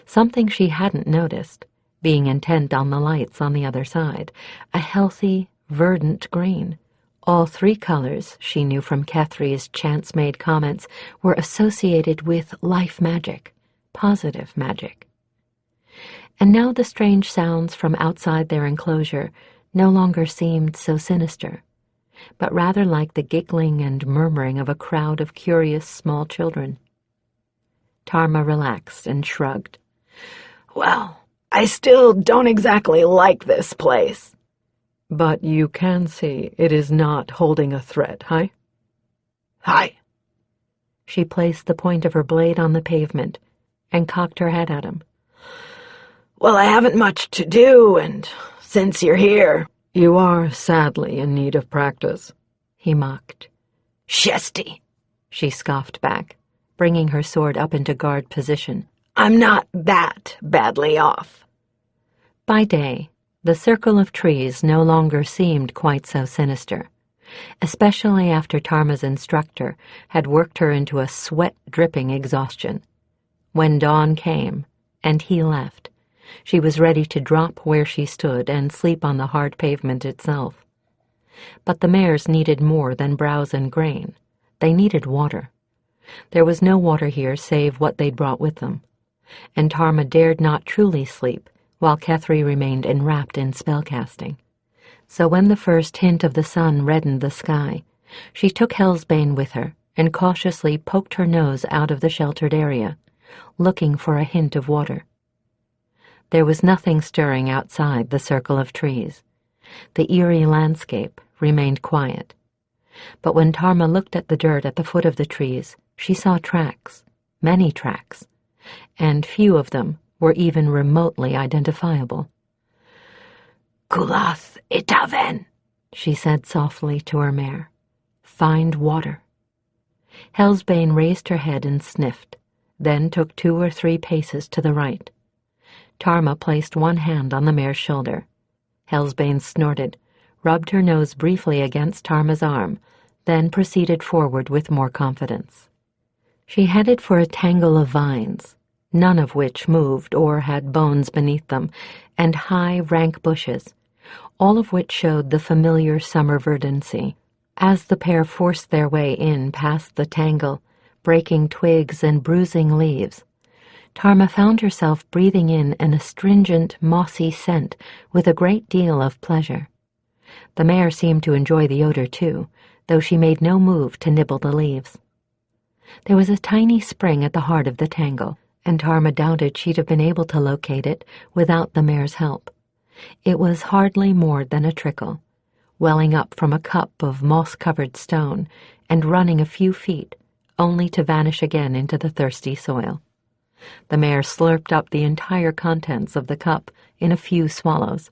[SPEAKER 1] something she hadn't noticed, being intent on the lights on the other side, a healthy, verdant green. All three colors, she knew from Kethri's chance-made comments, were associated with life magic, positive magic. And now the strange sounds from outside their enclosure no longer seemed so sinister, but rather like the giggling and murmuring of a crowd of curious small children. Tarma relaxed and shrugged.
[SPEAKER 2] "Well, I still don't exactly like this place."
[SPEAKER 4] "But you can see it is not holding a threat, hi?"
[SPEAKER 2] "Hi."
[SPEAKER 1] She placed the point of her blade on the pavement and cocked her head at him.
[SPEAKER 2] "Well, I haven't much to do, and since you're here—"
[SPEAKER 4] "You are sadly in need of practice,"
[SPEAKER 1] he mocked.
[SPEAKER 2] "Shesty,"
[SPEAKER 1] she scoffed back, bringing her sword up into guard position.
[SPEAKER 2] "I'm not that badly off."
[SPEAKER 1] By day, the circle of trees no longer seemed quite so sinister, especially after Tarma's instructor had worked her into a sweat-dripping exhaustion. When dawn came, and he left, she was ready to drop where she stood and sleep on the hard pavement itself. But the mares needed more than browse and grain. They needed water. There was no water here save what they'd brought with them, and Tarma dared not truly sleep while Kethri remained enwrapped in spellcasting. So when the first hint of the sun reddened the sky, she took Hellsbane with her and cautiously poked her nose out of the sheltered area, looking for a hint of water. There was nothing stirring outside the circle of trees. The eerie landscape remained quiet. But when Tarma looked at the dirt at the foot of the trees, she saw tracks, many tracks, and few of them were even remotely identifiable.
[SPEAKER 3] "Kulath itaven,"
[SPEAKER 1] she said softly to her mare. "Find water." Hellsbane raised her head and sniffed, then took 2 or 3 paces to the right. Tarma placed one hand on the mare's shoulder. Hellsbane snorted, rubbed her nose briefly against Tarma's arm, then proceeded forward with more confidence. She headed for a tangle of vines, none of which moved or had bones beneath them, and high, rank bushes, all of which showed the familiar summer verdancy. As the pair forced their way in past the tangle, breaking twigs and bruising leaves, Tarma found herself breathing in an astringent, mossy scent with a great deal of pleasure. The mare seemed to enjoy the odor too, though she made no move to nibble the leaves. There was a tiny spring at the heart of the tangle, and Tarma doubted she'd have been able to locate it without the mare's help. It was hardly more than a trickle, welling up from a cup of moss-covered stone and running a few feet, only to vanish again into the thirsty soil. The mare slurped up the entire contents of the cup in a few swallows,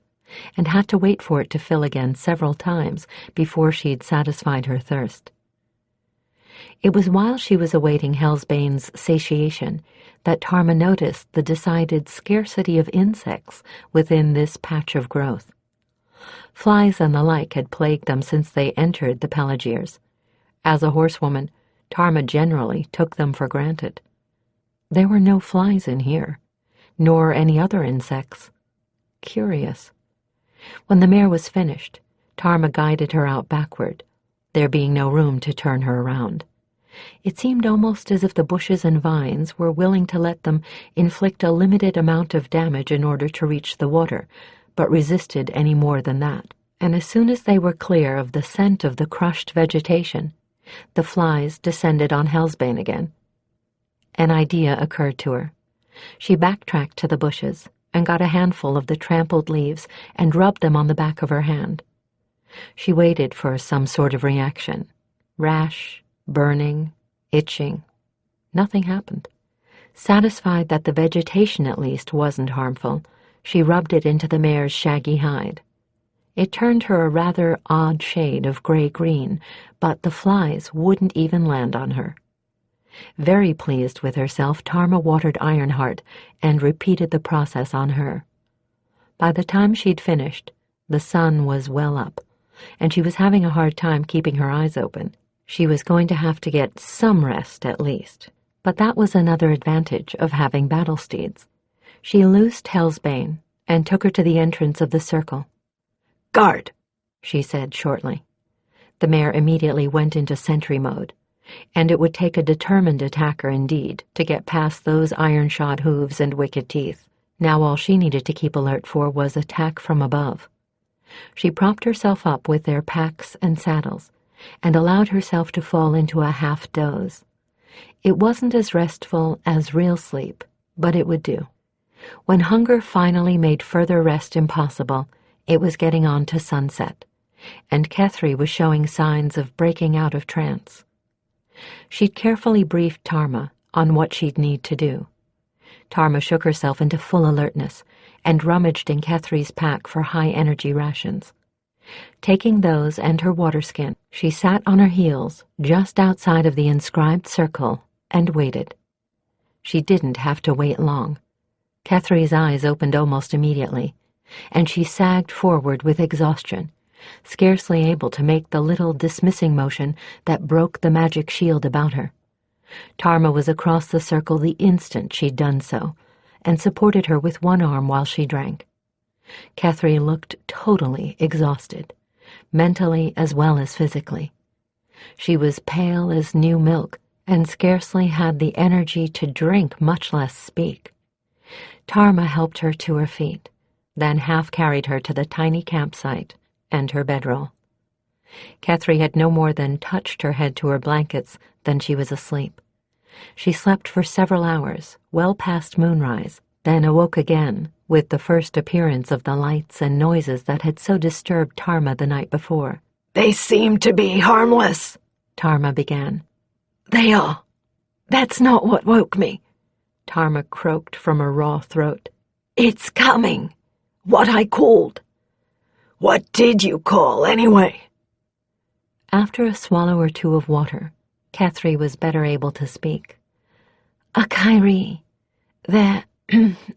[SPEAKER 1] and had to wait for it to fill again several times before she'd satisfied her thirst. It was while she was awaiting Hellsbane's satiation that Tarma noticed the decided scarcity of insects within this patch of growth. Flies and the like had plagued them since they entered the Pelagiers. As a horsewoman, Tarma generally took them for granted. There were no flies in here, nor any other insects. Curious. When the mare was finished, Tarma guided her out backward, there being no room to turn her around. It seemed almost as if the bushes and vines were willing to let them inflict a limited amount of damage in order to reach the water, but resisted any more than that. And as soon as they were clear of the scent of the crushed vegetation, the flies descended on Hellsbane again. An idea occurred to her. She backtracked to the bushes and got a handful of the trampled leaves and rubbed them on the back of her hand. She waited for some sort of reaction. Rash, burning, itching. Nothing happened. Satisfied that the vegetation at least wasn't harmful, she rubbed it into the mare's shaggy hide. It turned her a rather odd shade of gray-green, but the flies wouldn't even land on her. Very pleased with herself, Tarma watered Ironheart and repeated the process on her. By the time she'd finished, the sun was well up, and she was having a hard time keeping her eyes open. She was going to have to get some rest at least, but that was another advantage of having battle steeds. She loosed Hellsbane and took her to the entrance of the circle.
[SPEAKER 3] "Guard,"
[SPEAKER 1] she said shortly. The mare immediately went into sentry mode, and it would take a determined attacker indeed to get past those iron-shod hooves and wicked teeth. Now all she needed to keep alert for was attack from above. She propped herself up with their packs and saddles, and allowed herself to fall into a half-doze. It wasn't as restful as real sleep, but it would do. When hunger finally made further rest impossible, it was getting on to sunset, and Kethri was showing signs of breaking out of trance. She'd carefully briefed Tarma on what she'd need to do. Tarma shook herself into full alertness and rummaged in Kethri's pack for high-energy rations. Taking those and her water skin, she sat on her heels just outside of the inscribed circle and waited. She didn't have to wait long. Kethri's eyes opened almost immediately, and she sagged forward with exhaustion, scarcely able to make the little dismissing motion that broke the magic shield about her. Tarma was across the circle the instant she'd done so, and supported her with one arm while she drank. Kethri looked totally exhausted, mentally as well as physically. She was pale as new milk and scarcely had the energy to drink, much less speak. Tarma helped her to her feet, then half-carried her to the tiny campsite and her bedroll. Kethri had no more than touched her head to her blankets than she was asleep. She slept for several hours, well past moonrise, then awoke again with the first appearance of the lights and noises that had so disturbed Tarma the night before.
[SPEAKER 2] "They seem to be harmless,"
[SPEAKER 1] Tarma began.
[SPEAKER 2] "They are. That's not what woke me.
[SPEAKER 1] Tarma croaked from her raw throat.
[SPEAKER 2] It's coming. What I called. What did you call, anyway?"
[SPEAKER 1] After a swallow or two of water, Kethri was better able to speak.
[SPEAKER 3] "A Kyrie. They're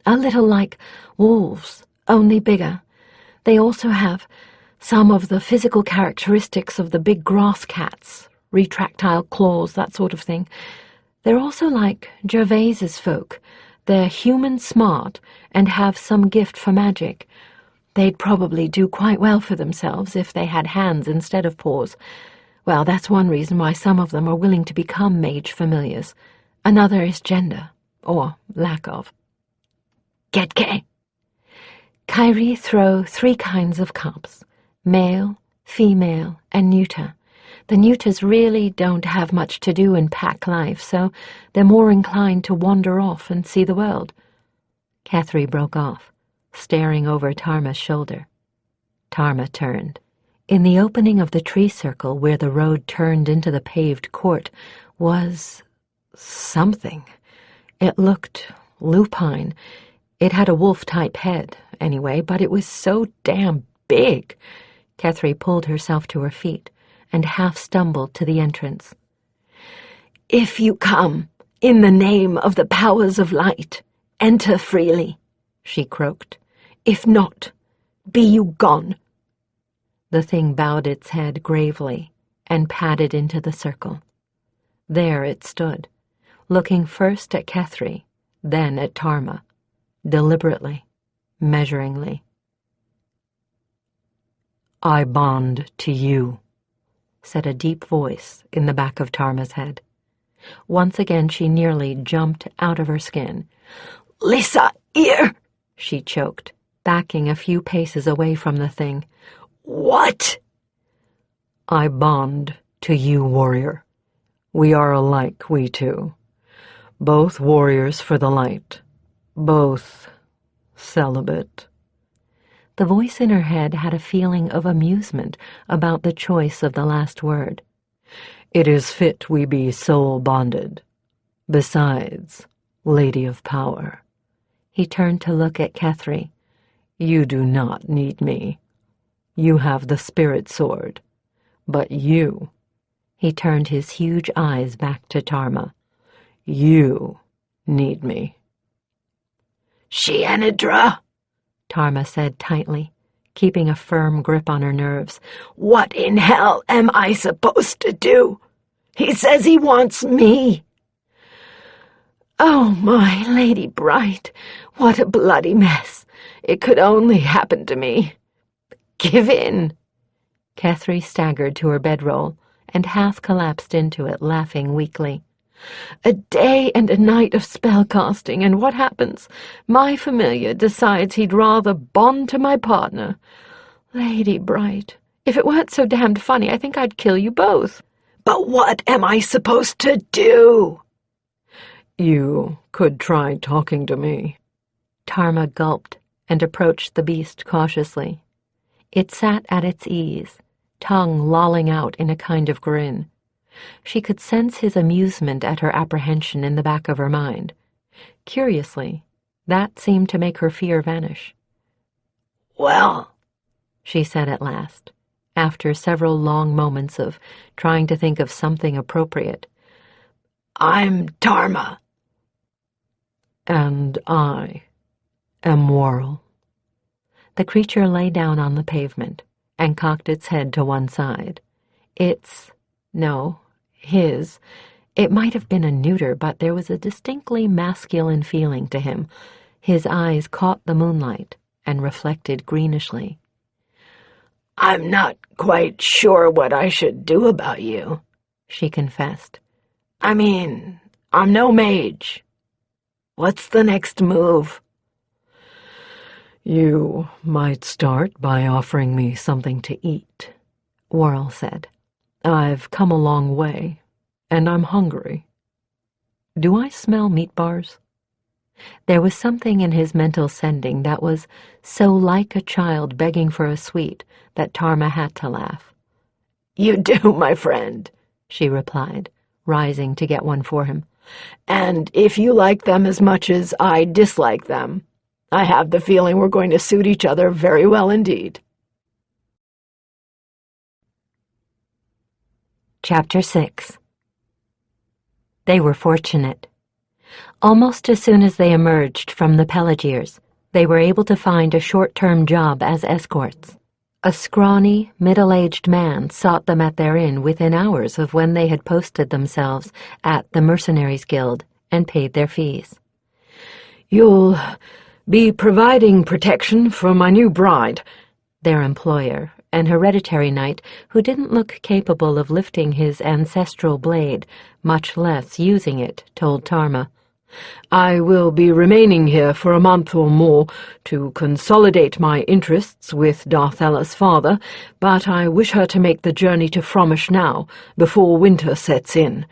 [SPEAKER 3] a little like wolves, only bigger. They also have some of the physical characteristics of the big grass cats, retractile claws, that sort of thing. They're also like Gervais's folk. They're human smart and have some gift for magic. They'd probably do quite well for themselves if they had hands instead of paws. Well, that's one reason why some of them are willing to become mage familiars. Another is gender, or lack of.
[SPEAKER 2] Ketke.
[SPEAKER 3] Kyrie throw 3 kinds of cubs: male, female, and neuter. The neuters really don't have much to do in pack life, so they're more inclined to wander off and see the world.
[SPEAKER 1] Kethri broke off, staring over Tarma's shoulder. Tarma turned. In the opening of the tree circle where the road turned into the paved court was something. It looked lupine. It had a wolf-type head, anyway, but it was so damn big. Kethri pulled herself to her feet and half-stumbled to the entrance.
[SPEAKER 2] "If you come, in the name of the powers of light, enter freely," she croaked. "If not, be you gone."
[SPEAKER 1] The thing bowed its head gravely and padded into the circle. There it stood, looking first at Kethri, then at Tarma, deliberately, measuringly. "I bond to you," said a deep voice in the back of Tarma's head. Once again she nearly jumped out of her skin.
[SPEAKER 2] "Lisa, here!"
[SPEAKER 1] she choked, backing a few paces away from the thing.
[SPEAKER 2] "What?"
[SPEAKER 4] "I bond to you, warrior. We are alike, we two. Both warriors for the light. Both celibate."
[SPEAKER 1] The voice in her head had a feeling of amusement about the choice of the last word.
[SPEAKER 4] "It is fit we be soul-bonded. Besides, Lady of Power."
[SPEAKER 1] He turned to look at Kethri.
[SPEAKER 4] "You do not need me. You have the spirit sword. But you,"
[SPEAKER 1] he turned his huge eyes back to Tarma,
[SPEAKER 4] "you need me."
[SPEAKER 2] "Shianadra,"
[SPEAKER 1] Tarma said tightly, keeping a firm grip on her nerves.
[SPEAKER 2] "What in hell am I supposed to do? He says he wants me." "Oh, my Lady Bright, what a bloody mess. It could only happen to me. Give in."
[SPEAKER 1] Kethri staggered to her bedroll and half collapsed into it, laughing weakly.
[SPEAKER 3] "A day and a night of spellcasting, and what happens? My familiar decides he'd rather bond to my partner. Lady Bright, if it weren't so damned funny, I think I'd kill you both."
[SPEAKER 2] "But what am I supposed to do?"
[SPEAKER 4] "You could try talking to me."
[SPEAKER 1] Tarma gulped and approached the beast cautiously. It sat at its ease, tongue lolling out in a kind of grin. She could sense his amusement at her apprehension in the back of her mind. Curiously, that seemed to make her fear vanish.
[SPEAKER 2] "Well,"
[SPEAKER 1] she said at last, after several long moments of trying to think of something appropriate.
[SPEAKER 2] "I'm Tarma."
[SPEAKER 4] "And I am Worrell."
[SPEAKER 1] The creature lay down on the pavement and cocked its head to one side. His. It might have been a neuter, but there was a distinctly masculine feeling to him. His eyes caught the moonlight and reflected greenishly.
[SPEAKER 2] I'm not quite sure what I should do about you, she confessed. I mean, I'm no mage. What's the next move?
[SPEAKER 4] You might start by offering me something to eat, Worrell said. I've come a long way, and I'm hungry. Do I smell meat bars?
[SPEAKER 1] There was something in his mental sending that was so like a child begging for a sweet that Tarma had to laugh.
[SPEAKER 2] You do, my friend,
[SPEAKER 1] she replied, rising to get one for him.
[SPEAKER 2] And if you like them as much as I dislike them, I have the feeling we're going to suit each other very well indeed.
[SPEAKER 1] Chapter 6. They were fortunate. Almost as soon as they emerged from the Pelagiers, they were able to find a short-term job as escorts. A scrawny, middle-aged man sought them at their inn within hours of when they had posted themselves at the Mercenaries Guild and paid their fees.
[SPEAKER 4] You'll be providing protection for my new bride,
[SPEAKER 1] their employer, an hereditary knight who didn't look capable of lifting his ancestral blade, much less using it, told Tarma.
[SPEAKER 4] I will be remaining here for a month or more to consolidate my interests with Darthella's father, but I wish her to make the journey to Fromish now, before winter sets in.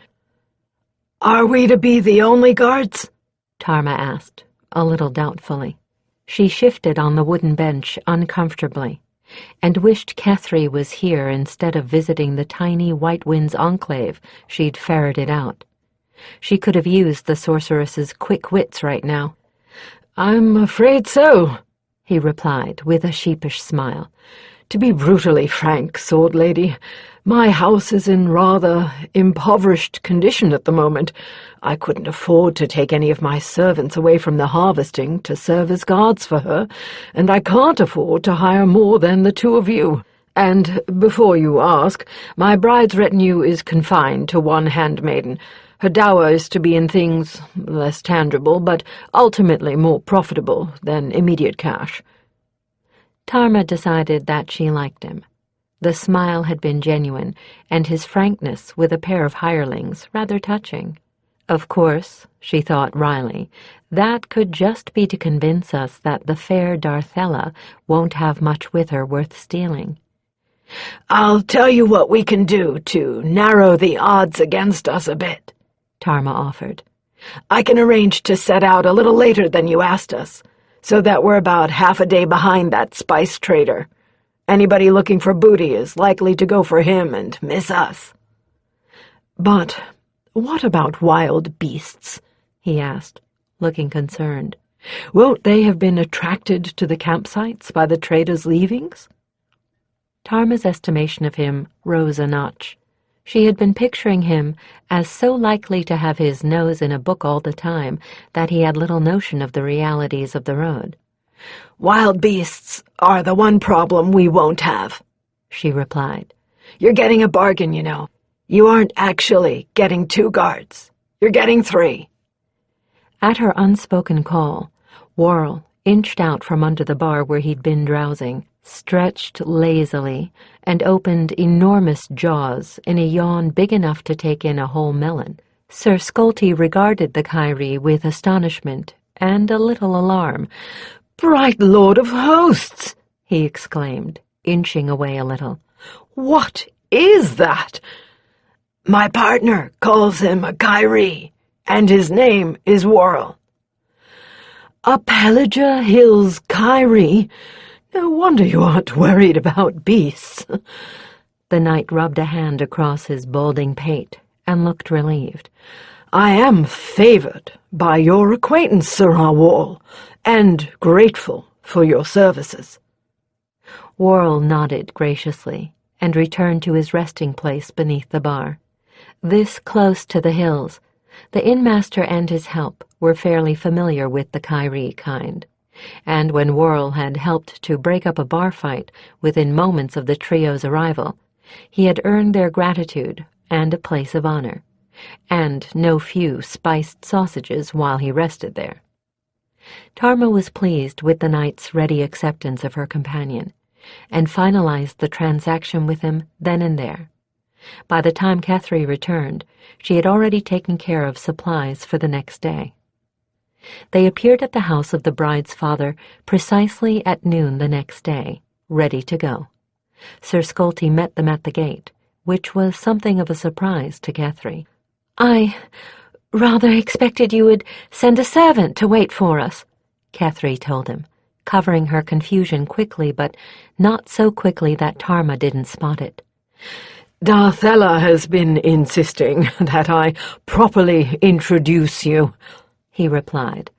[SPEAKER 2] Are we to be the only guards?
[SPEAKER 1] Tarma asked, a little doubtfully. She shifted on the wooden bench uncomfortably, and wished Kethri was here instead of visiting the tiny White Winds enclave she'd ferreted out. She could have used the sorceress's quick wits right now.
[SPEAKER 4] I'm afraid so,
[SPEAKER 1] he replied with a sheepish smile.
[SPEAKER 4] To be brutally frank, Sword Lady, my house is in rather impoverished condition at the moment. I couldn't afford to take any of my servants away from the harvesting to serve as guards for her, and I can't afford to hire more than the two of you. And, before you ask, my bride's retinue is confined to one handmaiden. Her dower is to be in things less tangible, but ultimately more profitable than immediate cash.
[SPEAKER 1] Tarma decided that she liked him. The smile had been genuine, and his frankness with a pair of hirelings rather touching. Of course, she thought wryly, that could just be to convince us that the fair Darthella won't have much with her worth stealing.
[SPEAKER 2] I'll tell you what we can do to narrow the odds against us a bit, Tarma offered. I can arrange to set out a little later than you asked us, so that we're about half a day behind that spice trader. Anybody looking for booty is likely to go for him and miss us.
[SPEAKER 4] But what about wild beasts?
[SPEAKER 1] He asked, looking concerned.
[SPEAKER 4] Won't they have been attracted to the campsites by the trader's leavings?
[SPEAKER 1] Tarma's estimation of him rose a notch. She had been picturing him as so likely to have his nose in a book all the time that he had little notion of the realities of the road.
[SPEAKER 2] Wild beasts are the one problem we won't have, she replied. You're getting a bargain, you know. You aren't actually getting 2 guards. You're getting 3.
[SPEAKER 1] At her unspoken call, Worrell inched out from under the bar where he'd been drowsing, stretched lazily, and opened enormous jaws in a yawn big enough to take in a whole melon. Sir Scolty regarded the Kyrie with astonishment and a little alarm.
[SPEAKER 2] "Bright Lord of Hosts!"
[SPEAKER 1] he exclaimed, inching away a little.
[SPEAKER 2] "What is that?" "My partner calls him a Kyrie, and his name is Worrell."
[SPEAKER 4] "A Pelagia Hills Kyrie? No wonder you aren't worried about beasts."
[SPEAKER 1] The knight rubbed a hand across his balding pate and looked relieved.
[SPEAKER 4] "I am favored by your acquaintance, Sir Wall, and grateful for your services."
[SPEAKER 1] Worrell nodded graciously and returned to his resting place beneath the bar. This close to the hills, the innmaster and his help were fairly familiar with the Kyrie kind, and when Worrell had helped to break up a bar fight within moments of the trio's arrival, he had earned their gratitude and a place of honor, and no few spiced sausages while he rested there. Tarma was pleased with the knight's ready acceptance of her companion. and finalized the transaction with him then and there. By the time Catherine returned, she had already taken care of supplies for the next day. They appeared at the house of the bride's father precisely at noon the next day, ready to go. Sir Scolty met them at the gate, which was something of a surprise to Catherine.
[SPEAKER 3] "I rather expected you would send a servant to wait for us,"
[SPEAKER 1] Catherine told him, covering her confusion quickly, but not so quickly that Tarma didn't spot it.
[SPEAKER 4] "Darthella has been insisting that I properly introduce you," he replied,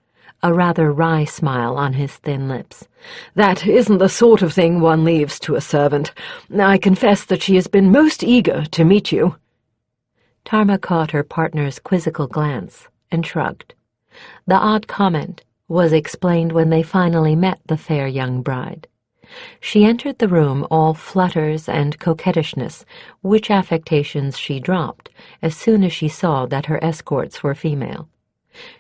[SPEAKER 4] a rather wry smile on his thin lips. "That isn't the sort of thing one leaves to a servant. I confess that she has been most eager to meet you."
[SPEAKER 1] Tarma caught her partner's quizzical glance and shrugged. The odd comment was explained when they finally met the fair young bride. She entered the room all flutters and coquettishness, which affectations she dropped as soon as she saw that her escorts were female.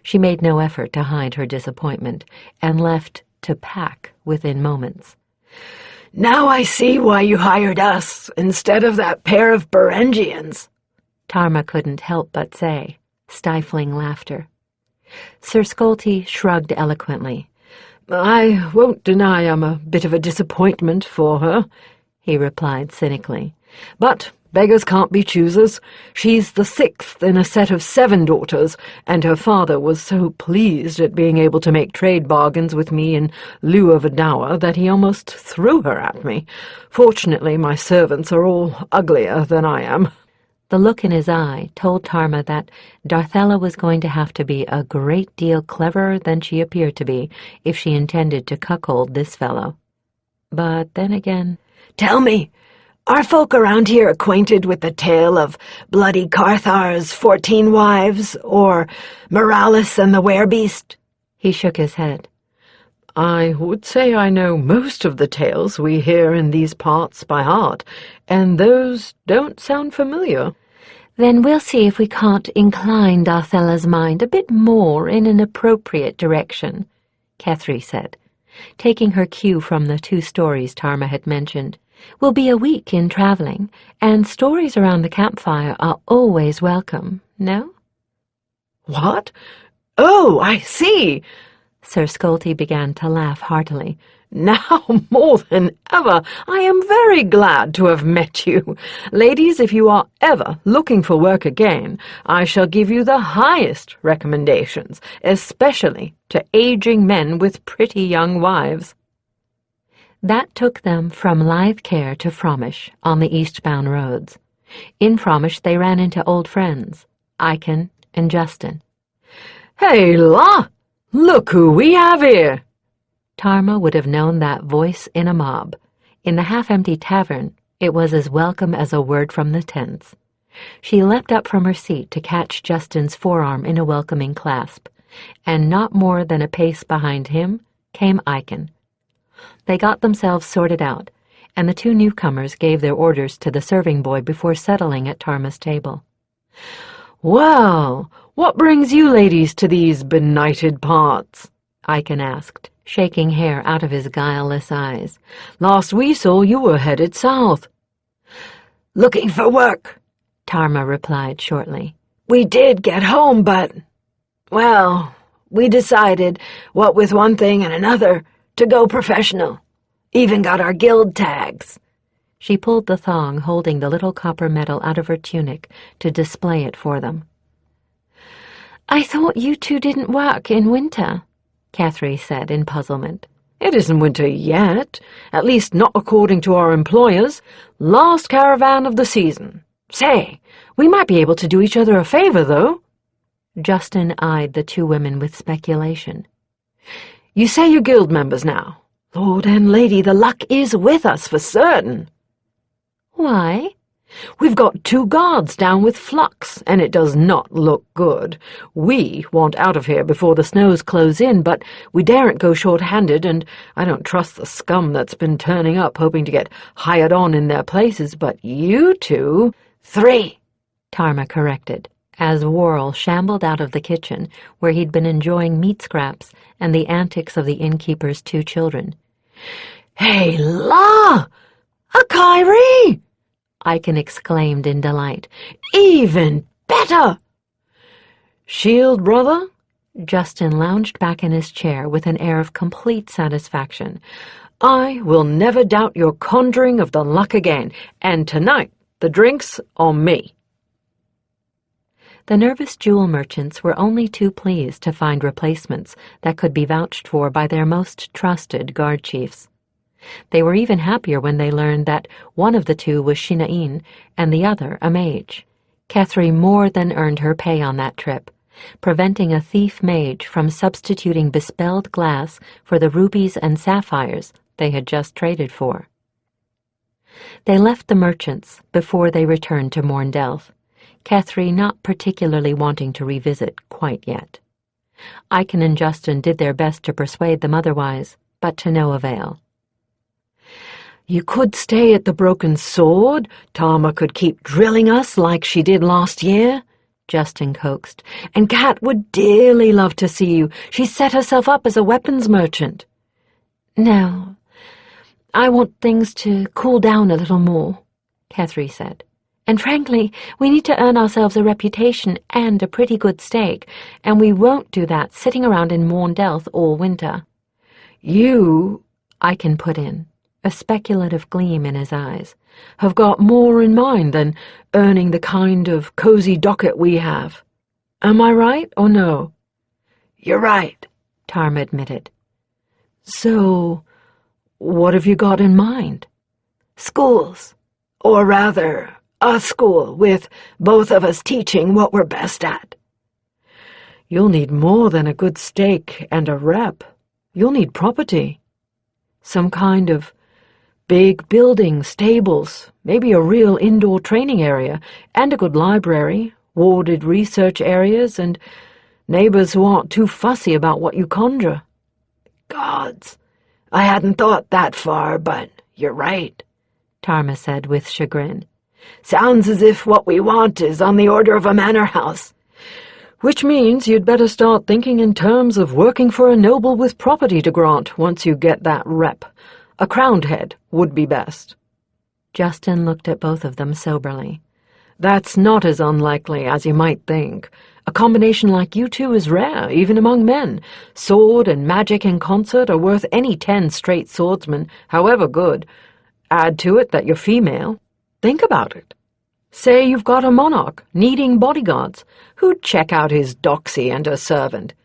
[SPEAKER 1] She made no effort to hide her disappointment, and left to pack within moments.
[SPEAKER 2] "Now I see why you hired us instead of that pair of Berengians,"
[SPEAKER 1] Tarma couldn't help but say, stifling laughter. Sir Scolty shrugged eloquently.
[SPEAKER 4] "I won't deny I'm a bit of a disappointment for her," he replied cynically. "But beggars can't be choosers. She's the 6th in a set of 7 daughters, and her father was so pleased at being able to make trade bargains with me in lieu of a dower that he almost threw her at me. Fortunately, my servants are all uglier than I am."
[SPEAKER 1] The look in his eye told Tarma that Darthella was going to have to be a great deal cleverer than she appeared to be if she intended to cuckold this fellow. But then again...
[SPEAKER 2] "Tell me, are folk around here acquainted with the tale of Bloody Carthar's 14 wives, or Moralis and the Werebeast?"
[SPEAKER 1] He shook his head.
[SPEAKER 4] "I would say I know most of the tales we hear in these parts by heart, and those don't sound familiar."
[SPEAKER 3] "Then we'll see if we can't incline Darthella's mind a bit more in an appropriate direction,"
[SPEAKER 1] Catherine said, taking her cue from the 2 stories Tarma had mentioned.
[SPEAKER 3] "We'll be a week in traveling, and stories around the campfire are always welcome, no?"
[SPEAKER 4] "What? Oh, I see!"
[SPEAKER 1] Sir Scolty began to laugh heartily.
[SPEAKER 4] "Now more than ever, I am very glad to have met you. Ladies, if you are ever looking for work again, I shall give you the highest recommendations, especially to aging men with pretty young wives."
[SPEAKER 1] That took them from Lythcare to Fromish on the eastbound roads. In Fromish they ran into old friends, Icon and Justin.
[SPEAKER 4] "Hey, la! Look who we have here!"
[SPEAKER 1] Tarma would have known that voice in a mob. In the half-empty tavern, it was as welcome as a word from the tents. She leapt up from her seat to catch Justin's forearm in a welcoming clasp, and not more than a pace behind him came Icon. They got themselves sorted out, and the 2 newcomers gave their orders to the serving boy before settling at Tarma's table.
[SPEAKER 4] "Well, what brings you ladies to these benighted parts?" Icon asked, shaking hair out of his guileless eyes. "Last we saw you were headed south."
[SPEAKER 2] "Looking for work,"
[SPEAKER 1] Tarma replied shortly.
[SPEAKER 2] "We did get home, but, well, we decided, what with one thing and another, to go professional. Even got our guild tags."
[SPEAKER 1] She pulled the thong holding the little copper medal out of her tunic to display it for them.
[SPEAKER 3] "I thought you 2 didn't work in winter,"
[SPEAKER 1] Catherine said in puzzlement.
[SPEAKER 4] "It isn't winter yet, at least not according to our employers. Last caravan of the season. Say, we might be able to do each other a favor, though."
[SPEAKER 1] Justin eyed the 2 women with speculation.
[SPEAKER 4] "You say you're guild members now. Lord and Lady, the luck is with us for certain."
[SPEAKER 3] "Why?"
[SPEAKER 4] "We've got 2 guards down with flux, and it does not look good. We want out of here before the snows close in, but we daren't go short-handed, and I don't trust the scum that's been turning up hoping to get hired on in their places, but you 2...
[SPEAKER 2] 3,
[SPEAKER 1] Tarma corrected, as Worrell shambled out of the kitchen, where he'd been enjoying meat scraps and the antics of the innkeeper's 2 children.
[SPEAKER 2] Hey, la! A Kyrie!
[SPEAKER 1] Iken exclaimed in delight.
[SPEAKER 2] Even better!
[SPEAKER 4] Shield, brother?
[SPEAKER 1] Justin lounged back in his chair with an air of complete satisfaction.
[SPEAKER 4] I will never doubt your conjuring of the luck again, and tonight the drinks on me.
[SPEAKER 1] The nervous jewel merchants were only too pleased to find replacements that could be vouched for by their most trusted guard chiefs. They were even happier when they learned that one of the two was Shinain and the other a mage. Kethri more than earned her pay on that trip, preventing a thief mage from substituting bespelled glass for the rubies and sapphires they had just traded for. They left the merchants before they returned to Morndelth, Kethri not particularly wanting to revisit quite yet. Iken and Justin did their best to persuade them otherwise, but to no avail.
[SPEAKER 4] You could stay at the Broken Sword. Tama could keep drilling us like she did last year, Justin coaxed. And Kat would dearly love to see you. She set herself up as a weapons merchant.
[SPEAKER 1] No, I want things to cool down a little more, Kethri said. And frankly, we need to earn ourselves a reputation and a pretty good stake, and we won't do that sitting around in Morndelth all winter.
[SPEAKER 4] You,
[SPEAKER 1] Iken put in, a speculative gleam in his eyes,
[SPEAKER 4] have got more in mind than earning the kind of cozy docket we have. Am I right or no?
[SPEAKER 2] You're right,
[SPEAKER 1] Tarm admitted.
[SPEAKER 4] So, what have you got in mind?
[SPEAKER 2] Schools, or rather, a school with both of us teaching what we're best at.
[SPEAKER 4] You'll need more than a good stake and a rep. You'll need property. Some kind of big building, stables, maybe a real indoor training area, and a good library, warded research areas, and neighbors who aren't too fussy about what you conjure.
[SPEAKER 2] Gods, I hadn't thought that far, but you're right,
[SPEAKER 1] Tarma said with chagrin.
[SPEAKER 2] Sounds as if what we want is on the order of a manor house.
[SPEAKER 4] Which means you'd better start thinking in terms of working for a noble with property to grant once you get that rep. A crowned head would be best.
[SPEAKER 1] Justin looked at both of them soberly.
[SPEAKER 4] That's not as unlikely as you might think. A combination like you two is rare, even among men. Sword and magic in concert are worth any 10 straight swordsmen, however good. Add to it that you're female. Think about it. Say you've got a monarch needing bodyguards. Who'd check out his doxy and a servant?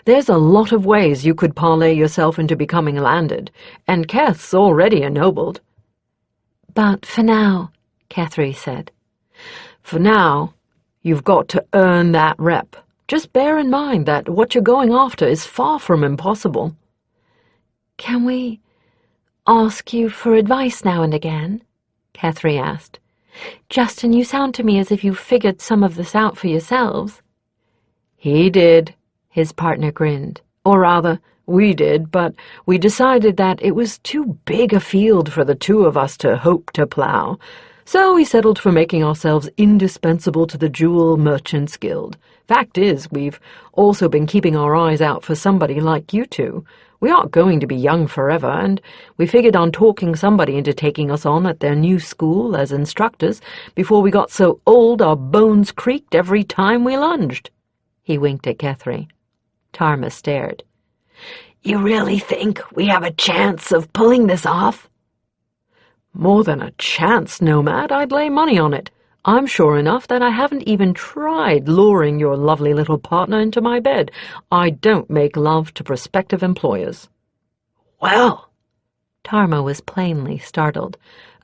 [SPEAKER 4] There's a lot of ways you could parlay yourself into becoming landed, and Keth's already ennobled.
[SPEAKER 1] But for now, Kethri said.
[SPEAKER 4] For now, you've got to earn that rep. Just bear in mind that what you're going after is far from impossible.
[SPEAKER 1] Can we ask you for advice now and again? Kethri asked. Justin, you sound to me as if you figured some of this out for yourselves.
[SPEAKER 4] He did,
[SPEAKER 1] his partner grinned.
[SPEAKER 4] Or rather, we did, but we decided that it was too big a field for the two of us to hope to plough. So we settled for making ourselves indispensable to the Jewel Merchants Guild. Fact is, we've also been keeping our eyes out for somebody like you two. We aren't going to be young forever, and we figured on talking somebody into taking us on at their new school as instructors before we got so old our bones creaked every time we lunged.
[SPEAKER 1] He winked at Kethri. Tarma stared.
[SPEAKER 2] You really think we have a chance of pulling this off?
[SPEAKER 4] More than a chance, Nomad. I'd lay money on it. I'm sure enough that I haven't even tried luring your lovely little partner into my bed. I don't make love to prospective employers.
[SPEAKER 2] Well,
[SPEAKER 1] Tarma was plainly startled.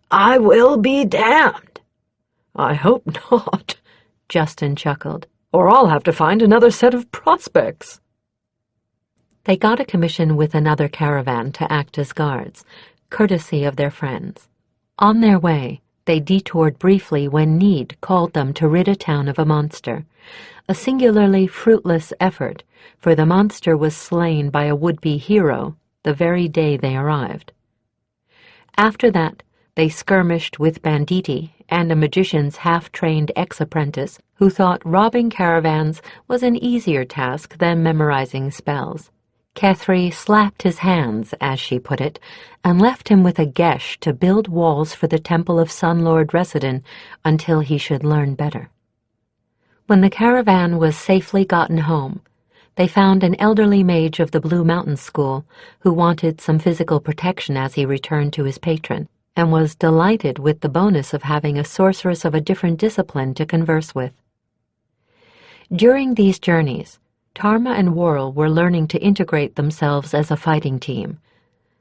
[SPEAKER 2] I will be damned.
[SPEAKER 4] I hope not,
[SPEAKER 1] Justin chuckled.
[SPEAKER 4] Or I'll have to find another set of prospects.
[SPEAKER 1] They got a commission with another caravan to act as guards, courtesy of their friends. On their way, they detoured briefly when need called them to rid a town of a monster, a singularly fruitless effort, for the monster was slain by a would-be hero the very day they arrived. After that, they skirmished with banditti and a magician's half-trained ex-apprentice who thought robbing caravans was an easier task than memorizing spells. Kethri slapped his hands, as she put it, and left him with a gesh to build walls for the temple of Sunlord Residin until he should learn better. When the caravan was safely gotten home, they found an elderly mage of the Blue Mountain School who wanted some physical protection as he returned to his patron, and was delighted with the bonus of having a sorceress of a different discipline to converse with. During these journeys, Tarma and Worrell were learning to integrate themselves as a fighting team.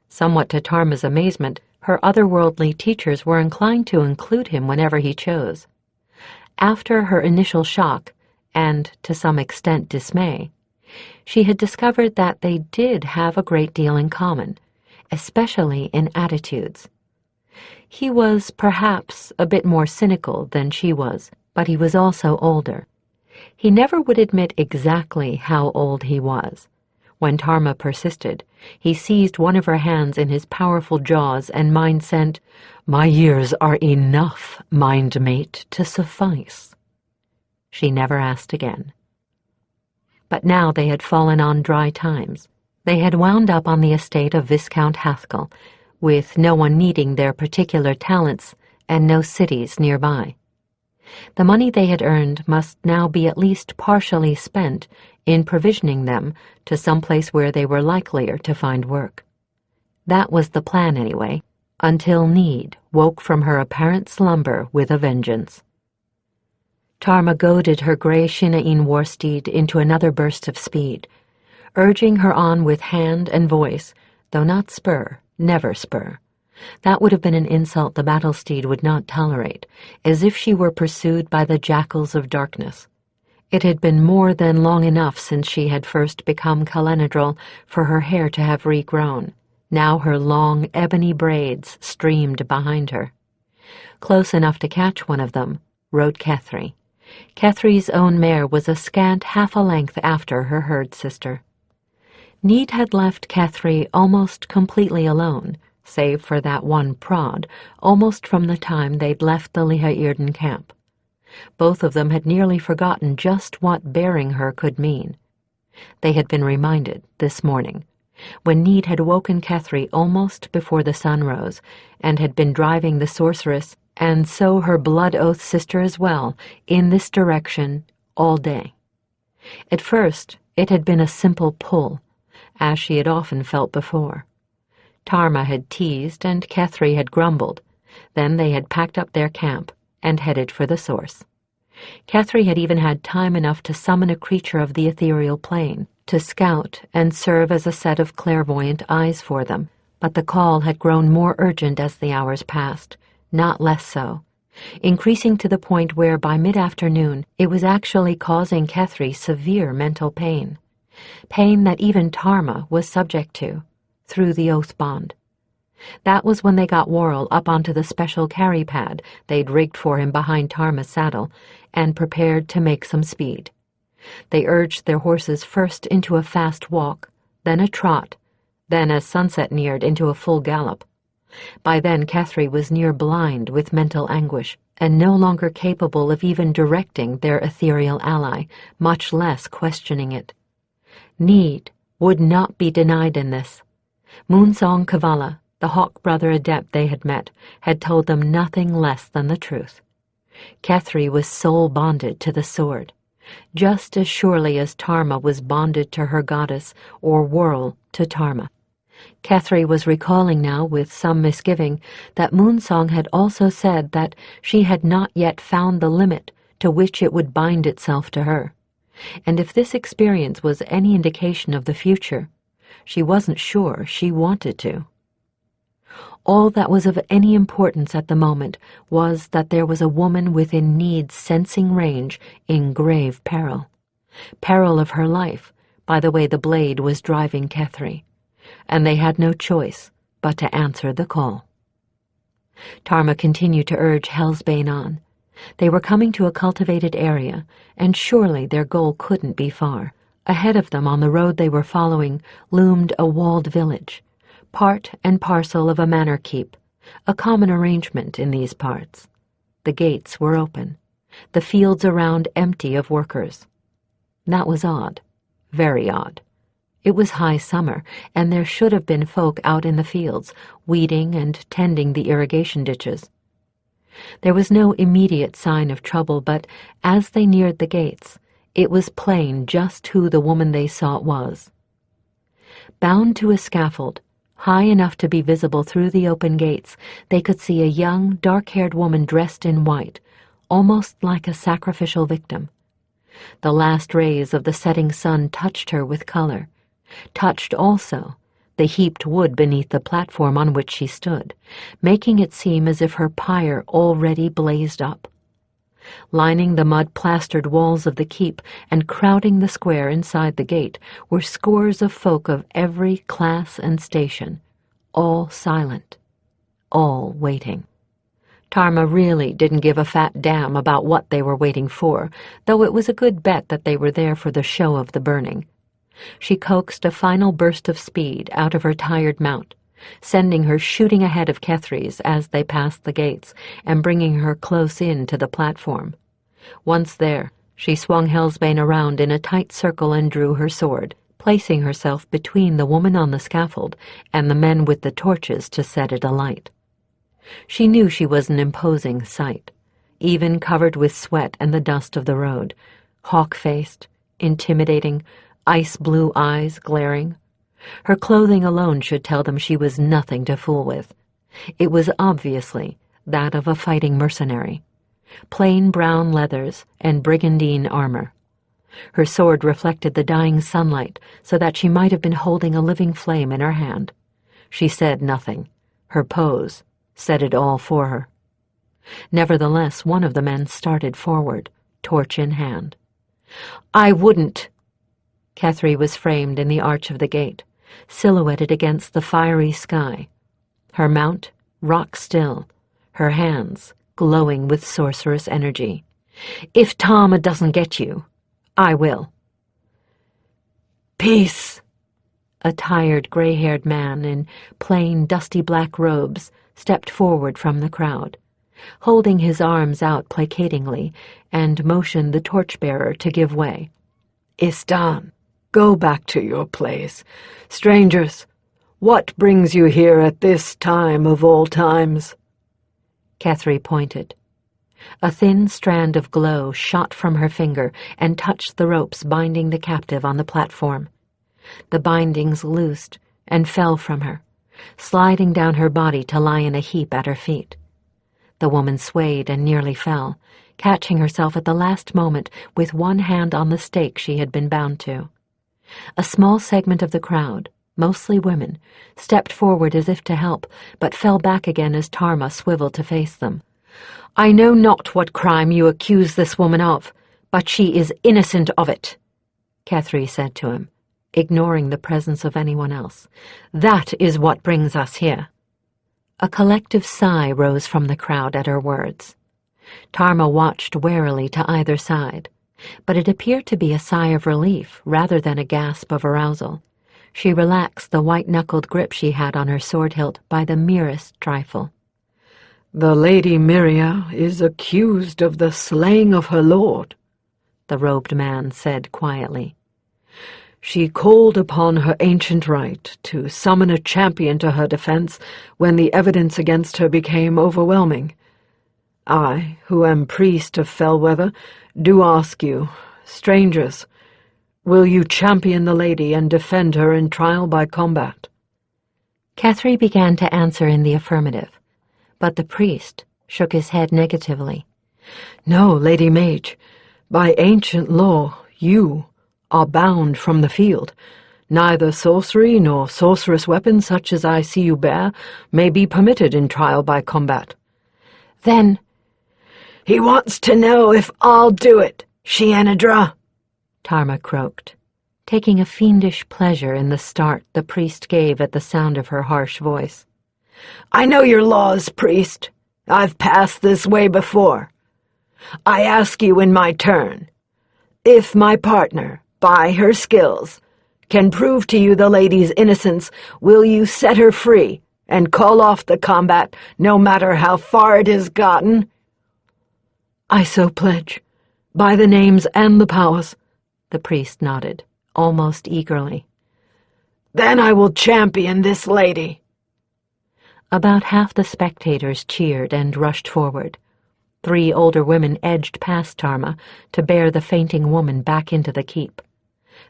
[SPEAKER 1] Somewhat to Tarma's amazement, her otherworldly teachers were inclined to include him whenever he chose. After her initial shock, and to some extent dismay, she had discovered that they did have a great deal in common, especially in attitudes. He was perhaps a bit more cynical than she was, but he was also older. He never would admit exactly how old he was. When Tarma persisted, he seized one of her hands in his powerful jaws and mind sent, "My years are enough, mind mate, to suffice." She never asked again. But now they had fallen on dry times. They had wound up on the estate of Viscount Hathcoll, with no one needing their particular talents and no cities nearby. The money they had earned must now be at least partially spent in provisioning them to some place where they were likelier to find work. That was the plan anyway, until need woke from her apparent slumber with a vengeance. Tarma goaded her grey Shinain warsteed into another burst of speed, urging her on with hand and voice, though not spur, never spur. That would have been an insult the battle steed would not tolerate, as if she were pursued by the jackals of darkness. It had been more than long enough since she had first become Calenadrel for her hair to have regrown. Now her long ebony braids streamed behind her. Close enough to catch one of them rode Kethri. Kethri's own mare was a scant half a length after her herd sister. Need had left Kethri almost completely alone, save for that one prod, almost from the time they'd left the Liha-Irden camp. Both of them had nearly forgotten just what bearing her could mean. They had been reminded this morning, when Need had woken Kethri almost before the sun rose, and had been driving the sorceress, and so her blood oath sister as well, in this direction all day. At first it had been a simple pull, as she had often felt before. Tarma had teased and Kethri had grumbled. Then they had packed up their camp and headed for the source. Kethri had even had time enough to summon a creature of the ethereal plane, to scout and serve as a set of clairvoyant eyes for them, but the call had grown more urgent as the hours passed, not less so, increasing to the point where by mid-afternoon it was actually causing Kethri severe mental pain that even Tarma was subject to, through the oath bond. That was when they got Worrell up onto the special carry pad they'd rigged for him behind Tarma's saddle and prepared to make some speed. They urged their horses first into a fast walk, then a trot, then as sunset neared into a full gallop. By then Kethri was near blind with mental anguish and no longer capable of even directing their ethereal ally, much less questioning it. Need would not be denied in this. Moonsong Kavala, the Hawk Brother adept they had met, had told them nothing less than the truth. Kethri was soul bonded to the sword, just as surely as Tarma was bonded to her goddess, or Worrell to Tarma. Kethri was recalling now with some misgiving that Moonsong had also said that she had not yet found the limit to which it would bind itself to her, and if this experience was any indication of the future, she wasn't sure she wanted to. All that was of any importance at the moment was that there was a woman within Need's sensing range in grave peril. Peril of her life, by the way the blade was driving Kethri, and they had no choice but to answer the call. Tarma continued to urge Hellsbane on. They were coming to a cultivated area, and surely their goal couldn't be far. Ahead of them on the road they were following loomed a walled village, part and parcel of a manor keep, a common arrangement in these parts. The gates were open, the fields around empty of workers. That was odd, very odd, It was high summer, and there should have been folk out in the fields, weeding and tending the irrigation ditches. There was no immediate sign of trouble, but as they neared the gates, it was plain just who the woman they sought was. Bound to a scaffold, high enough to be visible through the open gates, they could see a young, dark-haired woman dressed in white, almost like a sacrificial victim. The last rays of the setting sun touched her with color, touched also the heaped wood beneath the platform on which she stood, making it seem as if her pyre already blazed up. Lining the mud-plastered walls of the keep and crowding the square inside the gate were scores of folk of every class and station, all silent, all waiting. Tarma really didn't give a fat damn about what they were waiting for, though it was a good bet that they were there for the show of the burning. She coaxed a final burst of speed out of her tired mount, sending her shooting ahead of Kethri's as they passed the gates and bringing her close in to the platform. Once there, she swung Hellsbane around in a tight circle and drew her sword, placing herself between the woman on the scaffold and the men with the torches to set it alight. She knew she was an imposing sight, even covered with sweat and the dust of the road, hawk-faced, intimidating, ice-blue eyes glaring. Her clothing alone should tell them she was nothing to fool with. It was obviously that of a fighting mercenary. Plain brown leathers and brigandine armor. Her sword reflected the dying sunlight so that she might have been holding a living flame in her hand. She said nothing. Her pose said it all for her. Nevertheless, one of the men started forward, torch in hand. "I wouldn't." Kethri was framed in the arch of the gate, silhouetted against the fiery sky, her mount rock still, her hands glowing with sorceress energy. "If Tarma doesn't get you, I will." "Peace!" A tired, gray-haired man in plain, dusty black robes stepped forward from the crowd, holding his arms out placatingly, and motioned the torchbearer to give way. "Istan, go back to your place. Strangers, what brings you here at this time of all times?" Kethri pointed. A thin strand of glow shot from her finger and touched the ropes binding the captive on the platform. The bindings loosed and fell from her, sliding down her body to lie in a heap at her feet. The woman swayed and nearly fell, catching herself at the last moment with one hand on the stake she had been bound to. A small segment of the crowd, mostly women, stepped forward as if to help, but fell back again as Tarma swiveled to face them. "I know not what crime you accuse this woman of, but she is innocent of it," Kethri said to him, ignoring the presence of anyone else. "That is what brings us here." A collective sigh rose from the crowd at her words. Tarma watched warily to either side, but it appeared to be a sigh of relief rather than a gasp of arousal. She relaxed the white-knuckled grip she had on her sword hilt by the merest trifle. "The Lady Myria is accused of the slaying of her lord," the robed man said quietly. "She called upon her ancient right to summon a champion to her defense when the evidence against her became overwhelming. I, who am priest of Fellweather, do ask you, strangers, will you champion the lady and defend her in trial by combat?" Kethri began to answer in the affirmative, but the priest shook his head negatively. "No, Lady Mage. By ancient law, you are bound from the field. Neither sorcery nor sorceress weapons such as I see you bear may be permitted in trial by combat." "Then—" "He wants to know if I'll do it, Shianadra," Tarma croaked, taking a fiendish pleasure in the start the priest gave at the sound of her harsh voice. "I know your laws, priest. I've passed this way before. I ask you in my turn, if my partner, by her skills, can prove to you the lady's innocence, will you set her free and call off the combat, no matter how far it has gotten?" "I so pledge, by the names and the powers," the priest nodded, almost eagerly.
[SPEAKER 2] Then I will champion this lady."
[SPEAKER 1] About half the spectators cheered and rushed forward. 3 older women edged past Tarma to bear the fainting woman back into the keep.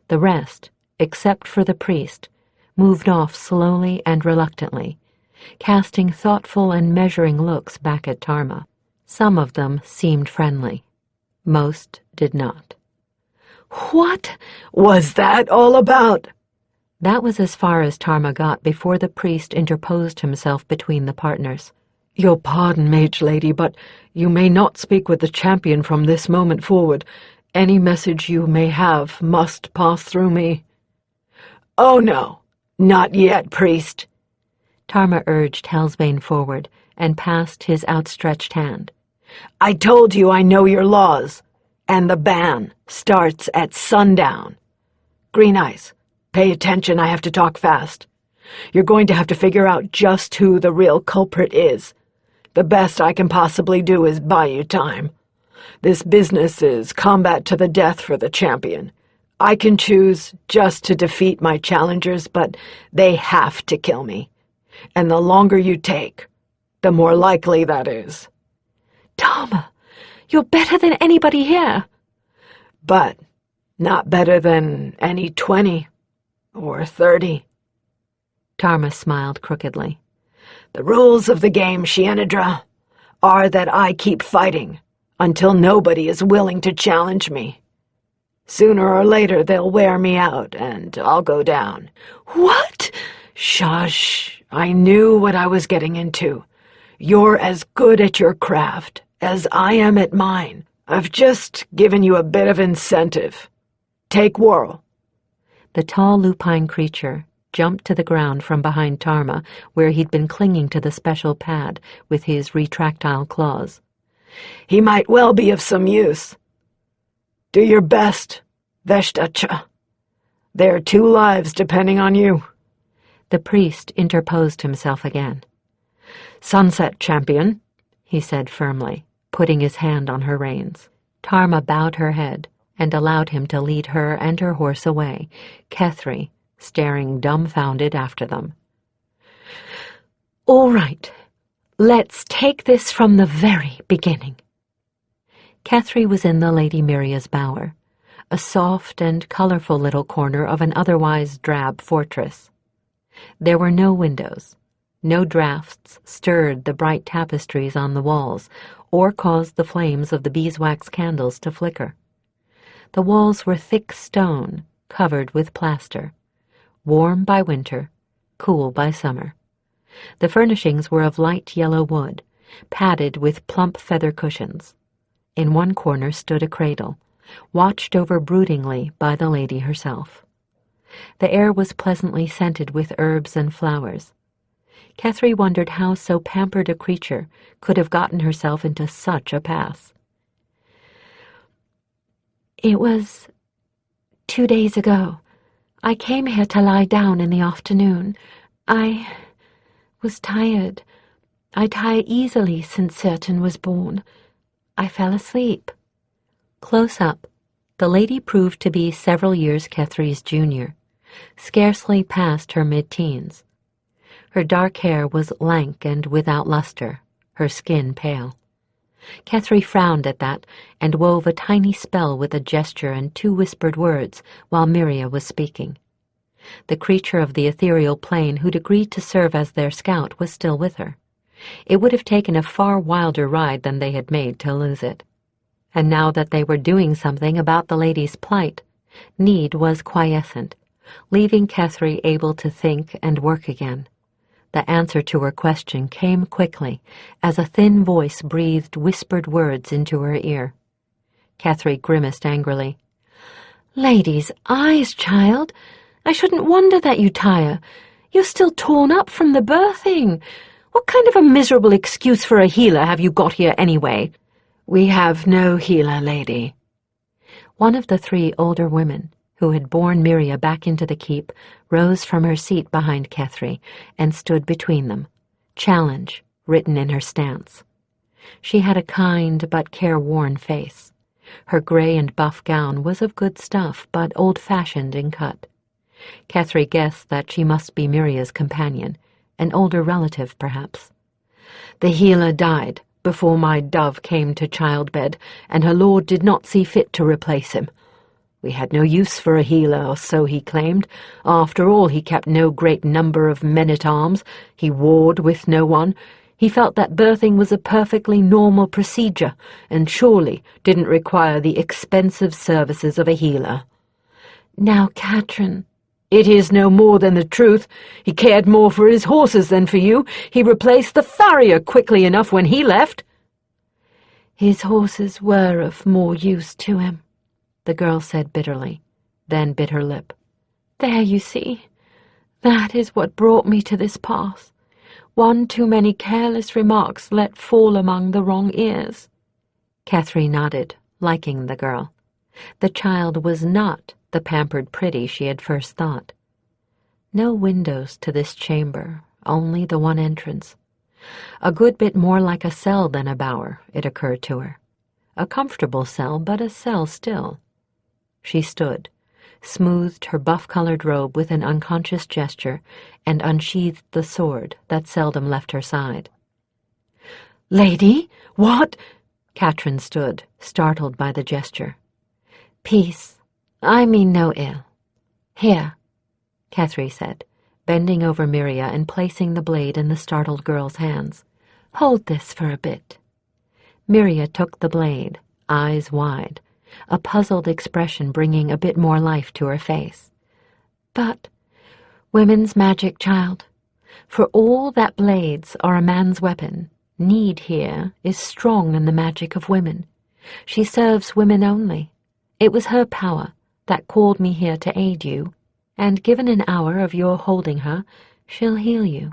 [SPEAKER 1] The rest, except for the priest, moved off slowly and reluctantly, casting thoughtful and measuring looks back at Tarma. Some of them seemed friendly. Most did not.
[SPEAKER 2] "What was that all about?"
[SPEAKER 1] That was as far as Tarma got before the priest interposed himself between the partners.
[SPEAKER 4] "Your pardon, mage lady, but you may not speak with the champion from this moment forward. Any message you may have must pass through me."
[SPEAKER 2] "Oh no, not yet, priest."
[SPEAKER 1] Tarma urged Hellsbane forward and passed his outstretched hand.
[SPEAKER 2] "I told you I know your laws, and the ban starts at sundown. Green Eyes, pay attention, I have to talk fast. You're going to have to figure out just who the real culprit is. The best I can possibly do is buy you time. This business is combat to the death for the champion. I can choose just to defeat my challengers, but they have to kill me. And the longer you take, the more likely that is."
[SPEAKER 4] "Tarma, you're better than anybody here."
[SPEAKER 2] "But not better than any 20 or 30.
[SPEAKER 1] Tarma smiled crookedly.
[SPEAKER 2] "The rules of the game, Shienedra, are that I keep fighting until nobody is willing to challenge me. Sooner or later they'll wear me out and I'll go down."
[SPEAKER 4] "What?"
[SPEAKER 2] "Shush, I knew what I was getting into. You're as good at your craft as I am at mine. I've just given you a bit of incentive. Take Whirl."
[SPEAKER 1] The tall lupine creature jumped to the ground from behind Tarma, where he'd been clinging to the special pad with his retractile claws.
[SPEAKER 2] "He might well be of some use. Do your best, Veshtacha. There are 2 lives depending on you."
[SPEAKER 1] The priest interposed himself again.
[SPEAKER 4] "Sunset, champion,"
[SPEAKER 1] he said firmly, putting his hand on her reins. Tarma bowed her head and allowed him to lead her and her horse away, Kethri staring dumbfounded after them.
[SPEAKER 4] "All right, let's take this from the very beginning."
[SPEAKER 1] Kethri was in the Lady Miria's bower, a soft and colorful little corner of an otherwise drab fortress. There were no windows. No drafts stirred the bright tapestries on the walls or caused the flames of the beeswax candles to flicker. The walls were thick stone, covered with plaster, warm by winter, cool by summer. The furnishings were of light yellow wood, padded with plump feather cushions. In one corner stood a cradle, watched over broodingly by the lady herself. The air was pleasantly scented with herbs and flowers. Kethri wondered how so pampered a creature could have gotten herself into such a pass.
[SPEAKER 5] "It was 2 days ago. I came here to lie down in the afternoon. I was tired. I tire easily since Certain was born. I fell asleep."
[SPEAKER 1] Close up, the lady proved to be several years Kethri's junior, scarcely past her mid-teens. Her dark hair was lank and without luster, her skin pale. Kethri frowned at that and wove a tiny spell with a gesture and 2 whispered words while Miria was speaking. The creature of the ethereal plane who'd agreed to serve as their scout was still with her. It would have taken a far wilder ride than they had made to lose it. And now that they were doing something about the lady's plight, need was quiescent, leaving Kethri able to think and work again. The answer to her question came quickly, as a thin voice breathed whispered words into her ear. Kethri grimaced angrily.
[SPEAKER 5] "Lady's eyes, child. I shouldn't wonder that you tire. You're still torn up from the birthing. What kind of a miserable excuse for a healer have you got here anyway?"
[SPEAKER 2] "We have no healer, lady."
[SPEAKER 1] One of the 3 older women, who had borne Miria back into the keep, rose from her seat behind Kethri and stood between them, challenge written in her stance. She had a kind but careworn face. Her gray and buff gown was of good stuff, but old-fashioned in cut. Catherine guessed that she must be Miria's companion, an older relative, perhaps.
[SPEAKER 4] "The healer died before my dove came to childbed, and her lord did not see fit to replace him. We had no use for a healer, or so he claimed. After all, he kept no great number of men-at-arms. He warred with no one. He felt that birthing was a perfectly normal procedure, and surely didn't require the expensive services of a healer."
[SPEAKER 5] "Now, Katrin—"
[SPEAKER 4] "It is no more than the truth. He cared more for his horses than for you. He replaced the farrier quickly enough when he left."
[SPEAKER 5] "His horses were of more use to him," the girl said bitterly, then bit her lip. "There, you see. That is what brought me to this pass. One too many careless remarks let fall among the wrong ears."
[SPEAKER 1] Catherine nodded, liking the girl. The child was not the pampered pretty she had first thought. No windows to this chamber, only the one entrance. A good bit more like a cell than a bower, it occurred to her. A comfortable cell, but a cell still. She stood, smoothed her buff-colored robe with an unconscious gesture, and unsheathed the sword that seldom left her side.
[SPEAKER 4] "Lady, what—"
[SPEAKER 1] Katrin stood, startled by the gesture.
[SPEAKER 5] "Peace. I mean no ill. Here,"
[SPEAKER 1] Catherine said, bending over Miria and placing the blade in the startled girl's hands.
[SPEAKER 5] "hold this for a bit."
[SPEAKER 1] Miria took the blade, eyes wide, a puzzled expression bringing a bit more life to her face.
[SPEAKER 5] "But women's magic, child. For all that blades are a man's weapon, need here is strong in the magic of women. She serves women only. It was her power that called me here to aid you, and given an hour of your holding her, she'll heal you.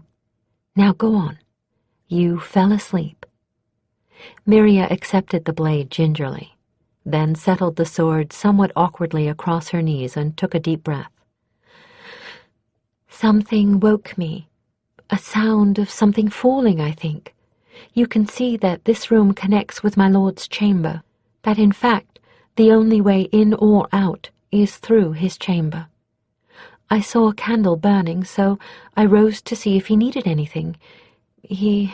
[SPEAKER 5] Now go on. You fell asleep."
[SPEAKER 1] Miria accepted the blade gingerly, then settled the sword somewhat awkwardly across her knees and took a deep breath.
[SPEAKER 5] "Something woke me. A sound of something falling, I think. You can see that this room connects with my lord's chamber, that in fact the only way in or out is through his chamber. I saw a candle burning, so I rose to see if he needed anything. He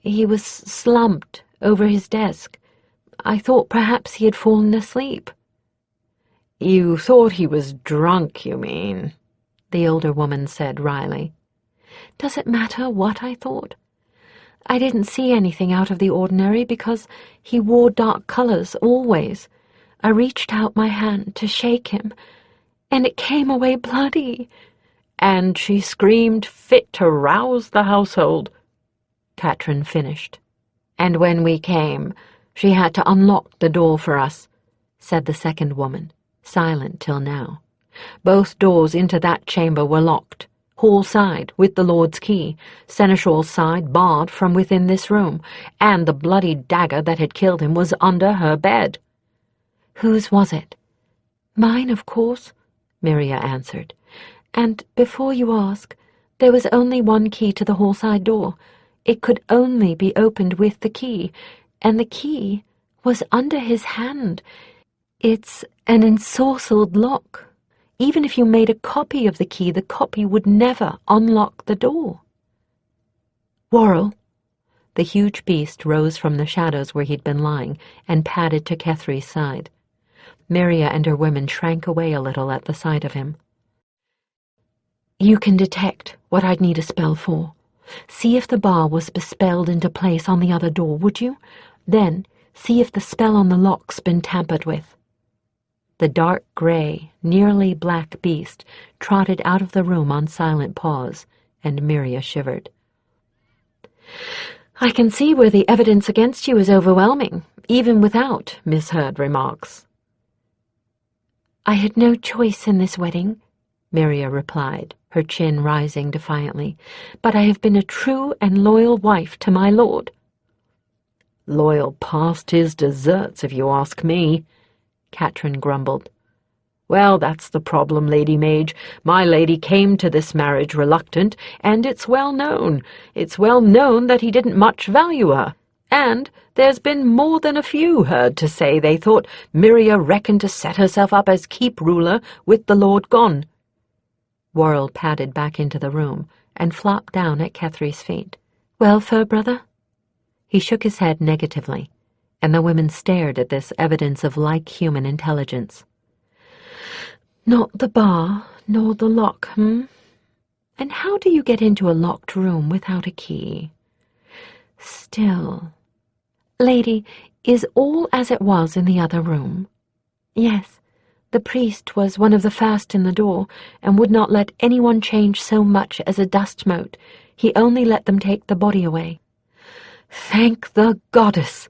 [SPEAKER 5] was slumped over his desk. I thought perhaps he had fallen asleep."
[SPEAKER 4] "You thought he was drunk, you mean?" the older woman said wryly.
[SPEAKER 5] "Does it matter what I thought? I didn't see anything out of the ordinary because he wore dark colors always. I reached out my hand to shake him, and it came away bloody."
[SPEAKER 4] "And she screamed fit to rouse the household," Katrin finished. "And when we came, she had to unlock the door for us," said the second woman, silent till now. "Both doors into that chamber were locked. Hall side with the Lord's key, Seneschal's side barred from within this room, and the bloody dagger that had killed him was under her bed."
[SPEAKER 5] "Whose was it?" "Mine, of course," Miria answered. "And before you ask, there was only one key to the hall side door. It could only be opened with the key, and the key was under his hand. It's an ensorcelled lock. Even if you made a copy of the key, the copy would never unlock the door."
[SPEAKER 1] "Worrell." The huge beast rose from the shadows where he'd been lying and padded to Catherine's side. Miria and her women shrank away a little at the sight of him.
[SPEAKER 5] "You can detect what I'd need a spell for. See if the bar was bespelled into place on the other door, would you? Then see if the spell on the lock's been tampered with."
[SPEAKER 1] The dark gray, nearly black beast trotted out of the room on silent paws, and Miria shivered.
[SPEAKER 5] "I can see where the evidence against you is overwhelming, even without misheard remarks." "I had no choice in this wedding," Miria replied, her chin rising defiantly, "but I have been a true and loyal wife to my lord."
[SPEAKER 4] "Loyal past his deserts, if you ask me," Katrin grumbled. "Well, that's the problem, Lady Mage. My lady came to this marriage reluctant, and it's well known. It's well known that he didn't much value her. And there's been more than a few heard to say they thought Miria reckoned to set herself up as keep ruler with the Lord gone.
[SPEAKER 1] Worrell padded back into the room and flopped down at Kethrie's feet. "Well, Fur Brother?" He shook his head negatively, and the women stared at this evidence of like-human intelligence. "Not the bar, nor the lock, And how do you get into a locked room without a key? Still. Lady, is all as it was in the other room?" "Yes. The priest was one of the first in the door, and would not let anyone change so much as a dust mote. He only let them take the body away." "Thank the goddess!"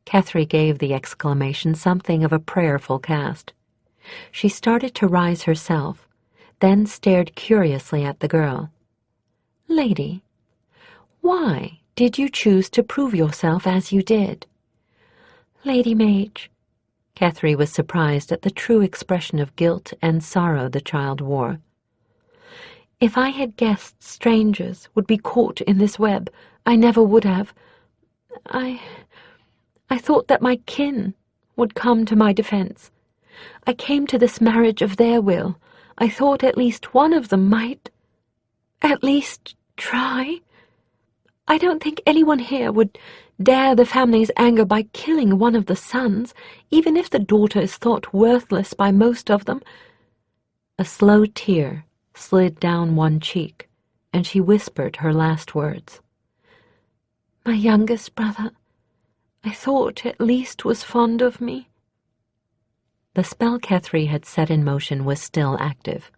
[SPEAKER 1] Kethri gave the exclamation something of a prayerful cast. She started to rise herself, then stared curiously at the girl. "Lady, why did you choose to prove yourself as you did?" "Lady Mage," Kethri was surprised at the true expression of guilt and sorrow the child wore. "If I had guessed strangers would be caught in this web, I never would have. I thought that my kin would come to my defense. I came to this marriage of their will. I thought at least one of them might, at least, try. I don't think anyone here would dare the family's anger by killing one of the sons, even if the daughter is thought worthless by most of them." A slow tear slid down one cheek, and she whispered her last words. "My youngest brother, I thought at least was fond of me." The spell Kethri had set in motion was still active.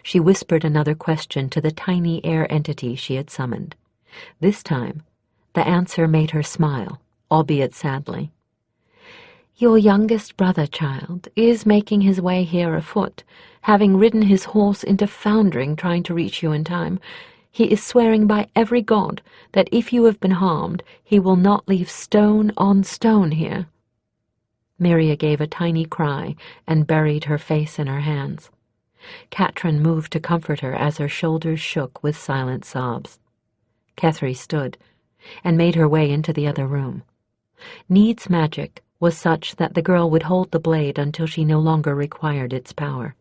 [SPEAKER 1] She whispered another question to the tiny air entity she had summoned. This time, the answer made her smile, albeit sadly. "Your youngest brother, child, is making his way here afoot, having ridden his horse into foundering trying to reach you in time. He is swearing by every god that if you have been harmed, he will not leave stone on stone here." Miria gave a tiny cry and buried her face in her hands. Katrin moved to comfort her as her shoulders shook with silent sobs. Kethri stood and made her way into the other room. Need's magic was such that the girl would hold the blade until she no longer required its power.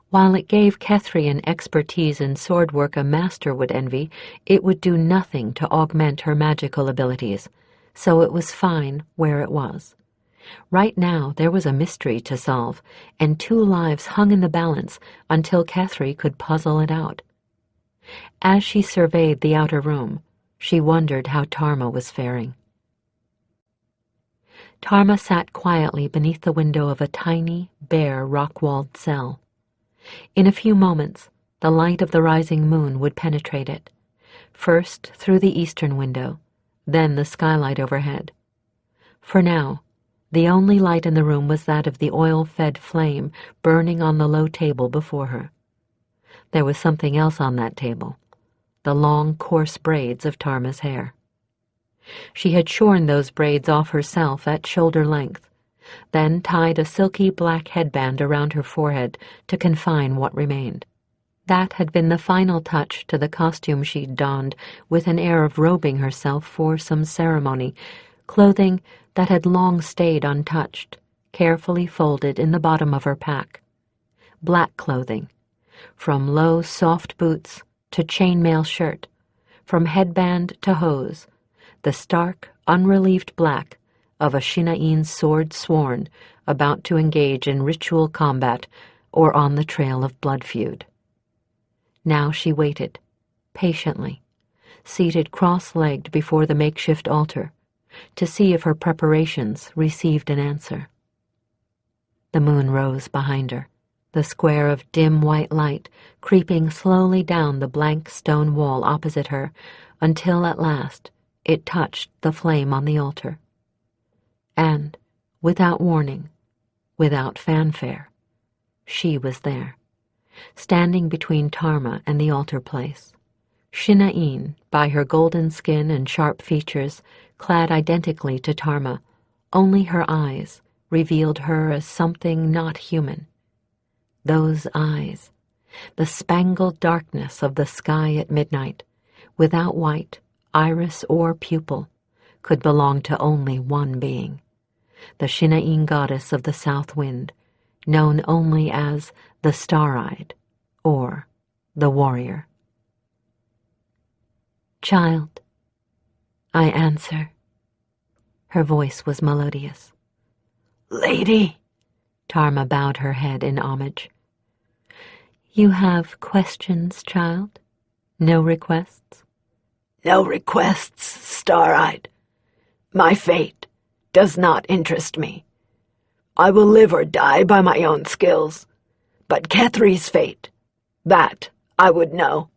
[SPEAKER 1] While it gave Kethri an expertise in sword work a master would envy, it would do nothing to augment her magical abilities, so it was fine where it was. Right now there was a mystery to solve, and 2 lives hung in the balance until Kethri could puzzle it out. As she surveyed the outer room, she wondered how Tarma was faring. Tarma sat quietly beneath the window of a tiny, bare, rock-walled cell. In a few moments, the light of the rising moon would penetrate it, first through the eastern window, then the skylight overhead. For now, the only light in the room was that of the oil-fed flame burning on the low table before her. There was something else on that table, the long, coarse braids of Tarma's hair. She had shorn those braids off herself at shoulder length, then tied a silky black headband around her forehead to confine what remained. That had been the final touch to the costume she'd donned with an air of robing herself for some ceremony, clothing that had long stayed untouched, carefully folded in the bottom of her pack. Black clothing, from low, soft boots to chainmail shirt, from headband to hose, the stark, unrelieved black of a Shina'in's sword sworn about to engage in ritual combat or on the trail of blood feud. Now she waited, patiently, seated cross-legged before the makeshift altar, to see if her preparations received an answer. The moon rose behind her, the square of dim white light creeping slowly down the blank stone wall opposite her until at last it touched the flame on the altar. And, without warning, without fanfare, she was there, standing between Tarma and the altar place. Shina'in, by her golden skin and sharp features, clad identically to Tarma, only her eyes revealed her as something not human. Those eyes, the spangled darkness of the sky at midnight, without white, iris, or pupil, could belong to only one being, the Shina'in goddess of the south wind, known only as the Star-Eyed, or the warrior.
[SPEAKER 5] Child, I answer. Her voice was melodious.
[SPEAKER 3] Lady,
[SPEAKER 1] Tarma bowed her head in homage.
[SPEAKER 5] You have questions, child? No requests?
[SPEAKER 3] no requests, Star-Eyed. My fate does not interest me. I will live or die by my own skills, but Kethri's fate, that I would know.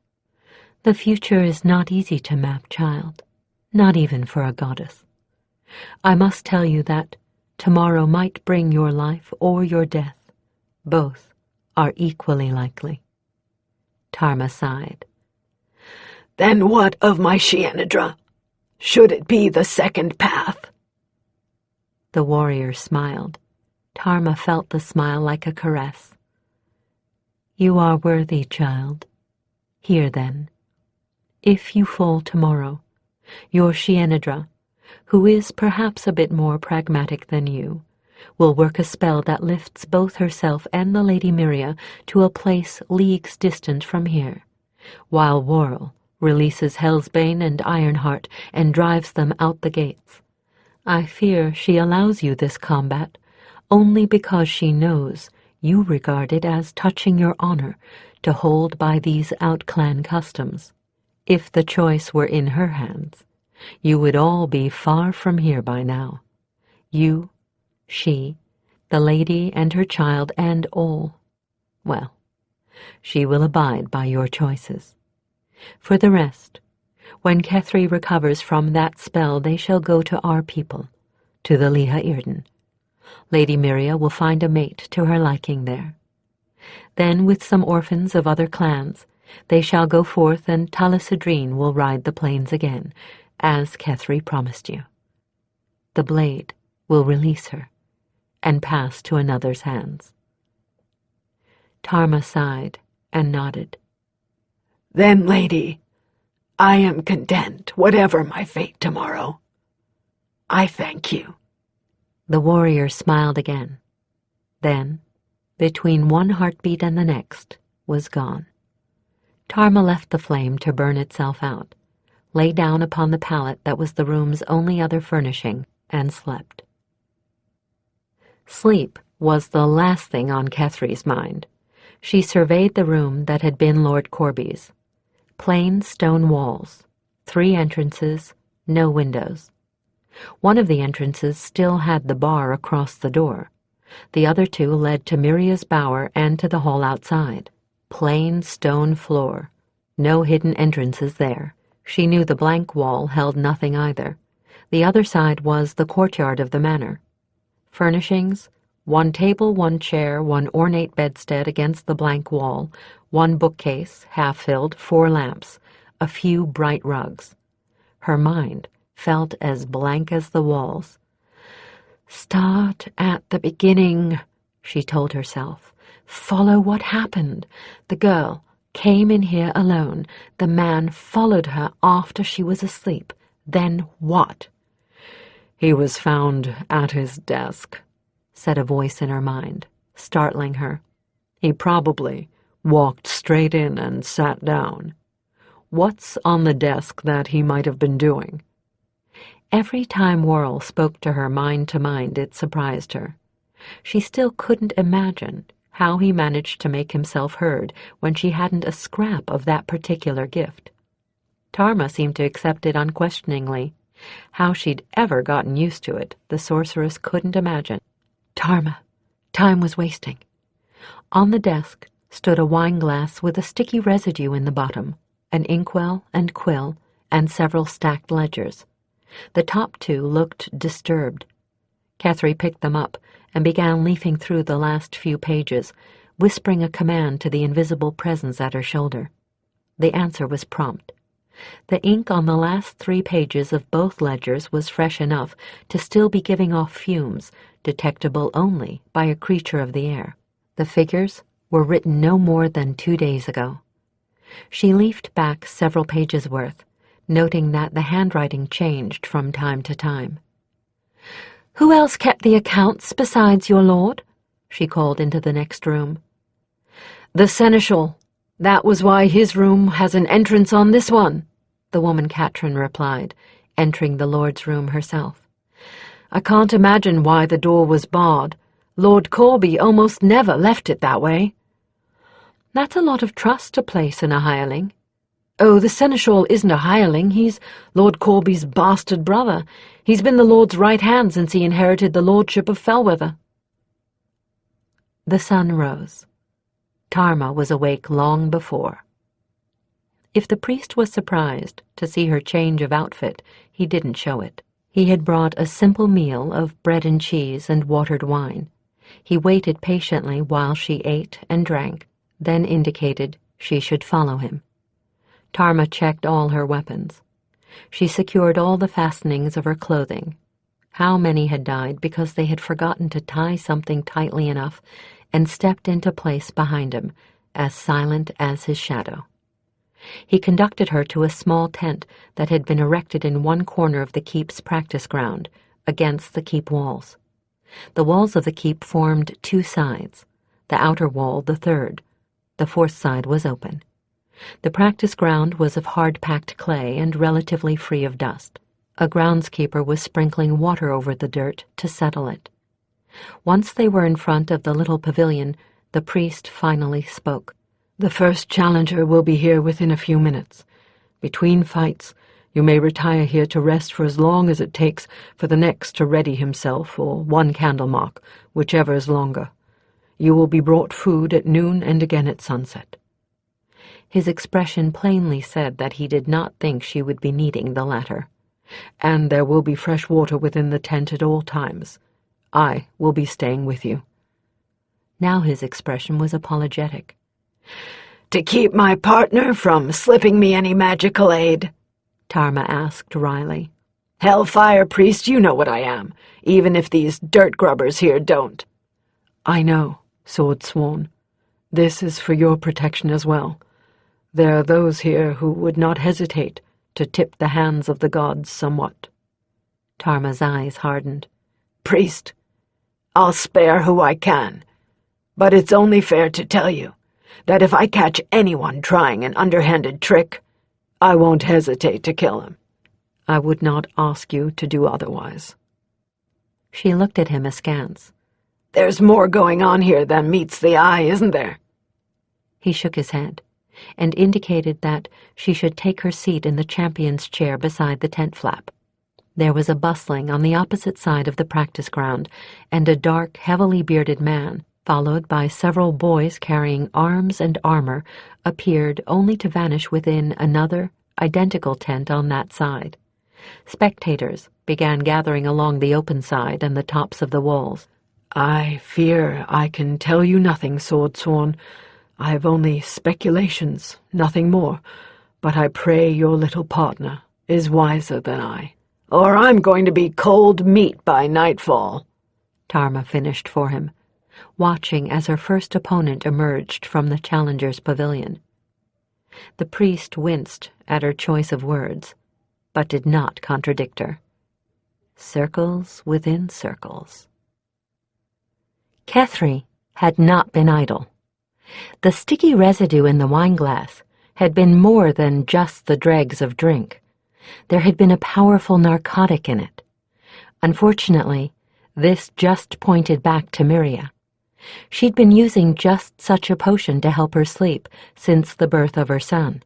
[SPEAKER 5] The future is not easy to map, child, not even for a goddess. I must tell you that tomorrow might bring your life or your death. Both are equally likely.
[SPEAKER 1] Tarma sighed.
[SPEAKER 3] Then what of my Shienedra? Should it be the second path?
[SPEAKER 1] The warrior smiled. Tarma felt the smile like a caress.
[SPEAKER 5] You are worthy, child. Here then. If you fall tomorrow, your Shienedra, who is perhaps a bit more pragmatic than you, will work a spell that lifts both herself and the Lady Myria to a place leagues distant from here, while Worrell releases Hellsbane and Ironheart and drives them out the gates. I fear she allows you this combat only because she knows you regard it as touching your honor to hold by these outclan customs. If the choice were in her hands, you would all be far from here by now. You, she, the lady and her child, and all. Well, she will abide by your choices. For the rest, when Kethri recovers from that spell, they shall go to our people, to the Liha Irden. Lady Myria will find a mate to her liking there. Then, with some orphans of other clans, they shall go forth, and Talasadrine will ride the plains again, as Kethri promised you. The blade will release her, and pass to another's hands. Tarma sighed and nodded.
[SPEAKER 3] Then, lady, I am content, whatever my fate tomorrow. I thank you.
[SPEAKER 1] The warrior smiled again. Then, between one heartbeat and the next, was gone. Tarma left the flame to burn itself out, lay down upon the pallet that was the room's only other furnishing, and slept. Sleep was the last thing on Kethri's mind. She surveyed the room that had been Lord Corby's. Plain stone walls, 3 entrances, no windows. One of the entrances still had the bar across the door. The other 2 led to Myria's bower and to the hall outside. Plain stone floor, no hidden entrances there. She knew the blank wall held nothing either. The other side was the courtyard of the manor. Furnishings: 1 table, 1 chair, 1 ornate bedstead against the blank wall, 1 bookcase, half-filled, 4 lamps, a few bright rugs. Her mind felt as blank as the walls. "Start at the beginning," she told herself. "Follow what happened. The girl came in here alone. The man followed her after she was asleep. Then what?"
[SPEAKER 4] "He was found at his desk," said a voice in her mind, startling her. "He probably walked straight in and sat down. What's on the desk that he might have been doing?"
[SPEAKER 1] Every time Worrell spoke to her mind to mind, it surprised her. She still couldn't imagine how he managed to make himself heard when she hadn't a scrap of that particular gift. Tarma seemed to accept it unquestioningly. How she'd ever gotten used to it, the sorceress couldn't imagine. Tarma, time was wasting. On the desk stood a wine-glass with a sticky residue in the bottom, an inkwell and quill, and several stacked ledgers. The top 2 looked disturbed. Kethri picked them up and began leafing through the last few pages, whispering a command to the invisible presence at her shoulder. The answer was prompt. The ink on the last 3 pages of both ledgers was fresh enough to still be giving off fumes, detectable only by a creature of the air. The figures were written no more than 2 days ago. She leafed back several pages worth, noting that the handwriting changed from time to time. "Who else kept the accounts besides your lord?" she called into the next room.
[SPEAKER 4] "The seneschal," That was why his room has an entrance on this one, the woman Katrin replied, entering the Lord's room herself. I can't imagine why the door was barred. Lord Corby almost never left it that way. That's a lot of trust to place in a hireling. Oh, the seneschal isn't a hireling. He's Lord Corby's bastard brother. He's been the Lord's right hand since he inherited the lordship of Fellwether. The sun rose. Tarma was awake long before. If the priest was surprised to see her change of outfit, he didn't show it. He had brought a simple meal of bread and cheese and watered wine. He waited patiently while she ate and drank, then indicated she should follow him. Tarma checked all her weapons. She secured all the fastenings of her clothing. How many had died because they had forgotten to tie something tightly enough, and stepped into place behind him, as silent as his shadow. He conducted her to a small tent that had been erected in one corner of the keep's practice ground, against the keep walls. The walls of the keep formed two sides, the outer wall the third. The fourth side was open. The practice ground was of hard-packed clay and relatively free of dust. A groundskeeper was sprinkling water over the dirt to settle it. Once they were in front of the little pavilion, the priest finally spoke. The first challenger will be here within a few minutes. Between fights, you may retire here to rest for as long as it takes for the next to ready himself, or one candle mark, whichever is longer. You will be brought food at noon and again at sunset. His expression plainly said that he did not think she would be needing the latter. And there will be fresh water within the tent at all times. I will be staying with you. Now his expression was apologetic.
[SPEAKER 2] To keep my partner from slipping me any magical aid?
[SPEAKER 4] Tarma asked wryly.
[SPEAKER 2] Hellfire priest, you know what I am, even if these dirt grubbers here don't.
[SPEAKER 4] I know, Sword Sworn. This is for your protection as well. There are those here who would not hesitate to tip the hands of the gods somewhat.
[SPEAKER 1] Tarma's eyes hardened.
[SPEAKER 2] Priest, I'll spare who I can, but it's only fair to tell you that if I catch anyone trying an underhanded trick, I won't hesitate to kill him.
[SPEAKER 4] I would not ask you to do otherwise.
[SPEAKER 1] She looked at him askance.
[SPEAKER 2] There's more going on here than meets the eye, isn't there?
[SPEAKER 1] He shook his head, and indicated that she should take her seat in the champion's chair beside the tent flap. There was a bustling on the opposite side of the practice ground, and a dark, heavily bearded man, followed by several boys carrying arms and armor, appeared only to vanish within another, identical tent on that side. Spectators began gathering along the open side and the tops of the walls.
[SPEAKER 4] I fear I can tell you nothing, Swordsworn. I have only speculations, nothing more, but I pray your little partner is wiser than I.
[SPEAKER 2] Or I'm going to be cold meat by nightfall,
[SPEAKER 1] Tarma finished for him, watching as her first opponent emerged from the challenger's pavilion. The priest winced at her choice of words, but did not contradict her. Circles within circles. Kethri had not been idle. The sticky residue in the wineglass had been more than just the dregs of drink. There had been a powerful narcotic in it. Unfortunately, this just pointed back to Myria. She'd been using just such a potion to help her sleep since the birth of her son.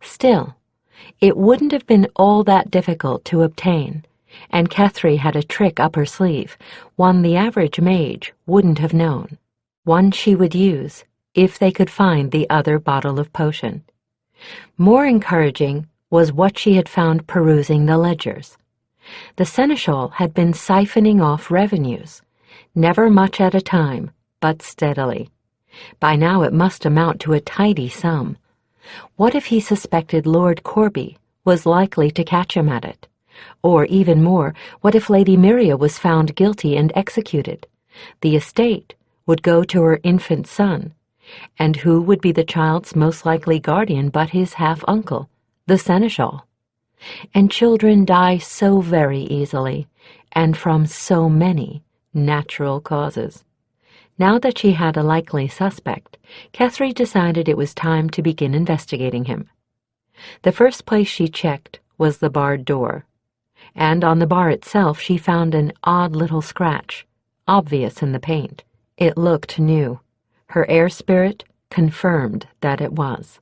[SPEAKER 1] Still, it wouldn't have been all that difficult to obtain, and Kethri had a trick up her sleeve, one the average mage wouldn't have known, one she would use if they could find the other bottle of potion. More encouraging was what she had found perusing the ledgers. The seneschal had been siphoning off revenues, never much at a time, but steadily. By now it must amount to a tidy sum. What if he suspected Lord Corby was likely to catch him at it? Or even more, what if Lady Myria was found guilty and executed? The estate would go to her infant son, and who would be the child's most likely guardian but his half-uncle, the seneschal? And children die so very easily, and from so many natural causes. Now that she had a likely suspect, Kethri decided it was time to begin investigating him. The first place she checked was the barred door, and on the bar itself she found an odd little scratch, obvious in the paint. It looked new. Her air spirit confirmed that it was.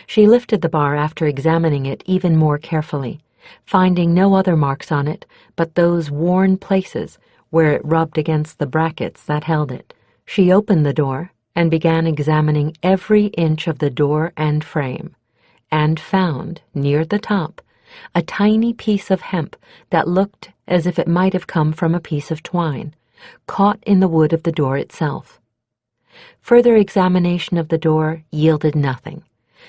[SPEAKER 1] She lifted the bar after examining it even more carefully, finding no other marks on it but those worn places where it rubbed against the brackets that held it. She opened the door and began examining every inch of the door and frame, and found, near the top, a tiny piece of hemp that looked as if it might have come from a piece of twine, caught in the wood of the door itself. Further examination of the door yielded nothing,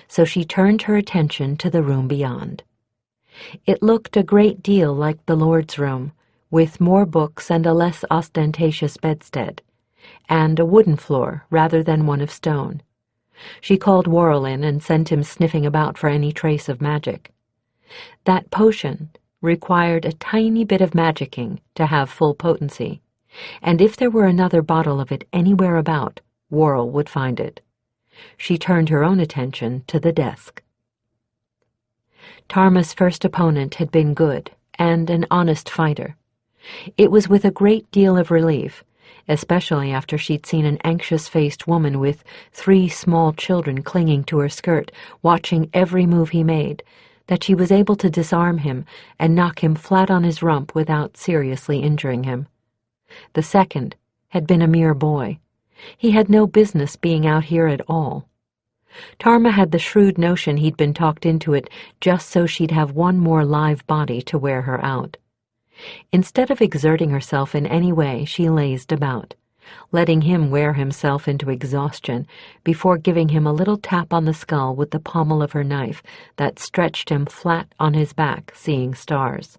[SPEAKER 1] so she turned her attention to the room beyond. It looked a great deal like the Lord's room, with more books and a less ostentatious bedstead, and a wooden floor rather than one of stone. She called Worrell in and sent him sniffing about for any trace of magic. That potion required a tiny bit of magicking to have full potency, and if there were another bottle of it anywhere about, Worrell would find it. She turned her own attention to the desk. Tarma's first opponent had been good and an honest fighter. It was with a great deal of relief, especially after she'd seen an anxious-faced woman with 3 small children clinging to her skirt, watching every move he made, that she was able to disarm him and knock him flat on his rump without seriously injuring him. The second had been a mere boy. He had no business being out here at all. Tarma had the shrewd notion he'd been talked into it just so she'd have one more live body to wear her out. Instead of exerting herself in any way, she lazed about, letting him wear himself into exhaustion before giving him a little tap on the skull with the pommel of her knife that stretched him flat on his back, seeing stars.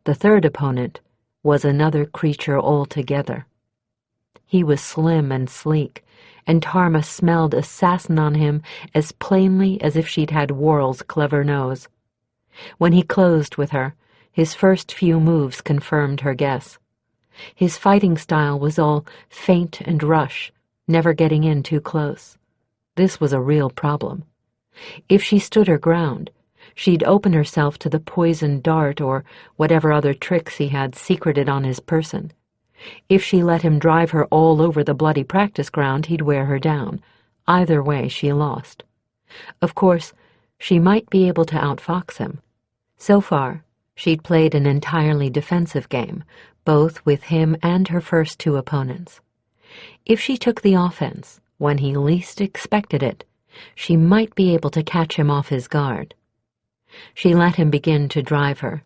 [SPEAKER 1] The third opponent was another creature altogether. He was slim and sleek, and Tarma smelled assassin on him as plainly as if she'd had Worrell's clever nose. When he closed with her, his first few moves confirmed her guess. His fighting style was all feint and rush, never getting in too close. This was a real problem. If she stood her ground, she'd open herself to the poisoned dart or whatever other tricks he had secreted on his person. If she let him drive her all over the bloody practice ground, he'd wear her down. Either way, she lost. Of course, she might be able to outfox him. So far, she'd played an entirely defensive game, both with him and her first 2 opponents. If she took the offense, when he least expected it, she might be able to catch him off his guard. She let him begin to drive her,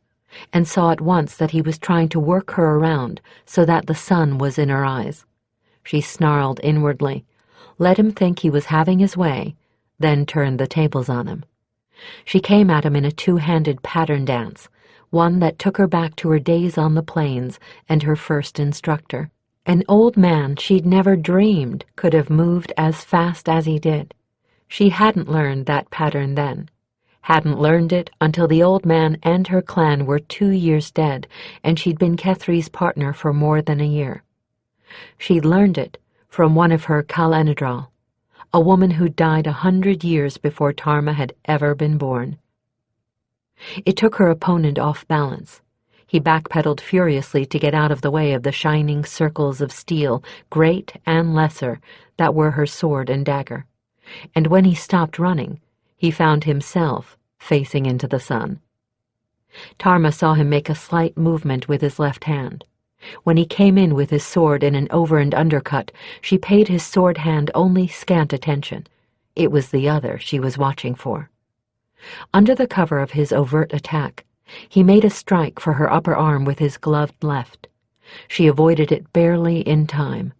[SPEAKER 1] and saw at once that he was trying to work her around so that the sun was in her eyes. She snarled inwardly, let him think he was having his way, then turned the tables on him. She came at him in a 2-handed pattern dance, one that took her back to her days on the plains and her first instructor. An old man she'd never dreamed could have moved as fast as he did. She hadn't learned that pattern then. Hadn't learned it until the old man and her clan were 2 years dead, and she'd been Kethri's partner for more than a year. She'd learned it from one of her Kal-Enedral, a woman who'd died 100 years before Tarma had ever been born. It took her opponent off balance. He backpedaled furiously to get out of the way of the shining circles of steel, great and lesser, that were her sword and dagger. And when he stopped running, he found himself facing into the sun. Tarma saw him make a slight movement with his left hand. When he came in with his sword in an over and undercut, she paid his sword hand only scant attention. It was the other she was watching for. Under the cover of his overt attack, he made a strike for her upper arm with his gloved left. She avoided it barely in time,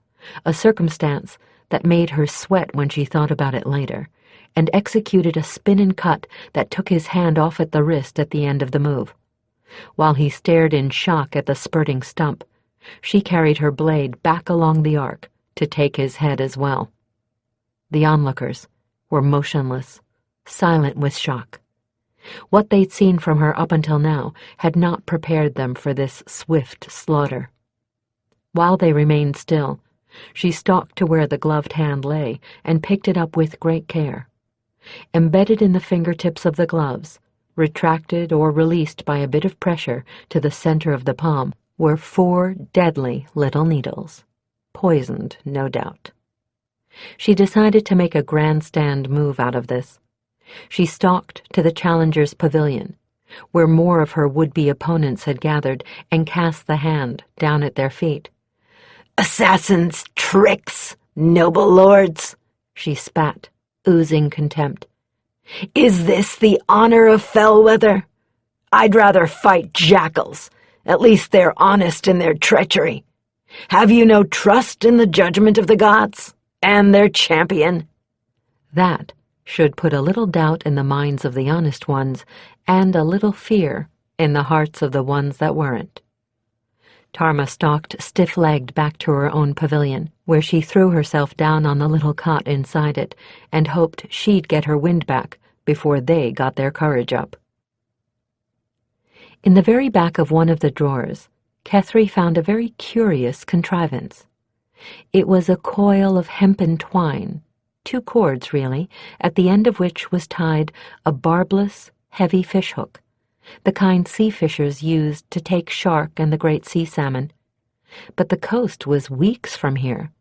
[SPEAKER 1] a circumstance that made her sweat when she thought about it later, and executed a spin and cut that took his hand off at the wrist at the end of the move. While he stared in shock at the spurting stump, she carried her blade back along the arc to take his head as well. The onlookers were motionless, silent with shock. What they'd seen from her up until now had not prepared them for this swift slaughter. While they remained still, She stalked to where the gloved hand lay and picked it up with great care. Embedded in the fingertips of the gloves, retracted or released by a bit of pressure to the center of the palm, were 4 deadly little needles. Poisoned, no doubt. She decided to make a grandstand move out of this. She stalked to the challenger's pavilion, where more of her would-be opponents had gathered, and cast the hand down at their feet.
[SPEAKER 2] "Assassin's tricks, noble lords," she spat, oozing contempt. "Is this the honor of Fellwether? I'd rather fight jackals. At least they're honest in their treachery. Have you no trust in the judgment of the gods and their champion?"
[SPEAKER 1] That should put a little doubt in the minds of the honest ones, and a little fear in the hearts of the ones that weren't. Tarma stalked stiff-legged back to her own pavilion, where she threw herself down on the little cot inside it and hoped she'd get her wind back before they got their courage up. In the very back of one of the drawers, Kethri found a very curious contrivance. It was a coil of hempen twine, 2 cords really, at the end of which was tied a barbless, heavy fishhook, the kind sea fishers used to take shark and the great sea salmon. But the coast was weeks from here.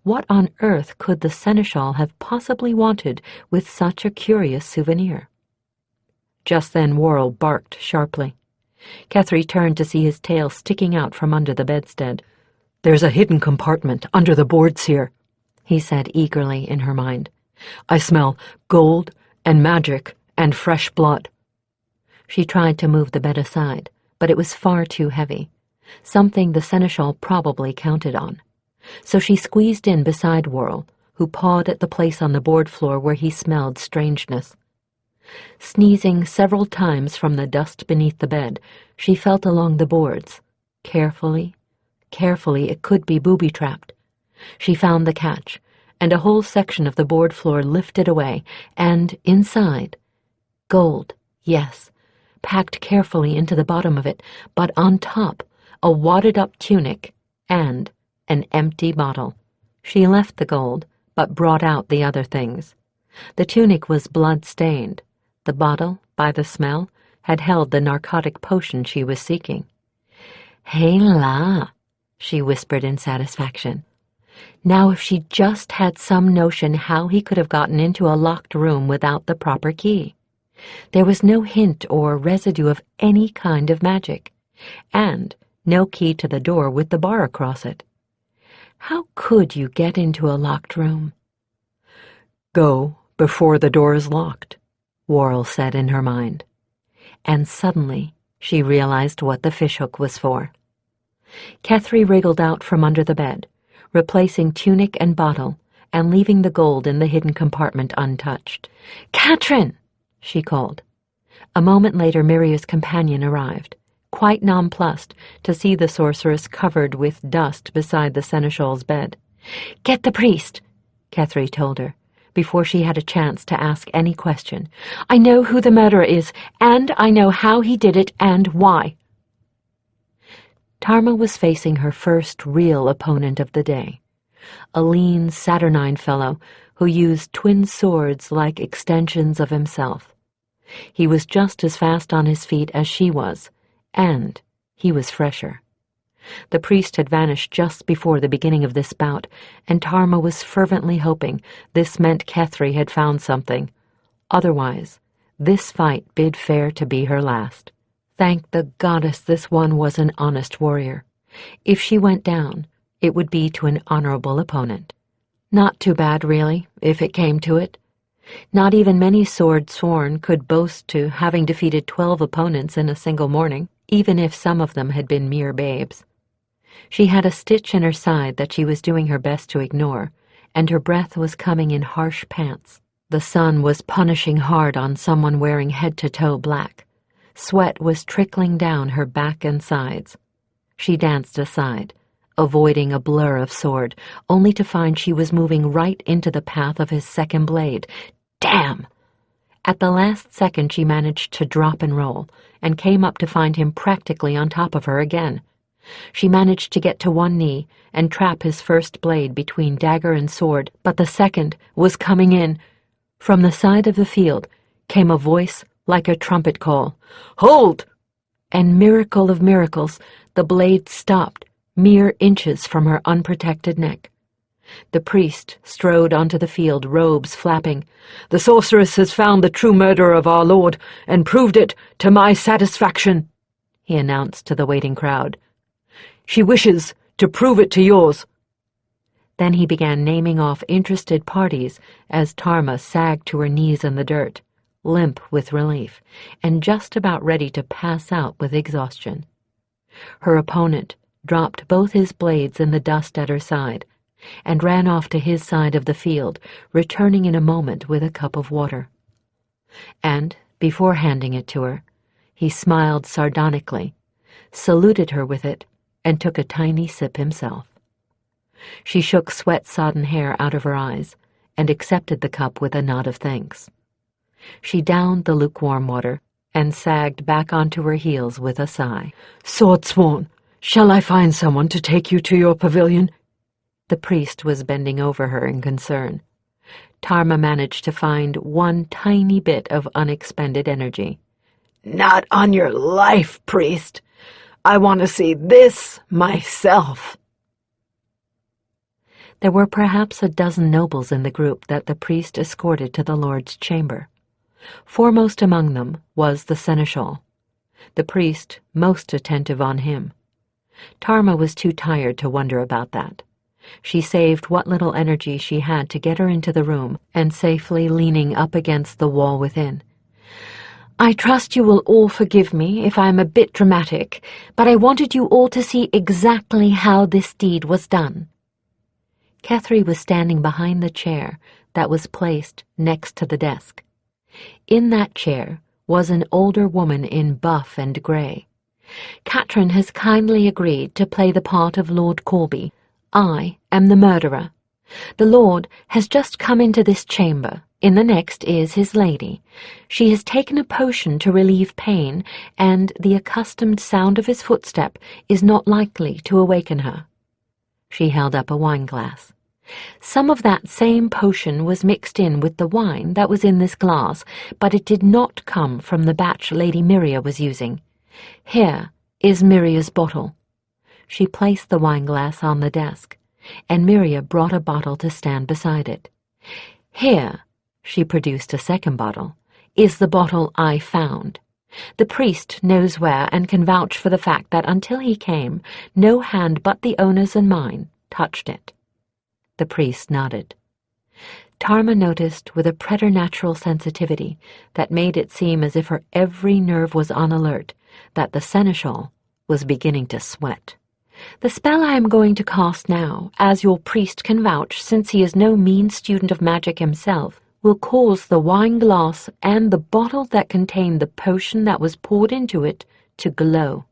[SPEAKER 1] What on earth could the seneschal have possibly wanted with such a curious souvenir? Just then Worrell barked sharply. Kethri turned to see his tail sticking out from under the bedstead. "There's a hidden compartment under the boards here," he said eagerly in her mind. "I smell gold and magic and fresh blood." She tried to move the bed aside, but it was far too heavy, something the seneschal probably counted on. So she squeezed in beside Worrell, who pawed at the place on the board floor where he smelled strangeness. Sneezing several times from the dust beneath the bed, she felt along the boards. Carefully, it could be booby-trapped. She found the catch, and a whole section of the board floor lifted away, and inside, gold, yes, packed carefully into the bottom of it, but on top, a wadded-up tunic and an empty bottle. She left the gold, but brought out the other things. The tunic was blood-stained. The bottle, by the smell, had held the narcotic potion she was seeking. "Hey la," she whispered in satisfaction. Now if she just had some notion how he could have gotten into a locked room without the proper key. There was no hint or residue of any kind of magic, and no key to the door with the bar across it. How could you get into a locked room? "Go before the door is locked," Worrell said in her mind. And suddenly she realized what the fishhook was for. Kethri wriggled out from under the bed, replacing tunic and bottle, and leaving the gold in the hidden compartment untouched. "Katrin!" she called. A moment later Miria's companion arrived, quite nonplussed to see the sorceress covered with dust beside the seneschal's bed. "Get the priest," Kethri told her, before she had a chance to ask any question. "I know who the murderer is, and I know how he did it and why." Tarma was facing her first real opponent of the day, a lean, saturnine fellow who used twin swords like extensions of himself. He was just as fast on his feet as she was, and he was fresher. The priest had vanished just before the beginning of this bout, and Tarma was fervently hoping this meant Kethri had found something. Otherwise, this fight bid fair to be her last. Thank the goddess this one was an honest warrior. If she went down, it would be to an honorable opponent. Not too bad, really, if it came to it. Not even many sword-sworn could boast to having defeated 12 opponents in a single morning, even if some of them had been mere babes. She had a stitch in her side that she was doing her best to ignore, and her breath was coming in harsh pants. The sun was punishing hard on someone wearing head-to-toe black. Sweat was trickling down her back and sides. She danced aside, avoiding a blur of sword, only to find she was moving right into the path of his second blade. Damn! At the last second she managed to drop and roll, and came up to find him practically on top of her again. She managed to get to one knee and trap his first blade between dagger and sword, but the second was coming in. From the side of the field came a voice like a trumpet call. "Hold!" And miracle of miracles, the blade stopped, mere inches from her unprotected neck. The priest strode onto the field, robes flapping. "The sorceress has found the true murderer of our Lord, and proved it to my satisfaction," he announced to the waiting crowd. "She wishes to prove it to yours." Then he began naming off interested parties as Tarma sagged to her knees in the dirt, limp with relief, and just about ready to pass out with exhaustion. Her opponent dropped both his blades in the dust at her side and ran off to his side of the field, returning in a moment with a cup of water. And, before handing it to her, he smiled sardonically, saluted her with it, and took a tiny sip himself. She shook sweat-sodden hair out of her eyes and accepted the cup with a nod of thanks. She downed the lukewarm water and sagged back onto her heels with a sigh. "Swordsworn, shall I find someone to take you to your pavilion?" The priest was bending over her in concern. Tarma managed to find one tiny bit of unexpended energy.
[SPEAKER 2] "Not on your life, priest. I want to see this myself."
[SPEAKER 1] There were perhaps a dozen nobles in the group that the priest escorted to the Lord's chamber. Foremost among them was the seneschal, the priest most attentive on him. Tarma was too tired to wonder about that. She saved what little energy she had to get her into the room and safely leaning up against the wall within. "I trust you will all forgive me if I am a bit dramatic, but I wanted you all to see exactly how this deed was done." Kethri was standing behind the chair that was placed next to the desk. In that chair was an older woman in buff and grey. "Katrin has kindly agreed to play the part of Lord Corby. I am the murderer. The Lord has just come into this chamber. In the next is his lady. She has taken a potion to relieve pain, and the accustomed sound of his footstep is not likely to awaken her." She held up a wineglass. "Some of that same potion was mixed in with the wine that was in this glass, but it did not come from the batch Lady Miria was using. Here is Miria's bottle." She placed the wineglass on the desk, and Miria brought a bottle to stand beside it. "Here," she produced a second bottle, "is the bottle I found. The priest knows where and can vouch for the fact that until he came, no hand but the owner's and mine touched it." The priest nodded. Tarma noticed with a preternatural sensitivity that made it seem as if her every nerve was on alert that the seneschal was beginning to sweat. "The spell I am going to cast now, as your priest can vouch since he is no mean student of magic himself, will cause the wine glass and the bottle that contained the potion that was poured into it to glow."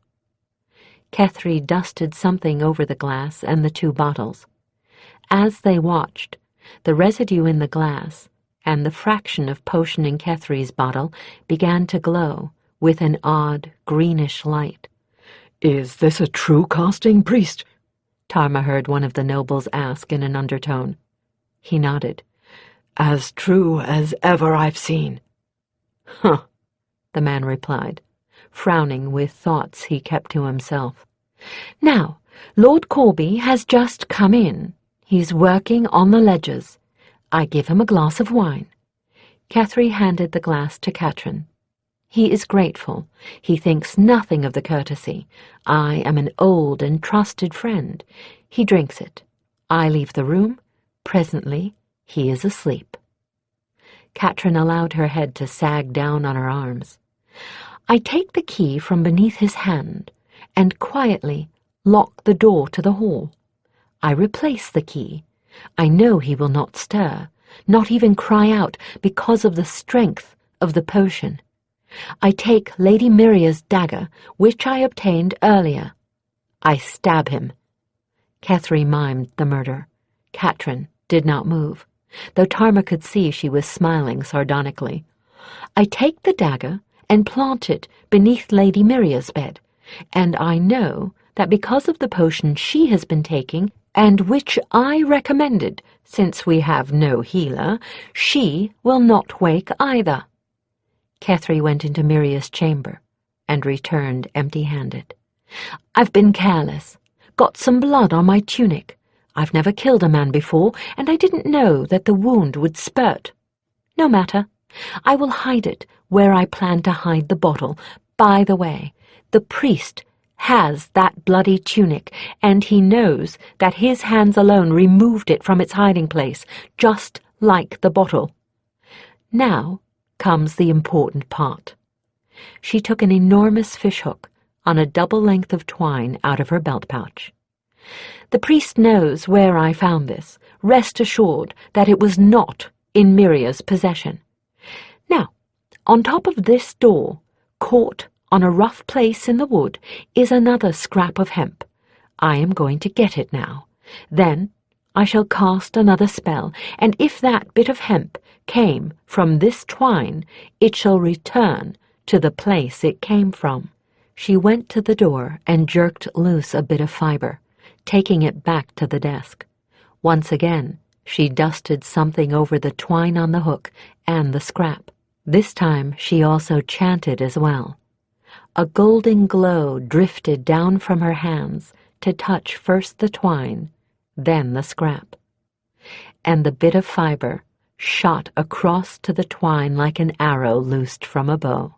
[SPEAKER 1] Kethri dusted something over the glass and the two bottles. As they watched, the residue in the glass and the fraction of potion in Kethri's bottle began to glow with an odd greenish light.
[SPEAKER 4] "Is this a true casting, priest?"
[SPEAKER 1] Tarma heard one of the nobles ask in an undertone. He nodded.
[SPEAKER 4] "As true as ever I've seen."
[SPEAKER 1] "Huh," the man replied, frowning with thoughts he kept to himself. "Now, Lord Corby has just come in. He's working on the ledgers. I give him a glass of wine." Kethri handed the glass to Katrin. "He is grateful. He thinks nothing of the courtesy. I am an old and trusted friend. He drinks it. I leave the room. Presently, he is asleep." Katrin allowed her head to sag down on her arms. "I take the key from beneath his hand and quietly lock the door to the hall. I replace the key. I know he will not stir, not even cry out because of the strength of the potion. I take Lady Miria's dagger, which I obtained earlier. I stab him." Kethri mimed the murder. Katrin did not move, though Tarma could see she was smiling sardonically. "I take the dagger and plant it beneath Lady Miria's bed, and I know
[SPEAKER 5] that because of the potion she has been taking, and which I recommended, since we have no healer, she will not wake either." Kethri went into Miria's chamber and returned empty-handed. "I've been careless. Got some blood on my tunic. I've never killed a man before, and I didn't know that the wound would spurt. No matter. I will hide it where I plan to hide the bottle. By the way, the priest has that bloody tunic, and he knows that his hands alone removed it from its hiding place, just like the bottle. Now comes the important part." She took an enormous fishhook on a double length of twine out of her belt pouch. "The priest knows where I found this. Rest assured that it was not in Miria's possession. Now, on top of this door, caught on a rough place in the wood, is another scrap of hemp. I am going to get it now. Then I shall cast another spell, and if that bit of hemp came from this twine, it shall return to the place it came from." She went to the door and jerked loose a bit of fiber, taking it back to the desk. Once again, she dusted something over the twine on the hook and the scrap. This time she also chanted as well. A golden glow drifted down from her hands to touch first the twine, then the scrap. And the bit of fiber shot across to the twine like an arrow loosed from a bow.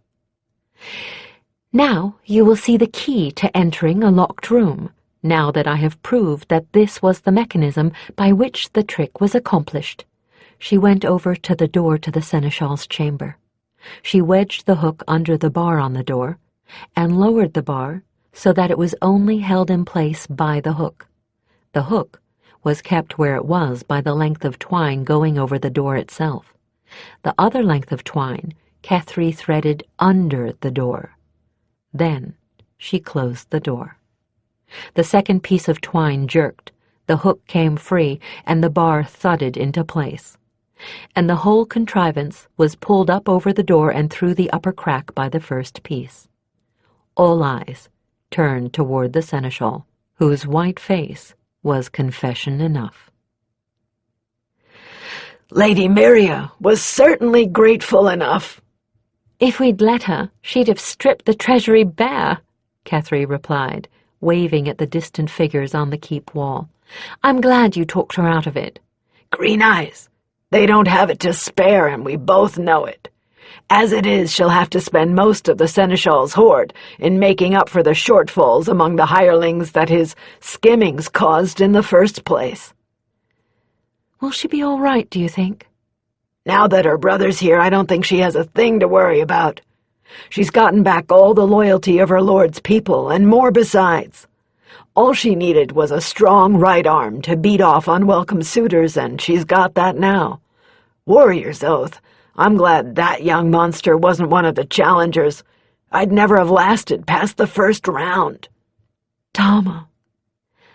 [SPEAKER 5] "Now you will see the key to entering a locked room, now that I have proved that this was the mechanism by which the trick was accomplished." She went over to the door to the seneschal's chamber. She wedged the hook under the bar on the door and lowered the bar so that it was only held in place by the hook. The hook was kept where it was by the length of twine going over the door itself. The other length of twine Kethri threaded under the door. Then she closed the door. The second piece of twine jerked, the hook came free, and the bar thudded into place. And the whole contrivance was pulled up over the door and through the upper crack by the first piece. All eyes turned toward the seneschal, whose white face was confession enough.
[SPEAKER 2] "Lady Miria was certainly grateful enough."
[SPEAKER 5] "If we'd let her, she'd have stripped the treasury bare," Kethri replied, waving at the distant figures on the keep wall. "I'm glad you talked her out of it."
[SPEAKER 2] "Green eyes. They don't have it to spare, and we both know it. As it is, she'll have to spend most of the seneschal's hoard in making up for the shortfalls among the hirelings that his skimmings caused in the first place."
[SPEAKER 5] "Will she be all right, do you think?"
[SPEAKER 2] "Now that her brother's here, I don't think she has a thing to worry about. She's gotten back all the loyalty of her lord's people, and more besides. All she needed was a strong right arm to beat off unwelcome suitors, and she's got that now. Warrior's oath. I'm glad that young monster wasn't one of the challengers. I'd never have lasted past the first round."
[SPEAKER 5] "Tama."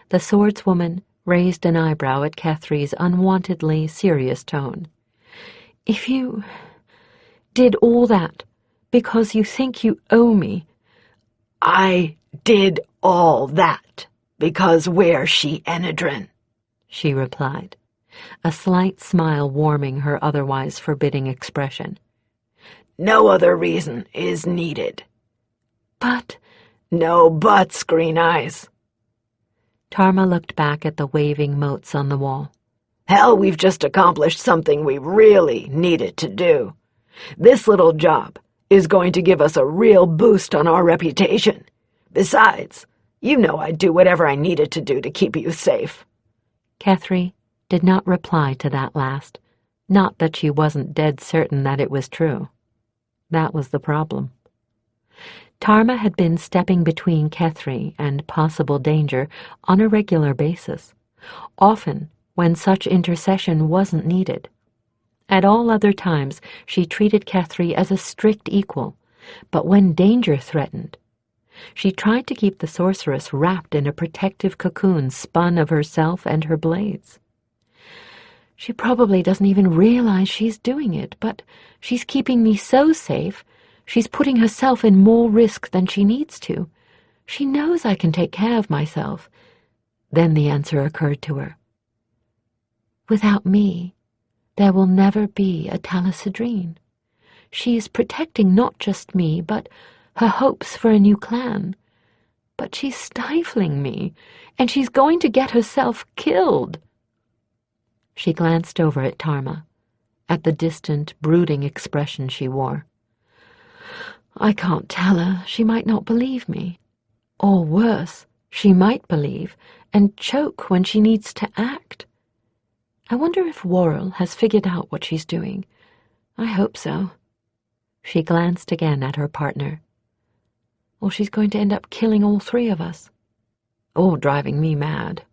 [SPEAKER 5] The swordswoman raised an eyebrow at Kethri's unwontedly serious tone. "If you did all that because you think you owe me—"
[SPEAKER 2] "I did all that because we're she-Enedrin," she replied, a slight smile warming her otherwise forbidding expression. "No other reason is needed."
[SPEAKER 5] "But—"
[SPEAKER 2] "No buts, Green Eyes."
[SPEAKER 5] Tarma looked back at the waving motes on the wall.
[SPEAKER 2] "Hell, we've just accomplished something we really needed to do. This little job is going to give us a real boost on our reputation. Besides, you know I'd do whatever I needed to do to keep you safe."
[SPEAKER 5] Kethri did not reply to that last, not that she wasn't dead certain that it was true. That was the problem. Tarma had been stepping between Kethri and possible danger on a regular basis, often when such intercession wasn't needed. At all other times she treated Kethri as a strict equal, but when danger threatened, she tried to keep the sorceress wrapped in a protective cocoon spun of herself and her blades. She probably doesn't even realize she's doing it, but she's keeping me so safe, she's putting herself in more risk than she needs to. She knows I can take care of myself. Then the answer occurred to her. Without me, there will never be a Talasadrine. She is protecting not just me, but her hopes for a new clan. But she's stifling me, and she's going to get herself killed. She glanced over at Tarma, at the distant, brooding expression she wore. I can't tell her. She might not believe me. Or worse, she might believe and choke when she needs to act. I wonder if Worrell has figured out what she's doing. I hope so. She glanced again at her partner. Or she's going to end up killing all three of us. Or driving me mad.